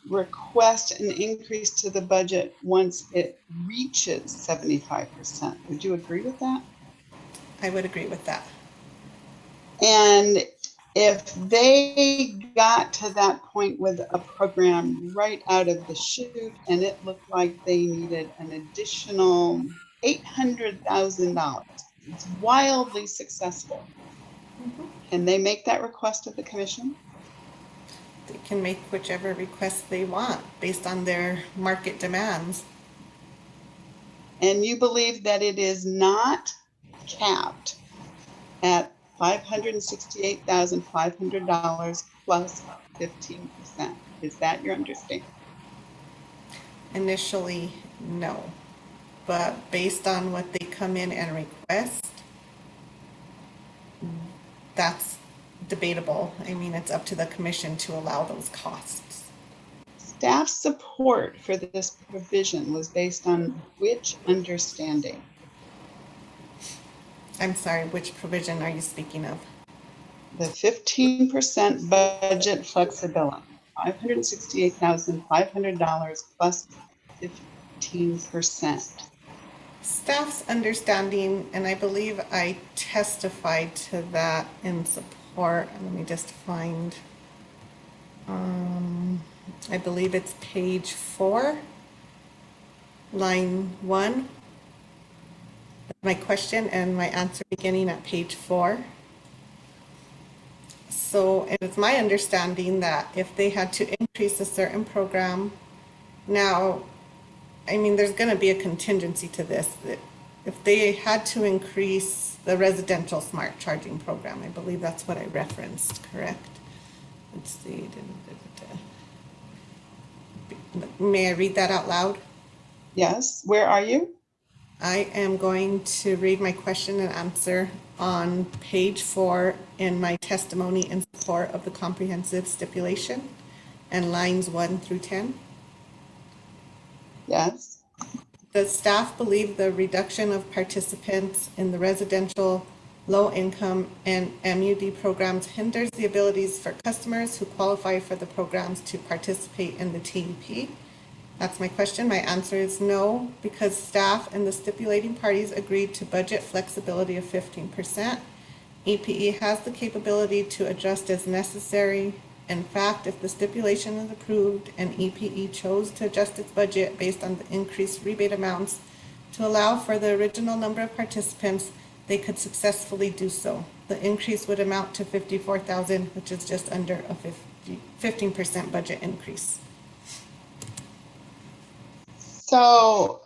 request an increase to the budget once it reaches 75%. Would you agree with that? I would agree with that. And if they got to that point with a program right out of the chute and it looked like they needed an additional $800,000, it's wildly successful. Can they make that request of the commission? They can make whichever request they want based on their market demands. And you believe that it is not capped at $568,500 plus 15%. Is that your understanding? Initially, no. But based on what they come in and request, that's debatable. I mean, it's up to the commission to allow those costs. Staff support for this provision was based on which understanding? I'm sorry, which provision are you speaking of? The 15% budget flexibility, $568,500 plus 15%. Staff's understanding, and I believe I testified to that in support. Let me just find, I believe it's page 4, line 1. My question and my answer beginning at page 4. So it's my understanding that if they had to increase a certain program, now, I mean, there's going to be a contingency to this. That if they had to increase the residential smart charging program, I believe that's what I referenced, correct? Let's see. May I read that out loud? Yes. Where are you? I am going to read my question and answer on page 4 in my testimony in support of the comprehensive stipulation and lines 1 through 10. Yes. Does staff believe the reduction of participants in the residential, low-income, and MUD programs hinders the abilities for customers who qualify for the programs to participate in the TEP? That's my question. My answer is no, because staff and the stipulating parties agreed to budget flexibility of 15%. EPE has the capability to adjust as necessary. In fact, if the stipulation is approved and EPE chose to adjust its budget based on the increased rebate amounts to allow for the original number of participants, they could successfully do so. The increase would amount to $54,000, which is just under a 15% budget increase. So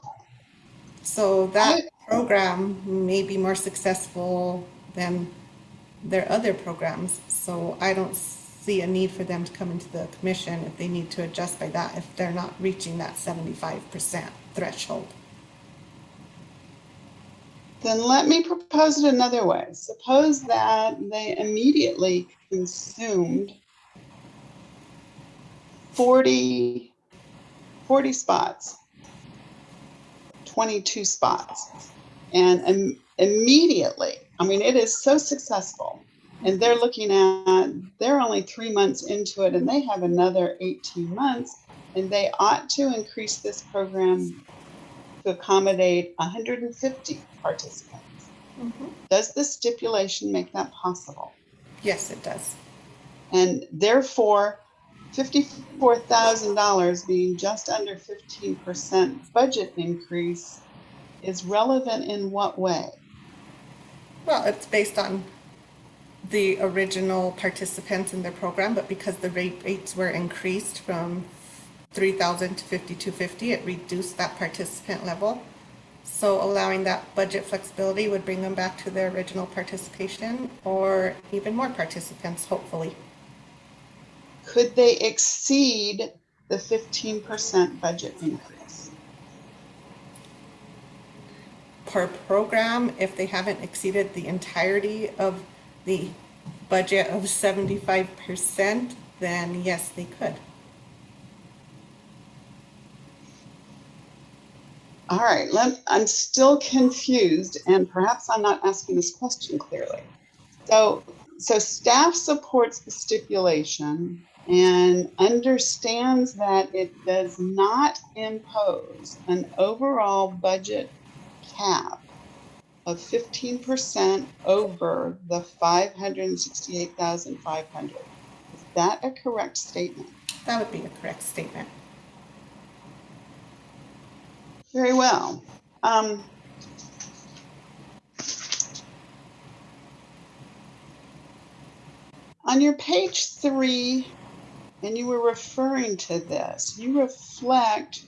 that program may be more successful than their other programs. So I don't see a need for them to come into the commission if they need to adjust by that, if they're not reaching that 75% threshold. Then let me propose it another way. Suppose that they immediately consumed 40 spots, 22 spots, and immediately, I mean, it is so successful, and they're looking at, they're only 3 months into it, and they have another 18 months, and they ought to increase this program to accommodate 150 participants. Mm-hmm. Does the stipulation make that possible? Yes, it does. And therefore, $54,000 being just under 15% budget increase is relevant in what way? Well, it's based on the original participants in their program, but because the rates were increased from 3,000 to 5,250, it reduced that participant level. So allowing that budget flexibility would bring them back to their original participation or even more participants, hopefully. Could they exceed the 15% budget increase? Per program, if they haven't exceeded the entirety of the budget of 75%, then yes, they could. All right, I'm still confused, and perhaps I'm not asking this question clearly. So staff supports the stipulation and understands that it does not impose an overall budget cap of 15% over the $568,500. Is that a correct statement? That would be a correct statement. Very well. On your page 3, and you were referring to this, you reflect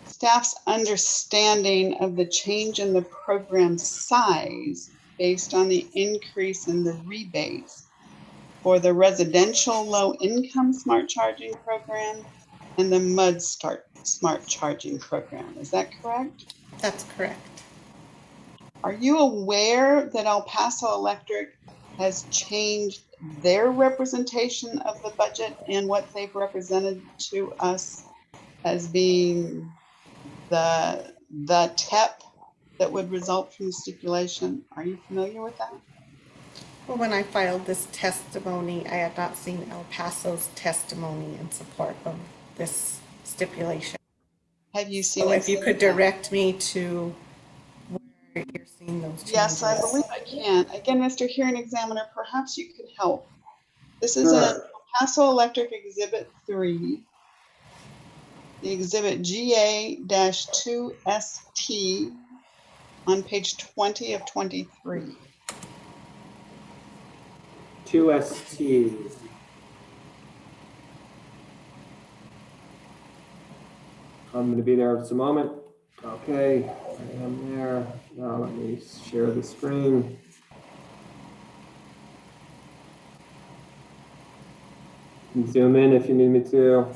staff's understanding of the change in the program size based on the increase in the rebates for the residential low-income smart charging program and the MUD smart charging program. Is that correct? That's correct. Are you aware that El Paso Electric has changed their representation of the budget and what they've represented to us as being the TEP that would result from the stipulation? Are you familiar with that? Well, when I filed this testimony, I had not seen El Paso's testimony in support of this stipulation. Have you seen So it? if you could direct me to you're seeing those changes. Yes, I believe I can. Again, Mr. Hearing Examiner, perhaps you could help. This is Sure. an El Paso Electric Exhibit 3, the exhibit GA-2ST on page 20 of 23. 2ST. I'm going to be there in just a moment. Okay, I am there. Now let me share the screen. You can zoom in if you need me to.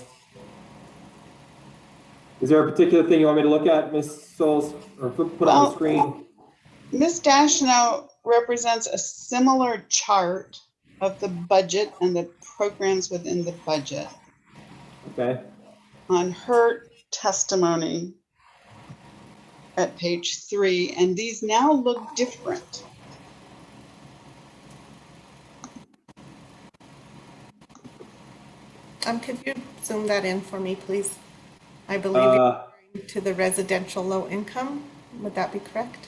Is there a particular thing you want me to look at, Ms. Souls, or put on the screen? Ms. Dashnow represents a similar chart of the budget and the programs within the budget. Okay. On her testimony at page 3, and these now look different. Could you zoom that in for me, please? I believe you're referring to the residential low income. Would that be correct?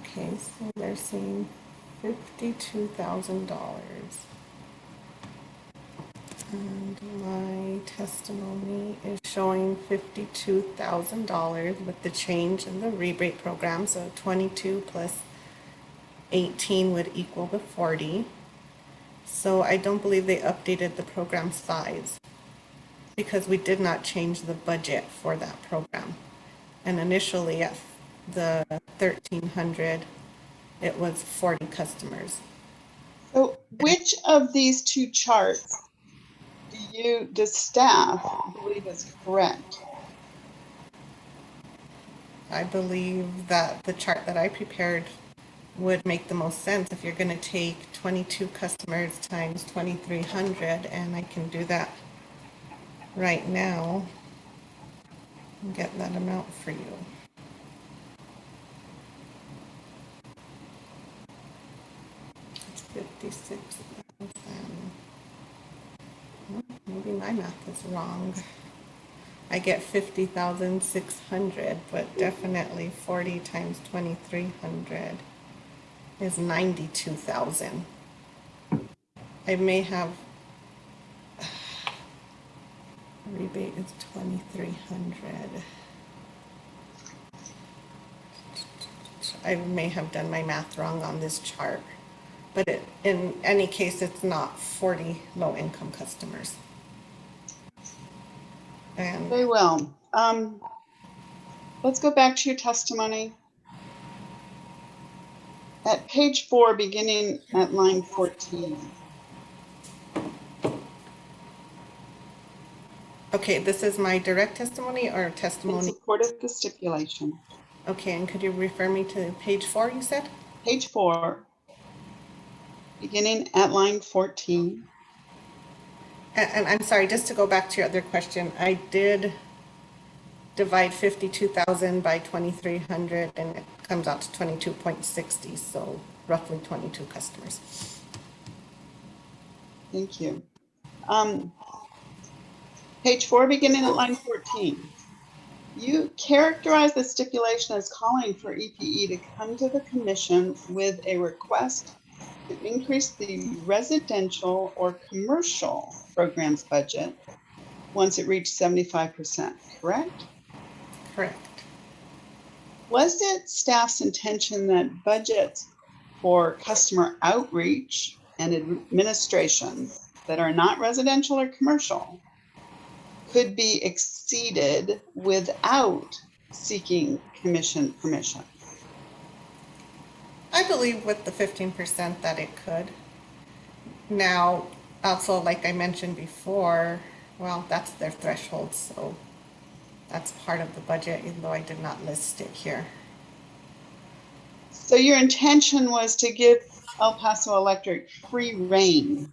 Okay, so they're saying $52,000. And my testimony is showing $52,000 with the change in the rebate program. So 22 plus 18 would equal the 40. So I don't believe they updated the program size because we did not change the budget for that program. And initially at the 1,300, it was 40 customers. So which of these two charts does staff believe is correct? I believe that the chart that I prepared would make the most sense if you're going to take 22 customers times 2,300, and I can do that right now and get that amount for you. It's 56,000. Maybe my math is wrong. I get 50,600, but definitely 40 times 2,300 is 92,000. I may have, rebate is 2,300. I may have done my math wrong on this chart, but in any case, it's not 40 low-income customers. And Very well. Let's go back to your testimony. At page 4, beginning at line 14. okay, this is my direct testimony or In testimony? support of the stipulation. Okay, and could you refer me to page 4, you said? Page 4, beginning at line 14. And I'm sorry, just to go back to your other question, I did divide 52,000 by 2,300 and it comes out to 22.60, so roughly 22 customers. Thank you. Page 4, beginning at line 14. You characterize the stipulation as calling for EPE to come to the commission with a request to increase the residential or commercial programs budget once it reached 75%, correct? Correct. Was it staff's intention that budgets for customer outreach and administration that are not residential or commercial could be exceeded without seeking commission permission? I believe with the 15% that it could. Now, also, like I mentioned before, well, that's their threshold, so that's part of the budget, even though I did not list it here. So your intention was to give El Paso Electric free rein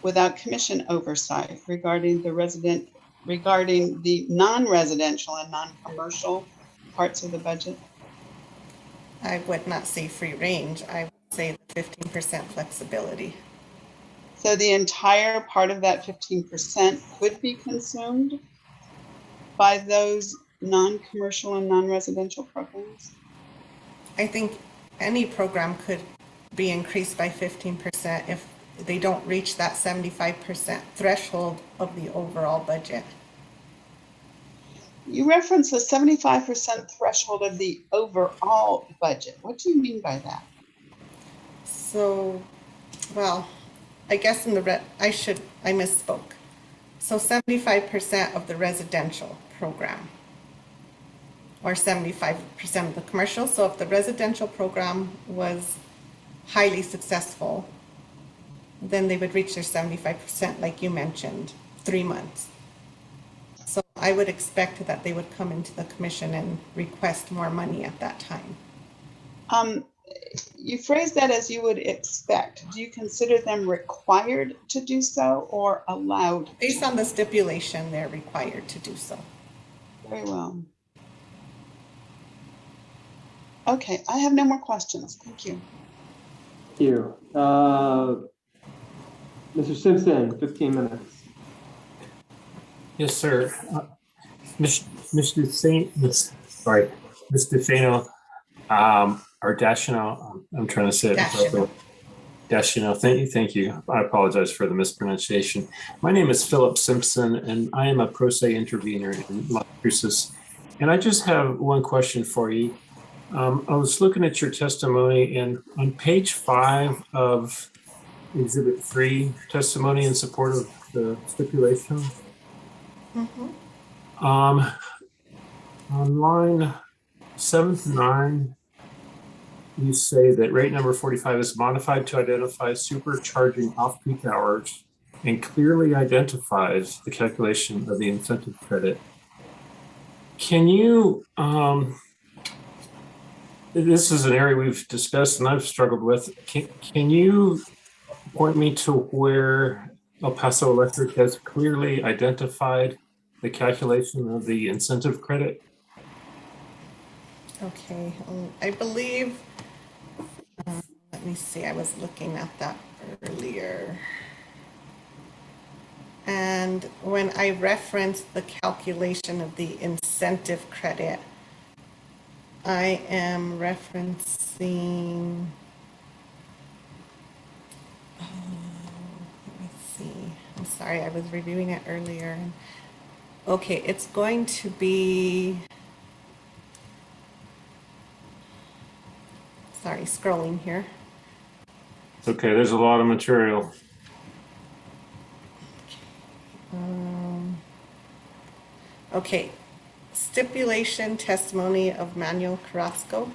without commission oversight regarding the non-residential and non-commercial parts of the budget? I would not say free range. I would say the 15% flexibility. So the entire part of that 15% could be consumed by those non-commercial and non-residential programs? I think any program could be increased by 15% if they don't reach that 75% threshold of the overall budget. You reference the 75% threshold of the overall budget. What do you mean by that? So, well, I guess in the I misspoke. So 75% of the residential program, or 75% of the commercial. So if the residential program was highly successful, then they would reach their 75%, like you mentioned, 3 months. So I would expect that they would come into the commission and request more money at that time. You phrase that as you would expect. Do you consider them required to do so or allowed? Based on the stipulation, they're required to do so. Very well. Okay, I have no more questions. Thank you. Thank you. Mr. Simpson, 15 minutes. Yes, sir. Mr. Stefano, or Dashino, I'm trying to say it correctly. Dashino, thank you. I apologize for the mispronunciation. My name is Philip Simpson, and I am a pro se intervener in Las Cruces. And I just have one question for you. I was looking at your testimony, and on page 5 of Exhibit 3, testimony in support of the stipulation. On line 7 to 9, you say that rate number 45 is modified to identify supercharging off-peak hours and clearly identifies the calculation of the incentive credit. Can you, this is an area we've discussed and I've struggled with. Can you point me to where El Paso Electric has clearly identified the calculation of the incentive credit? Okay, I believe, let me see, I was looking at that earlier. And when I referenced the calculation of the incentive credit, I am referencing, let me see, I'm sorry, I was reviewing it earlier. Okay, it's going to be, sorry, scrolling here. It's okay, there's a lot of material. Okay, stipulation testimony of Manuel Carrasco.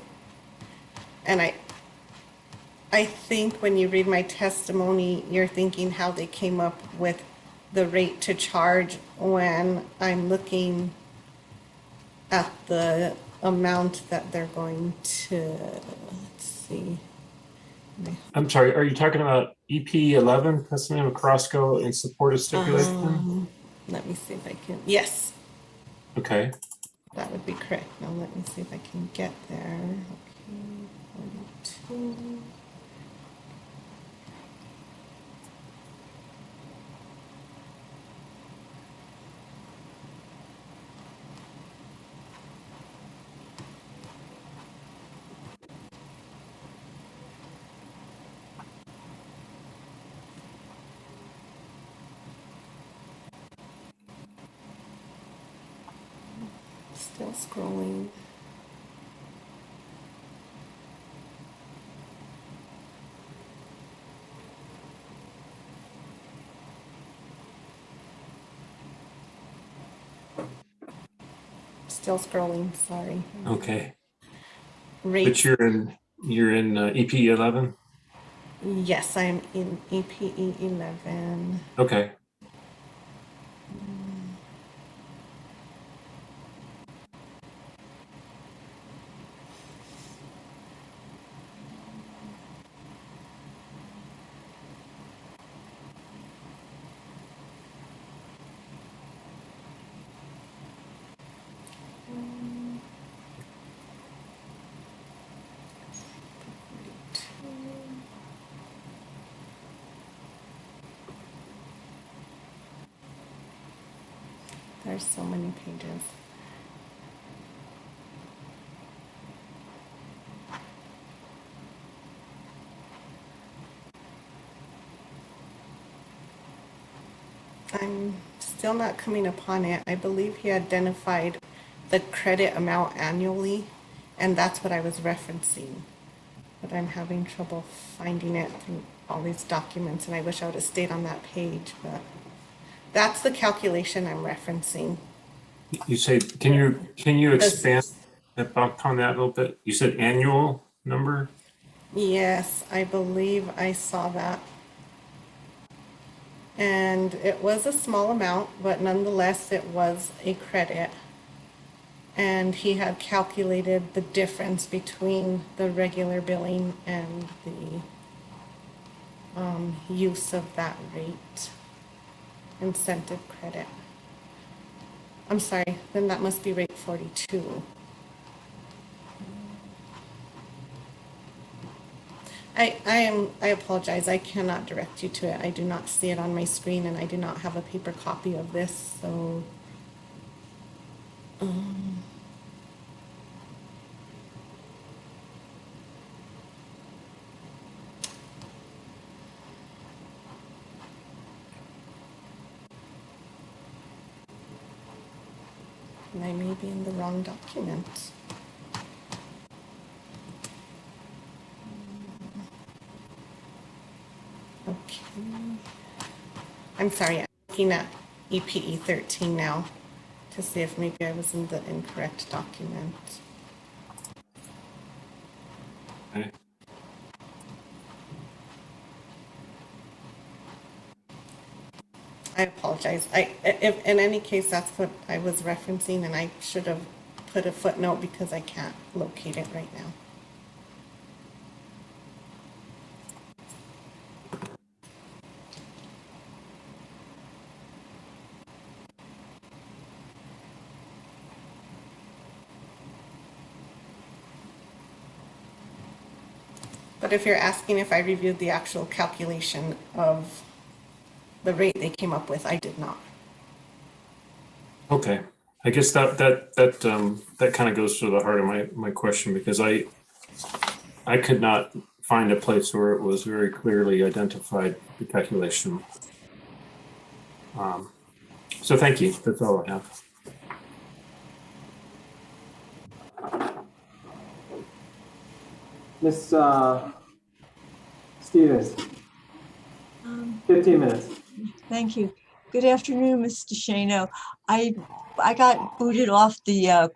And I think when you read my testimony, you're thinking how they came up with the rate to charge when I'm looking at the amount that they're going to, let's see. I'm sorry, are you talking about EP 11, testimony of Carrasco in support of stipulation? Let me see if I can, yes. Okay. That would be correct. Now let me see if I can get there. Okay, 42. Still scrolling. Still scrolling, sorry. Okay. Rate. But you're in EP 11? Yes, I'm in EPE 11. Okay. There's so many pages. I'm still not coming upon it. I believe he identified the credit amount annually, and that's what I was referencing. But I'm having trouble finding it through all these documents, and I wish I would have stayed on that page, but that's the calculation I'm referencing. You say, can you expand upon that a little bit? You said annual number? Yes, I believe I saw that. And it was a small amount, but nonetheless, it was a credit. And he had calculated the difference between the regular billing and the use of that rate incentive credit. I'm sorry, then that must be rate 42. I apologize. I cannot direct you to it. I do not see it on my screen, and I do not have a paper copy of this, so I may be in the wrong document. Okay. I'm sorry, I'm looking at EPE 13 now to see if maybe I was in the incorrect document. Okay. I apologize. If, in any case, that's what I was referencing, and I should have put a footnote because I can't locate it right now. But if you're asking if I reviewed the actual calculation of the rate they came up with, I did not. Okay, I guess that kind of goes to the heart of my question, because I could not find a place where it was very clearly identified the calculation. So thank you. That's all I have. Ms. Stevens, 15 minutes. Thank you. Good afternoon, Mr. Shano. I got booted off the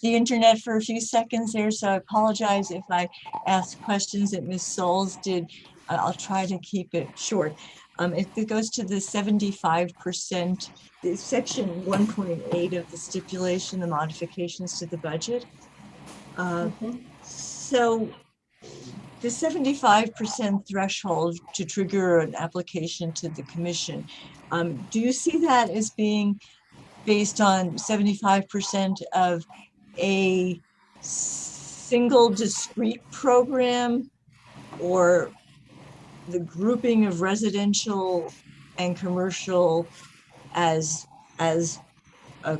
internet for a few seconds there, so I apologize if I ask questions that Ms. Souls did. I'll try to keep it short. It goes to the 75%, section 1.8 of the stipulation, the modifications to the budget. So the 75% threshold to trigger an application to the commission, do you see that as being based on 75% of a single discrete program, or the grouping of residential and commercial as a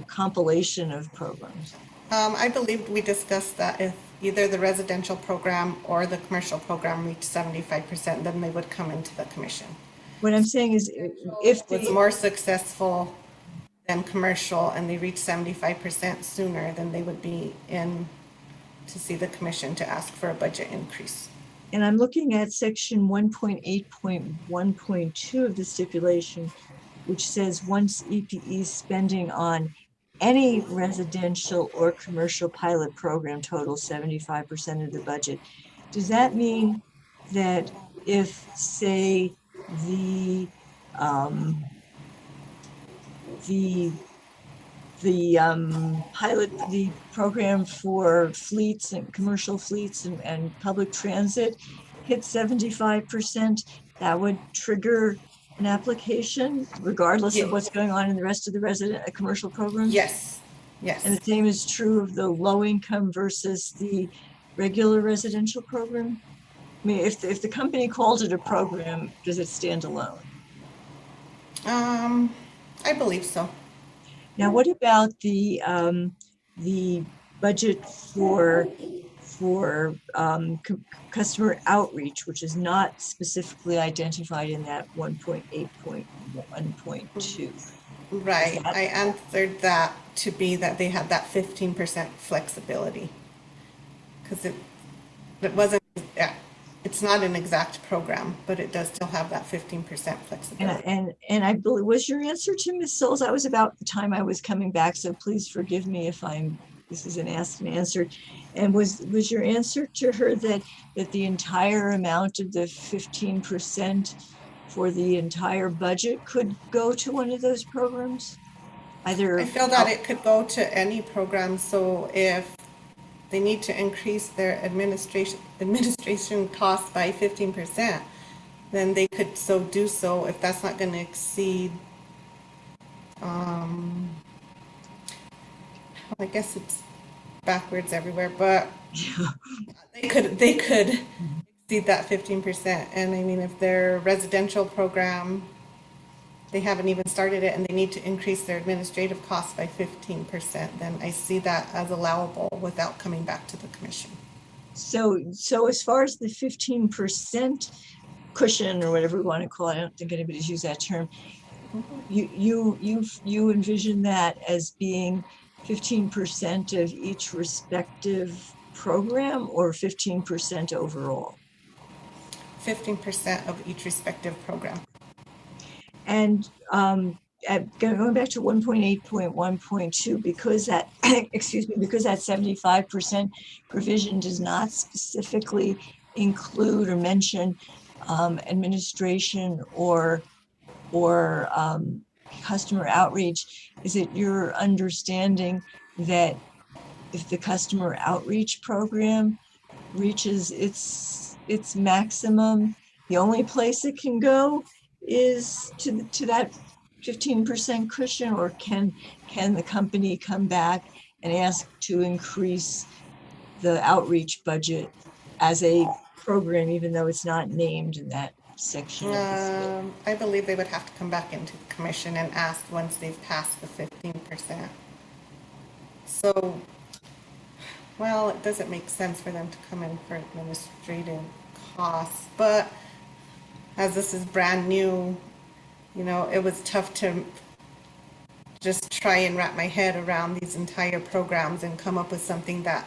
compilation of programs? I believe we discussed that if either the residential program or the commercial program reached 75%, then they would come into the commission. What I'm saying is, if it was more successful than commercial and they reach 75% sooner, then they would be in to see the commission to ask for a budget increase. And I'm looking at section 1.8.1.2 of the stipulation, which says once EPE spending on any residential or commercial pilot program totals 75% of the budget. Does that mean that if, say, the program for fleets and commercial fleets and public transit hits 75%, that would trigger an application regardless of what's going on in the rest of the commercial programs? Yes, yes. And the same is true of the low income versus the regular residential program? I mean, if the company calls it a program, does it stand alone? I believe so. Now, what about the budget for customer outreach, which is not specifically identified in that 1.8.1.2? Right, I answered that to be that they had that 15% flexibility. Because it wasn't, yeah, it's not an exact program, but it does still have that 15% flexibility. And I believe, was your answer to Ms. Souls? That was about the time I was coming back, so please forgive me if this is an asked and answered. And was your answer to her that the entire amount of the 15% for the entire budget could go to one of those programs? I feel that it could go to any program. So if they need to increase their administration costs by 15%, then they could so do so if that's not going to exceed. I guess it's backwards everywhere, but they could exceed that 15%. And I mean, if their residential program, they haven't even started it and they need to increase their administrative costs by 15%, then I see that as allowable without coming back to the commission. So as far as the 15% cushion or whatever we want to call it, I don't think anybody's used that term. You envision that as being 15% of each respective program or 15% overall? 15% of each respective program. And going back to 1.8.1.2, because that, excuse me, because that 75% provision does not specifically include or mention administration or customer outreach, is it your understanding that if the customer outreach program reaches its maximum, the only place it can go is to that 15% cushion, or can the company come back and ask to increase the outreach budget as a program, even though it's not named in that section? I believe they would have to come back into the commission and ask once they've passed the 15%. So, well, it doesn't make sense for them to come in for administrative costs, but as this is brand new, you know, it was tough to just try and wrap my head around these entire programs and come up with something that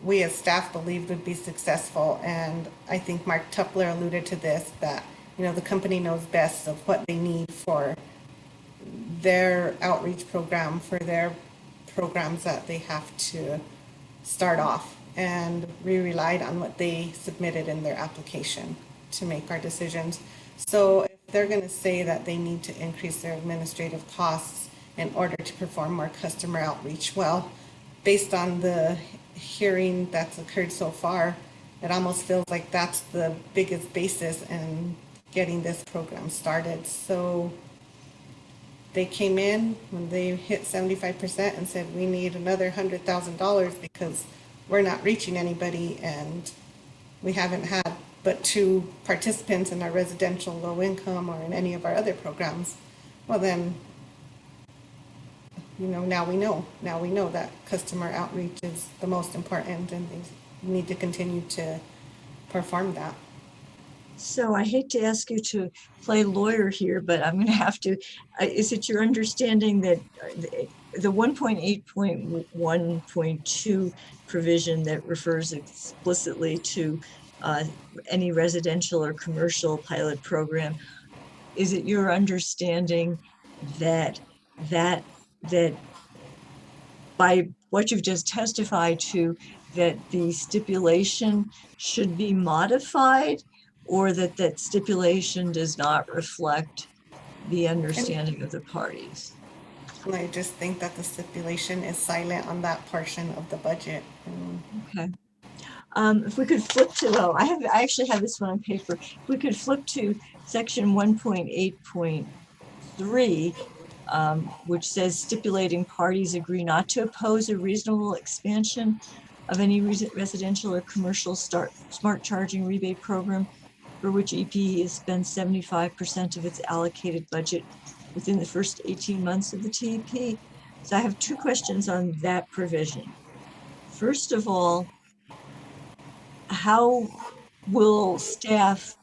we as staff believed would be successful. And I think Mark Tupler alluded to this, that, you know, the company knows best of what they need for their outreach program, for their programs that they have to start off. And we relied on what they submitted in their application to make our decisions. So if they're going to say that they need to increase their administrative costs in order to perform more customer outreach, well, based on the hearing that's occurred so far, it almost feels like that's the biggest basis in getting this program started. So they came in when they hit 75% and said, we need another $100,000 because we're not reaching anybody and we haven't had but 2 participants in our residential low income or in any of our other programs. Well then, you know, now we know that customer outreach is the most important and they need to continue to perform that. So I hate to ask you to play lawyer here, but I'm going to have to. Is it your understanding that the 1.8.1.2 provision that refers explicitly to any residential or commercial pilot program, is it your understanding that by what you've just testified to, that the stipulation should be modified, or that stipulation does not reflect the understanding of the parties? I just think that the stipulation is silent on that portion of the budget. Okay. If we could flip to, I actually have this one on paper. If we could flip to section 1.8.3, which says stipulating parties agree not to oppose a reasonable expansion of any residential or commercial smart charging rebate program for which EPE has spent 75% of its allocated budget within the first 18 months of the TEP. So I have two questions on that provision. First of all, how will staff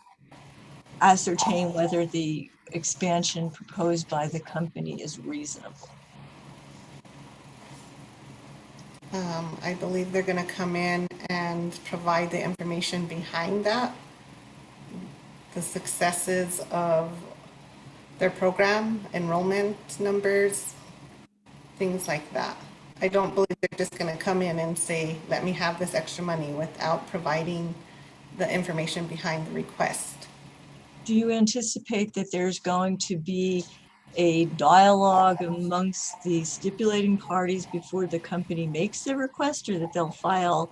ascertain whether the expansion proposed by the company is reasonable? I believe they're going to come in and provide the information behind that, the successes of their program, enrollment numbers, things like that. I don't believe they're just going to come in and say, let me have this extra money without providing the information behind the request. Do you anticipate that there's going to be a dialogue amongst the stipulating parties before the company makes the request, or that they'll file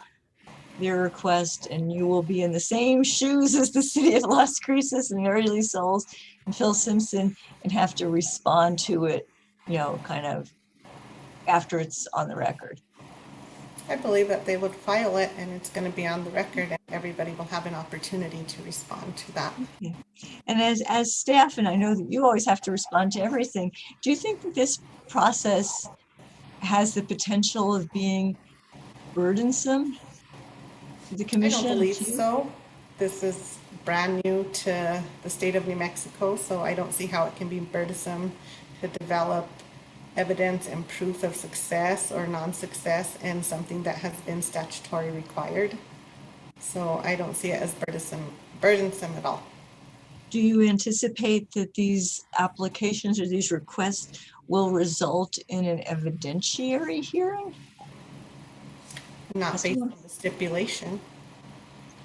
their request and you will be in the same shoes as the city of Las Cruces and Mary Lee Souls and Phil Simpson and have to respond to it, you know, kind of after it's on the record? I believe that they would file it and it's going to be on the record and everybody will have an opportunity to respond to that. Okay. And as staff, and I know that you always have to respond to everything, do you think that this process has the potential of being burdensome to the commission? I don't believe so. This is brand new to the state of New Mexico, so I don't see how it can be burdensome to develop evidence and proof of success or non-success in something that has been statutory required. So I don't see it as burdensome at all. Do you anticipate that these applications or these requests will result in an evidentiary hearing? Not based on the stipulation.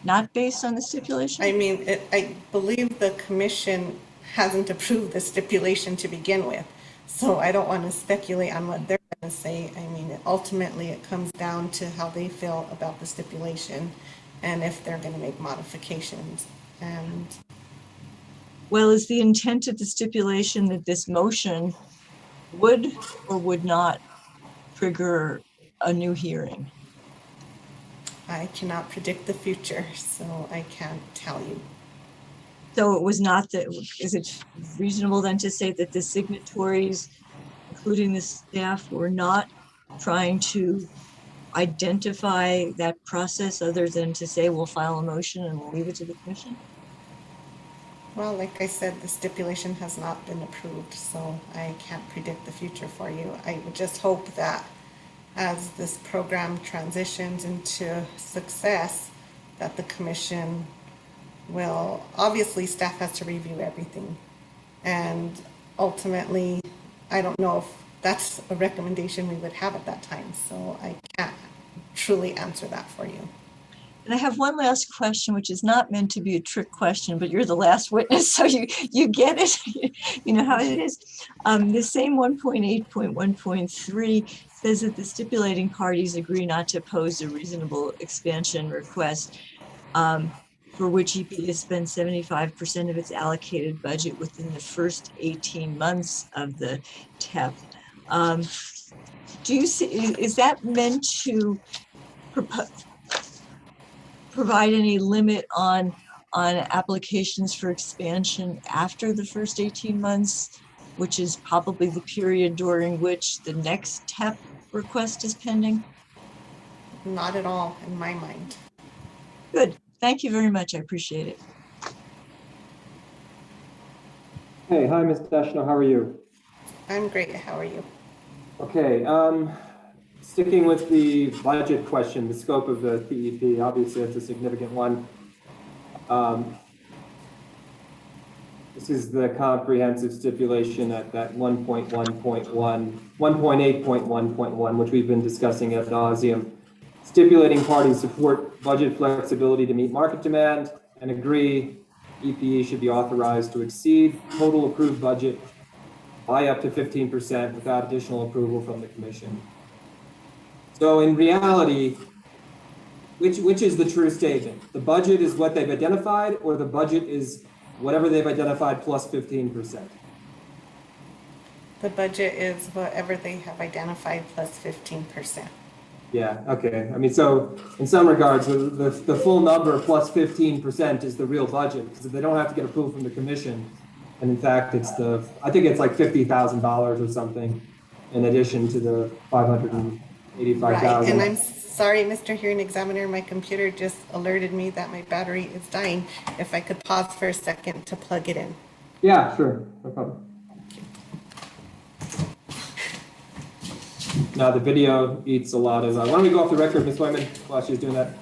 Not based on the stipulation? I mean, I believe the commission hasn't approved the stipulation to begin with. So I don't want to speculate on what they're going to say. I mean, ultimately it comes down to how they feel about the stipulation and if they're going to make modifications. And well, is the intent of the stipulation that this motion would or would not trigger a new hearing? I cannot predict the future, so I can't tell you. So it was not that, is it reasonable then to say that the signatories, including the staff, were not trying to identify that process other than to say, we'll file a motion and we'll leave it to the commission? Well, like I said, the stipulation has not been approved, so I can't predict the future for you. I would just hope that as this program transitions into success, that the commission will, obviously staff has to review everything. And ultimately, I don't know if that's a recommendation we would have at that time. So I can't truly answer that for you. And I have one last question, which is not meant to be a trick question, but you're the last witness, so you get it. You know how it is. The same 1.8.1.3 says that the stipulating parties agree not to oppose a reasonable expansion request for which EPA spends 75% of its allocated budget within the first 18 months of the TEP. Do you see, is that meant to provide any limit on applications for expansion after the first 18 months, which is probably the period during which the next TEP request is pending? Not at all in my mind. Good. Thank you very much. I appreciate it. Hey, hi, Ms. Deschanel. How are you? I'm great. How are you? Okay. Sticking with the budget question, the scope of the PEP, obviously it's a significant one. This is the comprehensive stipulation at that 1.8.1.1, which we've been discussing ad nauseum. Stipulating parties support budget flexibility to meet market demand and agree EPE should be authorized to exceed total approved budget by up to 15% without additional approval from the commission. So in reality, which is the true statement? The budget is what they've identified, or the budget is whatever they've identified plus 15%? The budget is whatever they have identified plus 15%. Yeah, okay. I mean, so in some regards, the full number plus 15% is the real budget, because if they don't have to get approval from the commission, And in fact, I think it's like $50,000 or something in addition to the Right, $585,000. and I'm sorry, Mr. Hearing Examiner, my computer just alerted me that my battery is dying. If I could pause for a second to plug it in. Yeah, sure, no problem. Now the video eats a lot of, why don't we go off the record, Ms. Wyman, while she's doing that?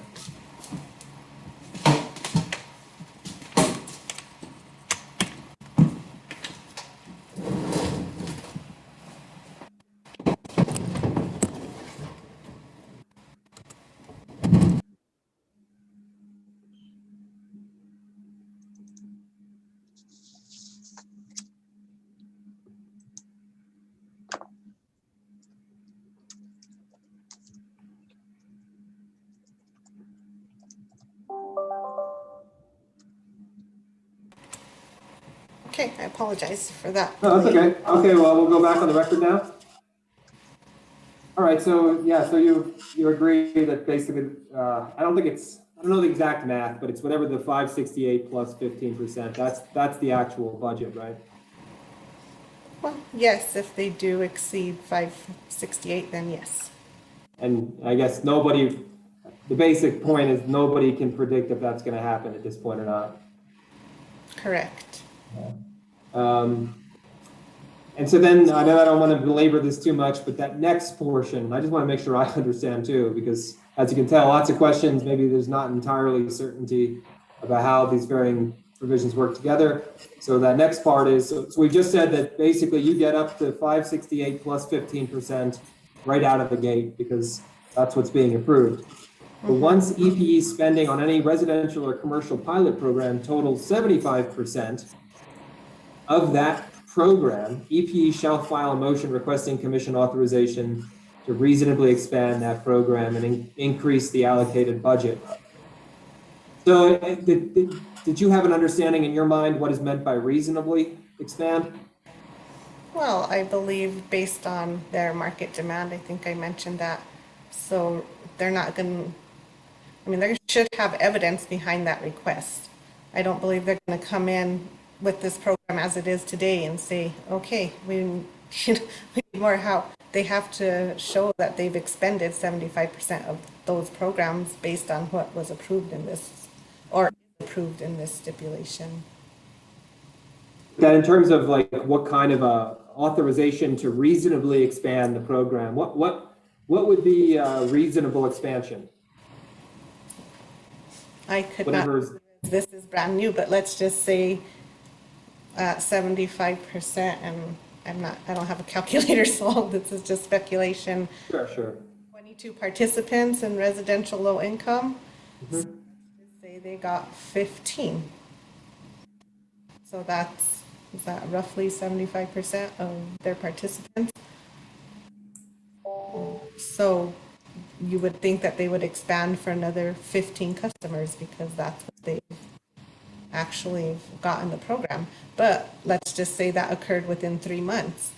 Okay, I apologize for that. No, that's okay. Okay, well, we'll go back on the record now. All right, so yeah, so you agree that basically, I don't know the exact math, but it's whatever the 568 plus 15%, that's the actual budget, right? Well, yes, if they do exceed 568, then yes. And I guess the basic point is nobody can predict if that's gonna happen at this point or not. Correct. And so then, I know I don't want to belabor this too much, but that next portion, I just want to make sure I understand too, because as you can tell, lots of questions, maybe there's not entirely certainty about how these varying provisions work together. So that next part is, so we just said that basically you get up to 568 plus 15% right out of the gate because that's what's being approved. But once EPE spending on any residential or commercial pilot program totals 75% of that program, EPE shall file a motion requesting commission authorization to reasonably expand that program and increase the allocated budget. So did you have an understanding in your mind what is meant by reasonably expand? Well, I believe based on their market demand, I think I mentioned that. So they're not going to, I mean, they should have evidence behind that request. I don't believe they're going to come in with this program as it is today and say, okay, we need more help. They have to show that they've expended 75% of those programs based on what was approved in this, or approved in this stipulation. That in terms of like what kind of a authorization to reasonably expand the program, what would be a reasonable expansion? I could not, this is brand new, but let's just say 75%, and I don't have a calculator, so this is just speculation. Sure. 22 participants in residential low income. So say they got 15. So is that roughly 75% of their participants? So you would think that they would expand for another 15 customers because that's what they actually got in the program. But let's just say that occurred within 3 months.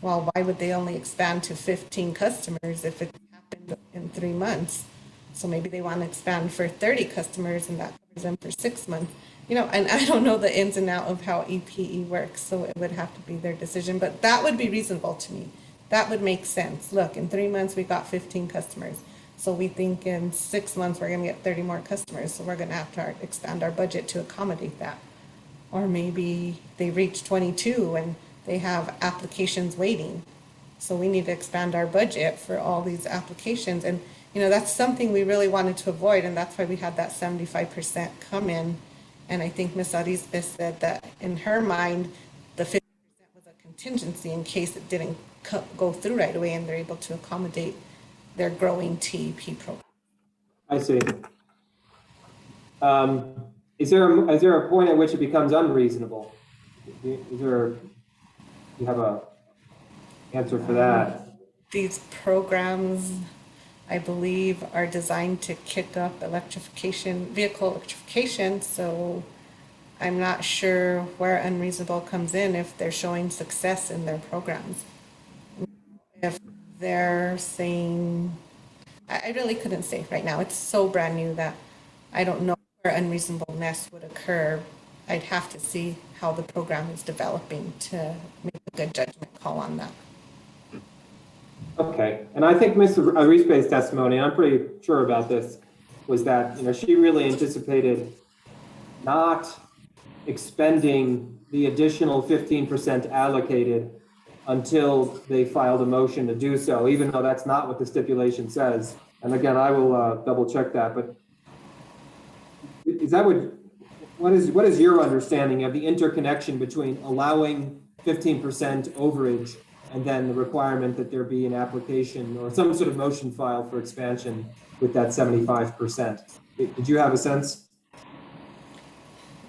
Well, why would they only expand to 15 customers if it happened in 3 months? So maybe they want to expand for 30 customers and that covers them for 6 months. You know, and I don't know the ins and outs of how EPE works, so it would have to be their decision, but that would be reasonable to me. That would make sense. Look, in 3 months, we got 15 customers. So we think in 6 months, we're going to get 30 more customers. So we're going to have to expand our budget to accommodate that. Or maybe they reach 22 and they have applications waiting. So we need to expand our budget for all these applications. And, you know, that's something we really wanted to avoid. And that's why we had that 75% come in. And I think Ms. Arizpe said that in her mind, the 50% was a contingency in case it didn't go through right away and they're able to accommodate their growing TEP program. I see. Is there a point at which it becomes unreasonable? You have a answer for that? These programs, I believe, are designed to kick up vehicle electrification. So I'm not sure where unreasonable comes in if they're showing success in their programs. If they're saying, I really couldn't say right now. It's so brand new that I don't know where unreasonableness would occur. I'd have to see how the program is developing to make a good judgment call on that. Okay, and I think Ms. Arispe's testimony, and I'm pretty sure about this, was that, you know, she really anticipated not expending the additional 15% allocated until they filed a motion to do so, even though that's not what the stipulation says. And again, I will double check that, but is that what is your understanding of the interconnection between allowing 15% overage and then the requirement that there be an application or some sort of motion filed for expansion with that 75%? Did you have a sense?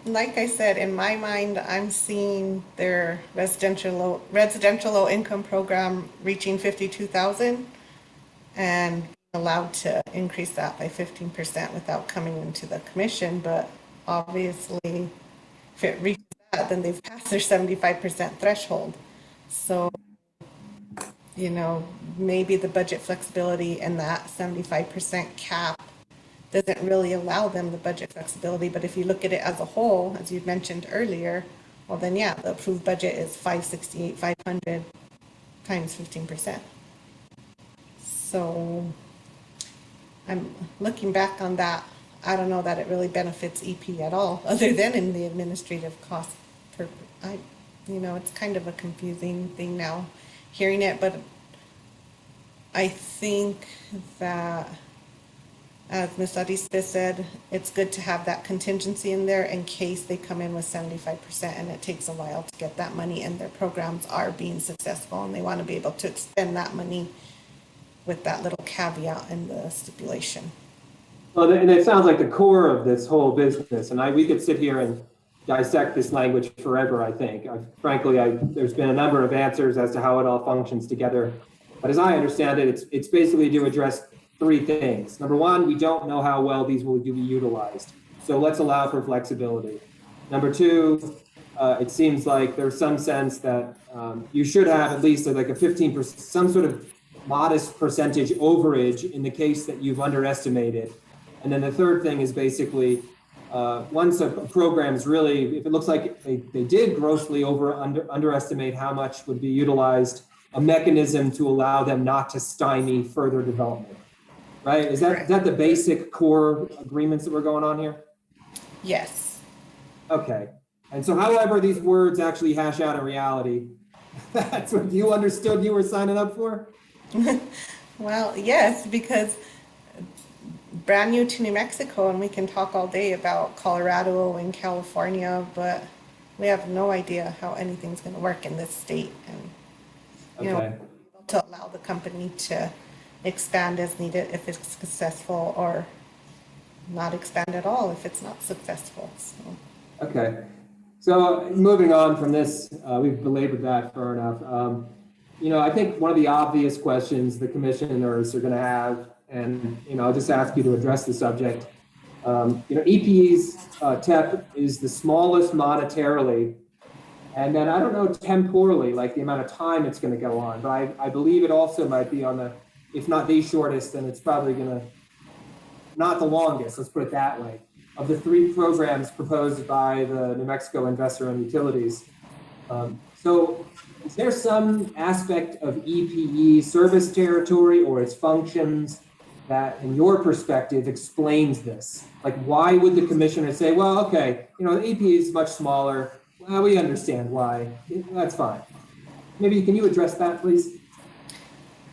Like I said, in my mind, I'm seeing their residential low income program reaching 52,000 and allowed to increase that by 15% without coming into the commission. But obviously, if it reaches that, then they've passed their 75% threshold. So, you know, maybe the budget flexibility and that 75% cap doesn't really allow them the budget flexibility. But if you look at it as a whole, as you mentioned earlier, well then yeah, the approved budget is 568,500 times 15%. So I'm looking back on that. I don't know that it really benefits EP at all, other than in the administrative cost. You know, it's kind of a confusing thing now, hearing it, but I think that, as Ms. Arispe said, it's good to have that contingency in there in case they come in with 75% and it takes a while to get that money and their programs are being successful and they want to be able to expend that money with that little caveat in the stipulation. Well, and it sounds like the core of this whole business, and we could sit here and dissect this language forever, I think. Frankly, there's been a number of answers as to how it all functions together. But as I understand it, it's basically to address three things. Number one, we don't know how well these will be utilized. So let's allow for flexibility. Number two, it seems like there's some sense that you should have at least like a 15%, some sort of modest percentage overage in the case that you've underestimated. And then the third thing is basically once a program's really, if it looks like they did grossly underestimate how much would be utilized, a mechanism to allow them not to stymie further development. Right? Is that the basic core agreements that were going on here? Yes. Okay. And so however these words actually hash out in reality, that's what you understood you were signing up for? Well, yes, because brand new to New Mexico, and we can talk all day about Colorado and California, but we have no idea how anything's going to work in this state. And, you know, to allow the company to expand as needed if it's successful, or not expand at all if it's not successful. So. Okay. So moving on from this, we've belabored that far enough. You know, I think one of the obvious questions the commissioners are going to have, and, you know, I'll just ask you to address the subject. You know, EPE's TEP is the smallest monetarily, and then I don't know temporally, like the amount of time it's going to go on, but I believe it also might be on the, if not the shortest, then it's probably going to, not the longest, let's put it that way, of the three programs proposed by the New Mexico Investor-Owned Utilities. So is there some aspect of EPE service territory or its functions that, in your perspective, explains this? Like, why would the commissioner say, well, okay, you know, the EPE is much smaller. Well, we understand why. That's fine. Maybe can you address that, please?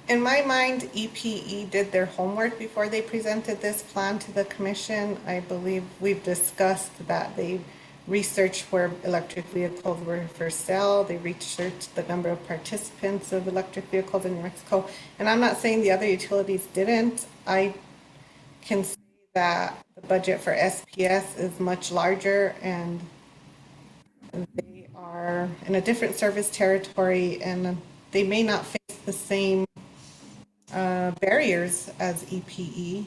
In my mind, EPE did their homework before they presented this plan to the commission. I believe we've discussed that they researched where electric vehicles were for sale. They researched the number of participants of electric vehicles in New Mexico. And I'm not saying the other utilities didn't. I can see that the budget for SPS is much larger, and they are in a different service territory, and they may not face the same barriers as EPE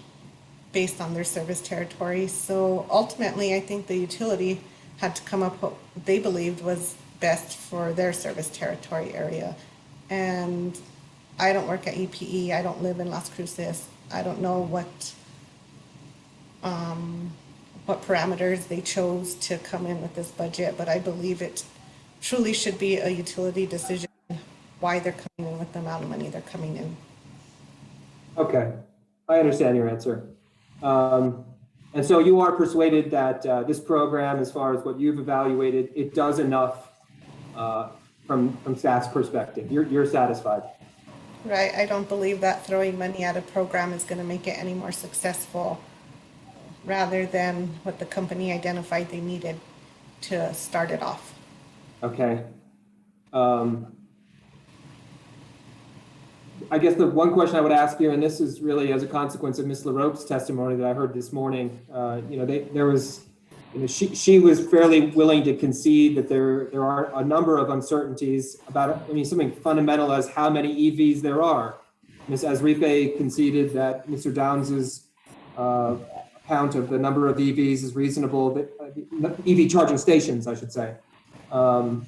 based on their service territory. So ultimately, I think the utility had to come up with what they believed was best for their service territory area. And I don't work at EPE. I don't live in Las Cruces. I don't know what what parameters they chose to come in with this budget, but I believe it truly should be a utility decision why they're coming in with the amount of money they're coming in. Okay, I understand your answer. And so you are persuaded that this program, as far as what you've evaluated, it does enough from staff's perspective. You're satisfied. Right, I don't believe that throwing money at a program is going to make it any more successful, rather than what the company identified they needed to start it off. Okay. I guess the one question I would ask you, and this is really as a consequence of Ms. LaRoque's testimony that I heard this morning, she was fairly willing to concede that there are a number of uncertainties about, something fundamental as how many EVs there are. Ms. Azripe conceded that Mr. Downs's count of the number of EVs is reasonable, EV charging stations, I should say. And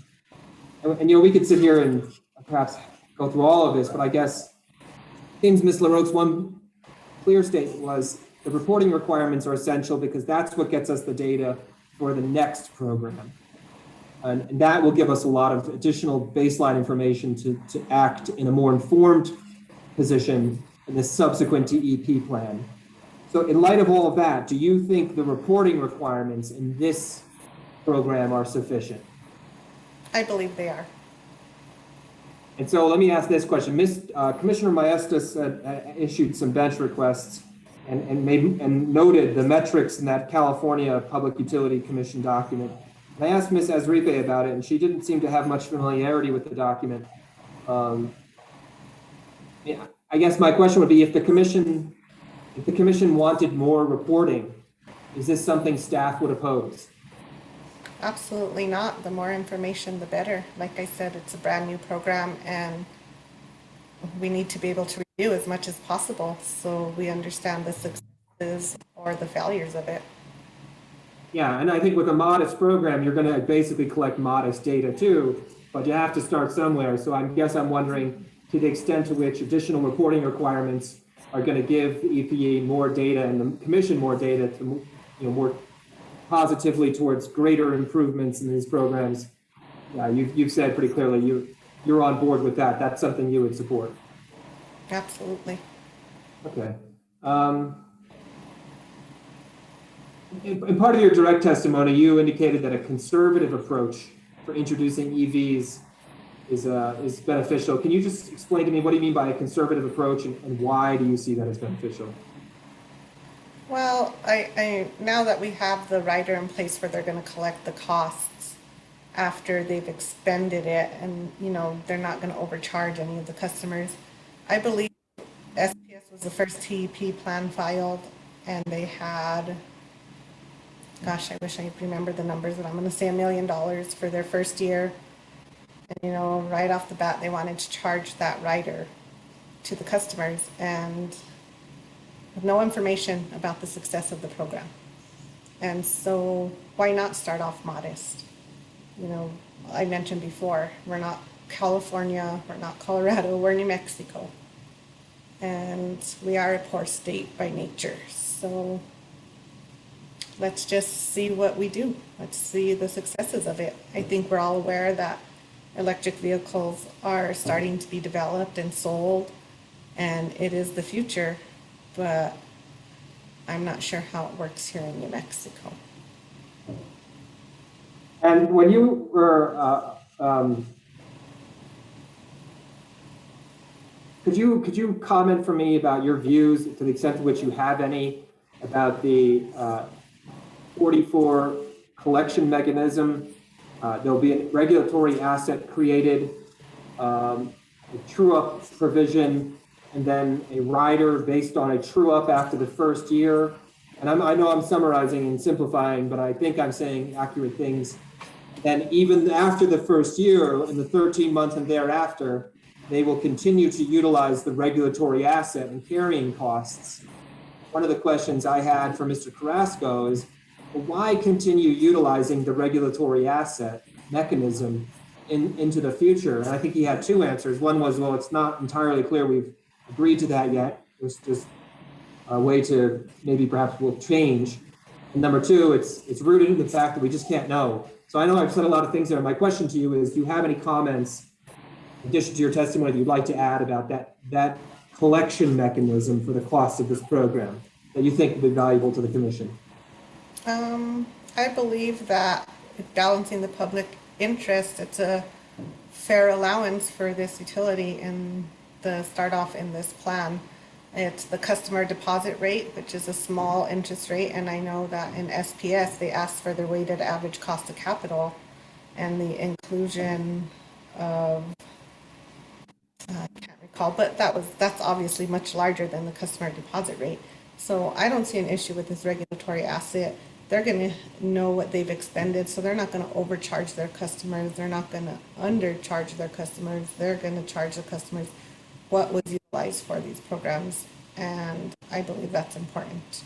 we could sit here and perhaps go through all of this, but I guess it seems Ms. LaRoque's one clear statement was the reporting requirements are essential because that's what gets us the data for the next program. And that will give us a lot of additional baseline information to act in a more informed position in the subsequent TEP plan. So in light of all of that, do you think the reporting requirements in this program are sufficient? I believe they are. And so let me ask this question. Commissioner Maestas issued some bench requests and noted the metrics in that California Public Utility Commission document. And I asked Ms. Azripe about it, and she didn't seem to have much familiarity with the document. I guess my question would be, if the commission wanted more reporting, is this something staff would oppose? Absolutely not. The more information, the better. Like I said, it's a brand new program and we need to be able to review as much as possible so we understand the successes or the failures of it. Yeah, and I think with a modest program, you're going to basically collect modest data too, but you have to start somewhere. So I guess I'm wondering, to the extent to which additional reporting requirements are going to give the EPA more data and the commission more data to, more positively towards greater improvements in these programs. Yeah, you've said pretty clearly you're on board with that. That's something you would support. Absolutely. Okay. In part of your direct testimony, you indicated that a conservative approach for introducing EVs is beneficial. Can you just explain to me what do you mean by a conservative approach and why do you see that as beneficial? Well, I now that we have the rider in place where they're going to collect the costs after they've expended it, and they're not going to overcharge any of the customers. I believe SPS was the first TEP plan filed, and they had, gosh, I wish I remembered the numbers, but I'm going to say $1 million for their first year. And right off the bat, they wanted to charge that rider to the customers, and with no information about the success of the program. And so why not start off modest? I mentioned before, we're not California, we're not Colorado, we're New Mexico. And we are a poor state by nature. So let's just see what we do. Let's see the successes of it. I think we're all aware that electric vehicles are starting to be developed and sold, and it is the future. But I'm not sure how it works here in New Mexico. And when you were, could you comment for me about your views, to the extent to which you have any, about the 44 collection mechanism? There'll be a regulatory asset created, a true-up provision, and then a rider based on a true up after the first year. And I know I'm summarizing and simplifying, but I think I'm saying accurate things. And even after the first year, in the 13 months and thereafter, they will continue to utilize the regulatory asset and carrying costs. One of the questions I had for Mr. Carrasco is, well, why continue utilizing the regulatory asset mechanism into the future? And I think he had two answers. One was, well, it's not entirely clear we've agreed to that yet. It's just a way to maybe perhaps will change. And number two, it's rooted in the fact that we just can't know. So I know I've said a lot of things there. My question to you is, do you have any comments in addition to your testimony that you'd like to add about that collection mechanism for the cost of this program that you think would be valuable to the commission? I believe that balancing the public interest, it's a fair allowance for this utility in the start off in this plan. It's the customer deposit rate, which is a small interest rate, and I know that in SPS they asked for the weighted average cost of capital and the inclusion of I can't recall, but that's obviously much larger than the customer deposit rate. So I don't see an issue with this regulatory asset. They're going to know what they've expended, so they're not going to overcharge their customers. They're not going to undercharge their customers. They're going to charge the customers what was utilized for these programs, and I believe that's important.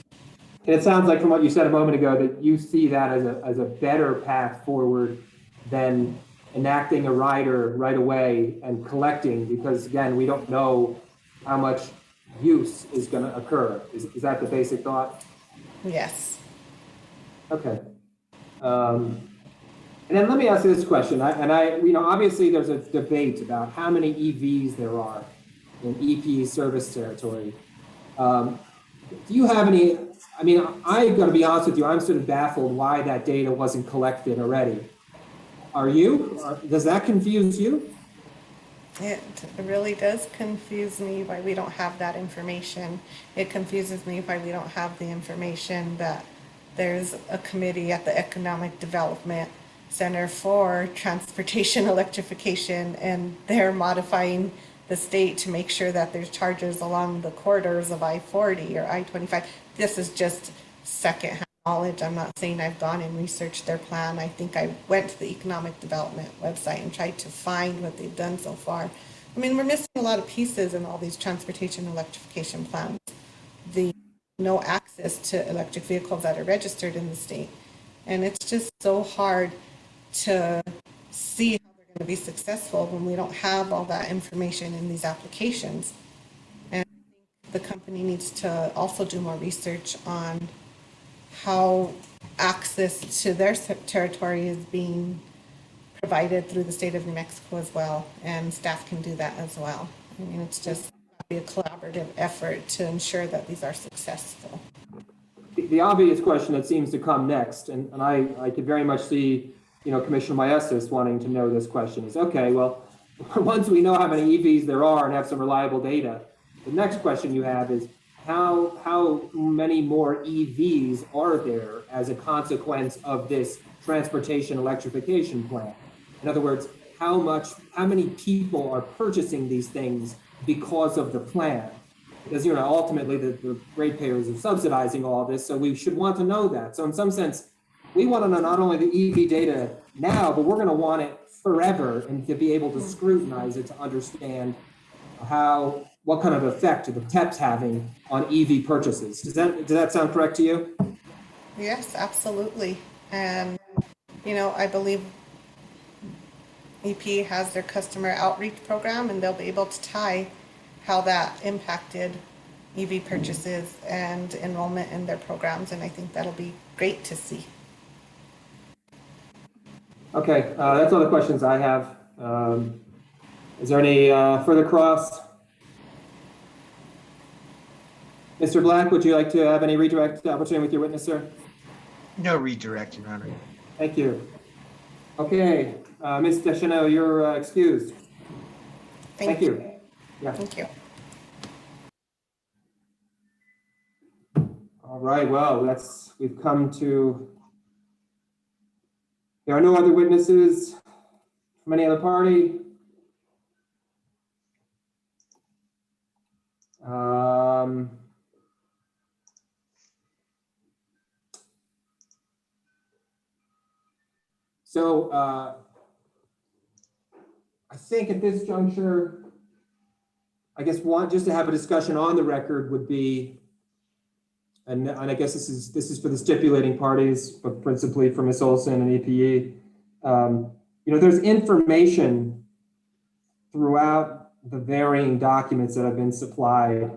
And it sounds like from what you said a moment ago that you see that as a better path forward than enacting a rider right away and collecting, because again, we don't know how much use is going to occur. Is that the basic thought? Yes. Okay. And then let me ask you this question. Obviously there's a debate about how many EVs there are in EP service territory. Do you have any, I'm going to be honest with you, I'm sort of baffled why that data wasn't collected already. Are you? Does that confuse you? It really does confuse me why we don't have that information. It confuses me why we don't have the information that there's a committee at the Economic Development Center for Transportation Electrification, and they're modifying the state to make sure that there's chargers along the corridors of I-40 or I-25. This is just secondhand knowledge. I'm not saying I've gone and researched their plan. I think I went to the Economic Development website and tried to find what they've done so far. We're missing a lot of pieces in all these transportation electrification plans. The no access to electric vehicles that are registered in the state. And it's just so hard to see how they're going to be successful when we don't have all that information in these applications. And I think the company needs to also do more research on how access to their territory is being provided through the state of New Mexico as well, and staff can do that as well. It's just be a collaborative effort to ensure that these are successful. The obvious question that seems to come next, and I could very much see, Commissioner Maestas wanting to know this question is, okay, well, once we know how many EVs there are and have some reliable data, the next question you have is, how many more EVs are there as a consequence of this transportation electrification plan? In other words, how many people are purchasing these things because of the plan? Because ultimately the ratepayers are subsidizing all of this, so we should want to know that. So in some sense, we want to know not only the EV data now, but we're going to want it forever, and to be able to scrutinize it to understand what kind of effect the TEP's having on EV purchases. Does that sound correct to you? Yes, absolutely. And I believe EP has their customer outreach program, and they'll be able to tie how that impacted EV purchases and enrollment in their programs, and I think that'll be great to see. Okay, that's all the questions I have. Is there any further cross? Mr. Black, would you like to have any redirect opportunity with your witness, sir? No redirect, Your Honor. Thank you. Okay, Ms. Deschanel, you're excused. Thank you. Yeah. Thank you. All right, well, we've come to, there are no other witnesses from any other party. So I think at this juncture, I guess just to have a discussion on the record would be, and I guess this is for the stipulating parties, but principally for Ms. Olson and EPE. There's information throughout the varying documents that have been supplied.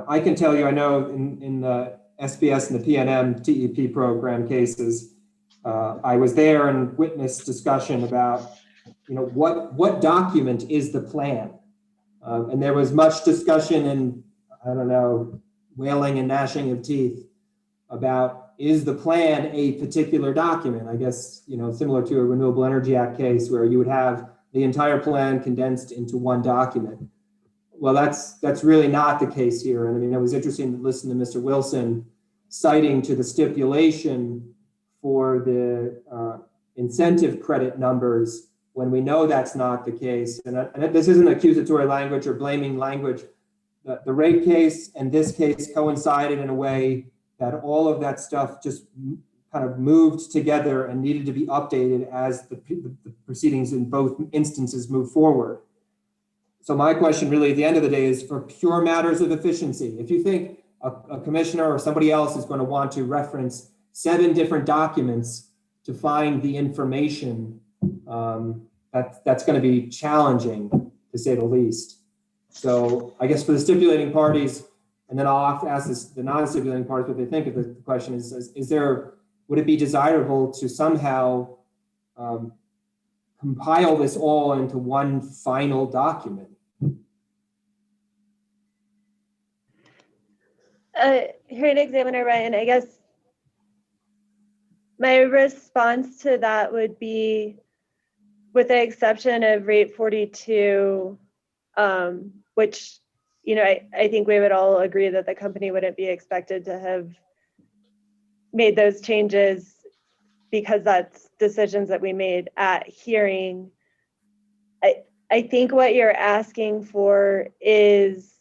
I can tell you, I know in the SPS and the PNM TEP program cases, I was there and witnessed discussion about, what document is the plan? And there was much discussion and, I don't know, wailing and gnashing of teeth about, is the plan a particular document? I guess, similar to a Renewable Energy Act case where you would have the entire plan condensed into one document. Well, that's really not the case here. And I mean, it was interesting to listen to Mr. Wilson citing to the stipulation for the incentive credit numbers when we know that's not the case. And this isn't accusatory language or blaming language. The rate case and this case coincided in a way that all of that stuff just kind of moved together and needed to be updated as the proceedings in both instances move forward. So my question really at the end of the day is for pure matters of efficiency. If you think a commissioner or somebody else is going to want to reference 7 different documents to find the information, that's going to be challenging to say the least. So I guess for the stipulating parties, and then I'll have to ask the non-stipulating parties what they think of the question would it be desirable to somehow compile this all into one final document? Hearing Examiner Ryan, I guess my response to that would be, with the exception of rate 42, which, I think we would all agree that the company wouldn't be expected to have made those changes because that's decisions that we made at hearing. I think what you're asking for is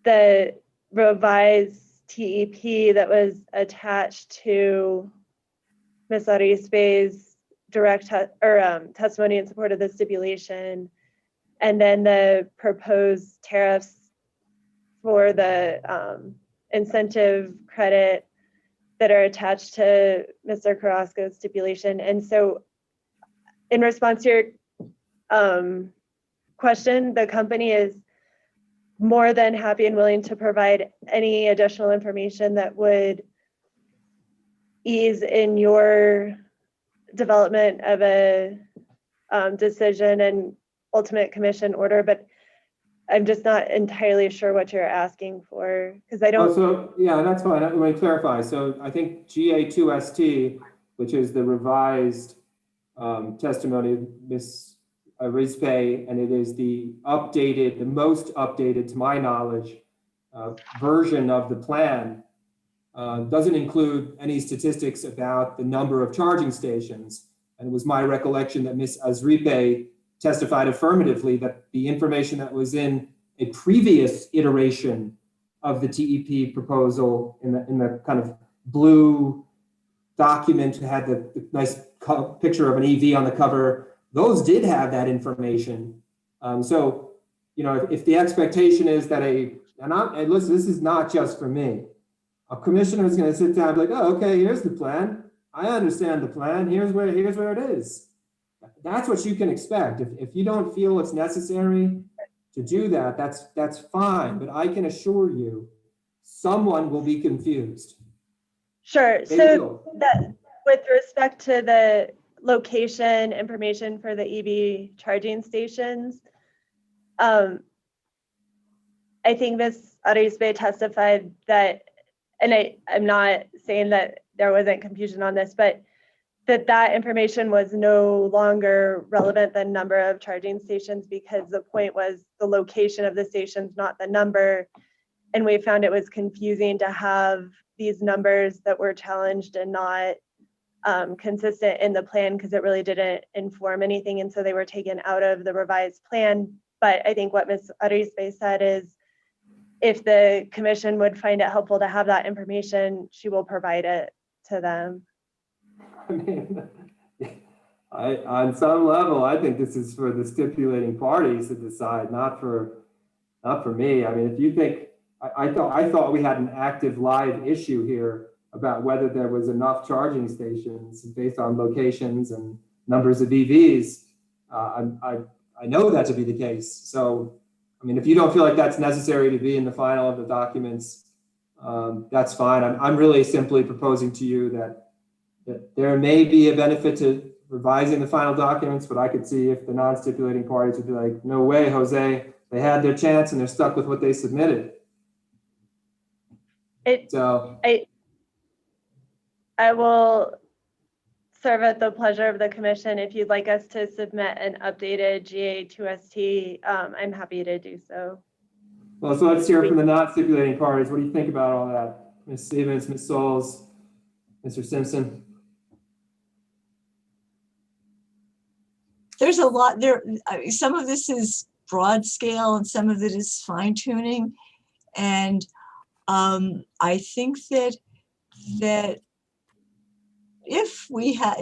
the revised TEP that was attached to Ms. Arizpe's direct testimony in support of the stipulation, and then the proposed tariffs for the incentive credit that are attached to Mr. Carrasco's stipulation. And so in response to your question, the company is more than happy and willing to provide any additional information that would ease in your development of a decision and ultimate commission order, but I'm just not entirely sure what you're asking for because I don't. So yeah, that's fine. Let me clarify. So I think GA2ST, which is the revised testimony of Ms. Arizpe, and it is the most updated, to my knowledge, version of the plan, doesn't include any statistics about the number of charging stations. And it was my recollection that Ms. Arizpe testified affirmatively that the information that was in a previous iteration of the TEP proposal in the kind of blue document had the nice picture of an EV on the cover, those did have that information. So, if the expectation is that and listen, this is not just for me. A commissioner is going to sit down and be like, oh, okay, here's the plan. I understand the plan. Here's where it is. That's what you can expect. If you don't feel it's necessary to do that, that's fine. But I can assure you, someone will be confused. Sure. So that with respect to the location information for the EV charging stations, I think Ms. Arizpe testified that, and I'm not saying that there wasn't confusion on this, but that information was no longer relevant than number of charging stations because the point was the location of the stations, not the number. And we found it was confusing to have these numbers that were challenged and not consistent in the plan because it really didn't inform anything. And so they were taken out of the revised plan. But I think what Ms. Arizpe said is if the commission would find it helpful to have that information, she will provide it to them. I mean, on some level, I think this is for the stipulating parties to decide, not for me. I mean, if you think, I thought we had an active live issue here about whether there was enough charging stations based on locations and numbers of EVs. I know that to be the case. So I mean, if you don't feel like that's necessary to be in the final of the documents, that's fine. I'm really simply proposing to you that there may be a benefit to revising the final documents, but I could see if the non-stipulating parties would be like, no way, Jose, they had their chance and they're stuck with what they submitted. I will serve at the pleasure of the commission. If you'd like us to submit an updated GA2ST, I'm happy to do so. Well, so let's hear from the non-stipulating parties. What do you think about all that? Ms. Stevens, Ms. Souls, Mr. Simpson? There's a lot there. Some of this is broad scale and some of it is fine tuning. And I think that if we have,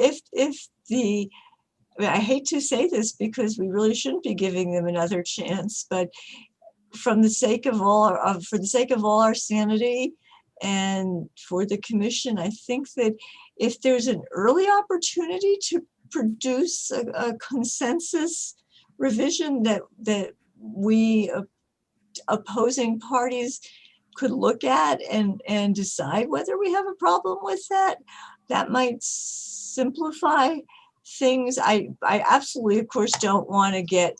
I hate to say this because we really shouldn't be giving them another chance, but for the sake of all our sanity and for the commission, I think that if there's an early opportunity to produce a consensus revision that we opposing parties could look at and decide whether we have a problem with that might simplify things. I absolutely, of course, don't want to get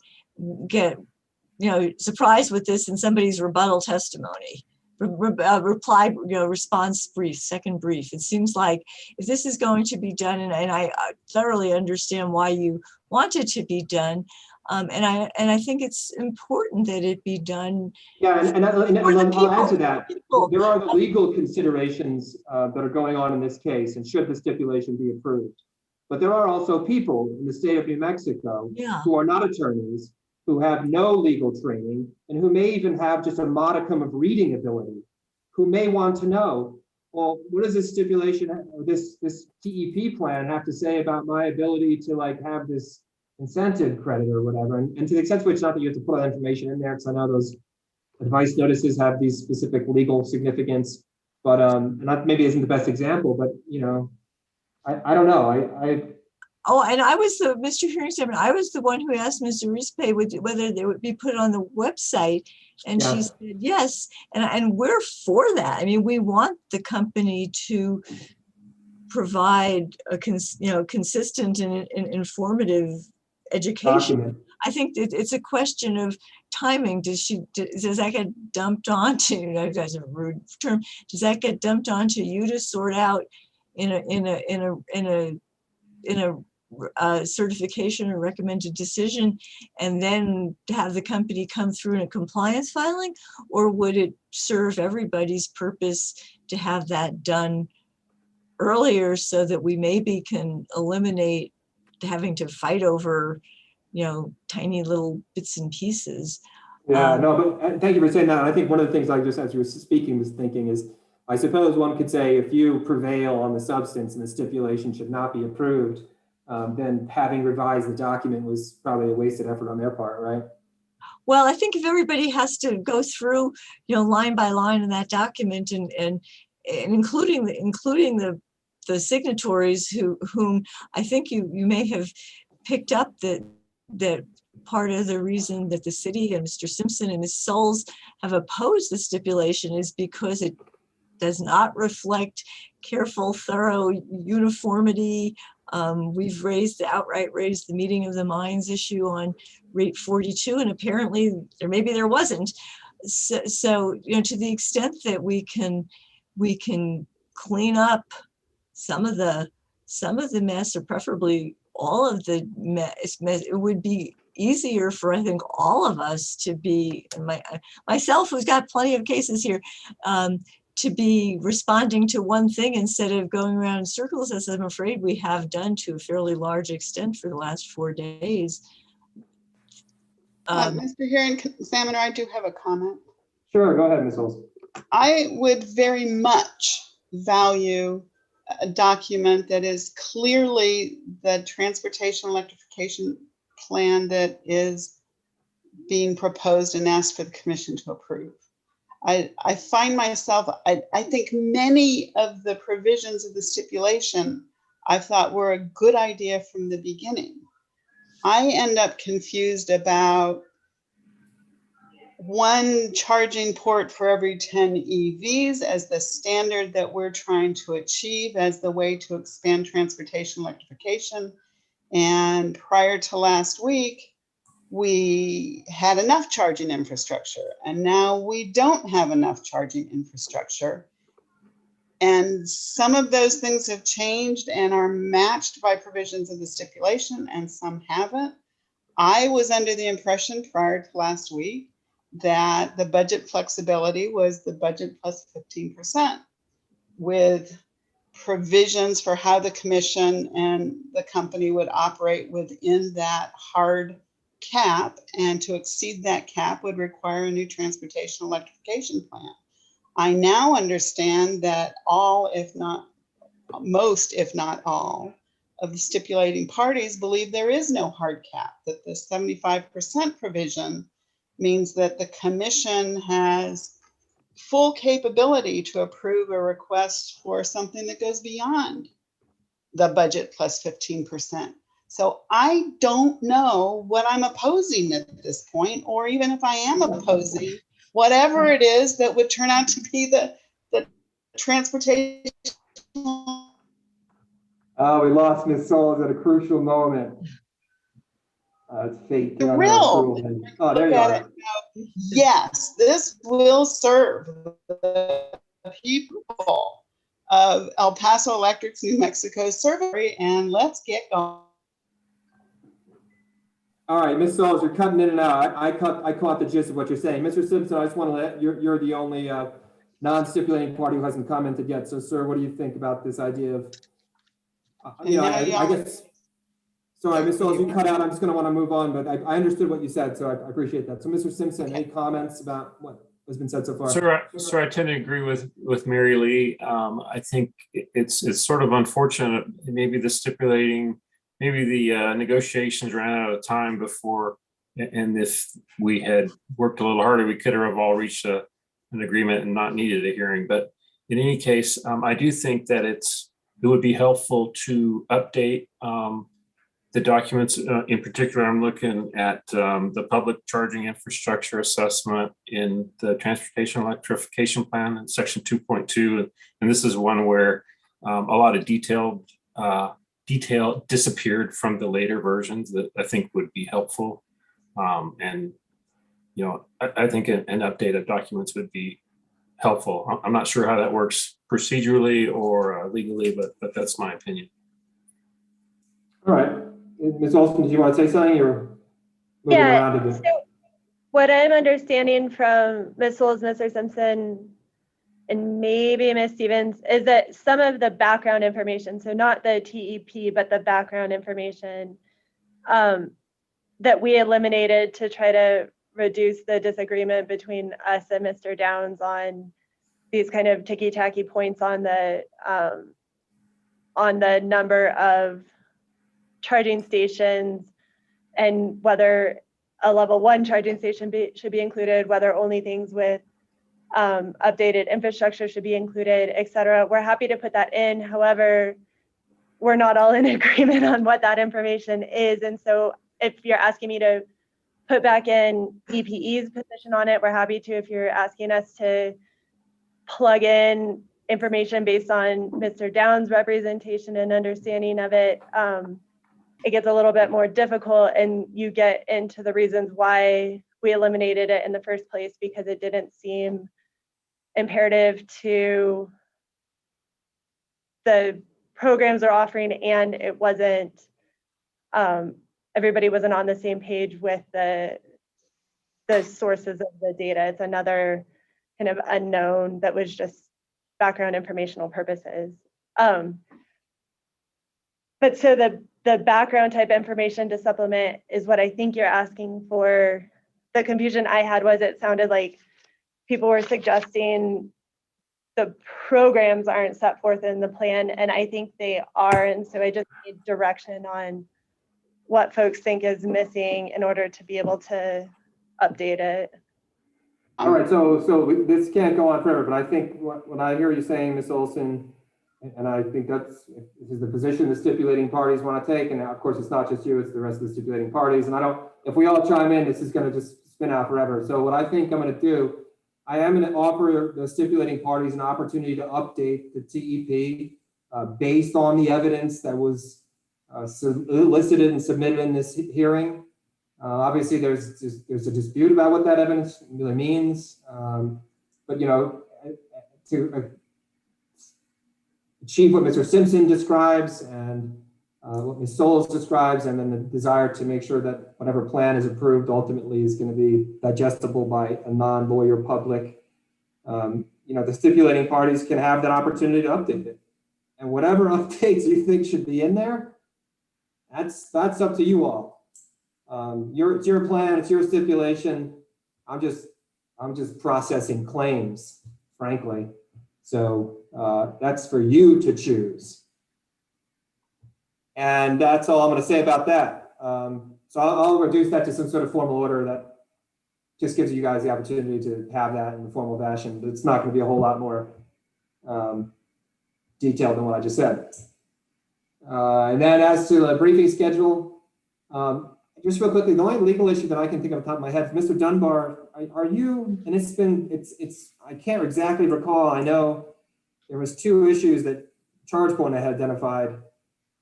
surprised with this in somebody's rebuttal testimony, reply, response brief, second brief. It seems like if this is going to be done, and I thoroughly understand why you want it to be done, and I think it's important that it be done. Yeah, and I'll add to that. There are the legal considerations that are going on in this case, and should the stipulation be approved. But there are also people in the state of New Mexico who are not attorneys, who have no legal training, and who may even have just a modicum of reading ability, who may want to know, well, what does this stipulation, or this TEP plan have to say about my ability to have this incentive credit or whatever? And to the extent to which, not that you have to put all that information in there, because I know those advice notices have these specific legal significance, but and that maybe isn't the best example, but I don't know. Oh, and I was Mr. Hearing Chairman, I was the one who asked Mr. Rispe whether they would be put on the website, and she said yes, and we're for that. I mean, we want the company to provide a consistent and informative education. Document. I think it's a question of timing. Does that get dumped onto? That's a rude term. Does that get dumped onto you to sort out in a certification or recommended decision, and then to have the company come through in a compliance filing? Or would it serve everybody's purpose to have that done earlier so that we maybe can eliminate having to fight over, tiny little bits and pieces? Yeah, no, but thank you for saying that. I think one of the things I just, as you were speaking, was thinking is, I suppose one could say if you prevail on the substance and the stipulation should not be approved, then having revised the document was probably a wasted effort on their part, right? Well, I think if everybody has to go through, line by line in that document and including the signatories whom I think you may have picked up that part of the reason that the city and Mr. Simpson and Ms. Souls have opposed the stipulation is because it does not reflect careful, thorough uniformity. We've outright raised the meeting of the minds issue on rate 42, and apparently maybe there wasn't. So to the extent that we can clean up some of the mess, or preferably all of the mess, it would be easier for, I think, all of us to be, myself who's got plenty of cases here, to be responding to one thing instead of going around in circles, as I'm afraid we have done to a fairly large extent for the last 4 days. Mr. Hearing Examiner, I do have a comment. Sure, go ahead, Ms. Holmes. I would very much value a document that is clearly the transportation electrification plan that is being proposed and asked for the commission to approve. I find myself, I think many of the provisions of the stipulation I thought were a good idea from the beginning. I end up confused about one charging port for every 10 EVs as the standard that we're trying to achieve as the way to expand transportation electrification. And prior to last week, we had enough charging infrastructure, and now we don't have enough charging infrastructure. And some of those things have changed and are matched by provisions of the stipulation, and some haven't. I was under the impression prior to last week that the budget flexibility was the budget plus 15%, with provisions for how the commission and the company would operate within that hard cap, and to exceed that cap would require a new transportation electrification plan. I now understand that all, if not most, if not all, of the stipulating parties believe there is no hard cap, that the 75% provision means that the commission has full capability to approve a request for something that goes beyond the budget plus 15%. So I don't know what I'm opposing at this point, or even if I am opposing, whatever it is that would turn out to be the transportation. Oh, we lost Ms. Souls at a crucial moment. It's fate. Thrilled. Oh, there you are. Yes, this will serve the people of El Paso Electric's New Mexico survey, and let's get going. All right, Ms. Souls, you're cutting in and out. I caught the gist of what you're saying. Mr. Simpson, I just want to let you're the only non-stipulating party who hasn't commented yet. So, sir, what do you think about this idea of? I guess. Sorry, Ms. Souls, you cut out. I'm just going to want to move on, but I understood what you said, so I appreciate that. So, Mr. Simpson, any comments about what has been said so far? Sir, I tend to agree with Mary Lee. I think it's sort of unfortunate. Maybe the negotiations ran out of time before, and if we had worked a little harder, we could have all reached an agreement and not needed a hearing. But in any case, I do think that it would be helpful to update the documents. In particular, I'm looking at the public charging infrastructure assessment in the transportation electrification plan in section 2.2. And this is one where a lot of detail disappeared from the later versions that I think would be helpful. And, I think an update of documents would be helpful. I'm not sure how that works procedurally or legally, but that's my opinion. All right. Ms. Olson, do you want to say something? You're moving around a bit. So what I'm understanding from Ms. Souls, Mr. Simpson, and maybe Ms. Stevens, is that some of the background information, so not the TEP, but the background information that we eliminated to try to reduce the disagreement between us and Mr. Downs on these kind of ticky-tacky points on the number of charging stations and whether a level 1 charging station should be included, whether only things with updated infrastructure should be included, et cetera. We're happy to put that in. However, we're not all in agreement on what that information is. And so if you're asking me to put back in EPE's position on it, we're happy to. If you're asking us to plug in information based on Mr. Downs' representation and understanding of it, it gets a little bit more difficult, and you get into the reasons why we eliminated it in the first place, because it didn't seem imperative to the programs they're offering, and it wasn't, everybody wasn't on the same page with the sources of the data. It's another kind of unknown that was just background informational purposes. But so the background type information to supplement is what I think you're asking for. The confusion I had was it sounded like people were suggesting the programs aren't set forth in the plan, and I think they are. And so I just need direction on what folks think is missing in order to be able to update it. All right, so this can't go on forever, but I think what I hear you saying, Ms. Olson, And I think this is the position the stipulating parties want to take. And of course, it's not just you, it's the rest of the stipulating parties. And if we all chime in, this is going to just spin out forever. So what I think I'm going to do, I am going to offer the stipulating parties an opportunity to update the TEP based on the evidence that was elicited and submitted in this hearing. Obviously, there's a dispute about what that evidence really means. But, you know, to achieve what Mr. Simpson describes and what Ms. Souls describes, and then the desire to make sure that whatever plan is approved ultimately is going to be digestible by a non-lawyer public. You know, the stipulating parties can have that opportunity to update it. And whatever updates you think should be in there, that's up to you all. It's your plan, it's your stipulation. I'm just processing claims, frankly. So that's for you to choose. And that's all I'm going to say about that. So I'll reduce that to some sort of formal order that just gives you guys the opportunity to have that in the formal fashion. But it's not going to be a whole lot more detailed than what I just said. And then as to the briefing schedule, just real quickly, the only legal issue that I can think of off the top of my head, Mr. Dunbar, are you, and I can't exactly recall, I know there was two issues that ChargePoint had identified.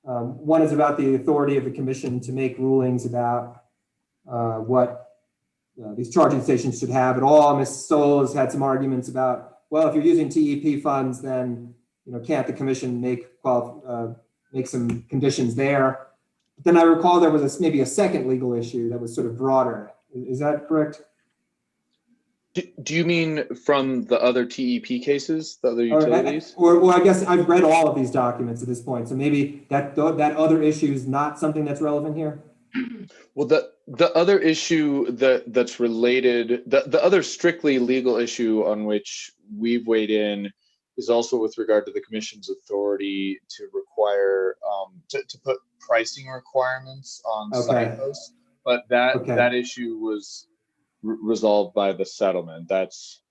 One is about the authority of the commission to make rulings about what these charging stations should have at all. Ms. Stoll has had some arguments about, well, if you're using TEP funds, then can't the commission make some conditions there? But then I recall there was maybe a second legal issue that was sort of broader. Is that correct? Do you mean from the other TEP cases, the other utilities? Or I guess I've read all of these documents at this point, so maybe that other issue is not something that's relevant here? Well, the other issue that's related, the other strictly legal issue on which we've weighed in is also with regard to the commission's authority to require, to put pricing requirements on site hosts. But that issue was resolved by the settlement. It's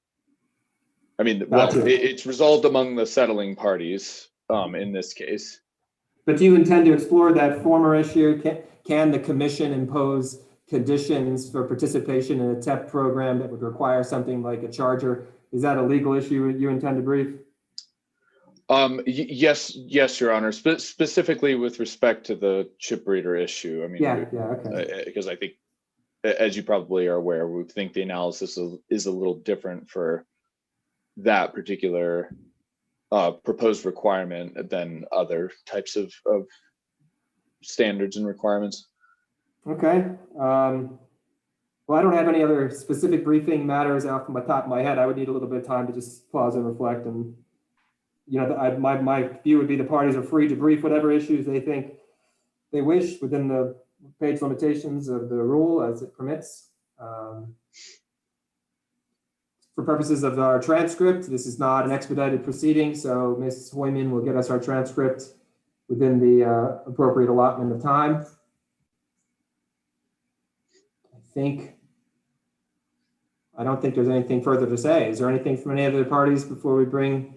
resolved among the settling parties in this case. But do you intend to explore that former issue? Can the commission impose conditions for participation in a TEP program that would require something like a charger? Is that a legal issue you intend to brief? Yes, Your Honor. Specifically with respect to the chip reader issue. I mean, okay. Because I think, as you probably are aware, we think the analysis is a little different for that particular proposed requirement than other types of standards and requirements. Okay. Well, I don't have any other specific briefing matters off the top of my head. I would need a little bit of time to just pause and reflect. And, my view would be the parties are free to brief whatever issues they think they wish within the page limitations of the rule as it permits. For purposes of our transcript, this is not an expedited proceeding, so Ms. Hoyman will get us our transcript within the appropriate allotment of time. I don't think there's anything further to say. Is there anything from any other parties before we bring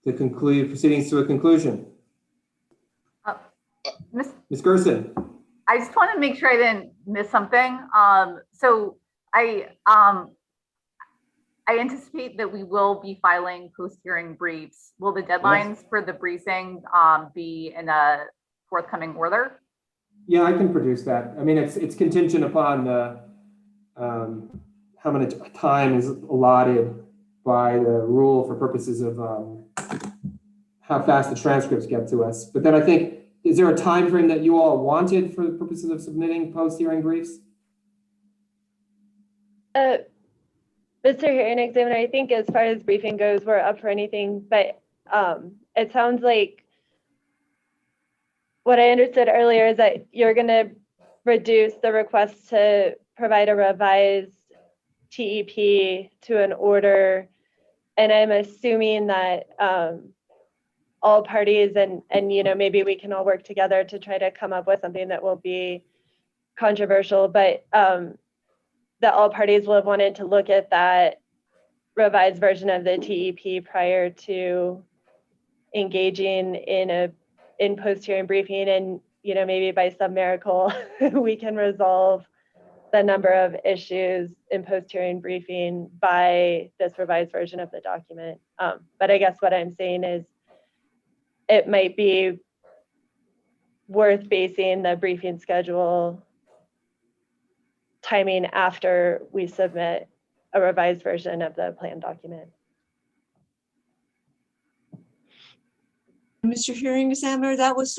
the proceedings to a conclusion? Ms. Gerson. I just want to make sure I didn't miss something. So I anticipate that we will be filing post-hearing briefs. Will the deadlines for the briefing be in a forthcoming order? Yeah, I can produce that. I mean, it's contingent upon how much time is allotted by the rule for purposes of how fast the transcripts get to us. But then I think, is there a time frame that you all wanted for the purposes of submitting post-hearing briefs? Mr. Hearing Examiner, I think as far as briefing goes, we're up for anything, but it sounds like what I understood earlier is that you're going to reduce the request to provide a revised TEP to an order, and I'm assuming that all parties and maybe we can all work together to try to come up with something that will be controversial, but that all parties will have wanted to look at that revised version of the TEP prior to engaging in post-hearing briefing, and maybe by some miracle we can resolve the number of issues in post-hearing briefing by this revised version of the document. But I guess what I'm saying is it might be worth basing the briefing schedule timing after we submit a revised version of the plan document. Mr. Hearing Examiner, that was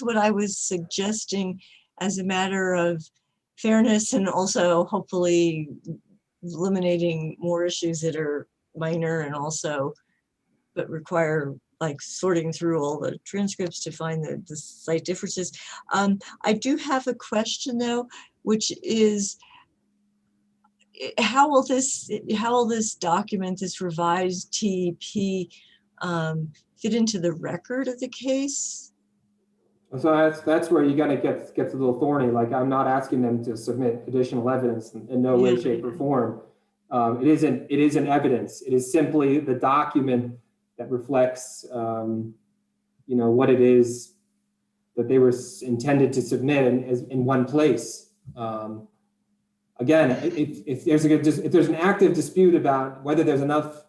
what I was suggesting as a matter of fairness, and also hopefully eliminating more issues that are minor and also but require like sorting through all the transcripts to find the slight differences. I do have a question though, which is how will this document, this revised TEP, fit into the record of the case? So that's where you gotta gets a little thorny. Like, I'm not asking them to submit additional evidence in no way, shape, or form. It isn't evidence. It is simply the document that reflects, what it is that they were intended to submit in one place. Again, if there's an active dispute about whether there's enough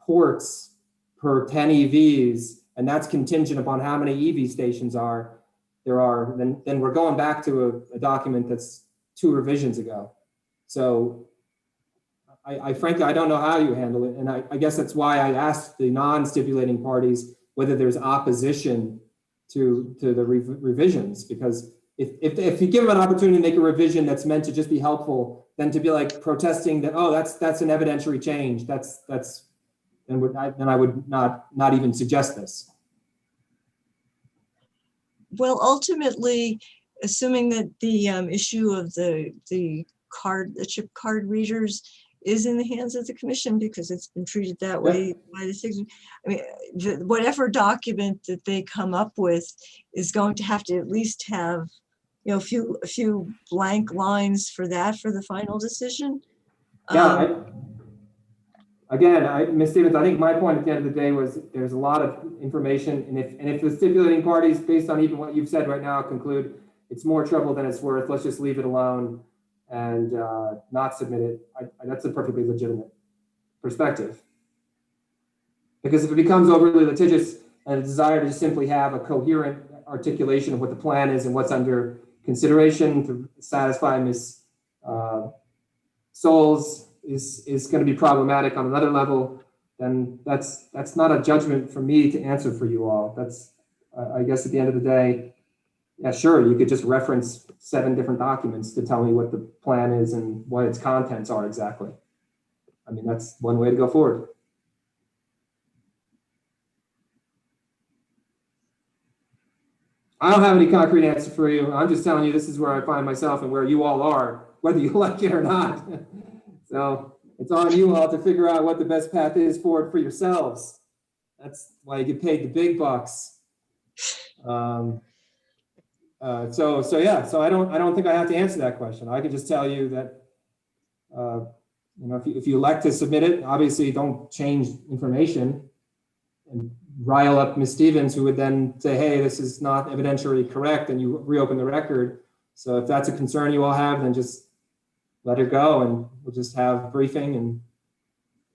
ports per 10 EVs, and that's contingent upon how many EV stations there are, then we're going back to a document that's 2 revisions ago. So I frankly, I don't know how you handle it. And I guess that's why I asked the non-stipulating parties whether there's opposition to the revisions, because if you give them an opportunity to make a revision that's meant to just be helpful, then to be like protesting that, oh, that's an evidentiary change, then I would not even suggest this. Well, ultimately, assuming that the issue of the chip card readers is in the hands of the commission, because it's been treated that way by the citizen. I mean, whatever document that they come up with is going to have to at least have, a few blank lines for the final decision. Again, Ms. Stevens, I think my point at the end of the day was there's a lot of information, and if the stipulating parties, based on even what you've said right now, conclude it's more trouble than it's worth, let's just leave it alone and not submit it. That's a perfectly legitimate perspective. Because if it becomes overly litigious and a desire to just simply have a coherent articulation of what the plan is and what's under consideration to satisfy Ms. Souls is going to be problematic on another level, then that's not a judgment for me to answer for you all. That's, I guess at the end of the day, yeah, sure, you could just reference 7 different documents to tell me what the plan is and what its contents are exactly. I mean, that's one way to go forward. I don't have any concrete answer for you. I'm just telling you this is where I find myself and where you all are, whether you like it or not. So it's on you all to figure out what the best path is forward for yourselves. That's why you get paid the big bucks. So I don't think I have to answer that question. I can just tell you that, if you elect to submit it, obviously don't change information and rile up Ms. Stevens, who would then say, hey, this is not evidentiary correct, and you reopen the record. So if that's a concern you all have, then just let her go and we'll just have briefing, and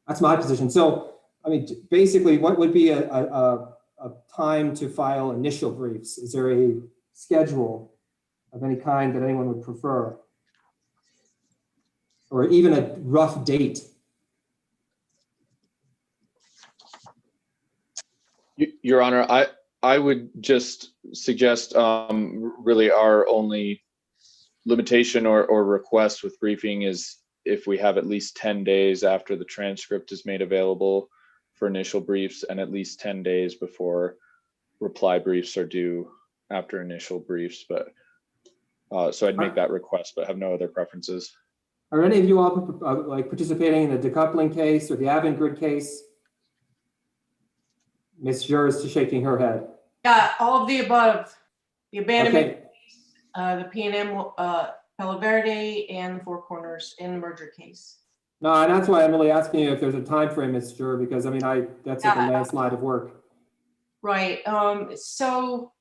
that's my position. So, I mean, basically what would be a time to file initial briefs? Is there a schedule of any kind that anyone would prefer? Or even a rough date? Your Honor, I would just suggest really our only limitation or request with briefing is if we have at least 10 days after the transcript is made available for initial briefs, and at least 10 days before reply briefs are due after initial briefs. But so I'd make that request, but have no other preferences. Are any of you all like participating in the decoupling case or the Avangrid case? Ms. Jur is shaking her head. Yeah, all of the above. The abandonment, Okay. The P&M Palo Verde, and the Four Corners in the merger case. No, and that's why I'm really asking you if there's a time frame, Ms. Jur, because I mean, that's like a landslide of work. Right. So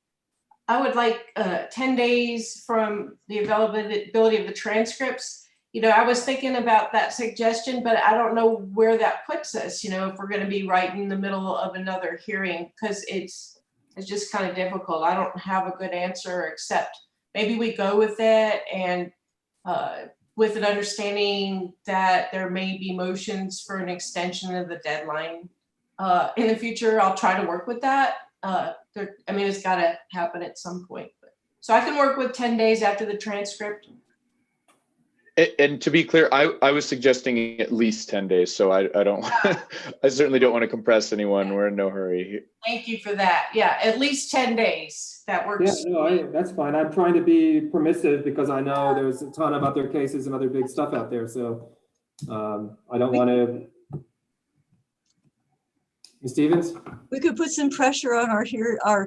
I would like 10 days from the availability of the transcripts. You know, I was thinking about that suggestion, but I don't know where that puts us, you know, if we're going to be right in the middle of another hearing, because it's just kind of difficult. I don't have a good answer, except maybe we go with it, and with an understanding that there may be motions for an extension of the deadline. In the future, I'll try to work with that. I mean, it's got to happen at some point. So I can work with 10 days after the transcript. And to be clear, I was suggesting at least 10 days. So I don't, I certainly don't want to compress anyone. We're in no hurry. Thank you for that. Yeah, at least 10 days. That works. Yeah, no, that's fine. I'm trying to be permissive because I know there's a ton of other cases and other big stuff out there. So I don't want to. Ms. Stevens? We could put some pressure on our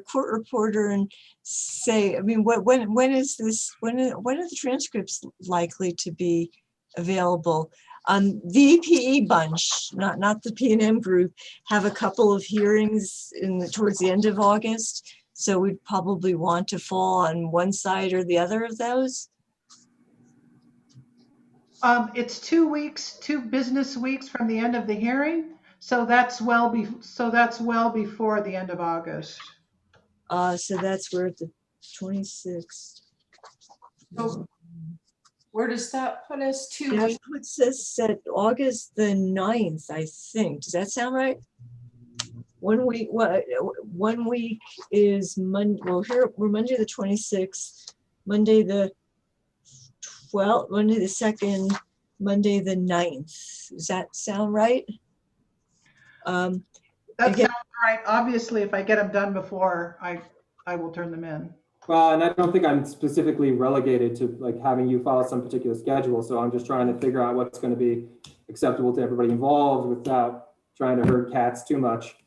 court reporter and say, I mean, when are the transcripts likely to be available? The EPE bunch, not the P&M group, have a couple of hearings towards the end of August. So we'd probably want to fall on one side or the other of those. It's 2 weeks, 2 business weeks from the end of the hearing. So that's well before the end of August. So that's where the 26th. So where does that put us? 2 That weeks? puts us at August the 9th, I think. Does that sound right? 1 week. 1 week is Monday. Well, here we're Monday the 26th, Monday the 12th, Monday the 2nd, Monday the 9th. Does that sound right? That sounds right. Obviously, if I get them done before, I will turn them in. Well, and I don't think I'm specifically relegated to like having you follow some particular schedule. So I'm just trying to figure out what's going to be acceptable to everybody involved without trying to herd cats too much.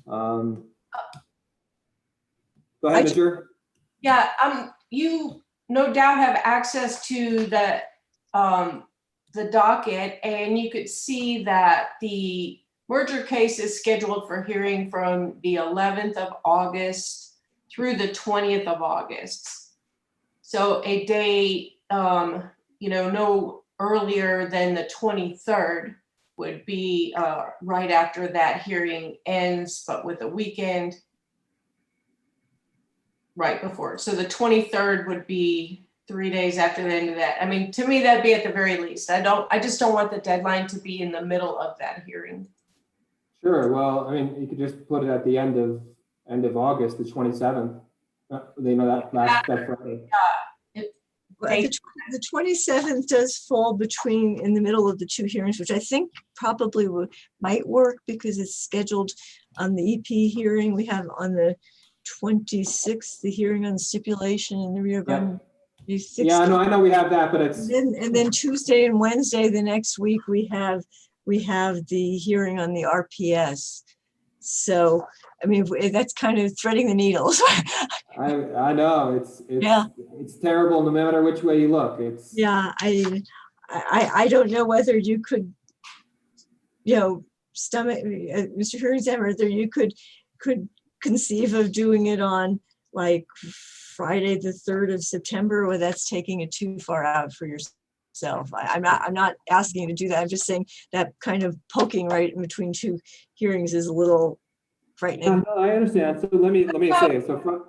Go ahead, Mr. Yeah, you no doubt have access to the docket, and you could see that the merger case is scheduled for hearing from the 11th of August through the 20th of August. So a day, no earlier than the 23rd would be right after that hearing ends, but with a weekend right before. So the 23rd would be 3 days after the end of that. I mean, to me, that'd be at the very least. I just don't want the deadline to be in the middle of that hearing. Sure. Well, I mean, you could just put it at the end of August, the 27th. They know that last Friday. The 27th does fall in the middle of the 2 hearings, which I think probably might work because it's scheduled on the EP hearing. We have on the 26th, the hearing on stipulation in the Rio Grande. Yeah, I know we have that, but it's. And then Tuesday and Wednesday, the next week, we have the hearing on the RPS. So, I mean, that's kind of threading the needles. I know it's terrible no matter which way you look. I don't know whether you could, stomach Mr. Herrington, whether you could conceive of doing it on like Friday the 3rd of September, or that's taking it too far out for yourself. I'm not asking you to do that. I'm just saying that kind of poking right in between 2 hearings is a little frightening. I understand. So let me say, so go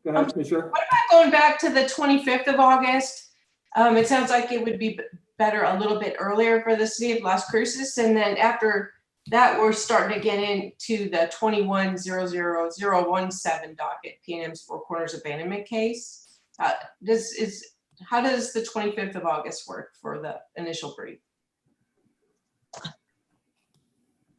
ahead, Commissioner. What about going back to the 25th of August? It sounds like it would be better a little bit earlier for the city of Las Cruces. And then after that, we're starting to get into the 21-00017 docket, P&M's Four Corners abandonment case. How does the 25th of August work for the initial brief?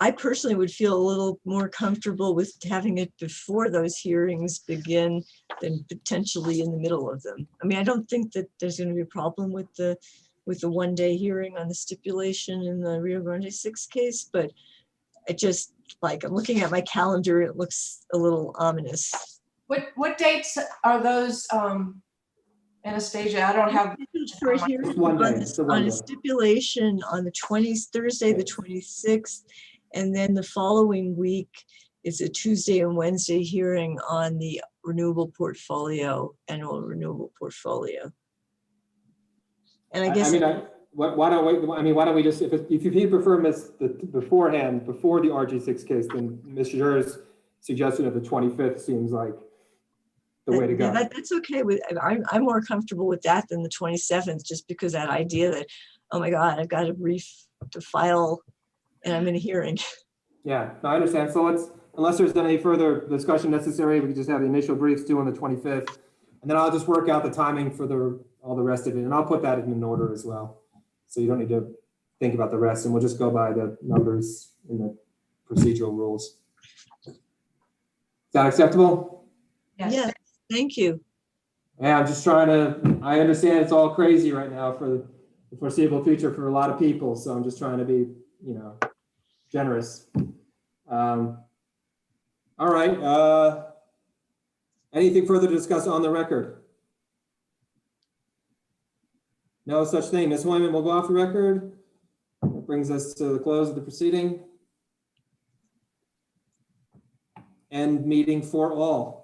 I personally would feel a little more comfortable with having it before those hearings begin than potentially in the middle of them. I mean, I don't think that there's going to be a problem with the 1-day hearing on the stipulation in the Rio Grande 6 case, but it just, like, I'm looking at my calendar, it looks a little ominous. What dates are those, Anastasia? I don't have. For a hearing on a stipulation on the Thursday, the 26th, and then the following week it's a Tuesday and Wednesday hearing on the renewable portfolio, annual renewable portfolio. And I guess. Why don't we just, if you prefer beforehand, before the RG6 case, then Ms. Scher's suggestion of the 25th seems like the way to go. That's okay with, I'm more comfortable with that than the 27th, just because that idea that, oh my God, I've got to brief to file and I'm in a hearing. Yeah, no, I understand. So unless there's any further discussion necessary, we can just have the initial briefs due on the 25th. And then I'll just work out the timing for all the rest of it. And I'll put that in an order as well. So you don't need to think about the rest, and we'll just go by the numbers in the procedural rules. Is that acceptable? Yes, thank you. Yeah, I'm just trying to, I understand it's all crazy right now for the foreseeable future for a lot of people. So I'm just trying to be, generous. All right. Anything further to discuss on the record? No such thing. Ms. Hoyman will go off the record. That brings us to the close of the proceeding. End meeting for all.